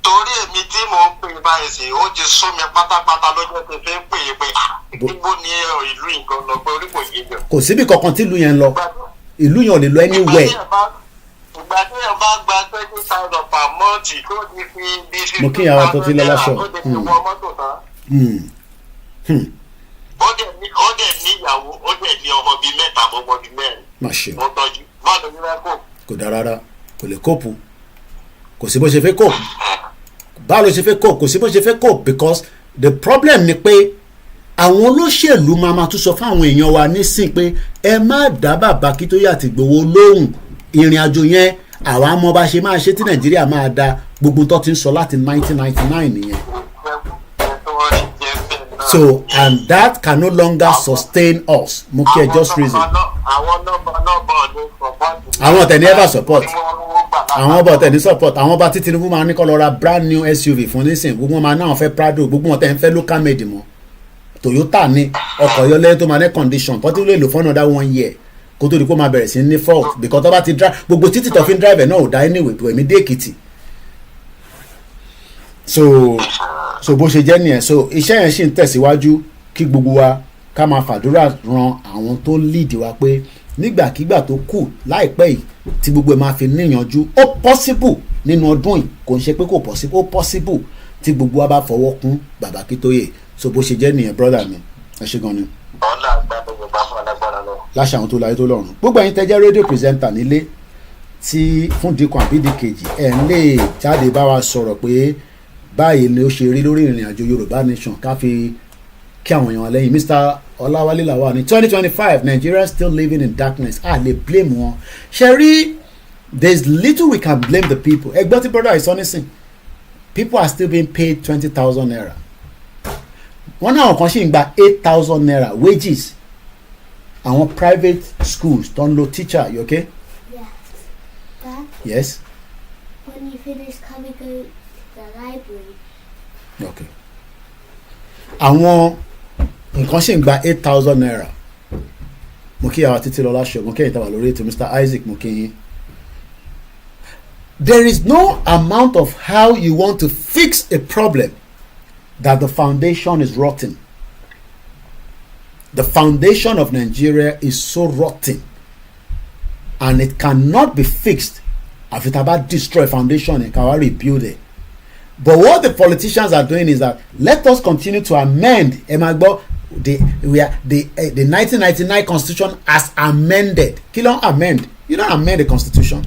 Torí èmi tí mò ń pè báyìí sí ó ti sún mi pátápátá lọ́jọ́ tí fi ń pè é pé níbo ni ìlú nǹkan lọ pé orí kò yé mi. Kò síbi kankan tí ìlú yẹn lọ, ìlú yẹn ò lè lọ anywhere. Ìgbà tí yẹn bá gba 20,000 per month tó ti fi bí 50,000 mo kí àwọn tó ti lọ láṣọ. ó ti fi wọ mọ́tò tán. Ó dẹ̀ níyàwó, ó dẹ̀ ní ọmọ bíi 3 ọmọ bíi 4. Má ṣe o. Mo tọ́jú má lọ ní rẹ́kọ̀. Kò dáa rárá, kò lè kóòpù, kò sí bó ṣe fẹ́ kóòpù. Báwo ló ṣe fẹ́ kóòpù? Kò sí bó ṣe fẹ́ kóòpù because the problem ni pé àwọn olóṣèlú máa tún sọ fáwọn èèyàn wa nísìn pé ẹ má dá bàbá Akíntóyè àti Ìgbòho lóhùn, ìrìn àjò yẹn àwa mọ̀ bá ṣe máa ṣe tí Nàìjíríà máa da, gbogbo tó ti ń sọ láti 1999 nìyẹn. So and that can no longer sustain us. Mo kí ẹ just reason. Àwọn tẹ̀ ní ever support. Àwọn ọba tẹ̀ ní support. Àwọn ọba tí Tinubu máa ní kó lọ ra brand new SUV fún nísìn. Gbogbo wọn máa náà fẹ́ Prado. Gbogbo wọn tẹ̀ ń fẹ́ local made mọ́. Toyota ní ọkọ̀ yọlẹ́ tó máa ní condition. Tó ti lè lò fún another 1 year. Kó tó di kó máa bẹ̀rẹ̀ sí ní fault. Because tó bá ti drive gbogbo títì tó fi ń drive ẹ̀ náà ò dá anyway. Tó ẹ̀mí dé Èkìtì. So bó ṣe jẹ́ nìyẹn. So iṣẹ́ yẹn ṣì ń tẹ̀síwájú kí gbogbo wa ká máa fàdúrà ran àwọn tó lead wa pé nígbàkigbà tó kù láìpẹ́ yìí tí gbogbo ẹ̀ máa fi níyànjú ó possible nínú ọdún yìí, kò ń ṣe pé kò possible, ó possible tí gbogbo wa bá fọwọ́ kún bàbá Akíntóyè. So bó ṣe jẹ́ nìyẹn brother mi, ẹ ṣé gan ni. Ọ̀la àgbàdo bàbá fún alágbára lọ. Láṣà àwọn tó láyé tó lọ́run. Gbogbo ẹ̀yin tẹ́ jẹ́ rédíò presenter nílé tí fún dikun àbí dikejì ẹ̀ ń lè jáde bá wa sọ̀rọ̀ pé báyìí ni ó ṣe rí lórí ìrìn àjò Yorùbá nation ká fi kí àwọn èèyàn lẹ́yìn. Mr. Ọláwálé làwà ní 2025 Nigeria still living in darkness. Lè blame wọn. Ṣe rí there is little we can blame the people. Ẹgbọ́n tí brother ìsọ nísìn, people are still being paid 20,000 naira. Wọ́n náà kan ṣì ń gba 8,000 naira wages. Àwọn private schools tó ń lo teacher, you okay? Yes. Dad, Yes. when you finish coming, go to the library. Okay. Àwọn nǹkan ṣì ń gba 8,000 naira. Mo kí àwọn títí lọ́lá ṣọ, mo kí ẹ̀yin tàwa lórí ètò Mr. Isaac, mo kí yín. There is no amount of how you want to fix a problem that the foundation is rotten. The foundation of Nigeria is so rotten and it cannot be fixed. Àfi tá bá destroy foundation and can rebuild it. But what the politicians are doing is that let us continue to amend the 1999 constitution as amended. Kí ló ń amend? You don't amend the constitution.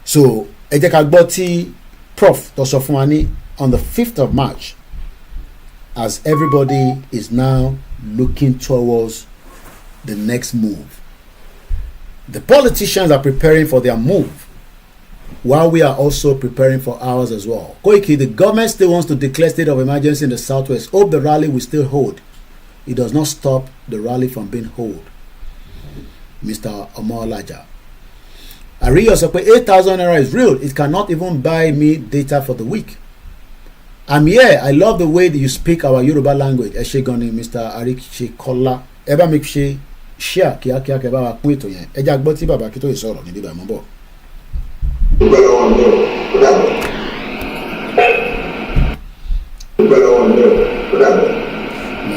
So ẹ jẹ́ ká gbọ́ tí Prof tó sọ fún wa ní on the 5th of March as everybody is now looking towards the next move. The politicians are preparing for their move. while we are also preparing for ours as well. Koiki, the government still wants to declare state of emergency in the southwest. Hope the rally will still hold. It does not stop the rally from being held. Mr. Omolaja. Ariyo sọ pé 8,000 naira is real. It cannot even buy me data for the week. I'm here. I love the way that you speak our Yoruba language. Ẹ ṣé gan ni Mr. Arikṣekola. Ẹ bá mi ṣe share kíákíá kẹ́ bá wa pín ètò yẹn. Ẹ jẹ́ àgbọ́ tí bàbá Akíntóyè sọ̀rọ̀ níbi ìbàmọ́ bọ̀. No,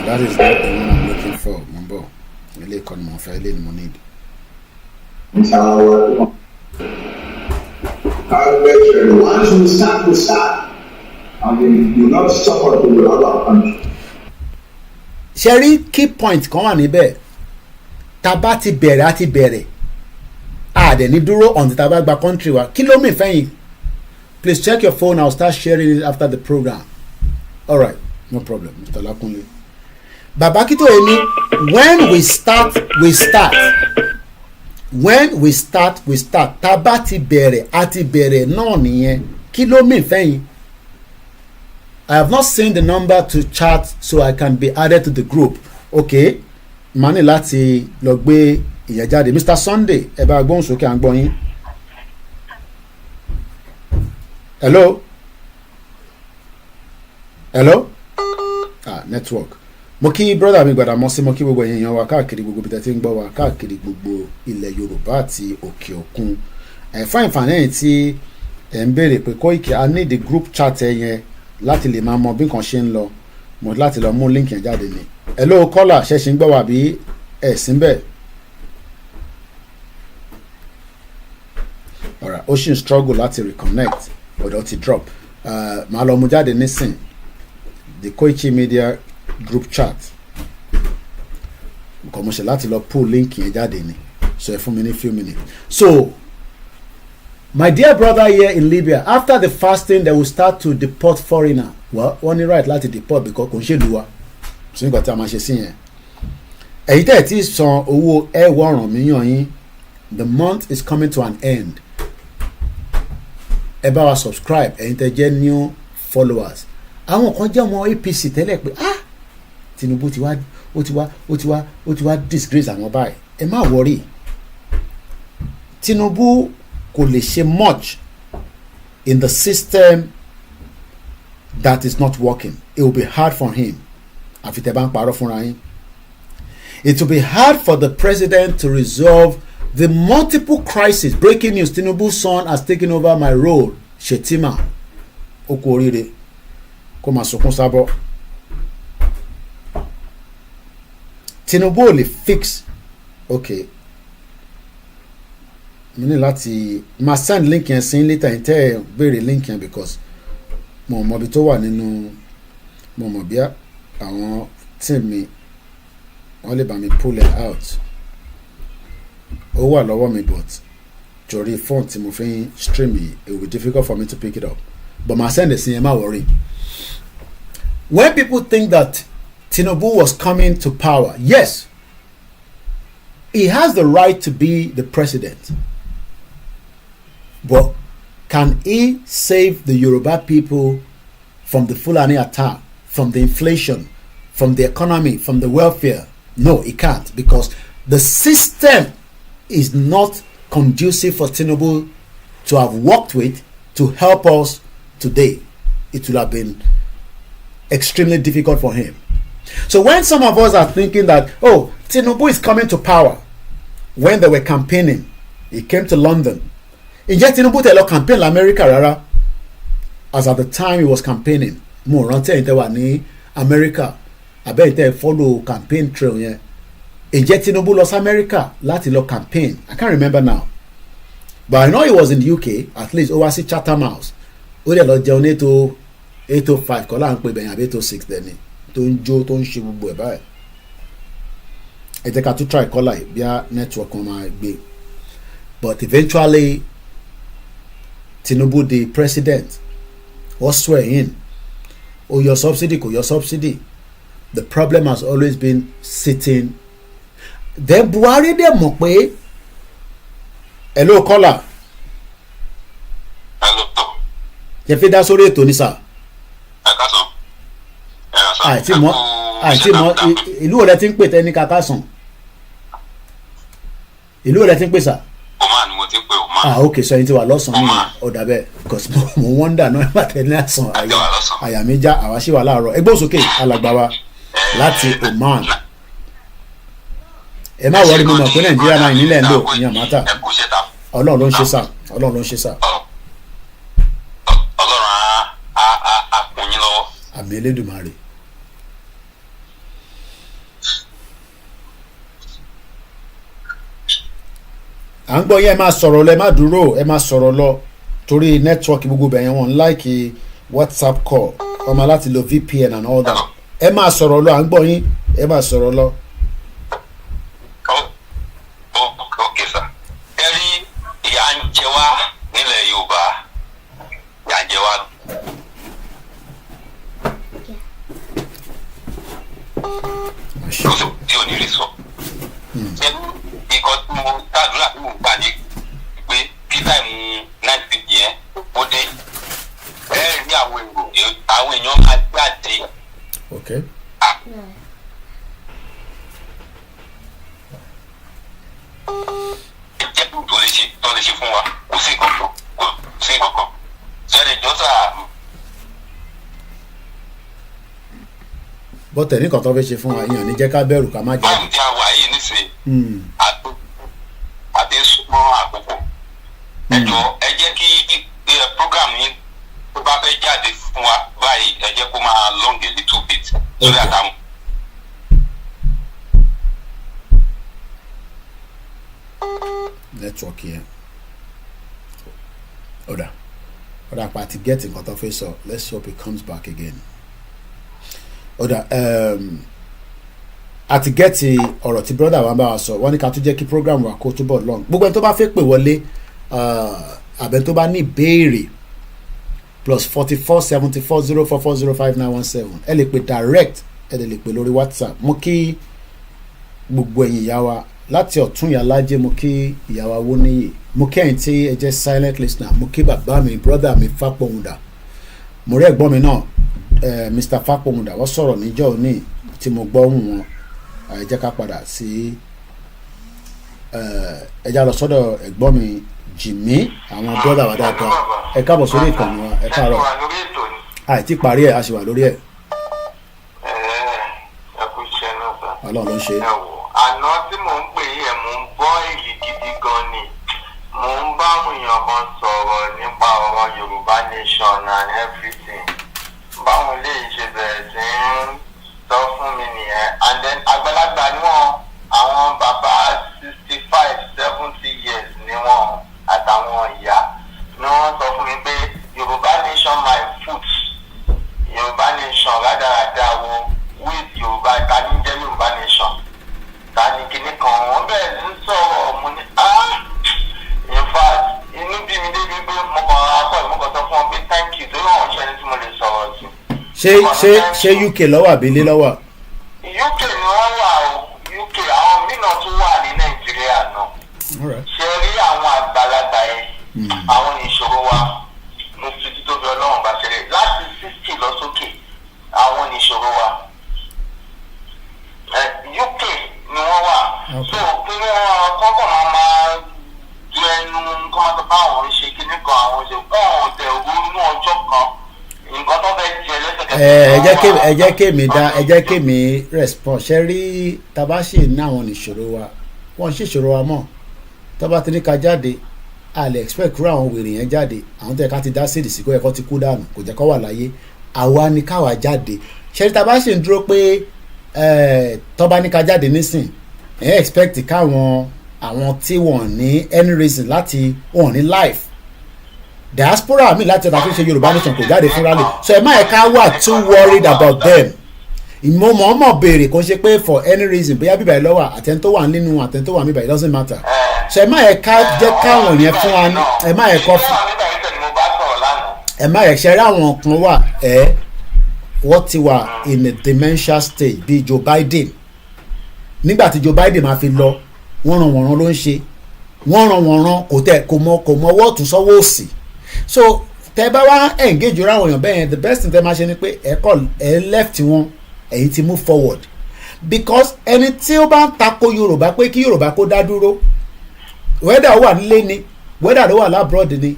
that is not the one I'm looking for. Mumbo. Ilé ìkọ́ni mo fẹ́, ilé ni mo need. Once we start, we start. And we do not suffer to the other country. Ṣẹ́rí key point kan wà níbẹ̀. Tá bá ti bẹ̀rẹ̀ á ti bẹ̀rẹ̀. Dẹ̀ ní dúró until tá bá gba country wa. Kí ló mì fẹ́yìn? Please check your phone. I'll start sharing it after the program. All right, no problem, Mr. Lakunle. Baba Akíntóyè ní when we start, we start. When we start, we start. Tá bá ti bẹ̀rẹ̀ á ti bẹ̀rẹ̀ náà nìyẹn. Kí ló mì fẹ́yìn? I have not seen the number to chat so I can be added to the group. Okay, màá ní láti lọ gbé ìyẹn jáde. Mr. Sunday, ẹ bá gbóhùn sókè à ń gbọ́ yín. Hello? Hello? Network. Mo kí brother mi Gbàdámọ́sí, mo kí gbogbo èèyàn wa káàkiri gbogbo ibi tí ń gbọ́ wa káàkiri gbogbo ilẹ̀ Yorùbá àti òkè òkun. Fún ìfànẹ́yìn tí ẹ̀ ń béèrè pé Koiki, I need the group chat yẹn láti lè máa mọ bí nǹkan ṣe ń lọ. Mo láti lọ mú link yẹn jáde ni. Hello caller, ṣẹ̀ṣẹ̀ ń gbọ́ wa bí ẹ̀ sí bẹ́ẹ̀? Alright, ó ṣì ń struggle láti reconnect ọ̀dọ̀ ti drop. Màá lọ mú jáde nísìn. The Koiki Media group chat. Nǹkan mo ṣe láti lọ pull link yẹn jáde ni. So ẹ fún mi ní few minutes. So, my dear brother here in Libya, after the fasting, they will start to deport foreigner. Well, wọ́n ní right láti deport because kò ń ṣèlú wa. So nígbà tí a máa ṣe sí yẹn. Èyí tẹ̀ tí san owó ẹ̀wọ̀ràn míyàn yín, the month is coming to an end. Ẹ bá wa subscribe, ẹ̀yin tẹ́ jẹ́ new followers. Àwọn kan jẹ́ ọmọ APC tẹ́lẹ̀ pé Tinubu ti wá disgrace àwọn báyìí. Ẹ má worry. Tinubu kò lè ṣe much in the system that is not working. It will be hard for him. Àfi tẹ́ bá ń parọ́ fúnra yín. It will be hard for the president to resolve the multiple crises. Breaking news: Tinubu's son has taken over my role. Shetima ó kú oríire kó máa sunkún sábọ̀. Tinubu ò lè fix. Okay, mo ní láti máa send link yẹn sí later yẹn tẹ́ ẹ béèrè link yẹn because mo mọ ibi tó wà nínú, mo mọ bí àwọn team mi wọ́n lè bá mi pull it out. Ó wà lọ́wọ́ mi but torí phone tí mo fi stream yìí, it will be difficult for me to pick it up. But my send it, see, má worry. When people think that Tinubu was coming to power, yes, he has the right to be the president. But can he save the Yoruba people from the Fulani attack, from the inflation, from the economy, from the welfare? No, he can't, because the system is not conducive for Tinubu to have worked with to help us today. It would have been extremely difficult for him. So when some of us are thinking that, oh, Tinubu is coming to power, when they were campaigning, he came to London. Ǹjẹ́ Tinubu tẹ̀ lọ campaign l'America rárá? As at the time he was campaigning, mo rántí ẹ̀yin tẹ́ wà ní America, abẹ́yìn tẹ́ follow campaign trail yẹn. Ǹjẹ́ Tinubu lọ sí America láti lọ campaign? I can't remember now. But I know he was in the UK, at least ó wá sí Chatham House. Ó dẹ̀ lọ jẹun ní 805 kọ́ là ń pè bẹ̀yìn àbí 806 dẹ̀ ni. Tó ń jó tó ń ṣe gbogbo ẹ̀ báyìí. Ẹ jẹ́ ká tún try kọ́lá yìí bí a network kan máa gbé. But eventually Tinubu the president or swear in or your subsidy kò your subsidy. The problem has always been sitting. Then Buhari dẹ̀ mọ̀ pé hello caller. Ṣé fẹ́ dá sórí ètò ní sà? Ẹ káàsán. Àìtí mọ́ ìlú wo lẹ ti ń pè tẹ́ni kàkà sàn? Ìlú wo lẹ ti ń pè sà? Oman ni mo ti ń pè Oman. Ok, sọ yín ti wà lọ́sàn-án ní ọ̀dà bẹ́ẹ̀ because mo wọ́ndà náà nígbà tẹ́lẹ̀ àsàn àyà mi já àwa ṣì wà láàárọ̀. Ẹgbẹ́ òsókè alàgbà wa láti Oman. Ẹ má wọrí mo mọ̀ pé Nàìjíríà náà nílẹ̀ ń lò ní àmátà. Ọlọ́run ló ń ṣe sà. Ọlọ́run ló ń ṣe sà. Ọlọ́run á kún yín lọ́wọ́. Àmì Elédùmarè. À ń gbọ́ yẹn ẹ máa sọ̀rọ̀ lọ ẹ má dúró ẹ máa sọ̀rọ̀ lọ torí nẹ́tíwọ́ọ̀kì gbogbo bẹ̀yẹn wọn láìkì WhatsApp call ọmọ láti lo VPN and all that ẹ máa sọ̀rọ̀ lọ à ń gbọ́ yín ẹ máa sọ̀rọ̀ lọ. Ok sir. Ẹ rí ìyà ń jẹ wá nílẹ̀ Yorùbá ìyà ń jẹ wá. Lọ́sọ̀ tí ò ní rí sọ. Nǹkan tí mo gbàdúrà tí mo gbà ní pé kí táìmù 90 yẹn ó dé ẹ rí àwọn èèyàn máa jáde. Okay. Jẹ́ tó lè ṣe fún wa kò sí nǹkan ṣẹlẹ̀ jọ́sà. Bọ́tẹ̀ nìkan tó fẹ́ ṣe fún wa yíyan ní jẹ́ ká bẹ̀rù ká má jẹ́. Báyìí tí a wà yìí nísìnyí àti súnmọ́ àkókò ẹjọ́ ẹ jẹ́ kí program yìí tó bá fẹ́ jáde fún wa báyìí ẹ jẹ́ kó máa long a little bit so that I'm. Network yẹn ọ̀dà pa àti get nǹkan tó fẹ́ sọ let's hope it comes back again. Ọ̀dà àti gẹ́ẹ̀tì ọ̀rọ̀ tí brother wa bá wa sọ wọ́n ní ká tún jẹ́ kí program wa kó túbọ̀ long gbogbo ẹni tó bá fẹ́ pè wọlé àbẹ̀ tó bá ní ìbéèrè +447404405917 ẹ lè pè direct ẹ lè pè lórí WhatsApp mo kí gbogbo ẹ̀yin ìyá wa láti ọ̀tún Ìyálájé mo kí ìyá wa Wóníyì mo kí ẹ̀yin tí ẹ jẹ́ silent listener mo kí bàbá mi brother mi Fápọ̀hùndà mo rí ẹ̀gbọ́n mi náà Mr. Fápọ̀hùndà wọ́n sọ̀rọ̀ níjọ́ òní tí mo gbọ́ ohùn wọn ẹ jẹ́ ká padà sí ẹ já lọ sọ́dọ̀ ẹ̀gbọ́n mi Jimmy àwọn brother wa dáadáa ẹ káàbọ̀ sórí ìkànnì wa ẹ káàárọ̀ àìtí parí ẹ̀ a sì wà lórí ẹ̀. Ọlọ́run ló ń ṣe. Àná tí mò ń pè yẹ mò ń bọ́ èyí gidi gan ni mò ń bá àwọn èèyàn kan sọ̀rọ̀ nípa ọ̀rọ̀ Yorùbá nation and everything báwọn lè ṣe bẹ̀rẹ̀ sí ń sọ fún mi nìyẹn and then àgbàlagbà ni wọ́n àwọn bàbá 65-70 years ni wọ́n àtàwọn ìyá ni wọ́n sọ fún mi pé Yorùbá nation my foot Yorùbá nation rádaràda wo with Yorùbá tani jẹ́ Yorùbá nation tani kìíní kan wọ́n bẹ̀rẹ̀ sí ń sọ̀rọ̀ mo ní in fact inú bí mi débi pé mo kàn akọ ìmọ̀kàntọ́ fún ọ pé thank you tó yàn wọ́n ṣe ẹni tí mo lè sọ̀rọ̀ sí. ṣé UK lọ́wọ́ àbí ilé lọ́wọ́. UK ni wọ́n wà o UK àwọn mìíràn tún wà ní Nàìjíríà náà ṣe rí àwọn àgbàlagbà yẹn àwọn ìṣòro wa mo fi títóbi Ọlọ́run bá ṣeré láti 60 lọ sókè àwọn ìṣòro wa UK ni wọ́n wà so kí wọ́n kọ́kọ́ máa ju ẹnu kọ́ máa tó bá àwọn ṣe kíní kan àwọn ṣe kọ́ àwọn tẹ̀ ronú ọjọ́ kan nǹkan tó fẹ́ jẹ lẹ́sẹ̀kẹsẹ̀. ẹ jẹ́ kémi respond ṣe rí tabaṣe ní àwọn ìṣòro wa wọ́n ṣe ìṣòro wa mọ́ tọ́ba ti ní ká jáde a lè expect kúrò àwọn wèrè yẹn jáde àwọn tẹ̀ ká ti dá sídìí sí kó ẹ̀kọ́ ti kú dànù kò jẹ́ kó wà láyé àwa ni káwa jáde ṣe rí tabaṣe ń dúró pé tọ́ba ní ká jáde nísìn ẹ̀ expect káwọn àwọn tí wọ́n ní any reason láti wọ́n ní life diaspora mi láti ọ̀dà tó ṣe Yorùbá nation kò jáde fúnra lè so ẹ má ẹ̀ ká wà too worried about them ìmọ̀ mọ̀ọ́mọ̀ béèrè kò ṣe pé for any reason bóyá bíbá ẹ lọ́wọ́ àtẹ̀ntó tó wà nínú àtẹ̀ntó tó wà níbà it doesn't matter so ẹ má ẹ̀ ká jẹ́ káwọn yẹn fún wa ẹ má ẹ̀ kọ́ fún ẹ má ẹ̀ ṣe rí àwọn kan wà wọ́n ti wà in a dementia stage bíi Joe Biden nígbà tí Joe Biden máa fi lọ wọ́n ràn ló ń ṣe wọ́n ràn kò mọ ọwọ́ ọ̀tún sọ́wọ́ òsì so tẹ́ bá wá engage ra àwọn èèyàn bẹ́ẹ̀ yẹn the best thing tẹ́ máa ṣe ni pé ẹ left wọn ẹ̀yin ti move forward because ẹni tí ó bá ń tako Yorùbá pé kí Yorùbá kó dá dúró whether ó wà nílé ni whether ó wà labroad ni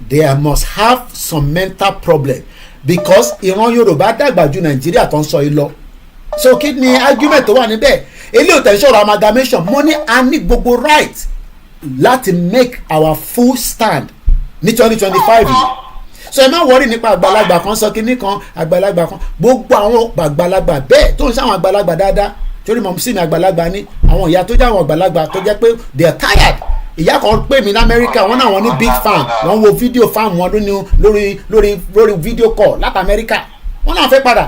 they must have some mental problem because ìran Yorùbá dàgbà ju Nàìjíríà tó ń sọ yìí lọ so kí ni argument tó wà níbẹ̀ eléyìí tẹ̀ ń sọ̀rọ̀ amalgamation mo ní a ní gbogbo right láti make our full stand ní 2025 yìí so ẹ má wọrí nípa àgbàlagbà kan sọ kínní kan àgbàlagbà kan gbogbo àwọn àgbàlagbà bẹ́ẹ̀ tó ń ṣe àwọn àgbàlagbà dáadáa torí mọ̀ sí mi àgbàlagbà ní àwọn ìyá tó jẹ́ àwọn àgbàlagbà tó jẹ́ pé they are tired ìyá kan pè mí ní Amẹ́ríkà wọ́n náà wọ́n ní big fan wọ́n wo fídíò fan wọn lórí fídíò call láti Amẹ́ríkà wọ́n náà fẹ́ padà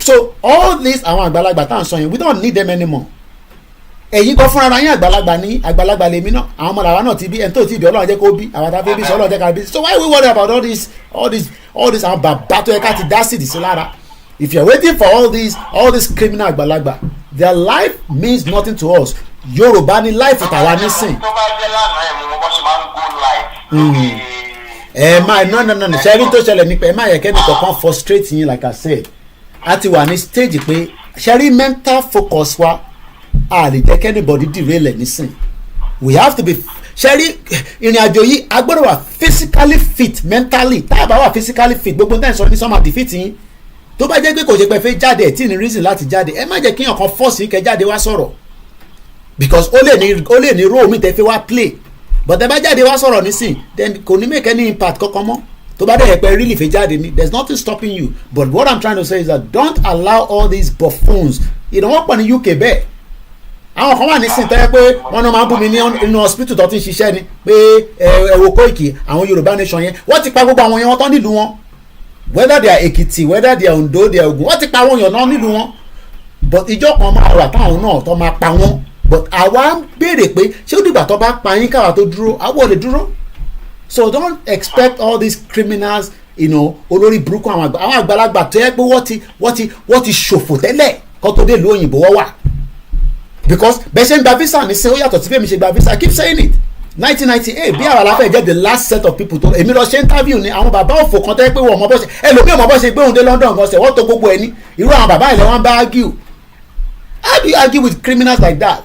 so all this àwọn àgbàlagbà tá à ń sọ yẹn we don't need them anymore ẹ̀yin kan fúnra yín àgbàlagbà ní àgbàlagbà lèmi náà àwọn ọmọ làwa náà ti bí ẹni tó ti bí Ọlọ́run jẹ́ kó bí àwọn tá a fi bí sọ Ọlọ́run jẹ́ ká bí so why we worry about all this àwọn bàbá tó yẹ ká ti dá sí ìdísí lára if you are waiting for all this criminal àgbàlagbà their life means nothing to us Yorùbá ní life tàwa nísìn. tó bá jẹ́ lánàá ẹ̀ mú bọ́ ṣe máa ń go live. ẹ máa no ṣẹ́rí tó ṣẹlẹ̀ nípa ẹ máa yẹ kẹ́ni kankan frustrate yín like I said a ti wà ní stage pé ṣẹ́rí mental focus wa a lè jẹ́ kẹ́nìbọ̀dì derail ẹ̀ nísìn we have to be ṣẹ́rí ìrìn àjò yìí a gbọ́dọ̀ wà physically fit mentally tá a bá wà physically fit gbogbo nǹkan sọ ní sọ́mà defeat yín tó bá jẹ́ pé kò ṣe pé fẹ́ jáde ẹ̀ tí ní reason láti jáde ẹ má jẹ́ kí èèyàn kan force yín kẹ́ jáde wá sọ̀rọ̀ because ó lè ní role mi tẹ́ fi wá play but ẹ bá jáde wá sọ̀rọ̀ nísìn then kò ní make any impact kankan mọ́ tó bá dẹ̀ yẹ pé really fẹ́ jáde ni there is nothing stopping you but what I'm trying to say is that don't allow all these buffoons wọ́n pọ̀ ní UK bẹ́ẹ̀ àwọn kan wà nísìn tẹ́ pé wọ́n náà máa ń bú mi nínú hospital tó ti ń ṣiṣẹ́ ni pé ẹ̀wò Koiki àwọn Yorùbá nation yẹn wọ́n ti pa gbogbo àwọn yẹn wọ́n tán nílùú wọn whether they are Ekiti whether they are Ondo they are Ogun wọ́n ti pa àwọn èèyàn náà nílùú wọn but ìjọ kan máa wà táwọn náà tó máa pa wọ́n but àwa ń béèrè pé ṣé ó dìgbà tó bá pa yín káwa tó dúró àwa ò lè dúró so don't expect all these criminals olórí burúkú àwọn àgbàlagbà tó yẹ pé wọ́n ti ṣòfò tẹ́lẹ̀ kó tó dé ìlú òyìnbó wọ́n wà because bẹ́ẹ̀ ṣe ń gba visa ní sẹ́ ó yàtọ̀ sí fẹ́mi ṣe gba visa I keep saying it 1998 bí àwọn aláfẹ́ jẹ́ the last set of people tó èmi lọ ṣe interview ni àwọn bàbá òfò kan tẹ́ pé wọ́n mọ bọ́ ṣe ẹlòmíì mọ bọ́ ṣe gbé òun dé London gan ṣe wọ́n tó gbogbo ẹni irú àwọn bàbá ilẹ̀ wọn bá argue how do you argue with criminals like that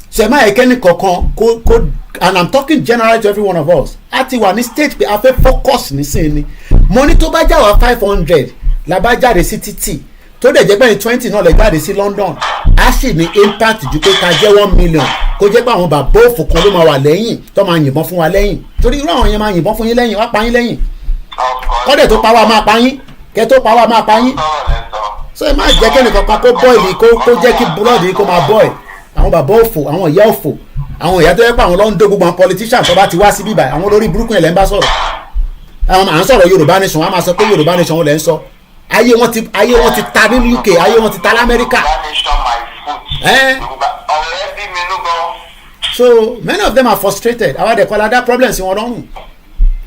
so ẹ má yẹ kẹ́ni kankan kó and I'm talking generally to every one of us a ti wà ní stage pé a fẹ́ focus nísìnyí ni mo ní tó bá já wa 500 la bá jáde sí títì tó dẹ̀ jẹ́ pé ní 20 náà lè jáde sí London a sì ní impact ju pé ká jẹ́ 1 million kó jẹ́ pé àwọn bàbá òfò kan ló máa wà lẹ́yìn tó máa yìnbọn fún wa lẹ́yìn torí irú àwọn yẹn máa yìnbọn fún yín lẹ́yìn wá pa yín lẹ́yìn kọ́dẹ̀ tó pa wá máa pa yín kẹ́ tó pa wá máa pa yín so ẹ má jẹ́ kẹ́ni kankan kó boil kó jẹ́ kí blood yìí kó máa boil àwọn bàbá òfò àwọn ìyá òfò àwọn ìyá tó yẹ pé àwọn ló ń dó gbogbo àwọn politician tó bá ti wá sí bíbá àwọn olórí burúkú yẹn lẹ́ ń bá sọ̀rọ̀ àwọn à ń sọ̀rọ̀ Yorùbá nation wọn á máa sọ pé Yorùbá nation wọn lẹ́ ń sọ ayé wọn ti ta ní UK ayé wọn ti ta l'Amẹ́ríkà. so many of them are frustrated àwọn àdẹ̀kọ́ la dá problems sí wọn lọ́rùn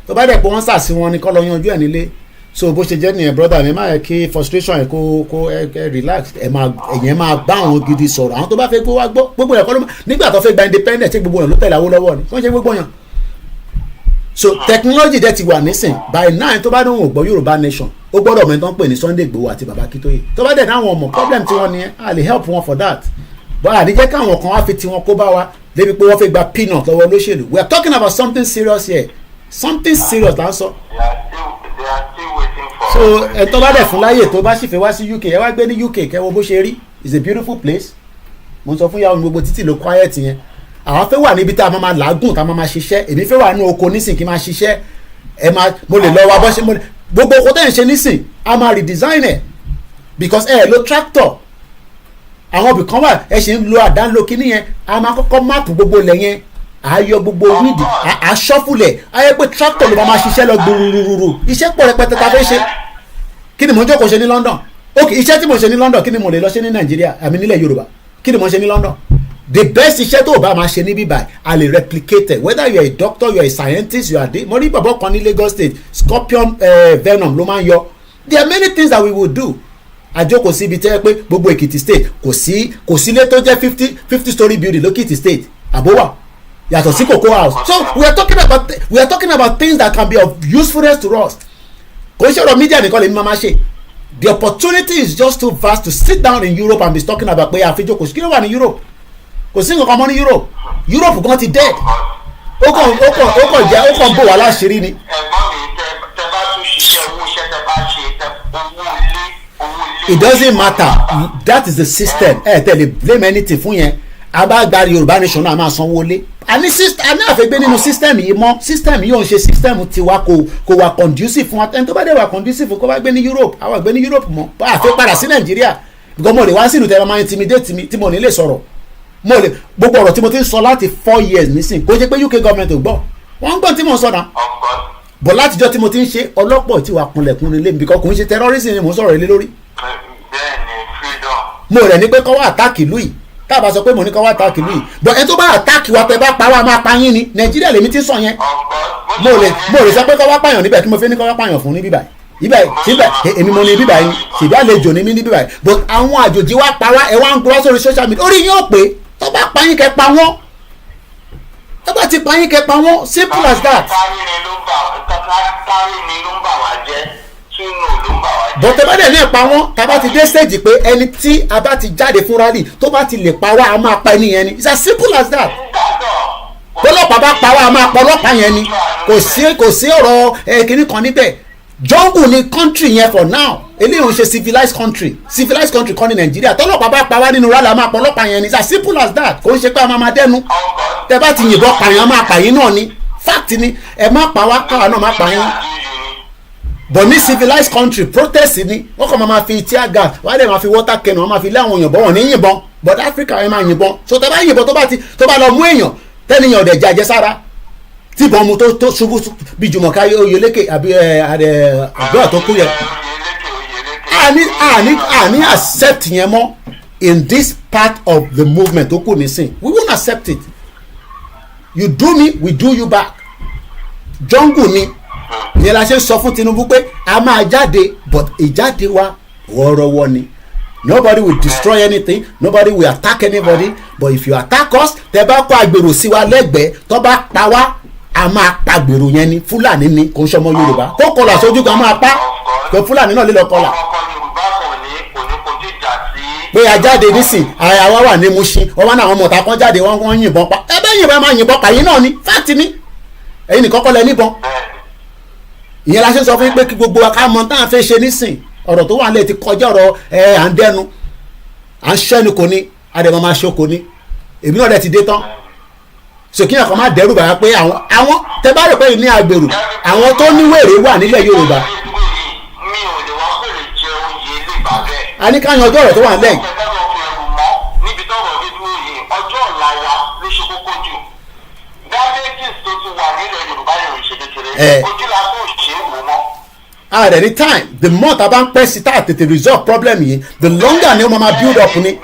tó bá dẹ̀ pé wọ́n sà sí wọn ni kọ́ lọ yanjú ẹ̀ nílé so bó ṣe jẹ́ nìyẹn brother mi máa yẹ kí frustration ẹ̀ kó relax ẹ̀yẹn máa bá àwọn gidi sọ̀rọ̀ àwọn tó bá fẹ́ gbọ́ wá gbọ́ gbogbo ẹ̀ kọ́ ló nígbà tó fẹ́ gba independent tí gbogbo ẹ̀ ló tẹ̀lé Awólọ́wọ̀ ni kí wọ́n ṣe gbogbo yàn so technology dẹ̀ ti wà nísìn by now tó bá dún òun gbọ́ Yorùbá nation ó gbọ́dọ̀ mẹ́tọ́ ń pè ní Sunday Igboho àti Baba Akintoye tó bá dẹ̀ náà wọn mọ̀ problem tí wọ́n ní a lè help wọn for that but àdíjẹ́ káwọn kan wá fi tiwọn kó bá wa débi pé wọ́n fẹ́ gba peanut lọ́wọ́ olóṣèlú we are talking about something serious here something serious là ń sọ. so ẹ̀ tó bá dẹ̀ fún láyè tó bá sì fẹ́ wá sí UK ẹ wá gbé ní UK kẹ́ wo bó ṣe rí it's a beautiful place mo sọ fún yàrá gbogbo títì ló quiet yẹn àwọn fẹ́ wà níbi tá a máa làágùn tá a máa ṣiṣẹ́ èmi fẹ́ wà ní oko nísìn kí n máa ṣiṣẹ́ mo lè lọ wa bọ́ ṣe gbogbo oko tẹ́ ń ṣe nísìn a máa redesign ẹ̀ because lo tractor àwọn ibì kan wà ẹ ṣe ń lo àdánlò kíní yẹn a máa kọ́kọ́ máàpù gbogbo ilẹ̀ yẹn a yọ gbogbo wíìdì a ṣọ́fùlẹ̀ a yẹ pé tractor ló máa ṣiṣẹ́ lọ gbùrùrùrù iṣẹ́ pọ̀ rẹpẹtẹ ta fẹ́ ṣe kí ni mo ń jókòó ṣe ní London ok iṣẹ́ tí mo ṣe ní London kí ni mo lè lọ ṣe ní Nàìjíríà àmì nílẹ̀ Yorùbá kí ni mo ṣe ní London the best iṣẹ́ tó o bá máa ṣe níbí báyìí a lè replicate it whether you are a doctor you are a scientist you are mo rí bàbá kan ní Lagos State scorpion venom ló máa ń yọ there are many things that we will do àjókòó síbi tẹ́ pé gbogbo Èkìtì state kò sí ilé tó jẹ́ 50 story building lókìtì state àbówà yàtọ̀ sí cocoa house. So we are talking about things that can be of usefulness to us. Kò ń ṣọ̀rọ̀ media nìkan lè mi máa ṣe. The opportunity is just too vast to sit down in Europe and be talking about pé àfijọ́ kò sí kí ló wà ní Europe. Kò sí nǹkan mọ́ ní Europe. Europe gan ti dead. Ó kàn bò wá láṣìírí ni. ẹ̀gbọ́n mi tẹ bá tún ṣiṣẹ́ owó iṣẹ́ tẹ bá ṣe owó ilé. It doesn't matter. That is the system. Tell blame anything fún yẹn. Abágbárí Yorùbá nation náà máa sanwó lé. Àní àfẹ́gbé nínú system yìí mọ́. System yìí ò ń ṣe system tiwa kò wà conducive fún wa. Ẹni tó bá dé wà conducive kó bá gbé ní Europe. Àwọn àgbẹ̀ ní Europe mọ́. Bá a fẹ́ padà sí Nàìjíríà. Because mo lè wá sínú tẹ́lẹ̀ máa intimidate mi tí mo ní lè sọ̀rọ̀. Mo lè gbogbo ọ̀rọ̀ tí mo ti ń sọ láti 4 years nísìn. Kò jẹ́ pé UK government ò gbọ́. Wọ́n ń gbọ́ tí mo ń sọ náà. Bọ̀ látijọ́ tí mo ti ń ṣe ọlọ́pọ̀ tí wà kunlẹ̀kùn nílé mi. Because kò ń ṣe terrorism ni mo ń sọ̀rọ̀ ilé lórí. bẹ́ẹ̀ni freedom. Mo rẹ̀ ní pé kọ́ wá àtàkì ìlú yìí tá a bá sọ pé mo ní kọ́ wá àtàkì ìlú yìí but ẹni tó bá àtàkì wa pé bá pa wá máa pa yín ni Nàìjíríà lèmi ti sọ yẹn mo lè sọ pé kọ́ wá pààyàn níbẹ̀ kí mo fẹ́ ní kọ́ wá pààyàn fún ní bíbáyìí síbẹ̀ èmi mo ní bíbáyìí ni ṣèbí àlejò ní mí ní bíbáyìí but àwọn àjòjì wa pa wá ẹ wá ń gbọ́ sórí social media orí yín ò pé tó bá pa yín kẹ́ pa wọ́n tó bá ti pa yín kẹ́ pa wọ́n simple as that. bọ̀tẹ́ bá dẹ̀ ní ẹ̀pa wọn tá a bá ti dé stage pé ẹni tí a bá ti jáde fún rally tó bá ti lè pa wá a máa pa ẹni yẹn ni it's as simple as that. bọ́lọ́pàá bá pa wá a máa pa ọlọ́pàá yẹn ni kò sí ọ̀rọ̀ kìnnì kan níbẹ̀ jungle ni country yẹn for now eléyìí ń ṣe civilized country kan ní Nàìjíríà tọ́lọ́pàá bá pa wá nínú rally a máa pa ọlọ́pàá yẹn ni it's as simple as that kò ń ṣe pé a máa dẹnu tẹ bá ti yìnbọn pààyàn a máa pààyàn náà ni fact ni ẹ má pa wá káwa náà má pààyàn but ní civilized country protest ni wọ́n kàn máa fi tear gas wọ́n á lè máa fi water cannon wọ́n máa fi lé àwọn èèyàn bọ́ wọn ní yìnbọn but Africa ẹ máa yìnbọn so tẹ bá yìnbọn tó bá lọ mú èèyàn tẹ́niyàn ọ̀dẹ̀ jẹ́ àjẹsára tí ìbọn mu tó ṣubú bí Jùmọ̀ká Oyèlékè àbí àgbẹ̀ tó kú yẹ àní accept yẹn mọ́ in this part of the movement tó kù nísìn we won't accept it you do me we do you back jungle ni ìyẹn la ṣe ń sọ fún Tinubu pé a máa jáde but ìjáde wa wọ́ọ́rọ́wọ́ ni nobody will destroy anything nobody will attack anybody but if you attack us tẹ bá kó agbèrò sí wa lẹ́gbẹ̀ẹ́ tó bá pa wá a máa pa agbèrò yẹn ni Fúlàní ni kò ń ṣọmọ Yorùbá kó kọlà sójú kan máa pa pé Fúlàní náà lè lọ kọlà. pé a jáde nísìn àwa wà ní Mushin ọwọ́ náà àwọn ọmọ ọ̀tá kan jáde wọ́n yìnbọn pa ẹ bẹ́ẹ̀ yìnbọn máa yìnbọn pa yín náà ni fáàtì ni ẹ̀yin nìkan kọ́ lẹ níbọn ìyẹn la ṣe sọ fún yín pé kí gbogbo akámọ tá à ń fẹ́ ṣe nísìn ọ̀rọ̀ tó wà nílẹ̀ ti kọjá ọ̀rọ̀ à ń dẹnu à ń ṣẹ́nu kò ní àdèmọ̀ máa ṣe kò ní èmi náà rẹ̀ ti dé tán sòkìyàn kan má dẹ́rù bàá pé àwọn tẹ bá rò pé ní agbèrò àwọn tó níwèrè wà nílẹ̀ Yorùbá a ní ká yan ọjọ́ ọ̀rọ̀ tó wà nílẹ̀ at any time the more ta bá ń pẹ́ sí tá a tètè resolve problem yìí the longer ni ó máa build up ni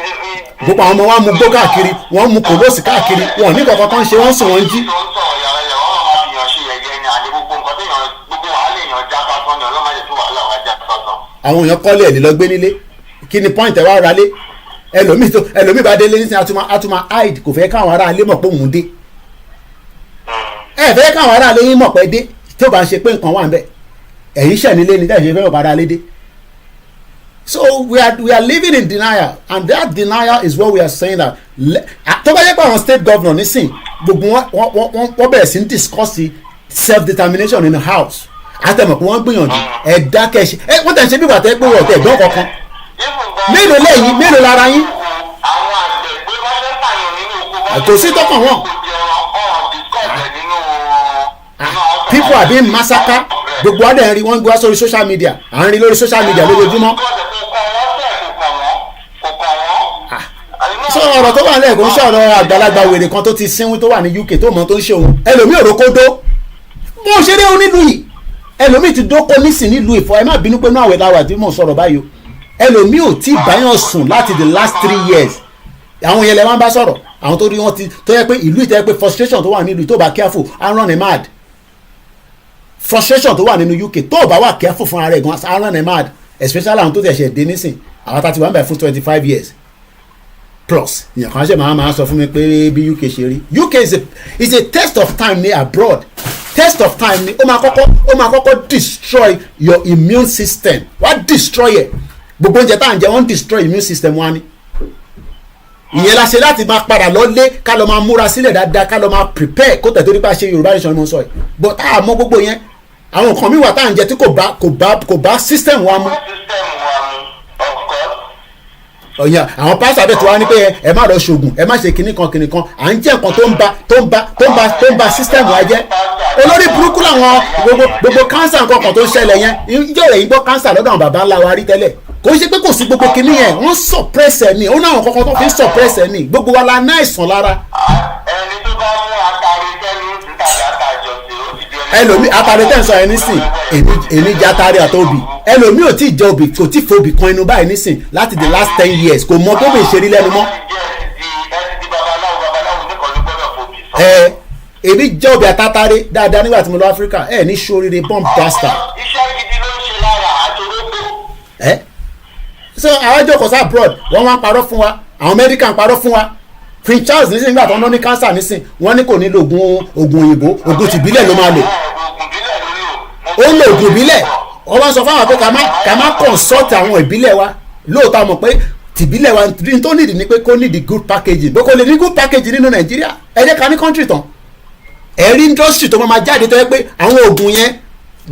gbogbo àwọn ọmọ wa mú gbó káàkiri wọ́n mú kòlóòsì káàkiri wọ́n ní kankan kan ṣe wọ́n sùn wọ́n jí. àwọn èèyàn kọ́lé ẹ̀ lè lọ gbé nílé kí ni point ẹ̀ wá ra lé ẹlòmíì bá délé nísìnyí àtúmọ̀ hide kò fẹ́ káwọn ará ilé mọ̀ pé òun dé ẹ fẹ́ káwọn ará ilé yín mọ̀ pé dé tí ó bá ń ṣe pé nǹkan wà ń bẹ̀ ẹ̀yin ṣẹ̀ nílé ni tẹ̀sí fẹ́ ọ̀padà lédè. So we are living in denial and that denial is what we are saying that tó bá yẹ pé àwọn state governor nísìn gbogbo wọ́n bẹ̀rẹ̀ sí ń discuss self determination in the house àtẹ̀mọ̀ pé wọ́n gbìyànjú ẹ̀dá kẹ̀ṣe wọ́n tẹ̀ ṣe bí wà tẹ́ pé wọ́n tẹ̀ gbọ́n kankan mélòó lẹ́yìn mélòó lára yín kò sí tọkàn wọn. People are being massacred gbogbo adé ń rí wọ́n gbé wá sórí social media à ń rí lórí social media lójoojúmọ́. sọ ọ̀rọ̀ tó wà lẹ́ẹ̀kọ́ ń sọ̀rọ̀ àgbàlagbà wèrè kan tó ti sínwín tó wà ní UK tó mọ̀ tó ń ṣe òun ẹlòmíì òrókó dó bó ṣe dé onílù yìí ẹlòmíì ti dóko nísìn nílùú ìfọ ẹ má bínú pé náà àwẹ̀ láwà tí mò ń sọ̀rọ̀ báyìí o ẹlòmíì ò tí báyọ̀ sùn láti the last 3 years àwọn yẹn lẹ máa ń bá sọ̀rọ̀ àwọn tó rí wọn ti tó yẹ pé ìlú ìtẹ́ pé frustration tó wà nílùú tó bá careful á run ẹ̀ mad frustration tó wà nínú UK tó bá wà careful fún ara ẹ̀ gan á run ẹ̀ mad especially àwọn tó ti ẹ̀ṣẹ̀ dé nísìn àwọn tá ti wà ń bẹ̀ fún 25 years plus ìyẹn kan ṣe máa sọ fún mi pé bí UK ṣe rí UK is a test of time ní abroad test of time ni ó máa kọ́kọ́ destroy your immune system wá destroy ẹ̀ gbogbo oúnjẹ tá à ń jẹ wọ́n destroy immune system wa ni ìyẹn la ṣe láti máa padà lọ́lé ká lọ máa múra sílẹ̀ dáadáa ká lọ máa prepare kó tẹ̀ torí bá ṣe Yorùbá nation ni mo sọ yìí but tá a mọ gbogbo yẹn àwọn nǹkan mi wà tá à ń jẹ tí kò bá system wa mu. ọ̀yà àwọn pásítọ̀ àbẹ̀ tí wàá ní pé ẹ má lọ ṣoògùn ẹ má ṣe kinní kan à ń jẹ́ nǹkan tó ń ba system wa jẹ́ olórí burúkú làwọn gbogbo cancer nǹkan kan tó ń ṣẹlẹ̀ yẹn ìjọ rẹ̀ yín gbọ́ cancer lọ́dọ̀ àwọn bàbá ńlá wa rí tẹ́lẹ̀ kò ṣe pé kò sí gbogbo kinní yẹn wọ́n suppress ẹ̀ ní ó náà kankan tó fi suppress ẹ̀ ní gbogbo wa la ná àìsàn lára. ẹni tó bá mú àtàrí tẹ́lú tàbí àtàjọ sí ó ti di ẹlòmí àtàrí tẹ́ ń sọ ẹ nísìn èmi jẹ́ àtàrí àtòbí ẹlòmí ò tí ì jẹ obì kò tí ì fobì kan inú báyìí nísìn láti the last 10 years kò mọ bóbi ìṣerí lẹ́nu mọ́. èmi jẹ́ obì àtàtàrí dáadáa nígbà tí mo lọ Áfíríkà ní sóríire bomb blaster. iṣẹ́ gidi ló ń ṣe lára àtòrógbó. so àwọn jókòó sí abroad wọ́n wá ń parọ́ fún wa àwọn American parọ́ fún wa Prince Charles nísìnyí nígbà tó ń lọ ní cancer nísìnyí wọ́n ní kò ní lo oògùn òyìnbó oògùn tìbílẹ̀ ló máa lò ó ń lo oògùn ìbílẹ̀ wọ́n wá sọ fún àwọn pé ká má consult àwọn ìbílẹ̀ wa lóòótọ́ mọ̀ pé tìbílẹ̀ wa tó nídìí ni pé kó nídìí good packaging bó kò lè ní good packaging nínú Nàìjíríà ẹ jẹ́ ká ní country tán ẹ̀rí industry tó máa jáde tó yẹ pé àwọn oògùn yẹn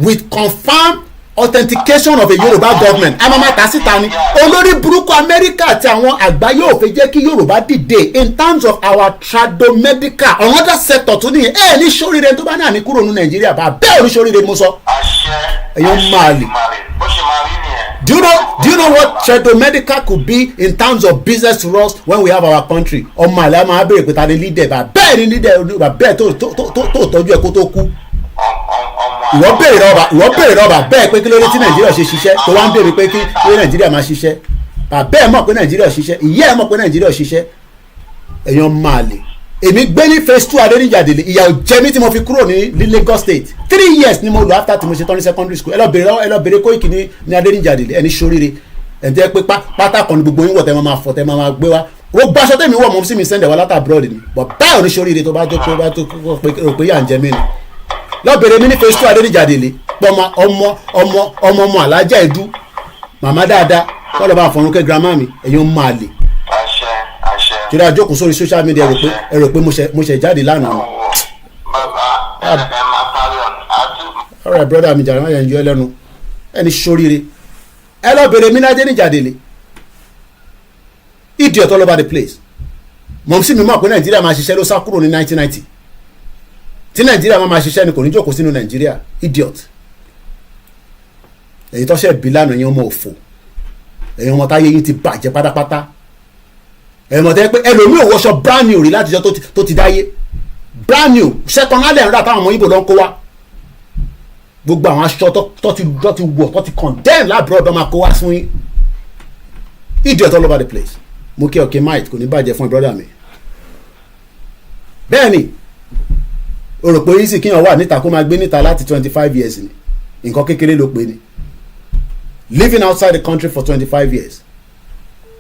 with confirmed authentication of a Yoruba government a máa ta síta ni olórí burúkú Amẹ́ríkà àti àwọn àgbáyé ò fẹ́ jẹ́ kí Yorùbá dìde in terms of our tradomedical another sector tó nìyẹn ní sóríire tó bá ní àní kúrò ní Nàìjíríà bá bẹ́ẹ̀ ní sóríire mo sọ ẹ̀yọ́ máa lè. Do you know what tradomedical could be in terms of business to us when we have our country ọmọ àlẹ́ àmọ́ abẹ́rẹ́ pé ta ni leader bá bẹ́ẹ̀ ni leader bá bẹ́ẹ̀ tó tọ́jú ẹ̀ kó tó kú ìwọ béèrè rọba bẹ́ẹ̀ pé kí ló dé tí Nàìjíríà ṣe ṣiṣẹ́ tó wá ń béèrè pé kí Nàìjíríà máa ṣiṣẹ́ bàbá ẹ̀ mọ̀ pé Nàìjíríà ṣiṣẹ́ ìyá ẹ̀ mọ̀ pé Nàìjíríà ṣiṣẹ́ èèyàn máa lè èmi gbé ní phase 2 Adéníjàdèlé ìyà ò jẹ mí tí mo fi kúrò ní Lagos State 3 years ni mo lò after tí mo ṣe tán ní secondary school ẹ lọ béèrè Kóìkì ní Adéníjàdèlé ẹni ṣoríire ẹ̀ ń tẹ́ pé pátá kan ní gbogbo yín wọ̀ tẹ́ máa fọ̀ tẹ́ máa gbé wá ó gbàṣọ tẹ́mi wọ̀ mọ́ sí mi sẹ́ndẹ̀ wá látà abroad ni but báyọ̀ ní ṣoríire tó bá tó pé yà ń jẹ mí ni lọ́bẹ̀rẹ̀ mi ní phase 2 Adéníjàdèlé pọ́nmọ ọmọ alájà ìdú màmá dáadáa kọ́ lọ́ọ́ bá Fọ̀rúnkẹ́ girama mi ẹ̀yin ń máa lè. kí ló àjókòó sórí social media ẹ rò pé mo ṣe jáde lánàá ni. ọ̀rẹ́ brother mi jàre má yẹn yọ ẹ lẹ́nu ẹni sóríire ẹ lọ́bẹ̀rẹ̀ mi ní Adéníjàdèlé idiot all over the place mọ̀ sí mi mọ̀ pé Nàìjíríà máa ṣiṣẹ́ ló sá kúrò ní 1990 tí Nàìjíríà máa ṣiṣẹ́ ni kò ní jókòó sínú Nàìjíríà idiot èyí tó ṣe bí lánàá ẹ̀yin ọmọ òfò ẹ̀yin ọmọ táyé yín ti bàjẹ́ pátápátá ẹ̀yin ọmọ tẹ́ pé ẹlòmíì ò wọṣọ brand new rí láti jọ tó ti dáyé brand new second hand ẹ̀ ń rà táwọn ọmọ Ìgbò ló ń kó wá gbogbo àwọn aṣọ tó ti wọ̀ tó ti condemn láàbúrò ọ̀dọ́ máa kó wá fún yín idiot all over the place mo kí ọ̀kẹ́ might kò ní bàjẹ́ fún brother mi bẹ́ẹ̀ ni o rò pé easy kíyàn wà níta kó máa gbé níta láti 25 years ni nǹkan kékeré ló pé ni living outside the country for 25 years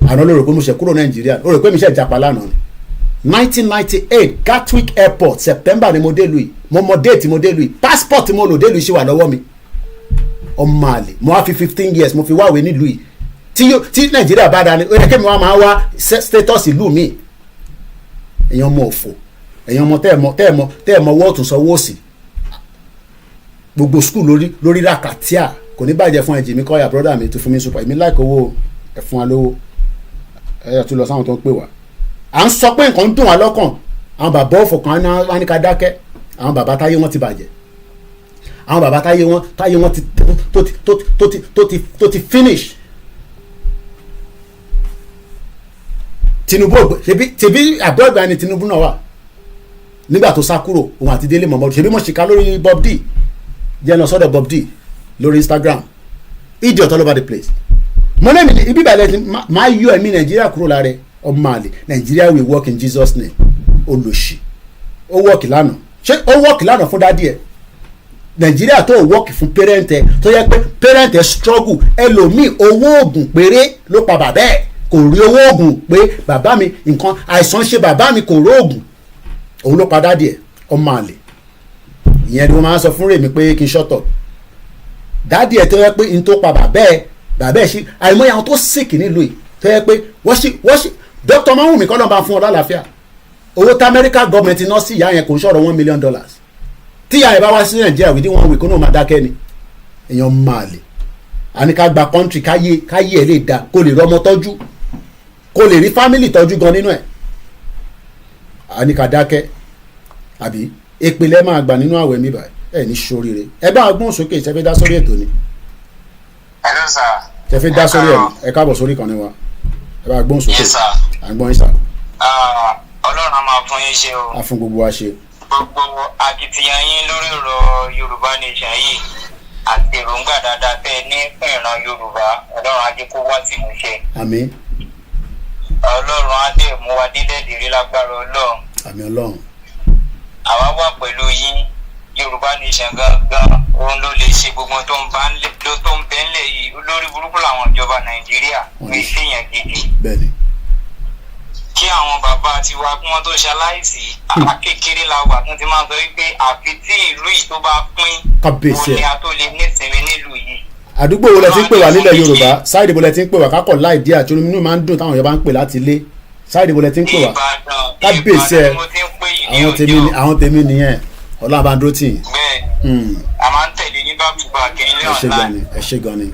àná ló rò pé mo ṣe kúrò Nàìjíríà ó rò pé mi ṣe japa lánàá ni 1998 Gatwick airport September ni mo dé lu yìí mo mọ date mo dé lu yìí passport mo lò dé lu yìí ṣì wà lọ́wọ́ mi ọmọ àlè mo wá fi 15 years mo fi wáwé nílùú yìí tí Nàìjíríà bá dání ó yẹ kí mi wá máa wá status ìlú mi èèyàn mọ òfò èèyàn ọmọ tẹ́ẹ̀mọ wọ́ọ̀tún sanwó òsì gbogbo skul lórí rakatia kò ní bàjẹ́ fún ẹ̀jẹ̀ mi kọ́ ya brother mi tó fún mi super èmi láìkó owó ẹ̀fún alówó ẹ̀yà tó lọ sáwọn tó ń pè wá à ń sọ pé nǹkan ń dùn wá lọ́kàn àwọn bàbá òfò kan wá ní ká dákẹ́ àwọn bàbá táyé wọn ti bàjẹ́ àwọn bàbá táyé wọn tó ti finish Tinubu ṣebí àbúrò ni Tinubu náà wà nígbà tó sá kúrò òun àti Délé Mọ̀mọ́dù ṣebí mo ṣìkà lórí Bob D jẹ́ lọ sọ́dọ̀ Bob D lórí Instagram idiot all over the place mo lẹ́mi ní ibi ìbàlẹ̀ máa yọ ẹ̀mí Nàìjíríà kúrò lára ọmọ àlè Nàìjíríà will work in Jesus name olóṣì ó wọ́ọ̀kì lánàá ṣé ó wọ́ọ̀kì lánàá fún dádì ẹ̀ Nàìjíríà tó wọ́ọ̀kì fún parent ẹ̀ tó yẹ pé parent ẹ̀ struggle ẹlòmíì owó oògùn péré ló pa bàbá ẹ̀ kò rí owó oògùn pé bàbá mi nǹkan àìsàn ṣe bàbá mi kò rí oògùn òun ló pa dádì ẹ̀ ọmọ àlè ìyẹn ni wọ́n máa ń sọ fún rèmi pé kí n ṣọ́tọ̀ dádì ẹ̀ tó yẹ pé n tó pa bàbá ẹ̀ ṣe àìmọye àwọn tó sick nílùú yìí tó yẹ pé wọ́n ṣì dókítà Máwùmí kọ́ ló bá fún ọ lálàáfíà owó tí Amẹ́ríkà gọ́ọ̀mẹ̀ntì náà sí ìyá yẹn kò ń ṣọ̀rọ̀ $1 million tí ìyá yẹn bá wá sí Nàìjíríà wìdí wọn wì kó náà máa dákẹ́ ni èèyàn máa lè àní ká gba kọ́ńtì káyé ẹ̀ lè da kó lè rọmọ tọ́jú kó lè rí fámìlì tọ́jú gan nínú ẹ̀ àní ká dákẹ́ àbí ìpìlẹ̀ máa gbà nínú àwẹ̀ mi báyìí ẹ̀ ní sóríire ẹ bá gbọ́n sókè ṣe fẹ́ dá sórí ètò ni hello sir. ṣe fẹ́ dá sórí ẹ̀ káàbọ̀ sórí kan ní wa ẹ bá gbọ́n sókè yes sir. à ń gbọ́n yín sà. Ọlọ́run á máa fún yín ṣe o. a fún gbogbo wa ṣe. gbogbo akitiyan yín lórí ọ̀rọ̀ Yorùbá nation yìí àti èròǹgbà dáadáa tẹ́ ẹ ní fún ìran Yorùbá Ọlọ́run á jẹ́ kó wá sí ìmúṣẹ. àmín. Ọlọ́run á dẹ̀ mú wa dídẹ̀ dèrè lágbára Ọlọ́run. àmín Ọlọ́run. àwa wà pẹ̀lú yín Yorùbá nation gangan òun ló lè ṣe gbogbo tó ń bẹ ńlẹ̀ yìí olórí burúkú làwọn ìjọba Nàìjíríà wọ́n ṣèyàn gidi. bẹ́ẹ̀ni. kí àwọn bàbá tiwa kí wọ́n tó ṣaláìsí akékeré la wà tó ti máa sọ wípé àfi tí ìlú yìí tó bá pín kábíyèsí òun ni a tó lè nísinmi nílùú yìí. àdúgbò wo lẹ ti ń pè wá nílẹ̀ Yorùbá sáìdì wo lẹ ti ń pè wá kákọ̀ láì dí àti onínú máa ń dùn táwọn Yorùbá ń pè láti ilé sáìdì wo lẹ ti ń pè wá kábíyèsí ẹ àwọn tèmi nìyẹn Ọlọ́run bá ń dúró tì yín. bẹ́ẹ̀ a máa ń tẹ̀lé yín bá bùbá kẹ́yìn lé ọ̀la. ẹ ṣé gan ni.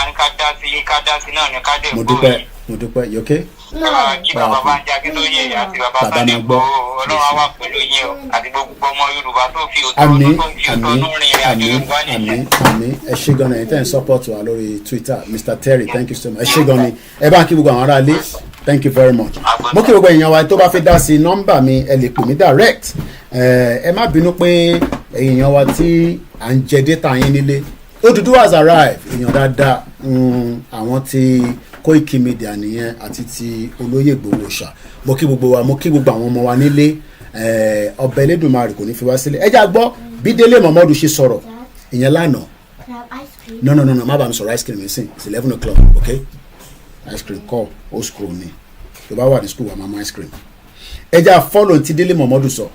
àníká dá sí náà ní ká dé gbòòrò. mo dúpẹ́ you okay. kí bàbá bá ń jáde tó yẹ àti bàbá bá dé gbọ́ Ọlọ́run á wà pẹ̀lú yín o àti gbogbo ọmọ Yorùbá tó fi òtún rìn ìrìn àjò Yorùbá nìyẹn. àmín ẹ ṣé gan ni ẹ tẹ́ ń support wa lórí Twitter Mr. Terry thank you so much ẹ ṣé gan ni ẹ bá ń kí gbogbo àwọn ará ilé thank you very much. mo kí gbogbo èèyàn wa tó bá fẹ́ dá sí nọ́mbà mi ẹ lè pè mí direct ẹ má bínú pé èèyàn wa tí à ń jẹ data yín nílé Odùduwà has arrived èèyàn dáadáa àwọn tí Koiki Media nìyẹn àti ti olóyè Ìgbòho ṣá mo kí gbogbo wa mo kí gbogbo àwọn ọmọ wa nílé ọba Elédùmarè kò ní fi wá sílẹ̀ ẹ já gbọ́ bí Délé Momodu ṣe sọ̀rọ̀ ìyẹn lánàá no má bàa mi sọ̀rọ̀ ice cream nísìn it's 11 o'clock okay ice cream kọ́ old school ni tó bá wà ní school wa máa mú ice cream ẹ já follow ti Délé Momodu sọ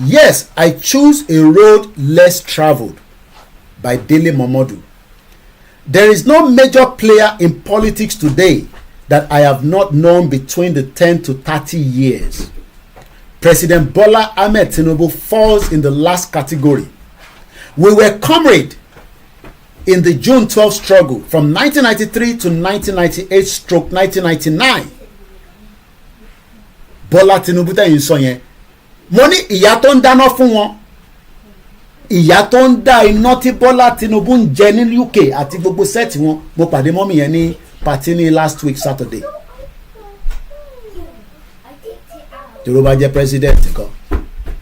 yes I choose a road less travelled by Délé Momodu. There is no major player in politics today that I have not known between the 10 to 30 years. President Bola Ahmed Tinubu falls in the last category. We were comrades in the June 12 struggle from 1993 to 1998/1999. Bola Tinubu tẹ̀yìn sọ yẹn. Mo ní ìyá tó ń dáná fún wọn. Ìyá tó ń dá iná tí Bọ́lá Tinubu ń jẹ ní UK àti gbogbo sẹ́ẹ̀tì wọn mo pàdé mọ́mì yẹn ní pàtí ní last week Saturday. tí ló bá jẹ́ president kan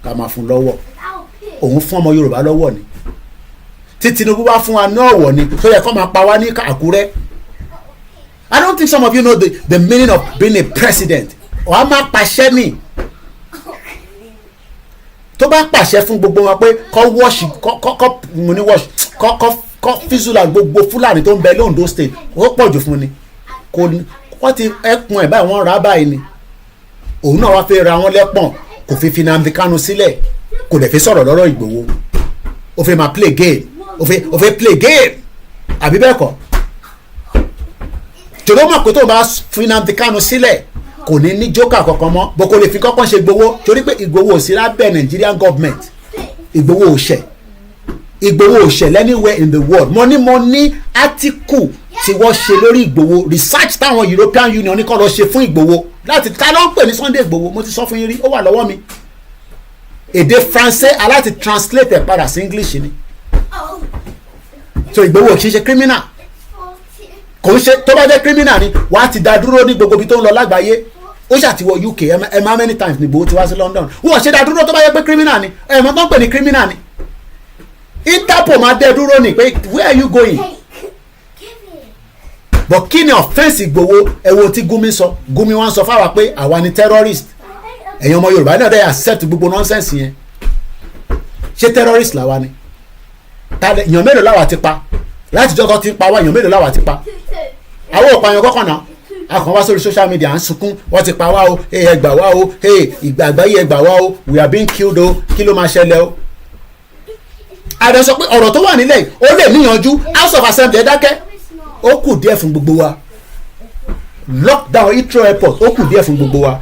ká máa fún lọ́wọ́ òun fún ọmọ Yorùbá lọ́wọ́ ni tí Tinubu bá fún wa ní ọ̀wọ̀ ni tó yẹ kó máa pa wá ní Àkúrẹ́. I don't think some of you know the meaning of being a president. wàá máa pàṣẹ ni tó bá pàṣẹ fún gbogbo wọn pé kọ́ wọ́ọ̀ṣì kọ́ mo ní wọ́ọ̀ṣì kọ́ fíṣùlà gbogbo Fúlàní tó ń bẹ l'Ondo state ó pọ̀ jù fún ni wọ́n ti ẹkùn ẹ̀ báyìí wọ́n rà á báyìí ni òun náà wá fẹ́ ra wọn lẹ́pọ̀n kò fi Nnamdi Kanu sílẹ̀ kò dẹ̀ fi sọ̀rọ̀ lọ́rọ̀ Ìgbòho ó fẹ́ máa play game ó fẹ́ play game àbí bẹ́ẹ̀ kọ́ tòró mọ̀ pé tó bá fi Nnamdi Kanu sílẹ̀ kò ní ní jókà kankan mọ́ bó kò lè fi kọ́kọ́ ṣe Ìgbòho torí pé Ìgbòho ò sí lábẹ́ Nigerian government Ìgbòho ò ṣẹ̀ anywhere in the world mo ní átíkù tí wọ́n ṣe lórí Ìgbòho research táwọn European Union ní kọ́ lọ ṣe fún Ìgbòho láti ká ló ń pè ní Sunday Ìgbòho mo ti sọ fún yín rí ó wà lọ́wọ́ mi èdè Faransé aláti translate ẹ̀ padà sí English ni so Ìgbòho kì í ṣe criminal kò ń ṣe tó bá jẹ́ criminal ni wàá ti dá dúró ní gbogbo ibi tó ń lọ lágbàáyé ó ṣàtiwọ UK ẹ máa many times ní Ìgbòho ti wá sí London wọ́n ṣe dá dúró tó bá jẹ́ pé criminal ni ẹ̀ mọ́ tó ń pè ní criminal ni Interpol máa dẹ́ dúró ni pé where are you going but kí ni offence Ìgbòho ẹ̀wọ̀n tí Gumi sọ Gumi wọn sọ fáwa pé àwa ni terrorist ẹ̀yin ọmọ Yorùbá náà dẹ́ accept gbogbo nonsense yẹn ṣé terrorist làwa ni èèyàn mélòó làwa ti pa láti jọ́kọ́ ti pa wá èèyàn mélòó làwa ti pa àwọn òpààyàn kọ́kàn náà a kàn wá sórí social media à ń sunkún wọ́n ti pa wá o ẹ gbà wá o ìgbà àgbáyé ẹ gbà wá o we are being killed o kí ló máa ṣẹlẹ̀ o. àdé sọ pé ọ̀rọ̀ tó wà nílẹ̀ ó lè níyanjú house of assembly ẹ dákẹ́ ó kù díẹ̀ fún gbogbo wa lockdown Heathrow airport ó kù díẹ̀ fún gbogbo wa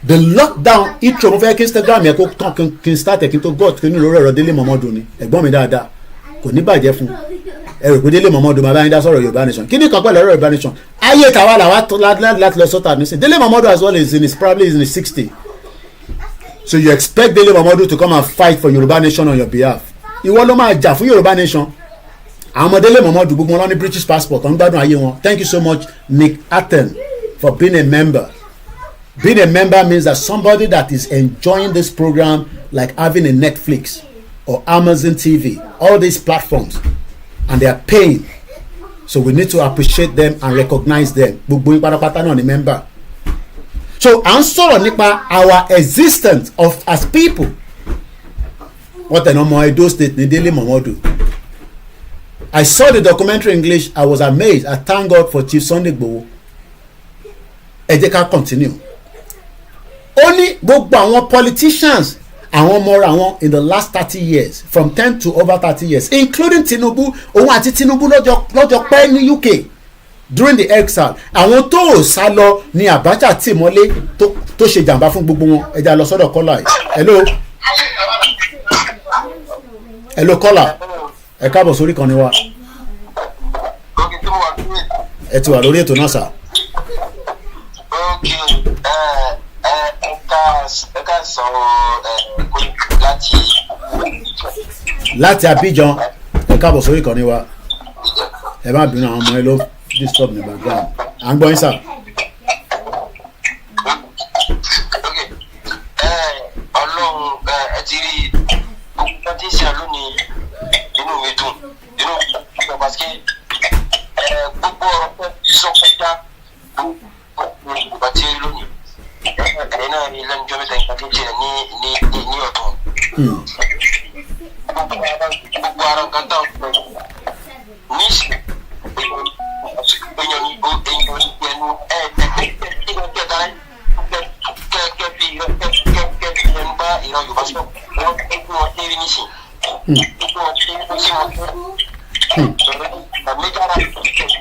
the lockdown Heathrow mo fẹ́ kí Instagram yẹn kó tán kí n start kí n tó god kí n lórí ọ̀rọ̀ Délé Mọ̀mọ́dún ni ẹ̀gbọ́n mi dáadáa kò ní bàjẹ́ fún ẹ rò pé Délé Mọ̀mọ́dún máa bá yín dá sọ̀rọ̀ Yorùbá nation kí ni kan pẹ̀lú ọ̀rọ̀ Yorùbá nation ayé tàwa làwa láti lọ sọ́tà nísìn Délé Mọ̀mọ́dún as well is in his probably is in his 60 so you expect Délé Mọ̀mọ́dún to come and fight for Yorùbá nation on your behalf ìwọ ló máa jà fún Yorùbá nation àwọn ọmọ Délé Mọ̀mọ́dún gbogbo wọn lọ ní British passport wọn gbádùn ayé wọn thank you so much Nick Atten for being a member. Being a member means that somebody that is enjoying this program like having a Netflix or Amazon TV, all these platforms, and they are paying. So we need to appreciate them and recognize them. Gbogbo yín pátápátá náà ni member. So à ń sọ̀rọ̀ nípa our existence of as people. Wọ́n tẹ̀lé ọmọ Edo State ní Délé Mọ̀mọ́dún. I saw the documentary in English. I was amazed. I thank God for Chief Sunday Igboho. Ẹ jẹ́ ká continue. Ó ní gbogbo àwọn politicians àwọn ọmọ àwọn in the last 30 years from 10 to over 30 years including Tinubu òun àti Tinubu lọ́jọ́ pẹ́ ní UK during the exile àwọn tó ò sá lọ ní Abacha tì mọ́lé tó ṣe jàǹbá fún gbogbo wọn ẹja lọ sọ́dọ̀ kọ́là ẹ̀ hello kọ́là ẹ káàbọ̀ sórí kan ní wa ẹ ti wà lórí ètò náà sà. Láti Abidjan ẹ káàbọ̀ sórí kan ní wa ẹ má bínú àwọn ọmọ ẹ ló disturb ní background à ń gbọ́ yín sà. Ọlọ́run ẹ ti rí gbogbo tí ń ṣe lónìí inú mi dùn inú mi dùn parce que gbogbo ọ̀rọ̀ sọ kọjá gbogbo ìgbà tí ń lónìí ẹ̀yin náà ní lẹ́nu jọ́ mẹ́ta ìgbà tó jẹ́ ní ọ̀tún. Gbogbo ara nǹkan tá à ń pè ní ìsìn èèyàn ní ẹnu kẹta kẹfì ẹnu bá ìran Yorùbá sọ wọn kú wọn tẹ́rí nísìn kú wọn tẹ́rí sí wọn àmẹ́jára kẹfì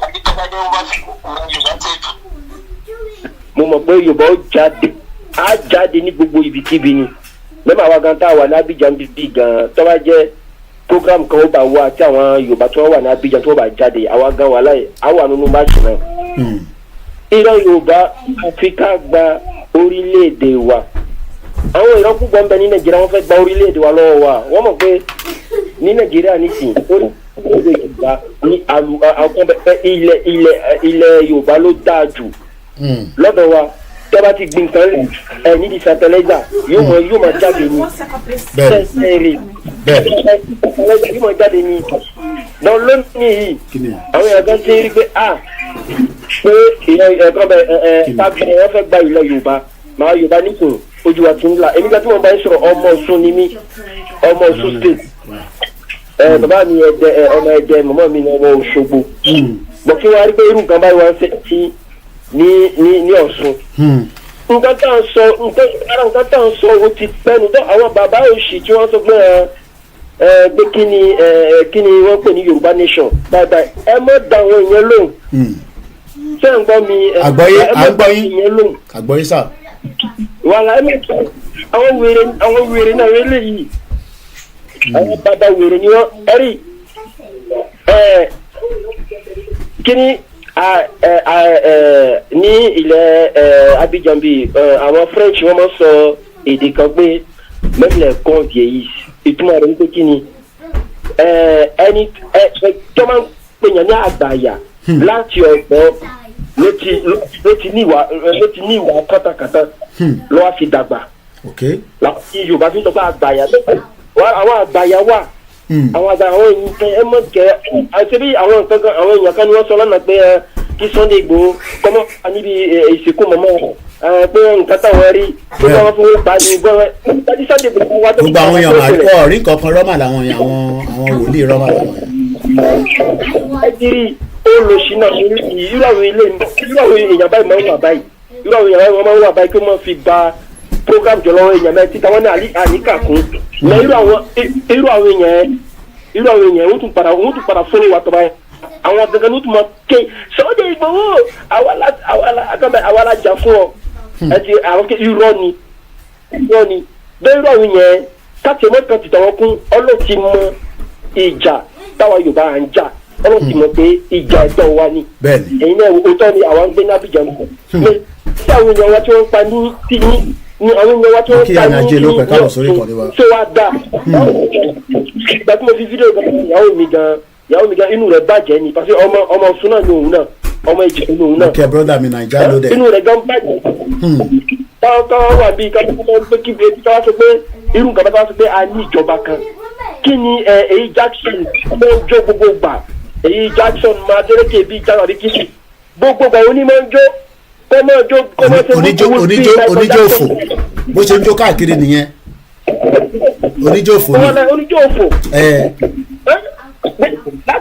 àbí tọ́jáde wọn bá fi ìran Yorùbá tẹ́jú. Mo mọ̀ pé Yorùbá á jáde ní gbogbo ibikíbi ni lẹ́mọ̀ àwa gan tá a wà ní Abidjan bíbí gan tó bá jẹ́ program kan ó bá wà tí àwọn Yorùbá tó wà ní Abidjan tó bá jáde àwa gan wà láì àwa nínú máàcì náà. Ìran Yorùbá Áfíríkà gba orílẹ̀-èdè wa àwọn ìran púpọ̀ ń bẹ ní Nàìjíríà wọ́n fẹ́ gba orílẹ̀-èdè wa lọ́wọ́ wa wọ́n mọ̀ pé ní Nàìjíríà nísìnyí orílẹ̀-èdè Yorùbá ní ilẹ̀ Yorùbá ló dáa jù lọ́dọ̀ wa tẹ́bá ti gbin kan rẹ̀ nídìí fertilizer yóò máa jáde ní sẹ́sẹ̀rì yóò máa jáde ní lọ lónìí yìí àwọn èèyàn kan ti rí pé pé ẹ̀kan bẹ̀ tàbí wọ́n fẹ́ gba ilẹ̀ Yorùbá màá Yorùbá nìkan ojú wa ti ń là èmi kan tí mo bá ń sọ̀rọ̀ ọmọ Ọ̀ṣun ni mí ọmọ Ọ̀ṣun state bàbá mi ọmọ Ẹdẹ màmá mi ni ọmọ Òṣogbo bọ̀ kí wọ́n á rí pé irú nǹkan báyìí wọ́n ń ṣe ní Ọ̀ṣun nǹkan tá à ń sọ o ti pẹ́nu tó àwọn bàbá òṣì tí wọ́n sọ pé kí ni wọ́n pè ní Yorùbá nation báyìí ẹ mọ̀ dá àwọn èèyàn lóhùn ṣé ń gbọ́ mi ẹ mọ̀ dá àwọn èèyàn lóhùn àgbọ̀yé sà. wàhálà ẹ mẹ́ta àwọn wèrè náà wẹ́lẹ̀ yìí àwọn bàbá wèrè ni wọ́n ẹ̀rí kí ni ní ilẹ̀ Abidjan bíi àwọn French wọ́n máa ń sọ èdè kan pé mẹ́lẹ̀ kan vieillis ìtumọ̀ rẹ̀ ní pé kí ni ẹni tó máa ń pèyàn ní àgbàyà láti ọ̀pọ̀ ló ti ní ìwà kátàkátà ló wá fi dàgbà láti Yorùbá fi ń sọ pé àgbàyà àwọn àgbàyà wà àwọn àgbà àwọn èèyàn ẹ mọ̀ kẹ́ àti bí àwọn nǹkan kan àwọn èèyàn kan ni wọ́n sọ lánàá pé kí Sunday Igboho kọ́mọ́ níbi ìsìnkú mọ́mọ́ pé nǹkan táwọn rí pé wọ́n fún wọn pa ní gbọ́n tàbí Sunday gbogbo wa tó gbogbo àwọn èèyàn máa kọ́ rí nǹkan kan rọ́mà làwọn èèyàn àwọn wòlíì rọ́mà làwọn èèyàn. ẹ ti rí olùsínà irú àwọn ilé irú àwọn èèyàn báyìí máa ń wà báyìí irú àwọn èèyàn máa ń wà báyìí pé wọ́n fi ba program jọ lọ́wọ́ èèyàn mẹ́tí táwọn ní àníkà kún lẹ́ irú àwọn èèyàn wọ́n tún padà fún ìwà tó báyìí àwọn gangan ló tún mọ ké Sunday Igboho àwa la jà fún ọ ẹ ti àwọn ké irọ́ ni bẹ́ẹ̀ irú àwọn yẹn káàtì mọ́tò ti tàwọn kún ọlọ́ọ̀tì mọ ìjà táwa Yorùbá à ń jà ọlọ́ọ̀tì mọ̀ pé ìjà ẹ̀tọ́ wa ni ẹ̀yin náà òótọ́ ni àwọn ń gbé ní Abidjan kù tí àwọn èèyàn wa tí wọ́n ń pa ní àwọn èèyàn wa tí wọ́n ń pa ní ṣé wàá dà ìgbà tí mo fi fídíò gan ìyàwó mi gan inú rẹ̀ bàjẹ́ ni parce que ọmọ ọ̀sùn náà ni òun náà ọmọ ìjì ni òun náà. ok brother mi naija ló dé. inú rẹ̀ gan bàjẹ́. káwọn wà bíi káwọn pé kí bíi káwọn sọ pé irú nǹkan bá sọ pé a ní ìjọba kan kí ni èyí Jackson ló ń jó gbogbo gbà èyí Jackson máa délẹ́kẹ̀ bíi January kìsì gbogbo gbà onímọ̀ ń jó oníjó òfò bó ṣe ń jó káàkiri nìyẹn oníjó òfò ni. oníjó òfò.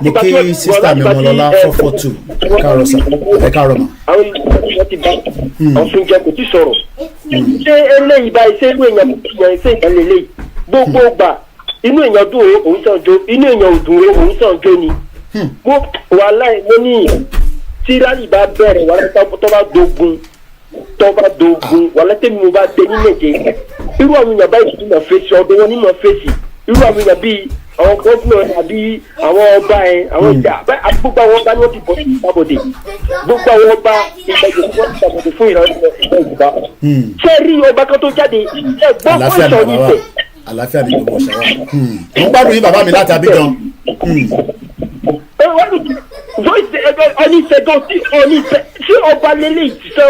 mo kí sísítà mi Ọmọlọ́lá 442 káàárọ̀ sà ẹ káàárọ̀ mà. àwọn ènìyàn ti bá ọ̀sùn jẹ kò tí sọ̀rọ̀ ṣé eléyìí báyìí ṣé inú èèyàn ṣe ìdánilẹ́yìí gbogbo gbà inú èèyàn dùn òun sàn jó inú èèyàn ò dùn òun sàn jó ni. wàhálà mo ní tí rálì bá bẹ̀rẹ̀ wàhálà tó bá dogun wàhálà tẹ́mi mo bá dé ní Nàìjíríà irú àwọn èèyàn báyìí ní mọ̀ fèsì ọdún wọn ní mọ̀ fèsì irú àwọn èèyàn bíi àwọn gómìnà àbí àwọn ọba ẹ àwọn ìjà gbogbo àwọn ọba ni wọ́n ti bọ̀ sí ìgbàbọ̀dé gbogbo àwọn ọba ìgbàgbọ́ wọ́n ti gbàbọ̀dé fún ìrànlọ́wọ́ ìgbà. ṣé rí ọba kan tó jáde ẹ gbọ́ fún ìṣọ̀ ní tẹ̀. àlàáfíà ni gbogbo ọ̀sẹ̀ wa. mo ń gbádùn yín bàbá mi láti Abidjan. oníṣègùn tí ọba lélẹ̀ ṣé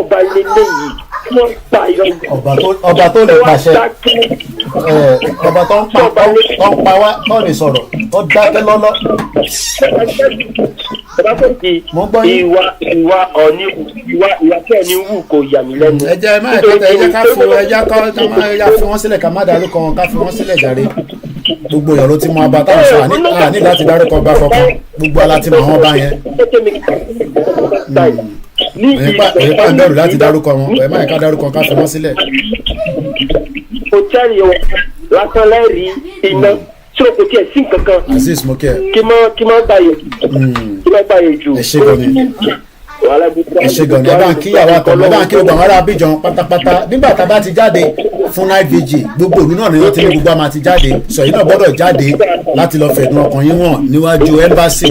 ọba lélẹ̀ yìí wọ́n pa ìrọ̀lẹ́. ọba tó lè pàṣẹ ọba tó ń pa wá tó lè sọ̀rọ̀ tó dákẹ́ lọ́lọ́. ìwà tí ọ̀ní wù kò yà mí lẹ́nu. ẹ jẹ́ ká fi wọ́n sílẹ̀ ká má dárúkọ wọn ká fi wọ́n sílẹ̀ jàre. gbogbo èèyàn ló ti mọ ọba táwọn sọ àní láti dárúkọ ọba kankan gbogbo aláti mọ àwọn ọba yẹn. èyí pa ń bẹ̀rù láti dárúkọ wọn ẹ̀ má yẹ ká dárúkọ ká fi wọ́n sílẹ̀. hòtẹ́ẹ̀lì wọn lásán lẹ́rìí iná tí o kò tiẹ̀ sí nǹkan kan Azeez mo kẹ́ ẹ. kí má bàyè jù. ẹ ṣe gan ni ẹ ṣe gan ni ẹ bá ń kí àwa kan ẹ bá ń kí gbogbo àwọn ará Abidjan pátápátá nígbà tá a bá ti jáde fún night vigil gbogbo òru náà ni wọ́n ti ní gbogbo àmà ti jáde sọ yìí náà gbọ́dọ̀ jáde láti lọ fẹ̀dùn ọkàn yín wọ̀n níwájú embassy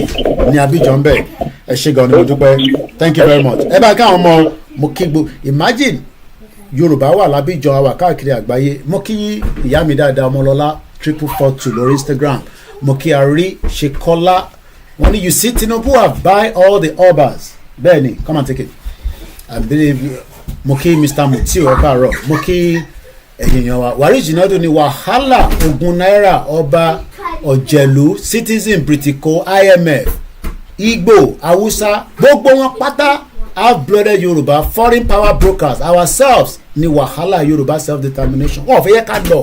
ní Abidjan bẹ́ẹ̀ ẹ ṣe gan ni mo dúpẹ́ thank you very much ẹ bá káwọn ọmọ mo kí gbogbo imagine Yorùbá wà l'Abidjan wà káàkiri àgbáyé mo kí ìyá mi dáadáa Ọmọlọ́lá 442 lórí Instagram mo kí Ari Ṣekọ́lá wọ́n ní you see Tinubu have buy all the Obas bẹ́ẹ̀ni come and take it I believe mo kí Mr. Mutiu ẹ káàárọ̀ mo kí ẹ̀yìnyàn wa Wàrí Jìnàdù ní wàhálà ogun náírà ọba ọ̀jẹ̀lú citizen Britiko IMF Igbo Hausa gbogbo wọn pátá half-blooded Yorùbá foreign power brokers ourselves ní wàhálà Yorùbá self-determination wọn ò fẹ́ yẹ ká lọ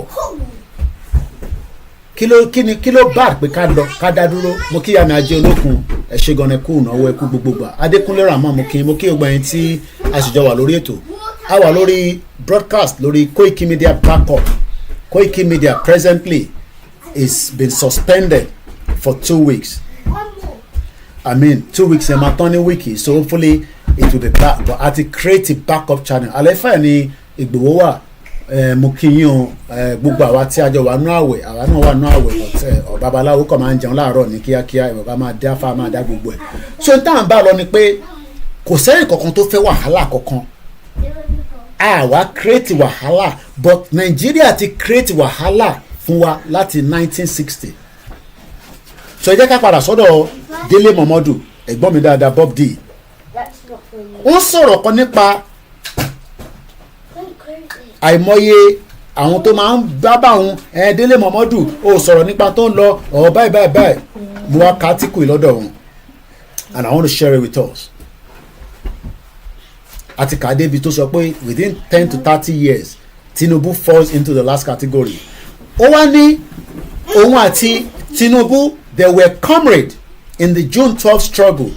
kí ló bá pé ká lọ ká dá dúró mo kí yàmi ajé olókun ẹ ṣé gan ẹkú ìnáwó ẹkú gbogbo gbà Adékúnlé Ramon mo kí ọgbà yẹn tí a sì jọ wà lórí ètò a wà lórí broadcast lórí Koiki Media backup Koiki Media presently is been suspended for 2 weeks 2 weeks ẹ̀ máa tán ní wíìkì so hopefully it will be back but a ti create a backup channel àlẹ́fà ni Ìgbòho wà mo kí yín o gbogbo àwa tí a jọ wà nú àwẹ̀ àwa náà wà nú àwẹ̀ babaláwo kọ̀ máa ń jẹun láàárọ̀ ní kíákíá ìwọ̀ká máa dá fáwọn máa dá gbogbo ẹ̀ so táwọn bá lọ ni pé kò sẹ́yìn kankan tó fẹ́ wàhálà kankan àwa create wàhálà but Nàìjíríà ti create wàhálà fún wa láti 1960 so ẹ jẹ́ ká padà sọ́dọ̀ Délé Mọ̀mọ́dù ẹ̀gbọ́n mi dáadáa Bob D wọ́n sọ̀rọ̀ kan nípa àìmọye àwọn tó máa ń bábà òun Délé Mọ̀mọ́dù ó sọ̀rọ̀ nípa tó ń lọ báyìí mo wá kátìkù lọ́dọ̀ wọn and I want to share it with us àti kàdébi tó sọ pé within 10 to 30 years Tinubu falls into the last category. Ó wá ní òun àti Tinubu they were comrade in the June 12 struggle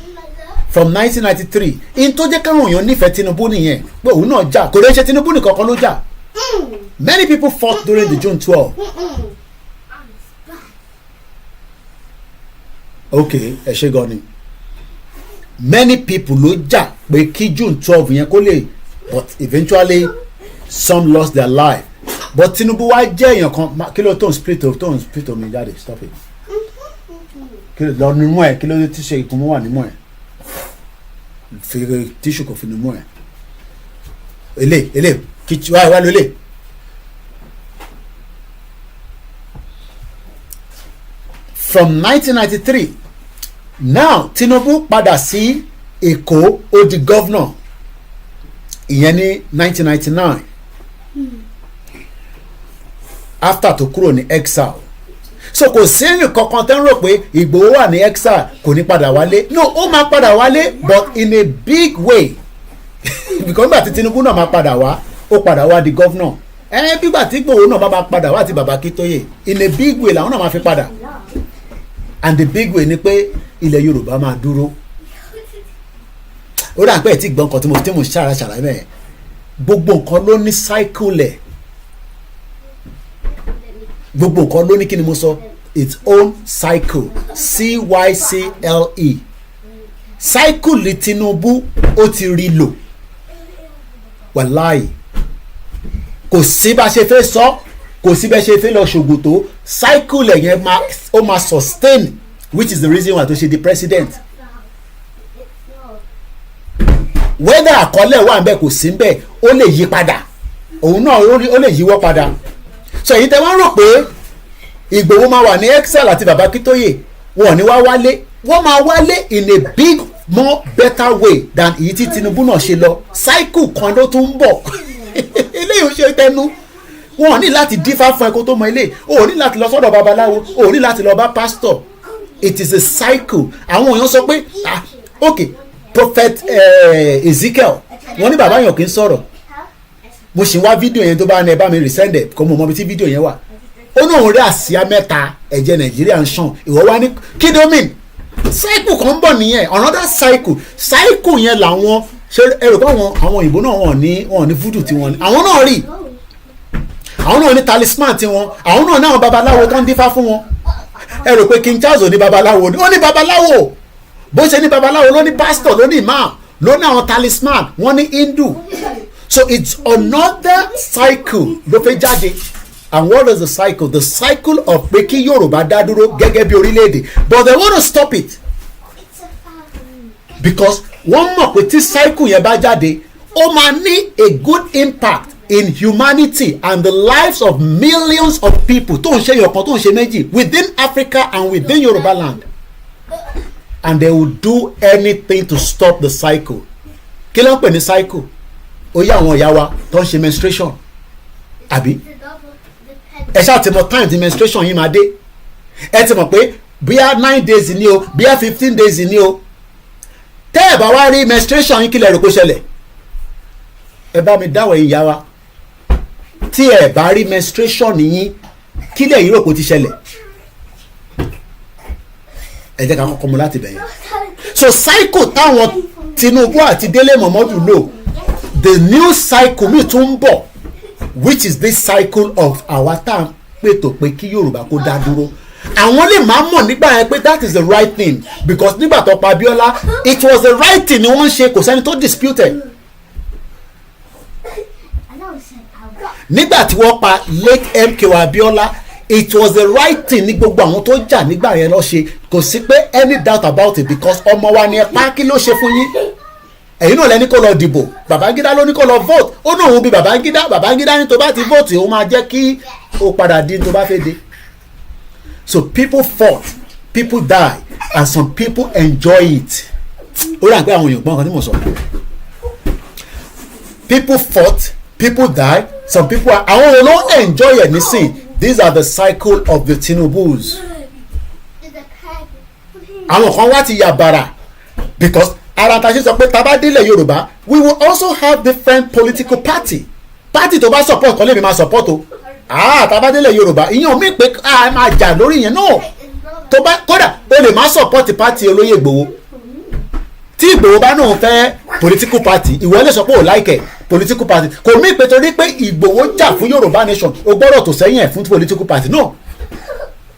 from 1993. In tó jẹ́ káwọn èèyàn nífẹ̀ẹ́ Tinubu nìyẹn pé òun náà jà kò lè ṣe Tinubu nìkan kan ló jà. Many people fought during the June 12. Okay, ẹ ṣe gan ni. Many people ló jà pé kí June 12 yẹn kó lè, but eventually some lost their life. But Tinubu wá jẹ́ èèyàn kan kí ló tó ń split omi jáde stop it. Kí ló lọ nímú ẹ̀ kí ló ti ṣe ìkùnmọ́ wà nímú ẹ̀ fi tíṣù kò fi nímú ẹ̀ ele kí wá lólè. From 1993 now Tinubu padà sí Èkó ó di governor ìyẹn ní 1999 after tó kúrò ní exile. So kò sí ẹnì kankan tó ń rò pé Ìgbòho wà ní exile kò ní padà wálé. No, ó máa padà wálé but in a big way because nígbà tí Tinubu náà máa padà wá ó padà wá di governor. Bígbà tí Ìgbòho náà bá padà wá àti bàbá Akíntóyè in a big way làwọn náà máa fi padà. And the big way ni pé ilẹ̀ Yorùbá máa dúró. Ó dà pé ẹ̀ tí gbọ́n kan tí mo ṣàràṣàrà mẹ́ẹ̀ gbogbo nǹkan ló ní cycle ẹ̀. Gbogbo nǹkan ló ní kí ni mo sọ its own cycle cycle. Cycle ní Tinubu ó ti rí lò wàláì kò sí bá ṣe fẹ́ sọ kò sí bá ṣe fẹ́ lọ ṣògùtò cycle ẹ̀ yẹn ó máa sustain which is the reason why tó ṣe di president. Whether àkọlẹ̀ wà ń bẹ̀ kò sí ń bẹ̀ ó lè yí padà òun náà ó lè yíwọ́ padà. So èyí tẹ́ wọ́n rò pé Ìgbòho máa wà ní exile àti bàbá Akíntóyè wọn ní wá wálé wọ́n máa wálé in a big more better way than èyí tí Tinubu náà ṣe lọ. Cycle kan ló tún ń bọ̀ eléyìí ò ṣe tẹnu wọn ò ní láti dífá fún ẹ kó tó mọ eléyìí o ò ní láti lọ sọ́dọ̀ babaláwo o ò ní láti lọ bá pastor. It is a cycle. Àwọn èèyàn sọ pé okay prophet Ezekiel wọ́n ní bàbá yàn kì í sọ̀rọ̀ mo sì wá fídíò yẹn tó bá ní ẹ bá mi resend kó mo mọ ibi tí fídíò yẹn wà ó náà rí àsíá mẹ́ta ẹ̀jẹ̀ Nàìjíríà ń ṣàn ìwọ wá ní kídómìn cycle kan ń bọ̀ nìyẹn another cycle yẹn làwọn ṣe ẹrù pé àwọn òyìnbó náà wọ́n ní voodoo tí wọ́n ní àwọn náà rí àwọn náà ní talisman tí wọ́n àwọn náà náà babaláwo tó ń dífá fún wọn ẹrù pé King Charles ò ní babaláwo ó ní babaláwo bó ṣe ní babaláwo ló ní pastor ló ní imam ló ní àwọn talisman wọ́n ní Hindu. So it's another cycle ló fẹ́ jáde. And what is the cycle? The cycle of pé kí Yorùbá dá dúró gẹ́gẹ́ bí orílẹ̀-èdè. But they want to stop it. Because wọ́n mọ̀ pé tí cycle yẹn bá jáde ó máa ní a good impact in humanity and the lives of millions of people tó ń ṣe yọ̀kan tó ń ṣe méjì within Africa and within Yorùbá land. And they will do anything to stop the cycle. Kí ló ń pè ní cycle? Ó yá àwọn ìyá wa tó ń ṣe menstruation àbí ẹ ṣáà ti mọ time ti menstruation yìí máa dé ẹ ti mọ̀ pé bíyá 9 days ni o bíyá 15 days ni o tẹ́ ẹ bá wá rí menstruation yín kí lẹ rò kó ṣẹlẹ̀ ẹ bá mi dáwọ̀ ìyá wa tí ẹ bá rí menstruation yín kí lẹ yìí rò kó ti ṣẹlẹ̀ ẹ jẹ́ ká kọ́kọ́ mu láti bẹ̀yẹn. So cycle táwọn Tinubu àti Délé Mọ̀mọ́dù lò the new cycle mi tún ń bọ̀ which is this cycle of our time pètò pé kí Yorùbá kó dá dúró. Àwọn lè máa mọ̀ nígbà yẹn pé that is the right thing because nígbà tó pa Abiola it was the right thing ni wọ́n ń ṣe kò sẹ́ni tó disputed. Nígbà tí wọ́n pa late MKO Abiola it was the right thing ní gbogbo àwọn tó jà nígbà yẹn lọ ṣe kò sí pé any doubt about it because ọmọ wa ni ẹ pa kí ló ṣe fún yín ẹ̀yin náà lẹ́ni kó lọ dìbò Babangida ló ní kó lọ vote ó náà òun bí Babangida ní tó bá ti vote ó máa jẹ́ kí ó padà di tó bá fẹ́ dé. So people fought people die and some people enjoy it. Ó rà pé àwọn èèyàn gbọ́n kan tí mo sọ people fought people die some people are àwọn ò lọ enjoy ẹ̀ nísìn. These are the cycle of the Tinubus. Àwọn kan wá ti yà bàrà because ara ta ṣe sọ pé tá bá délẹ̀ Yorùbá we will also have different political party tó bá support kọ́ lèmi máa support o tá bá délẹ̀ Yorùbá ìyẹn mi pé a máa jà lórí yẹn náà tó bá kódà o lè má support party olóyè Ìgbòho tí Ìgbòho bá náà fẹ́ political party ìwọ lè sọ pé ò like political party kò mí pé torí pé Ìgbòho jà fún Yorùbá nation o gbọ́dọ̀ tó sẹ́yìn ẹ̀ fún political party no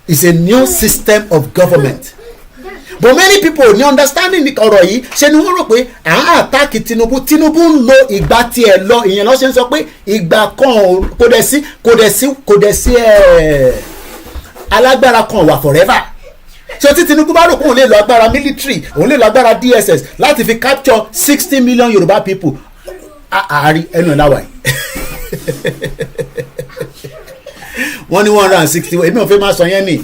it's a new system of government but many people ní understanding ní ọ̀rọ̀ yìí ṣe ni wọ́n rò pé àtàkì Tinubu ń lo ìgbà tiẹ̀ lọ ìyẹn lọ́ ṣe ń sọ pé ìgbà kan kò dẹ̀ sí alágbára kan wà forever so tí Tinubu bá rò pé òun lè lo agbára military òun lè lo agbára DSS láti fi capture 60 million Yorùbá people àárí ẹnu ẹ̀ láwàá yìí wọ́n ní 160 èmi ò fẹ́ máa sọ yẹn ni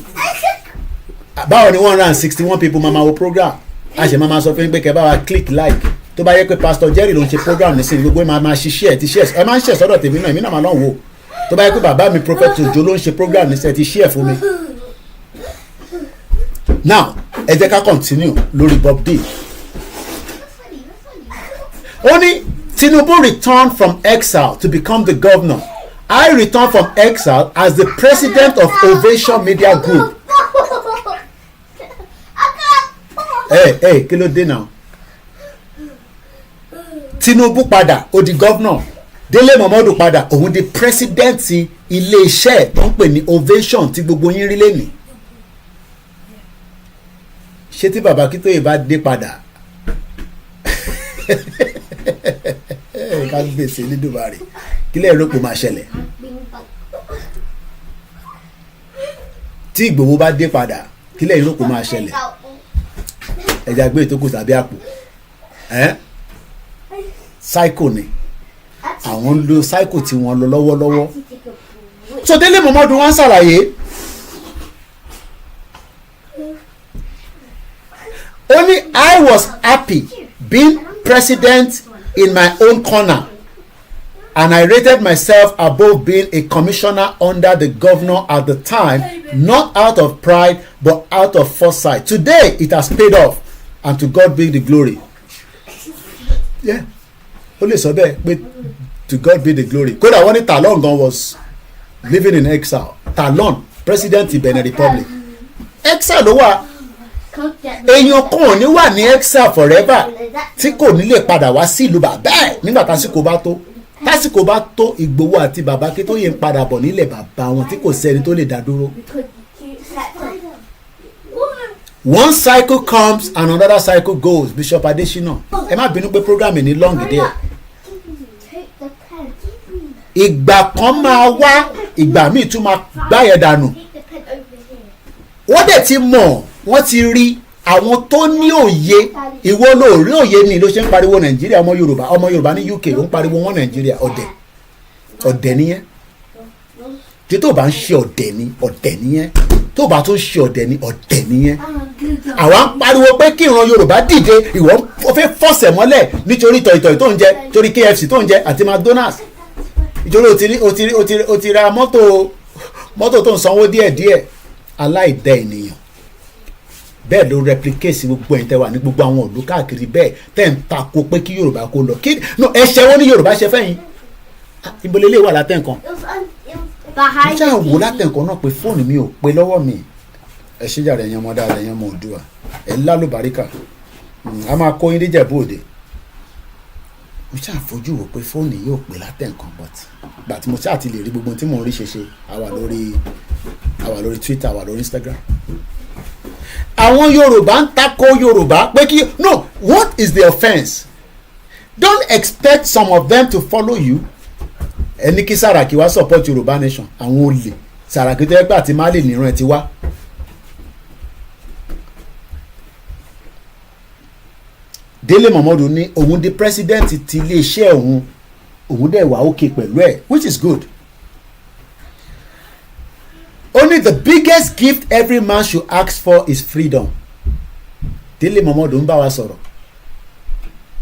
báwo ni 161 people máa wo program a ṣe máa sọ fún pé kẹ́ bá wa click like tó bá yẹ pé Pastor Jerry ló ń ṣe program nísìnyí gbogbo ẹ máa ṣiṣẹ́ ẹ ti ṣe ẹ máa ń ṣe sọ́dọ̀ tèmi náà èmi náà máa lọ́n wò tó bá yẹ pé bàbá mi Prophet Ojo ló ń ṣe program nísìnyí ẹ ti ṣe ẹ fún mi. Now ẹ jẹ́ ká continue lórí Bob D. ó ní Tinubu returned from exile to become the governor. I returned from exile as the president of Ovation Media Group. Hey, kí ló dé náà? Tinubu padà ó di governor. Délé Momodu padà òun di president ilé iṣẹ́ tó ń pè ní Ovation tí gbogbo yín rí lẹ́nìí. Ṣé tí bàbá Akíntóyè bá dé padà? Ká gbèsè ní Dubai kí lè rò pé máa ṣẹlẹ̀? Tí Ìgbòho bá dé padà kí lè rò pé máa ṣẹlẹ̀? Ẹja gbé ìtókù tàbí àpò psycho ni àwọn ń lo psycho tí wọ́n lọ lọ́wọ́lọ́wọ́. So Délé Momodu wọ́n ṣàlàyé only I was happy being president in my own corner and I rated myself above being a commissioner under the governor at the time, not out of pride but out of foresight. Today it has paid off and to God be the glory. Yeah, only so there, but to God be the glory. Kódà wọ́n ní Talon gan was living in exile. Talon, president of Benin Republic. Exile ló wà. Èèyàn kan ò ní wà ní exile forever tí kò ní lè padà wá sí ìlú bàbá ẹ̀ nígbà tásìkò bá tó Ìgbòho àti bàbá Akíntóyè ń padà bọ̀ nílẹ̀ bàbá wọn tí kò sẹ́ni tó lè dá dúró. One cycle comes and another cycle goes. Bishop Adesina ẹ má bínú pé program ní long díẹ̀. Ìgbà kan máa wá ìgbà míì tún máa gbáyẹ̀ dànù. Wọ́n dẹ̀ ti mọ̀ wọ́n ti rí àwọn tó ní òye ìwọ ló rí òye ni ló ṣe ń pariwo Nàìjíríà ọmọ Yorùbá ní UK ló ń pariwo wọn Nàìjíríà ọ̀dẹ̀ nìyẹn tí tó bá ń ṣe ọ̀dẹ̀ nìyẹn tó bá tún ṣe ọ̀dẹ̀ nìyẹn àwa ń pariwo pé kí ìran Yorùbá dìde ìwọ fẹ́ fọ́sẹ̀ mọ́lẹ̀ nítorí tọ̀ìtọ̀ì tó ń jẹ torí KFC tó ń jẹ àti McDonald's ìjọba o ti ra mọ́tò tó ń sanwó díẹ̀díẹ̀ aláìdá ènìyàn bẹ́ẹ̀ ló replicate gbogbo ẹ̀yin tẹ́ wà ní gbogbo àwọn ìlú káàkiri bẹ́ẹ̀ tẹ́ ń takò pé kí Yorùbá kó lọ kí ẹ̀ṣẹ̀ wọn ní Yorùbá ṣe fẹ́yìn ìbọ̀lẹ̀ lè wà látẹ̀ǹkan mo ṣáà wò látẹ̀ǹkan náà pé fóònù mi ò pé lọ́wọ́ mi ẹ ṣe jàre ẹ̀yin ọmọ dáadáa ẹ̀yin ọmọ Oòduà ẹ̀ lálùbáríkà a máa kó yín díjẹ̀bú òde mo ṣáà fojú wò pé fóònù yóò pé látẹ̀ǹkan but mo ṣáà ti lè rí gbogbo tí mò ń rí ṣe àwa lórí Twitter àwa lórí Instagram. Àwọn Yorùbá ń takò Yorùbá pé kí no what is the offence? Don't expect some of them to follow you. Ẹni kí Sàràkí wá support Yorùbá nation àwọn olè Sàràkí tó yẹ pé àti Málì nìran ẹ ti wá. Délé Momodu ní òun di president ti iléeṣẹ́ òun dẹ̀ wà okay pẹ̀lú ẹ̀ which is good. Only the biggest gift every man should ask for is freedom. Délé Momodu ń bá wa sọ̀rọ̀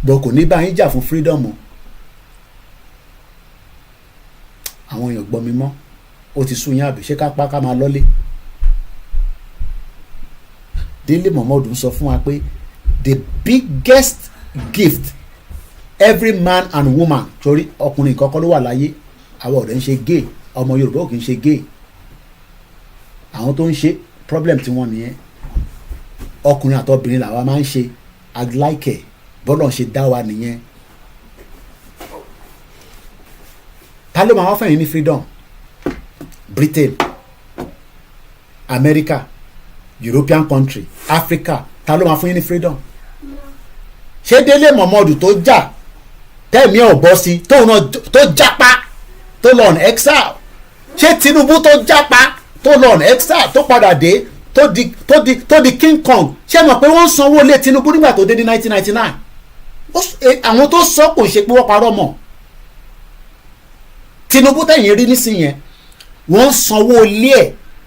bọ̀ kò ní bá yín jà fún freedom o. Àwọn èèyàn gbọ́ mi mọ́ ó ti sún yín àbí ṣé ká pa ká máa lọ́lé. Délé Momodu ń sọ fún wa pé the biggest gift every man and woman torí ọkùnrin kọ́kọ́ ló wà láyé àwọn ọ̀rẹ́ ń ṣe gay ọmọ Yorùbá ò kì í ṣe gay àwọn tó ń ṣe problem tí wọ́n nìyẹn ọkùnrin àtọbìnrin làwa máa ń ṣe adláìkẹ̀ bọ́lọ̀ ń ṣe dá wa nìyẹn ta ló máa wá fẹ́yìn ní freedom Britain America European country Africa ta ló máa fún yín ní freedom ṣé Délé Mọ̀mọ́dù tó jà tẹ́ẹ̀mí ẹ̀ ò bọ́ sí tóun náà tó jápa tó lọ ọ̀nà exile ṣé Tinubu tó jápa tó lọ ọ̀nà exile tó padà dé tó di King Kong ṣé mọ̀ pé wọ́n ń sanwó lé Tinubu nígbà tó dé ní 1999 àwọn tó sọ kò ṣe pé wọ́n parọ́ mọ́ Tinubu tẹ̀yìn rí nísìnyẹn wọ́n ń sanwó lé ẹ̀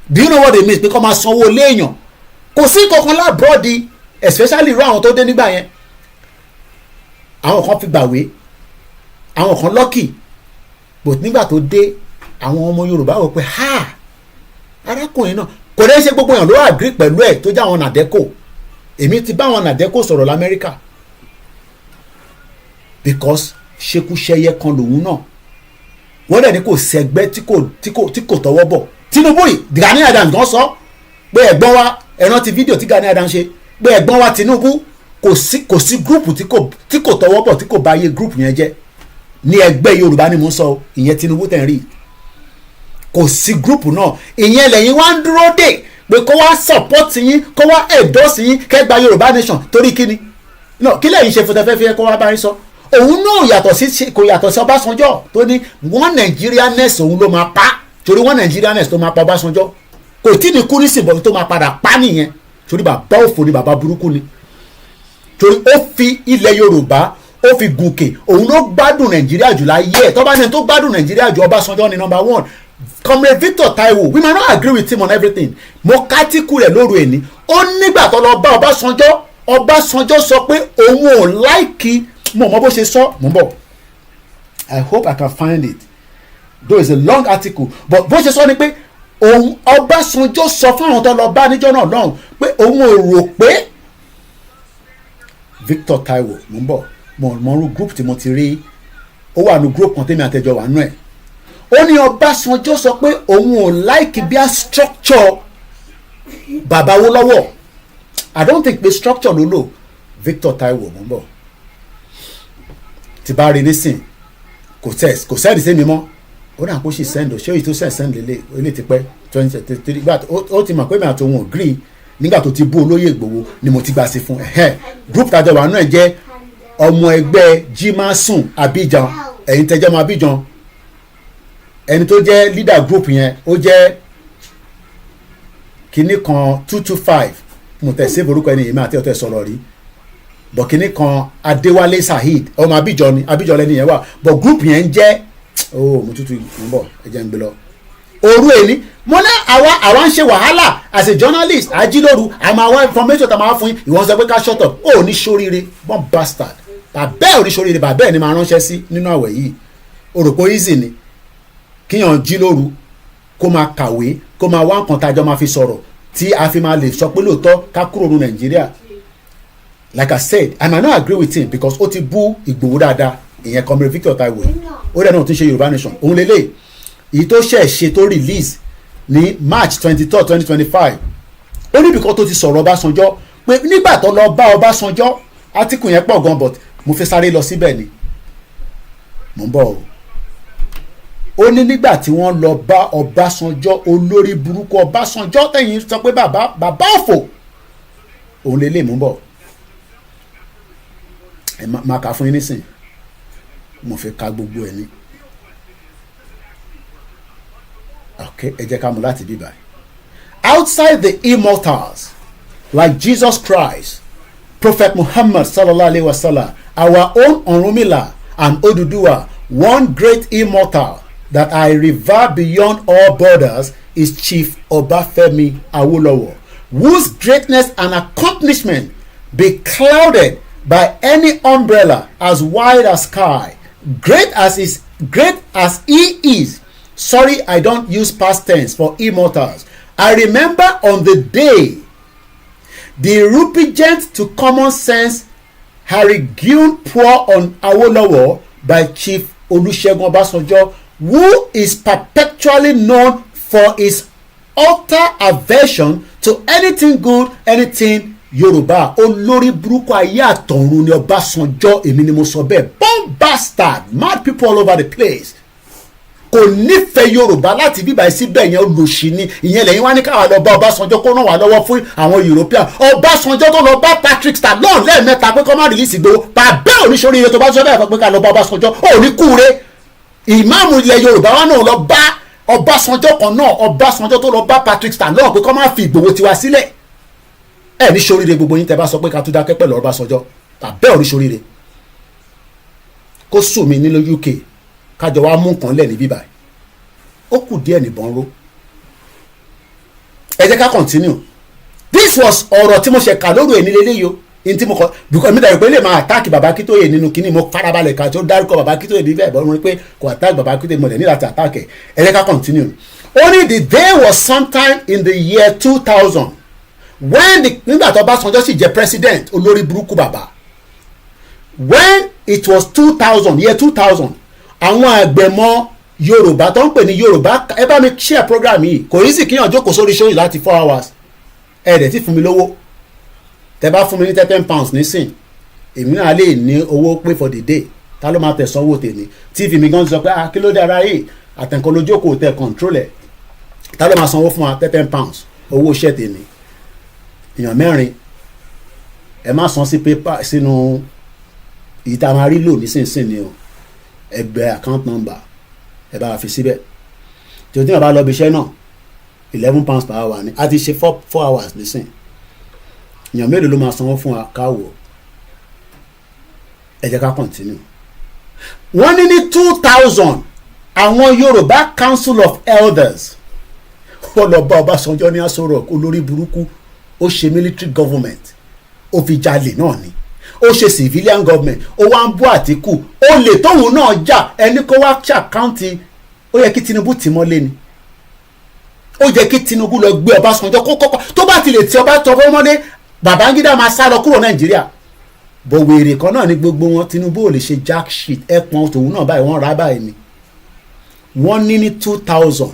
do you know what they mean pé kọ́ máa sanwó lé èèyàn kò sí kankan lábúròdì especially irú àwọn tó dé nígbà yẹn àwọn kan fi gbàwé àwọn kan lọ́kì but nígbà tó dé àwọn ọmọ Yorùbá wò pé ha arákùnrin náà kò dé ṣe gbogbo èèyàn ló agree pẹ̀lú ẹ̀ tó jẹ́ àwọn nàdẹ́kò èmi ti bá àwọn nàdẹ́kò sọ̀rọ̀ l'Amẹ́ríkà because ṣekúṣẹyẹ kan lòun náà wọ́n dẹ̀ ní kò sẹ́gbẹ́ tí kò tọwọ́ bọ̀ Tinubu yìí Gani Adams gan sọ pé ẹ̀gbọ́n wa ẹ̀ràn ti fídíò tí Gani Adams ṣe pé ẹ̀gbọ́n wa Tinubu kò sí gúrùpù tí kò tọwọ́ bọ̀ tí kò bá yé gúrùpù yẹn jẹ́ ní ẹgbẹ́ Yorùbá ni mò ń sọ ìyẹn Tinubu tẹ̀ ń rí kò sí gúrùpù náà ìyẹn lẹ́yìn wá ń dúró dè pé kó wá support yín kó wá endorse yín kẹgbà Yorùbá nation torí kíni kí lẹ́yìn ṣe fúnfẹ́fẹ́ kó wá bá yín sọ òun náà kò yàtọ̀ sí Ọbásanjọ́ tó ní one Nigerianness òun ló máa pa torí one Nigerianness tó máa pa Ọbásanjọ́ kò tí ní kú nísìnyí tó máa padà pa nìyẹn torí bàbá òfò ni bàbá burúkú ni torí ó fi ilẹ̀ Yorùbá ó fi gùnkè òun ló gbádùn Nàìjíríà jù láyé ẹ̀ tó bá ní tó gbádùn Nàìjíríà jù Ọbásanjọ́ ni number one Comrade Victor Taiwo we might not agree with him on everything mo kátìkù rẹ̀ lóru ẹni ó nígbà tó lọ bá Ọbásanjọ́ sọ pé òun ò láìkí mo mọ bó ṣe sọ mo ń bọ̀ I hope I can find it though it's a long article but bó ṣe sọ ni pé òun Ọbásanjọ́ sọ fún àwọn tó lọ bá níjọ́ náà lọ́hùn pé òun ò rò pé Victor Taiwo mo ń bọ̀ mo rú group tí mo ti rí ó wà ní group kan tèmi àtẹjọ wà nú ẹ̀ ó ní Ọbásanjọ́ sọ pé òun ò like bí a structure bàbá wo lọ́wọ́ I don't think pé structure ló lò Victor Taiwo mo ń bọ̀ ti bá rí nísìn kò sẹ́ẹ̀dì sí mi mọ́ ó dà kó sì sẹ́ndò ṣé èyí tó sẹ́ẹ̀d lélẹ̀ ilé ti pẹ́ 2023 gbà ó ti mọ̀ pé mi àti òun agree nígbà tó ti bú olóyè Ìgbòho ni mo ti gbà sí fún group tàjọ wà náà jẹ́ ọmọ ẹgbẹ́ Jimasun Abidjan ẹ̀yin tẹ́jọ́ ọmọ Abidjan ẹni tó jẹ́ leader group yẹn ó jẹ́ kinní kan 225 mo tẹ̀ sí orúkọ ẹni yìí máa tẹ́ ọ̀tẹ̀ sọ̀rọ̀ rí bọ̀ kinní kan Adéwálé Saheed ọmọ Abidjan ni Abidjan lẹ́ni yẹn wà bọ̀ group yẹn ń jẹ́ mo tútù ń bọ̀ ẹ jẹ́ ń gbé lọ òru èní mo ní àwa ń ṣe wàhálà as a journalist ajílóru àmọ́ àwọn information tá a máa fún yín ìwọ̀n sọ pé ká shut up ó ní sóríire one bastard bàbá ẹ̀ ò ní sóríire bàbá ẹ̀ ni máa ránṣẹ́ sí nínú àwẹ̀ yìí òròpó easy ni kíyàn jí lóru kó máa kàwé kó máa wá nǹkan tájọ́ máa fi sọ̀rọ̀ tí a fi máa lè sọ pé lóòótọ́ ká kúrò ní Nàìjíríà like I said I might not agree with him because ó ti bú Ìgbòho dáadáa ìyẹn Comrade Victor Taiwo ó dẹ̀ náà tún ṣe Yorùbá nation òun lélẹ̀ èyí tó ṣe tó release ní March 23, 2025 ó níbi kan tó ti sọ̀rọ̀ Ọbásanjọ́ pé nígbà tó lọ bá Ọbásanjọ́ átíkù yẹn pọ̀ gan but mo fi sáré lọ síbẹ̀ ni mo ń bọ̀ ó ní nígbà tí wọ́n lọ bá Ọbásanjọ́ olórí burúkú Ọbásanjọ́ tẹ̀yìn sọ pé bàbá òfò òun lélẹ̀ mo ń bọ̀ ẹ máa kà fún yín nísìn mo fi ka gbogbo ẹ ní ẹ jẹ́ ká mú láti bí báyìí. Outside the immortals like Jesus Christ, Prophet Muhammad sallallahu alaihi wasallam, our own Ọ̀rúnmìlà and Odùduwà, one great immortal that I revere beyond all borders is Chief Obafemi Awolowo, whose greatness and accomplishment be clouded by any umbrella as wide as sky. Great as he is. Sorry, I don't use past tense for immortals. I remember on the day the repugnant to common sense Harrigun pour on Awolowo by Chief Olusegun Obasanjo, who is perpetually known for his utter aversion to anything good, anything Yoruba. Olórí burúkú ayé àtọ̀run ni Ọbásanjọ́, èmi ni mo sọ bẹ́ẹ̀. Bomb bastard, mad people all over the place. Kò nífẹ̀ẹ́ Yorùbá láti bíbá síbẹ̀ yẹn olùsí ni ìyẹn lẹ́yìn wá ní káwa lọ bá Ọbásanjọ́ kó ràn wá lọ́wọ́ fún àwọn European. Ọbásanjọ́ tó lọ bá Patrick Stallone lẹ́ẹ̀mẹ́ta pé kó má rìlíìsì Ìgbòho bàbá oníṣòríire tó bá sọ bẹ́ẹ̀ pé ká lọ bá Ọbásanjọ́ ò ní kúure. Ìmáàmù ilẹ̀ Yorùbá wa náà lọ bá Ọbásanjọ́ kan náà, Ọbásanjọ́ tó lọ bá Patrick Stallone pé kó má fi Ìgbòho tiwa sílẹ̀. Ẹ ní ṣoríire gbogbo yín tẹ́ bá sọ pé ká tún dákẹ́ pẹ̀lú Ọbásanjọ́ bàbá oníṣòríire. Kó sùn mí nílò UK kájọ wa mú nǹkan lẹ̀ ní bíbá ó kù díẹ̀ níbọn ró. Ẹ jẹ́ ká continue. This was ọ̀rọ̀ tí mo ṣe kà lóru èní lélẹ́yìí o in tí mo kọ because mi dàgbé pé lè máa attack bàbá Akíntóyè nínú kíní mo farabalẹ̀ ká tó dárúkọ bàbá Akíntóyè níbẹ̀ bọ́ mo rí pé kò attack bàbá Akíntóyè mo lè ní láti attack ẹ̀. Ẹ jẹ́ ká continue. Only the day was sometime in the year 2000 when nígbà tó Ọbásanjọ́ sì jẹ́ president olórí burúkú bàbá, when it was 2000 year 2000 àwọn àgbẹ̀mọ Yorùbá tó ń pè ní Yorùbá ẹ bá mi share program yìí kò yí sì kíyàn jókòó sórí show yìí láti 4 hours ẹ dẹ̀ ti fún mi lówó tẹ bá fún mi ní £10 nísìn èmi náà lè ní owó pay for the day ta ló máa tẹ̀sán owó tèmi tv mi gan sọ pé kí ló dé ara yìí àtẹ̀kọ́ lójókòó tẹ̀ control ẹ̀ ta ló máa sanwó fún wa £10 owó iṣẹ́ tèmi èèyàn mẹ́rin ẹ má san sí pépà sínú ìta máa rí lò nísinsìnyí o ẹgbẹ́ account number ẹ bá fi síbẹ̀ tí o tí wọn bá lọ bí iṣẹ́ náà £11 per hour ni a ti ṣe 4 hours nísìn èèyàn mélòó ló máa sanwó fún wa káwọ ẹ jẹ́ ká continue. wọ́n ní 2000 àwọn Yorùbá Council of Elders wọ́n lọ bá Ọbásanjọ́ ní Aso Rock olórí burúkú ó ṣe military government ó fi jalè náà ni ó ṣe civilian government ó wá ń bú Àtíkù ó lè tóun náà jà ẹni kó wá ṣàkáǹtì ó yẹ kí Tinubu tì mọ́lé ni ó yẹ kí Tinubu lọ gbé Ọbásanjọ́ kọ́kọ́ tó bá ti lè ti Ọbásanjọ́ mọ́lé Babangida máa sá lọ kúrò Nàìjíríà bọ̀ wèrè kan náà ni gbogbo wọn Tinubu ò lè ṣe jack shit ẹ̀pọ̀n tòun náà báyìí wọ́n rà báyìí ni wọ́n ní 2000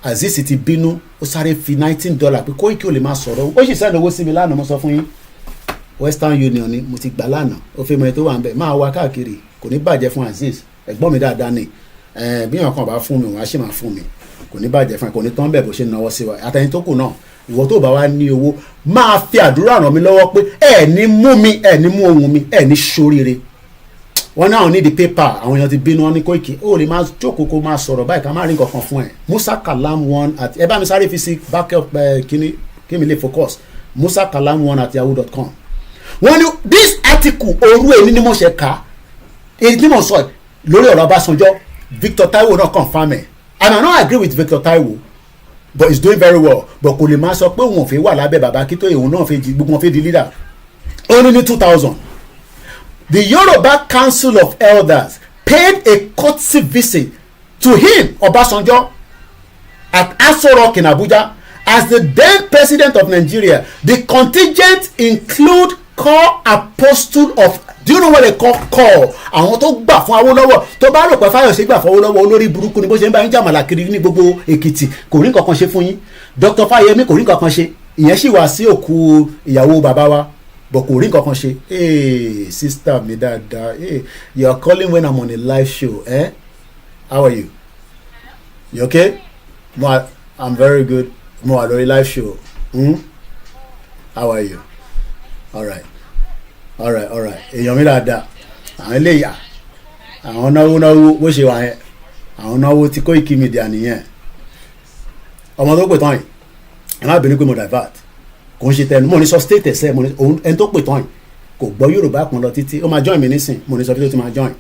Azeez ti bínú ó sáré fi $19 pé Koiki ò lè máa sọ̀rọ̀ ó sì sẹ́ni owó sí mi lánàá mo sọ fún yín Western Union ni mo ti gbà lánàá ó fi mọ ètò wà ń bẹ̀ máa wá káàkiri kò ní bàjẹ́ fún Azeez ẹ̀gbọ́n mi dáadáa ni bí wọn kàn bá fún mi wọn á sì máa fún mi kò ní bàjẹ́ fún ẹ kò ní tán bẹ̀ bó ṣe náwó sí wa àtẹ̀yìn tó kù náà ìwọ tó bá wá ní owó máa fi àdúrà ràn mí lọ́wọ́ pé ẹ ní mú mi ẹ ní mú ohun mi ẹ ní ṣoríire wọn náà ní di pépà àwọn èèyàn ti bínú wọn ní Koiki ó lè máa jókòó kó máa sọ̀rọ̀ báyìí ká má rí nǹkan kan fún ẹ Musa Kalam 1 àti ẹ bá mi sáré fi sí backup kíní kí mi lè focus Musa Kalam 1 at yahoo.com. wọ́n ní this article òru èmi ni mo ṣe kà èyí tí mo sọ lórí ọ̀rọ̀ Ọbásanjọ́ Victor Taiwo náà confirm ẹ̀ and I don't agree with Victor Taiwo but he's doing very well but kò lè máa sọ pé òun ò fi wà lábẹ́ bàbá Akíntóyè òun náà fi gbogbo wọn fi di leader. Only ní 2000 the Yoruba Council of Elders paid a courtesy visit to him Ọbásanjọ́ at Aso Rock in Abuja as the then president of Nigeria. The contingent include core apostle of do you know what they call core àwọn tó gbà fún Awólọ́wọ̀ tó bá rò pé Fáyọ̀ṣe gbà fún Awólọ́wọ̀ olórí burúkú ni bó ṣe ń bá yín jàmàlà kiri ní gbogbo Èkìtì kò rí nǹkan kan ṣe fún yín Dr. Fáyẹmí kò rí nǹkan kan ṣe ìyẹn sì wá sí òkú ìyàwó bàbá wa bọ̀ kò rí nǹkan kan ṣe sister mi dáadáa you are calling when I'm on a live show how are you okay I'm very good mo wà lórí live show how are you all right èèyàn mi dáadáa àwọn eléyà àwọn náwó bó ṣe wà yẹn àwọn náwó tí Koiki Media nìyẹn ọmọ tó pè tán yìí ẹ má bínú pé mo divert kò ń ṣe tẹnu mo ní sọ state ẹsẹ mo ní ẹni tó pè tán yìí kò gbọ́ Yorùbá kan lọ títí ó máa join mi nísìn mo ní sọ fí tó ti máa join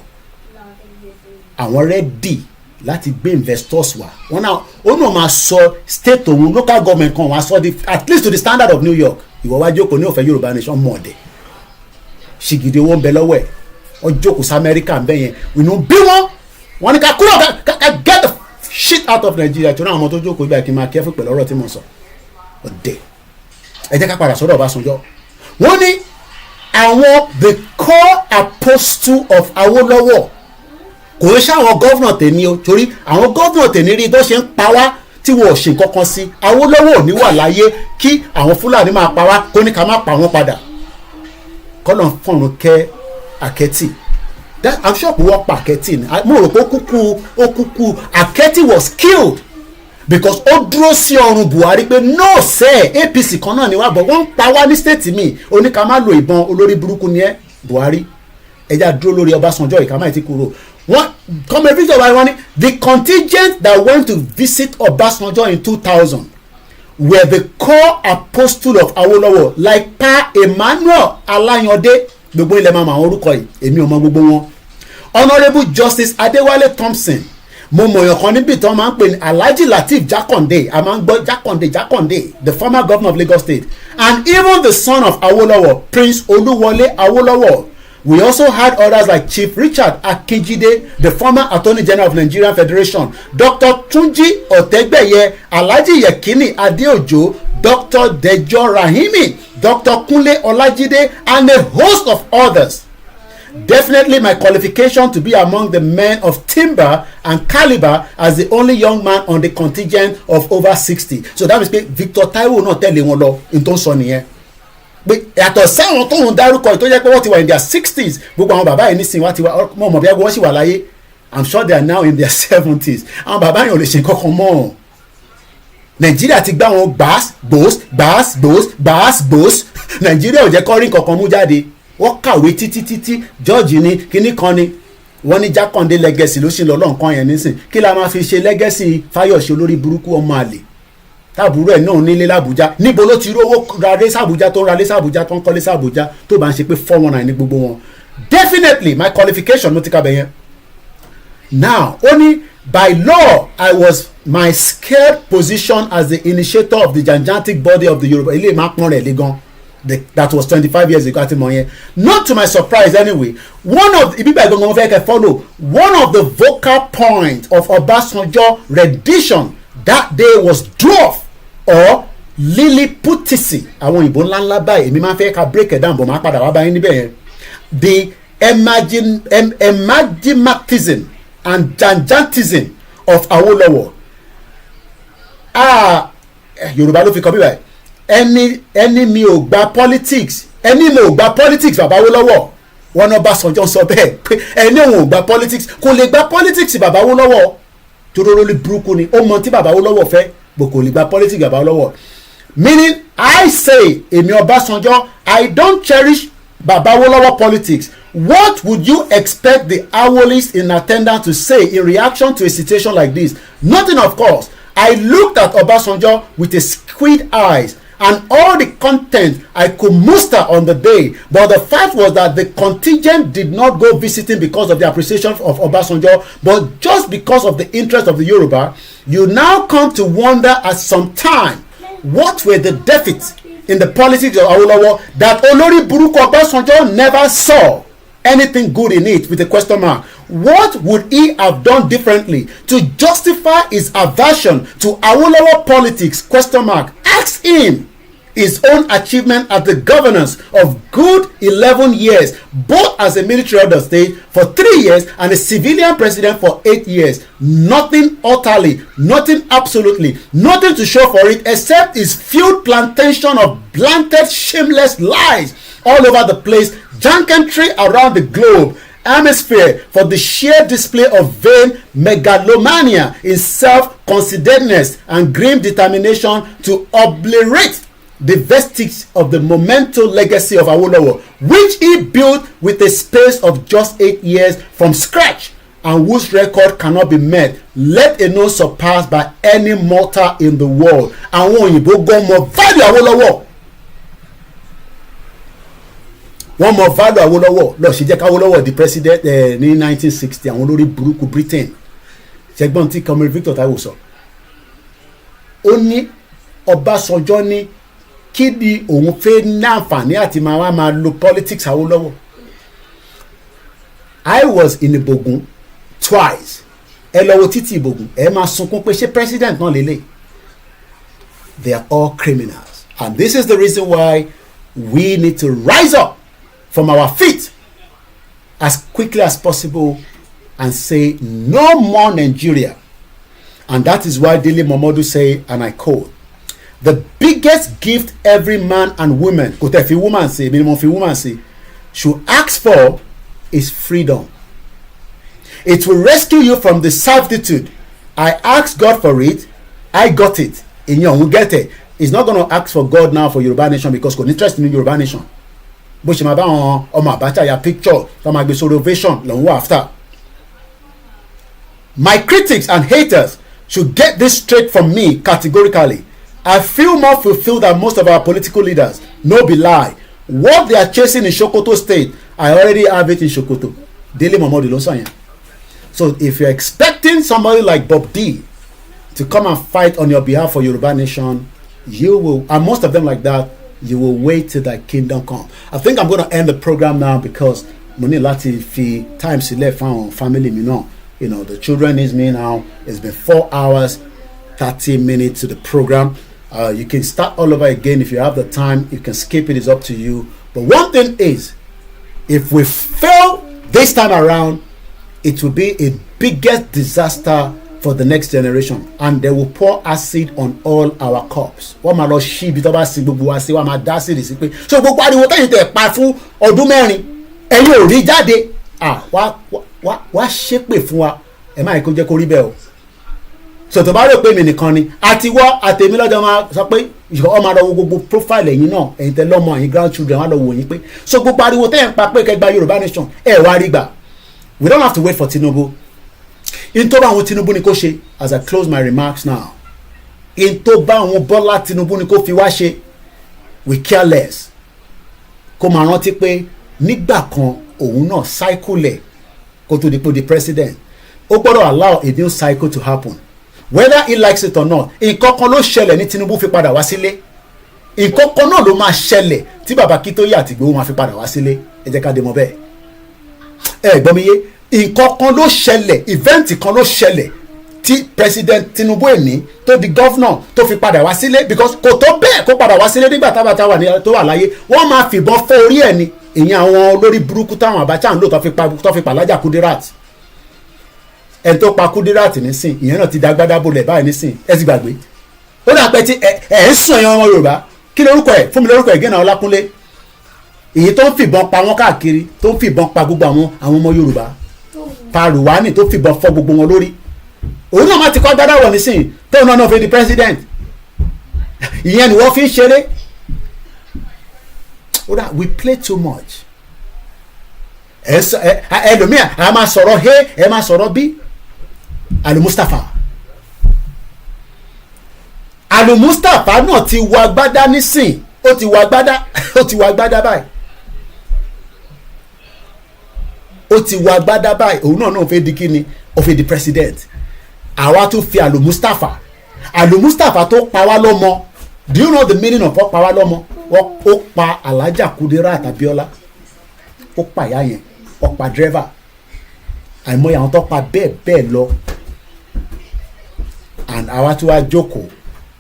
àwọn ready láti gbé investors wá wọn náà ó náà máa sọ state òun local government kan wá sọ at least to the standard of New York ìwọ wá jókòó ní òfẹ́ Yorùbá nation mọ̀ ọ̀dẹ̀ ṣìgìdì owó ń bẹ lọ́wọ́ ẹ̀ ọjọ́ kò sí Amẹ́ríkà ń bẹ yẹn inú bí wọ́n ní ká kúrò ká get the shit out of Nigeria tí wọ́n náà àwọn tó jókòó ibà kí n máa kẹ́fù pẹ̀lú ọ̀rọ̀ tí mo sọ ọ̀dẹ̀ ẹ jẹ́ ká padà sọ́dọ̀ Ọbásanjọ́ wọ́n ní àwọn the core apostle of Awolowo kò ń ṣàwọn gọ́vnà tèmi o torí àwọn gọ́vnà tèmi rí bó ṣe ń pa wá tí wọn ò ṣe kankan sí. Awolowo ò ní wà láyé kí àwọn Fúlàní máa pa wá kó ní ká má pa wọ́n padà kọ́nà fọ̀run kẹ́ Àkẹ́tì. I'm sure wọ́n pa Àkẹ́tì ni mo rò pé ó kúkú Àkẹ́tì was killed because ó dúró sí ọrùn Buhari pé no sẹ́ APC kan náà ni wá bọ̀ wọ́n ń pa wá ní state mi oníkà má lo ìbọn olórí burúkú ni ẹ́ Buhari ẹja dúró lórí Ọbásanjọ́ ìkàmá ìtí kúrò wọ́n come every day wọ́n ní the contingent that went to visit Ọbásanjọ́ in 2000 were the core apostle of Awolowo like Pa Emmanuel Alayande gbogbo ilẹ̀ máa ma àwọn orúkọ yìí èmi ò mọ gbogbo wọn. Honourable Justice Adewale Thompson mo mọ̀yàn kan níbi tí wọ́n máa ń pè ní Alhaji Lateef Jakonde a máa ń gbọ́ Jakonde the former governor of Lagos State and even the son of Awolowo Prince Oluwole Awolowo. We also had others like Chief Richard Akinjide, the former Attorney General of Nigerian Federation, Dr. Tunji Otegbeye, Alhaji Yekini Adeojo, Dr. Dejo Rahimi, Dr. Kunle Olajide, and a host of others. Definitely my qualification to be among the men of timber and caliber as the only young man on the contingent of over 60. So that means Victor Taiwo náà tẹ̀lé wọn lọ in tó ń sọ nìyẹn. Yàtọ̀ sẹ́wọ̀n tó ń dárúkọ tó jẹ́ pé wọ́n ti wà in their 60s gbogbo àwọn bàbá yìí nísìnyí wọ́n ti wà mọ̀ bí wọ́n sì wà láyé. I'm sure they are now in their 70s. Àwọn bàbá yìí ò lè ṣe kankan mọ́. Nàìjíríà ti gbá wọn gbàás Nàìjíríà ò jẹ́ kọ́ rí kankan mú jáde. Wọ́n kàwé títí George ni kíní kan ni wọ́n ní Jákàndé legacy ló ṣì lọ lọ́nkàn yẹn nísìn kí la máa fi ṣe legacy Fáyọ̀ṣe olórí burúkú ọmọ àlè táàbùrú ẹ̀ náà nílé l'Àbújá níbo ló ti rówó ralé s'Àbújá tó ń ralé s'Àbújá tó ń kọ́lé s'Àbújá tó bá ń ṣe pé 419 ní gbogbo wọn. Definitely my qualification ló ti ka bẹ̀ yẹn. Now only by law I was my scared position as the initiator of the gigantic body of the Yoruba ilé ìmọ̀ àpọ̀n rẹ̀ lé gan. That was 25 years ago. Not to my surprise, anyway. One of the vocal points of Obasanjo rendition that day was dwarf or Lilliputici. Àwọn ìbò ńlá ńlá báyìí èmi máa fẹ́ ká break it down bọ̀ máa padà wá báyìí níbẹ̀ yẹn. The emagematism and gigantism of Awolowo. Yorùbá ló fi kọ́ bí báyìí. ẹni mi ò gba politics bàbá Awólọ́wọ̀ wọn náà Ọbásanjọ́ sọ bẹ́ẹ̀ pé ẹni òun ò gba politics kò lè gba politics bàbá Awólọ́wọ̀ torí olórí burúkú ni ó mọ tí bàbá Awólọ́wọ̀ fẹ́ bò kò lè gba politics bàbá Awólọ́wọ̀ meaning I say èmi Ọbásanjọ́ I don't cherish bàbá Awólọ́wọ̀ politics. What would you expect the Awolists in attendance to say in reaction to a situation like this? Nothing, of course. I looked at Obasanjo with a squid eyes and all the content I could muster on the day, but the fact was that the contingent did not go visiting because of the appreciation of Obasanjo, but just because of the interest of the Yoruba. You now come to wonder at some time what were the deficits in the politics of Awolowo that Olori Buruku Obasanjo never saw anything good in it with a question mark. What would he have done differently to justify his aversion to Awolowo politics? Question mark. Ask him his own achievement at the governance of good 11 years, both as a military head of state for 3 years and a civilian president for 8 years. Nothing utterly, nothing absolutely, nothing to show for it except his field plantation of blanted, shameless lies all over the place, junkentry around the globe, hemisphere for the sheer display of vain megalomania in self-conceited and grim determination to obliterate the vestige of the monumental legacy of Awolowo, which he built with a space of just 8 years from scratch, and whose record cannot be met, let alone surpassed by any mortal in the world. Àwọn òyìnbó gan mọ value Awolowo. Wọ́n mọ value Awolowo lọ ṣe jẹ́ ká Awolowo di president ní 1960 àwọn olórí burúkú Britain ṣẹgbọ́n tí Commonwealth Victor Taiwo sọ. Ó ní Ọbásanjọ́ ní kí ni òun fẹ́ ní àǹfààní àti máa lo politics Awolowo. I was in Ibogun twice. Ẹ lọ wo títí Ibogun ẹ máa sunkún pé ṣé president náà lélẹ̀. They are all criminals, and this is the reason why we need to rise up from our feet as quickly as possible and say no more Nigeria. And that is why Dele Momodu say, and I quote, the biggest gift every man and woman, should ask for is freedom. It will rescue you from the servitude. I asked God for it, I got it. In your will get it. He's not going to ask for God now for Yoruba nation because he's interested in Yoruba nation. But she might have picture, that might be salvation long after. My critics and haters should get this straight from me categorically. I feel more fulfilled than most of our political leaders. No be lie. What they are chasing in Sokoto state, I already have it in Sokoto. Dele Momodu ló sọ yẹn. So if you're expecting somebody like Bob D to come and fight on your behalf for Yoruba nation, you will, and most of them like that, you will wait till that kingdom come. I think I'm going to end the program now because mo ní láti fi time sílẹ̀ fáwọn family mi náà. You know, the children needs me now. It's been 4 hours, 30 minutes to the program. You can start all over again if you have the time. You can skip it, it's up to you. But one thing is, if we fail this time around, it will be a biggest disaster for the next generation, and they will pour acid on all our cups. Wọ́n máa lọ ṣí ibi tó bá sin gbogbo wa sí, wọ́n máa dá sí ìdí sí pé so gbogbo ariwo tẹ́yìn tẹ̀ pa fún ọdún mẹ́rin ẹ̀yin ò rí jáde wá ṣépè fún wa ẹ má yẹ kó jẹ́ kó rí bẹ́ẹ̀ o. So tó bá rò pé mi nìkan ni àti wọ́ àtẹ̀mí lọ́jọ́ máa sọ pé ọ máa lọ wo gbogbo profile ẹ̀yin náà ẹ̀yin tẹ lọ́mọ ẹ̀yin grandchildren wá lọ wò yín pé so gbogbo ariwo tẹ́yìn pa pé kẹgbà Yorùbá nation ẹ̀ wá rí gbà. We don't have to wait for Tinubu. In tó bá àwọn Tinubu ni kó ṣe, as I close my remarks now, in tó bá àwọn Bọ́lá Tinubu ni kó fi wá ṣe, we care less. Kó máa rántí pé nígbà kan òun náà cycle kó tó di president. Ó gbọ́dọ̀ allow a new cycle to happen. Whether he likes it or not, nǹkan kan ló ṣẹlẹ̀ ní Tinubu fi padà wá sílé. Nǹkan kan náà ló máa ṣẹlẹ̀ tí bàbá Akíntóyè àti Ìgbòho máa fi padà wá sílé. Ẹ jẹ́ ká dé mọ̀ bẹ́ẹ̀. Gbọ́ mi yé, nǹkan kan ló ṣẹlẹ̀, event kan ló ṣẹlẹ̀ tí president Tinubu èní tó di governor tó fi padà wá sílé, because kò tó bẹ́ẹ̀ kó padà wá sílé nígbà tábàtà wà ní tó wà láyé, wọ́n máa fìbọn fọ́ orí ẹ̀ ni. Ìyẹn àwọn olórí burúkú táwọn Abacha ń lò tó fi pàlájà Kudirat. Ẹni tó pa Kudirat nísìn, ìyẹn náà ti dágbádá bolẹ̀ báyìí nísìn, ẹ ti gbàgbé. Ó dà pé tí ẹ ń sùn ẹ̀yàn ọmọ Yorùbá, kí lórúkọ ẹ̀ fún mi lórúkọ ẹ̀ Gẹ́nà Ọlákúnlé. Èyí tó ń fìbọn pa wọn káàkiri, tó ń fìbọn pa gbogbo àwọn ọmọ Yorùbá. Paruwani tó fìbọn fọ́ gbogbo wọn lórí. Òun náà má ti kọ́ gbádá wọ̀ nísìn, tóun náà fi di president. Ìyẹn ni wọ́n fi ń ṣeré. Ó dà, we play too much. Ẹlòmíà a máa sọ̀rọ̀ ẹ máa sọ̀rọ̀ bí Al-Mustapha náà ti wọ agbádá nísìn, ó ti wọ agbádá báyìí. Ó ti wọ agbádá báyìí, òun náà fẹ́ di kíni, ó fẹ́ di president. Àwa tún fi Al-Mustapha tó pa wá lọ́mọ. Do you know the meaning of pa wá lọ́mọ? Ó pa Alhaja Kudirat Abiola, ó pa ìyá yẹn, ó pa driver, àìmọye àwọn tó pa bẹ́ẹ̀ lọ. And àwa tún wá jókòó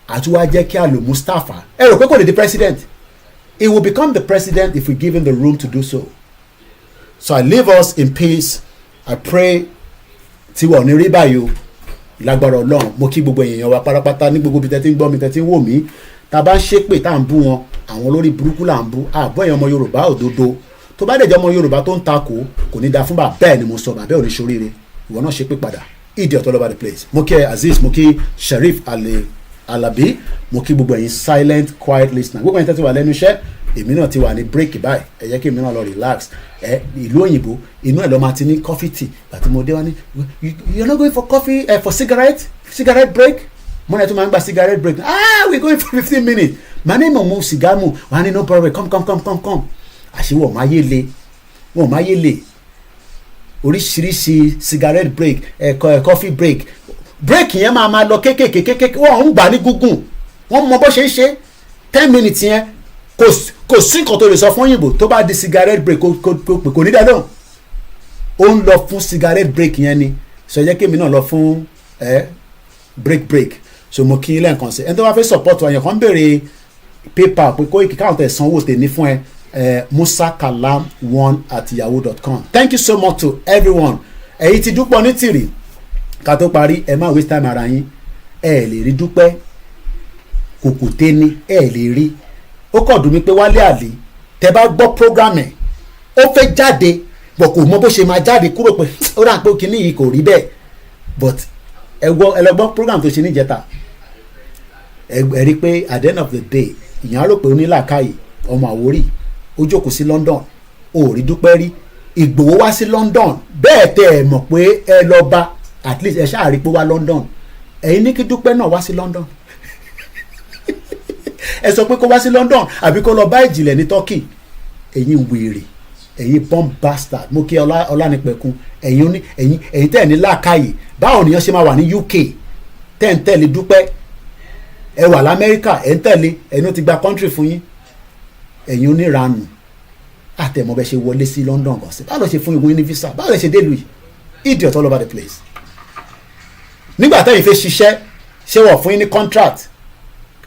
àti wá jẹ́ kí Al-Mustapha ẹ rò pé kò lè di president. He will become the president if we give him the room to do so. So I leave us in peace. I pray tí wọ́n ní rí báyìí o lágbára Ọlọ́run. Mo kí gbogbo èèyàn wa pátápátá ní gbogbo bí tẹ́tí ń gbọ́ mi tẹ́tí ń wò mí. Tá a bá ń ṣépè tá à ń bú wọn, àwọn olórí burúkú là ń bú. Àbọ̀ èèyàn ọmọ Yorùbá òdodo tó bá dẹ̀ jẹ́ ọmọ Yorùbá tó ń takò kò ní da fún bàbá ẹ̀ ni mo sọ, bàbá ẹ̀ ò ní ṣoríire. Ìwọ náà ṣépè padà. Idiot all over the place. Mo kí Azeez, mo kí Sheriff Alabi, mo kí gbogbo ẹ̀yin silent quiet listener. Gbogbo ẹ̀yin tẹ́tí wà lẹ́nu iṣẹ́, èmi náà ti wà ní break báyìí. Ẹ jẹ́ kí èmi náà lọ relax. Ìlú òyìnbó inú ẹ̀ lọ́ máa ti ní coffee tea. Bàtí mo dé wá ní you're not going for coffee for cigarette break. Mo náà tún máa ń gba cigarette break. We're going for 15 minutes. Màá ní mò ń mu sìgá mu. Wàá ní no problem, come. Àṣìwọ̀ wọ́n máa yé lè. Oríṣiríṣi cigarette break, coffee break yẹn máa lọ kékèké wọ́n ń gbà ní gúngùn, wọ́n mọ bó ṣe ń ṣe 10 minutes yẹn kò sí nǹkan tó lè sọ fún òyìnbó tó bá di cigarette break kò ní dáadọ́. Ó ń lọ fún cigarette break yẹn ni, sọ jẹ́ kémi náà lọ fún break. So mo kí lẹ́ǹkan sí ẹni tó bá fẹ́ support wa yẹn kàn béèrè PayPal pé Koiki káwọn tẹ̀ sanwó tè ní fún ẹ musakalam1@yahoo.com. Thank you so much to everyone. Èyí tí dúpọ̀ ní tìrì ká tó parí ẹ má waste time ara yín ẹ lè rí dúpẹ́ kùkùté ní ẹ lè rí ó kàn dùn mí pé Wálé Àlì tẹ bá gbọ́ program ẹ̀ ó fẹ́ jáde bọ̀ kò mọ bó ṣe máa jáde kúrò pé ó rà pé kíní yìí kò rí bẹ́ẹ̀ but ẹ lọ gbọ́ program tó ṣe níjẹta ẹ rí pé at the end of the day ìyẹn á rò pé onílàkàyè ọmọ Àwórì ó jókòó sí London ó rí dúpẹ́ rí Ìgbòho wá sí London bẹ́ẹ̀ tẹ́ ẹ mọ̀ pé ẹ lọ bá at least ẹ ṣáà rí pé wá London ẹ̀yin ní kí dúpẹ́ náà wá sí London ẹ sọ pé kó wá sí London àbí kó lọ bá Ìjìnlẹ̀ ní Turkey ẹ̀yin wèrè ẹ̀yin bomb bastard mo kí Ọlánipẹ̀kun ẹ̀yin tẹ́ ẹ̀ ní làákàyè báwo nìyẹn ṣe máa wà ní UK tẹ́ ń tẹ̀lé dúpẹ́ ẹ wà l'Amẹ́ríkà ẹ̀ ń tẹ̀lé ẹ̀yin ti gba country fún yín ẹ̀yin oníranù àtẹ̀mọ́ bẹ́ẹ̀ ṣe wọlé sí London gan sí báwo lè ṣe fún ìwé ní visa báwo lè ṣe dé lùi idiot all over the place nígbà tẹ́yìn fẹ́ ṣiṣẹ́ ṣé wọ́n fún yín ní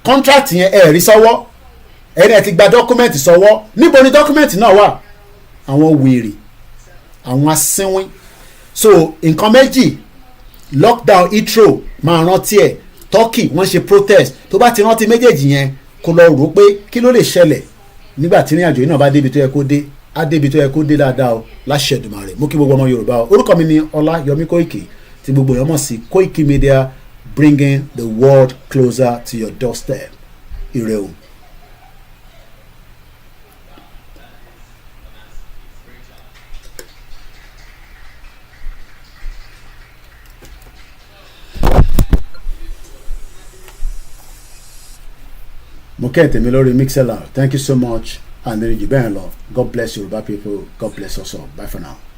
contract yẹn ẹ̀ rí sọ́wọ́ ẹ̀ ti gba document sọ́wọ́ níbo ni document náà wà àwọn wèrè àwọn asínwín so nǹkan méjì lockdown Heathrow máa rántí ẹ̀ Turkey wọ́n ṣe protest tó bá ti rántí méjèèjì yẹn kó lọ rò ó pé kí ló lè ṣẹlẹ̀ nígbà tí ìrìnàjò yìí náà bá débi tó yẹ kó dé á débi tó yẹ kó dé dáadáa o láṣẹ Èdùmàrè mú kí gbogbo ọmọ Yorùbá o orúkọ mi ni Ọláyọmí Kóìkì tí gbogbo èèyàn mọ̀ sí Koiki Media bringing the world closer to your doorstep ire o. mo kẹ́ ẹ̀ tèmi lórí Mixlr thank you so much and then you bẹ́ẹ̀ lọ God bless Yoruba people God bless us all bye for now.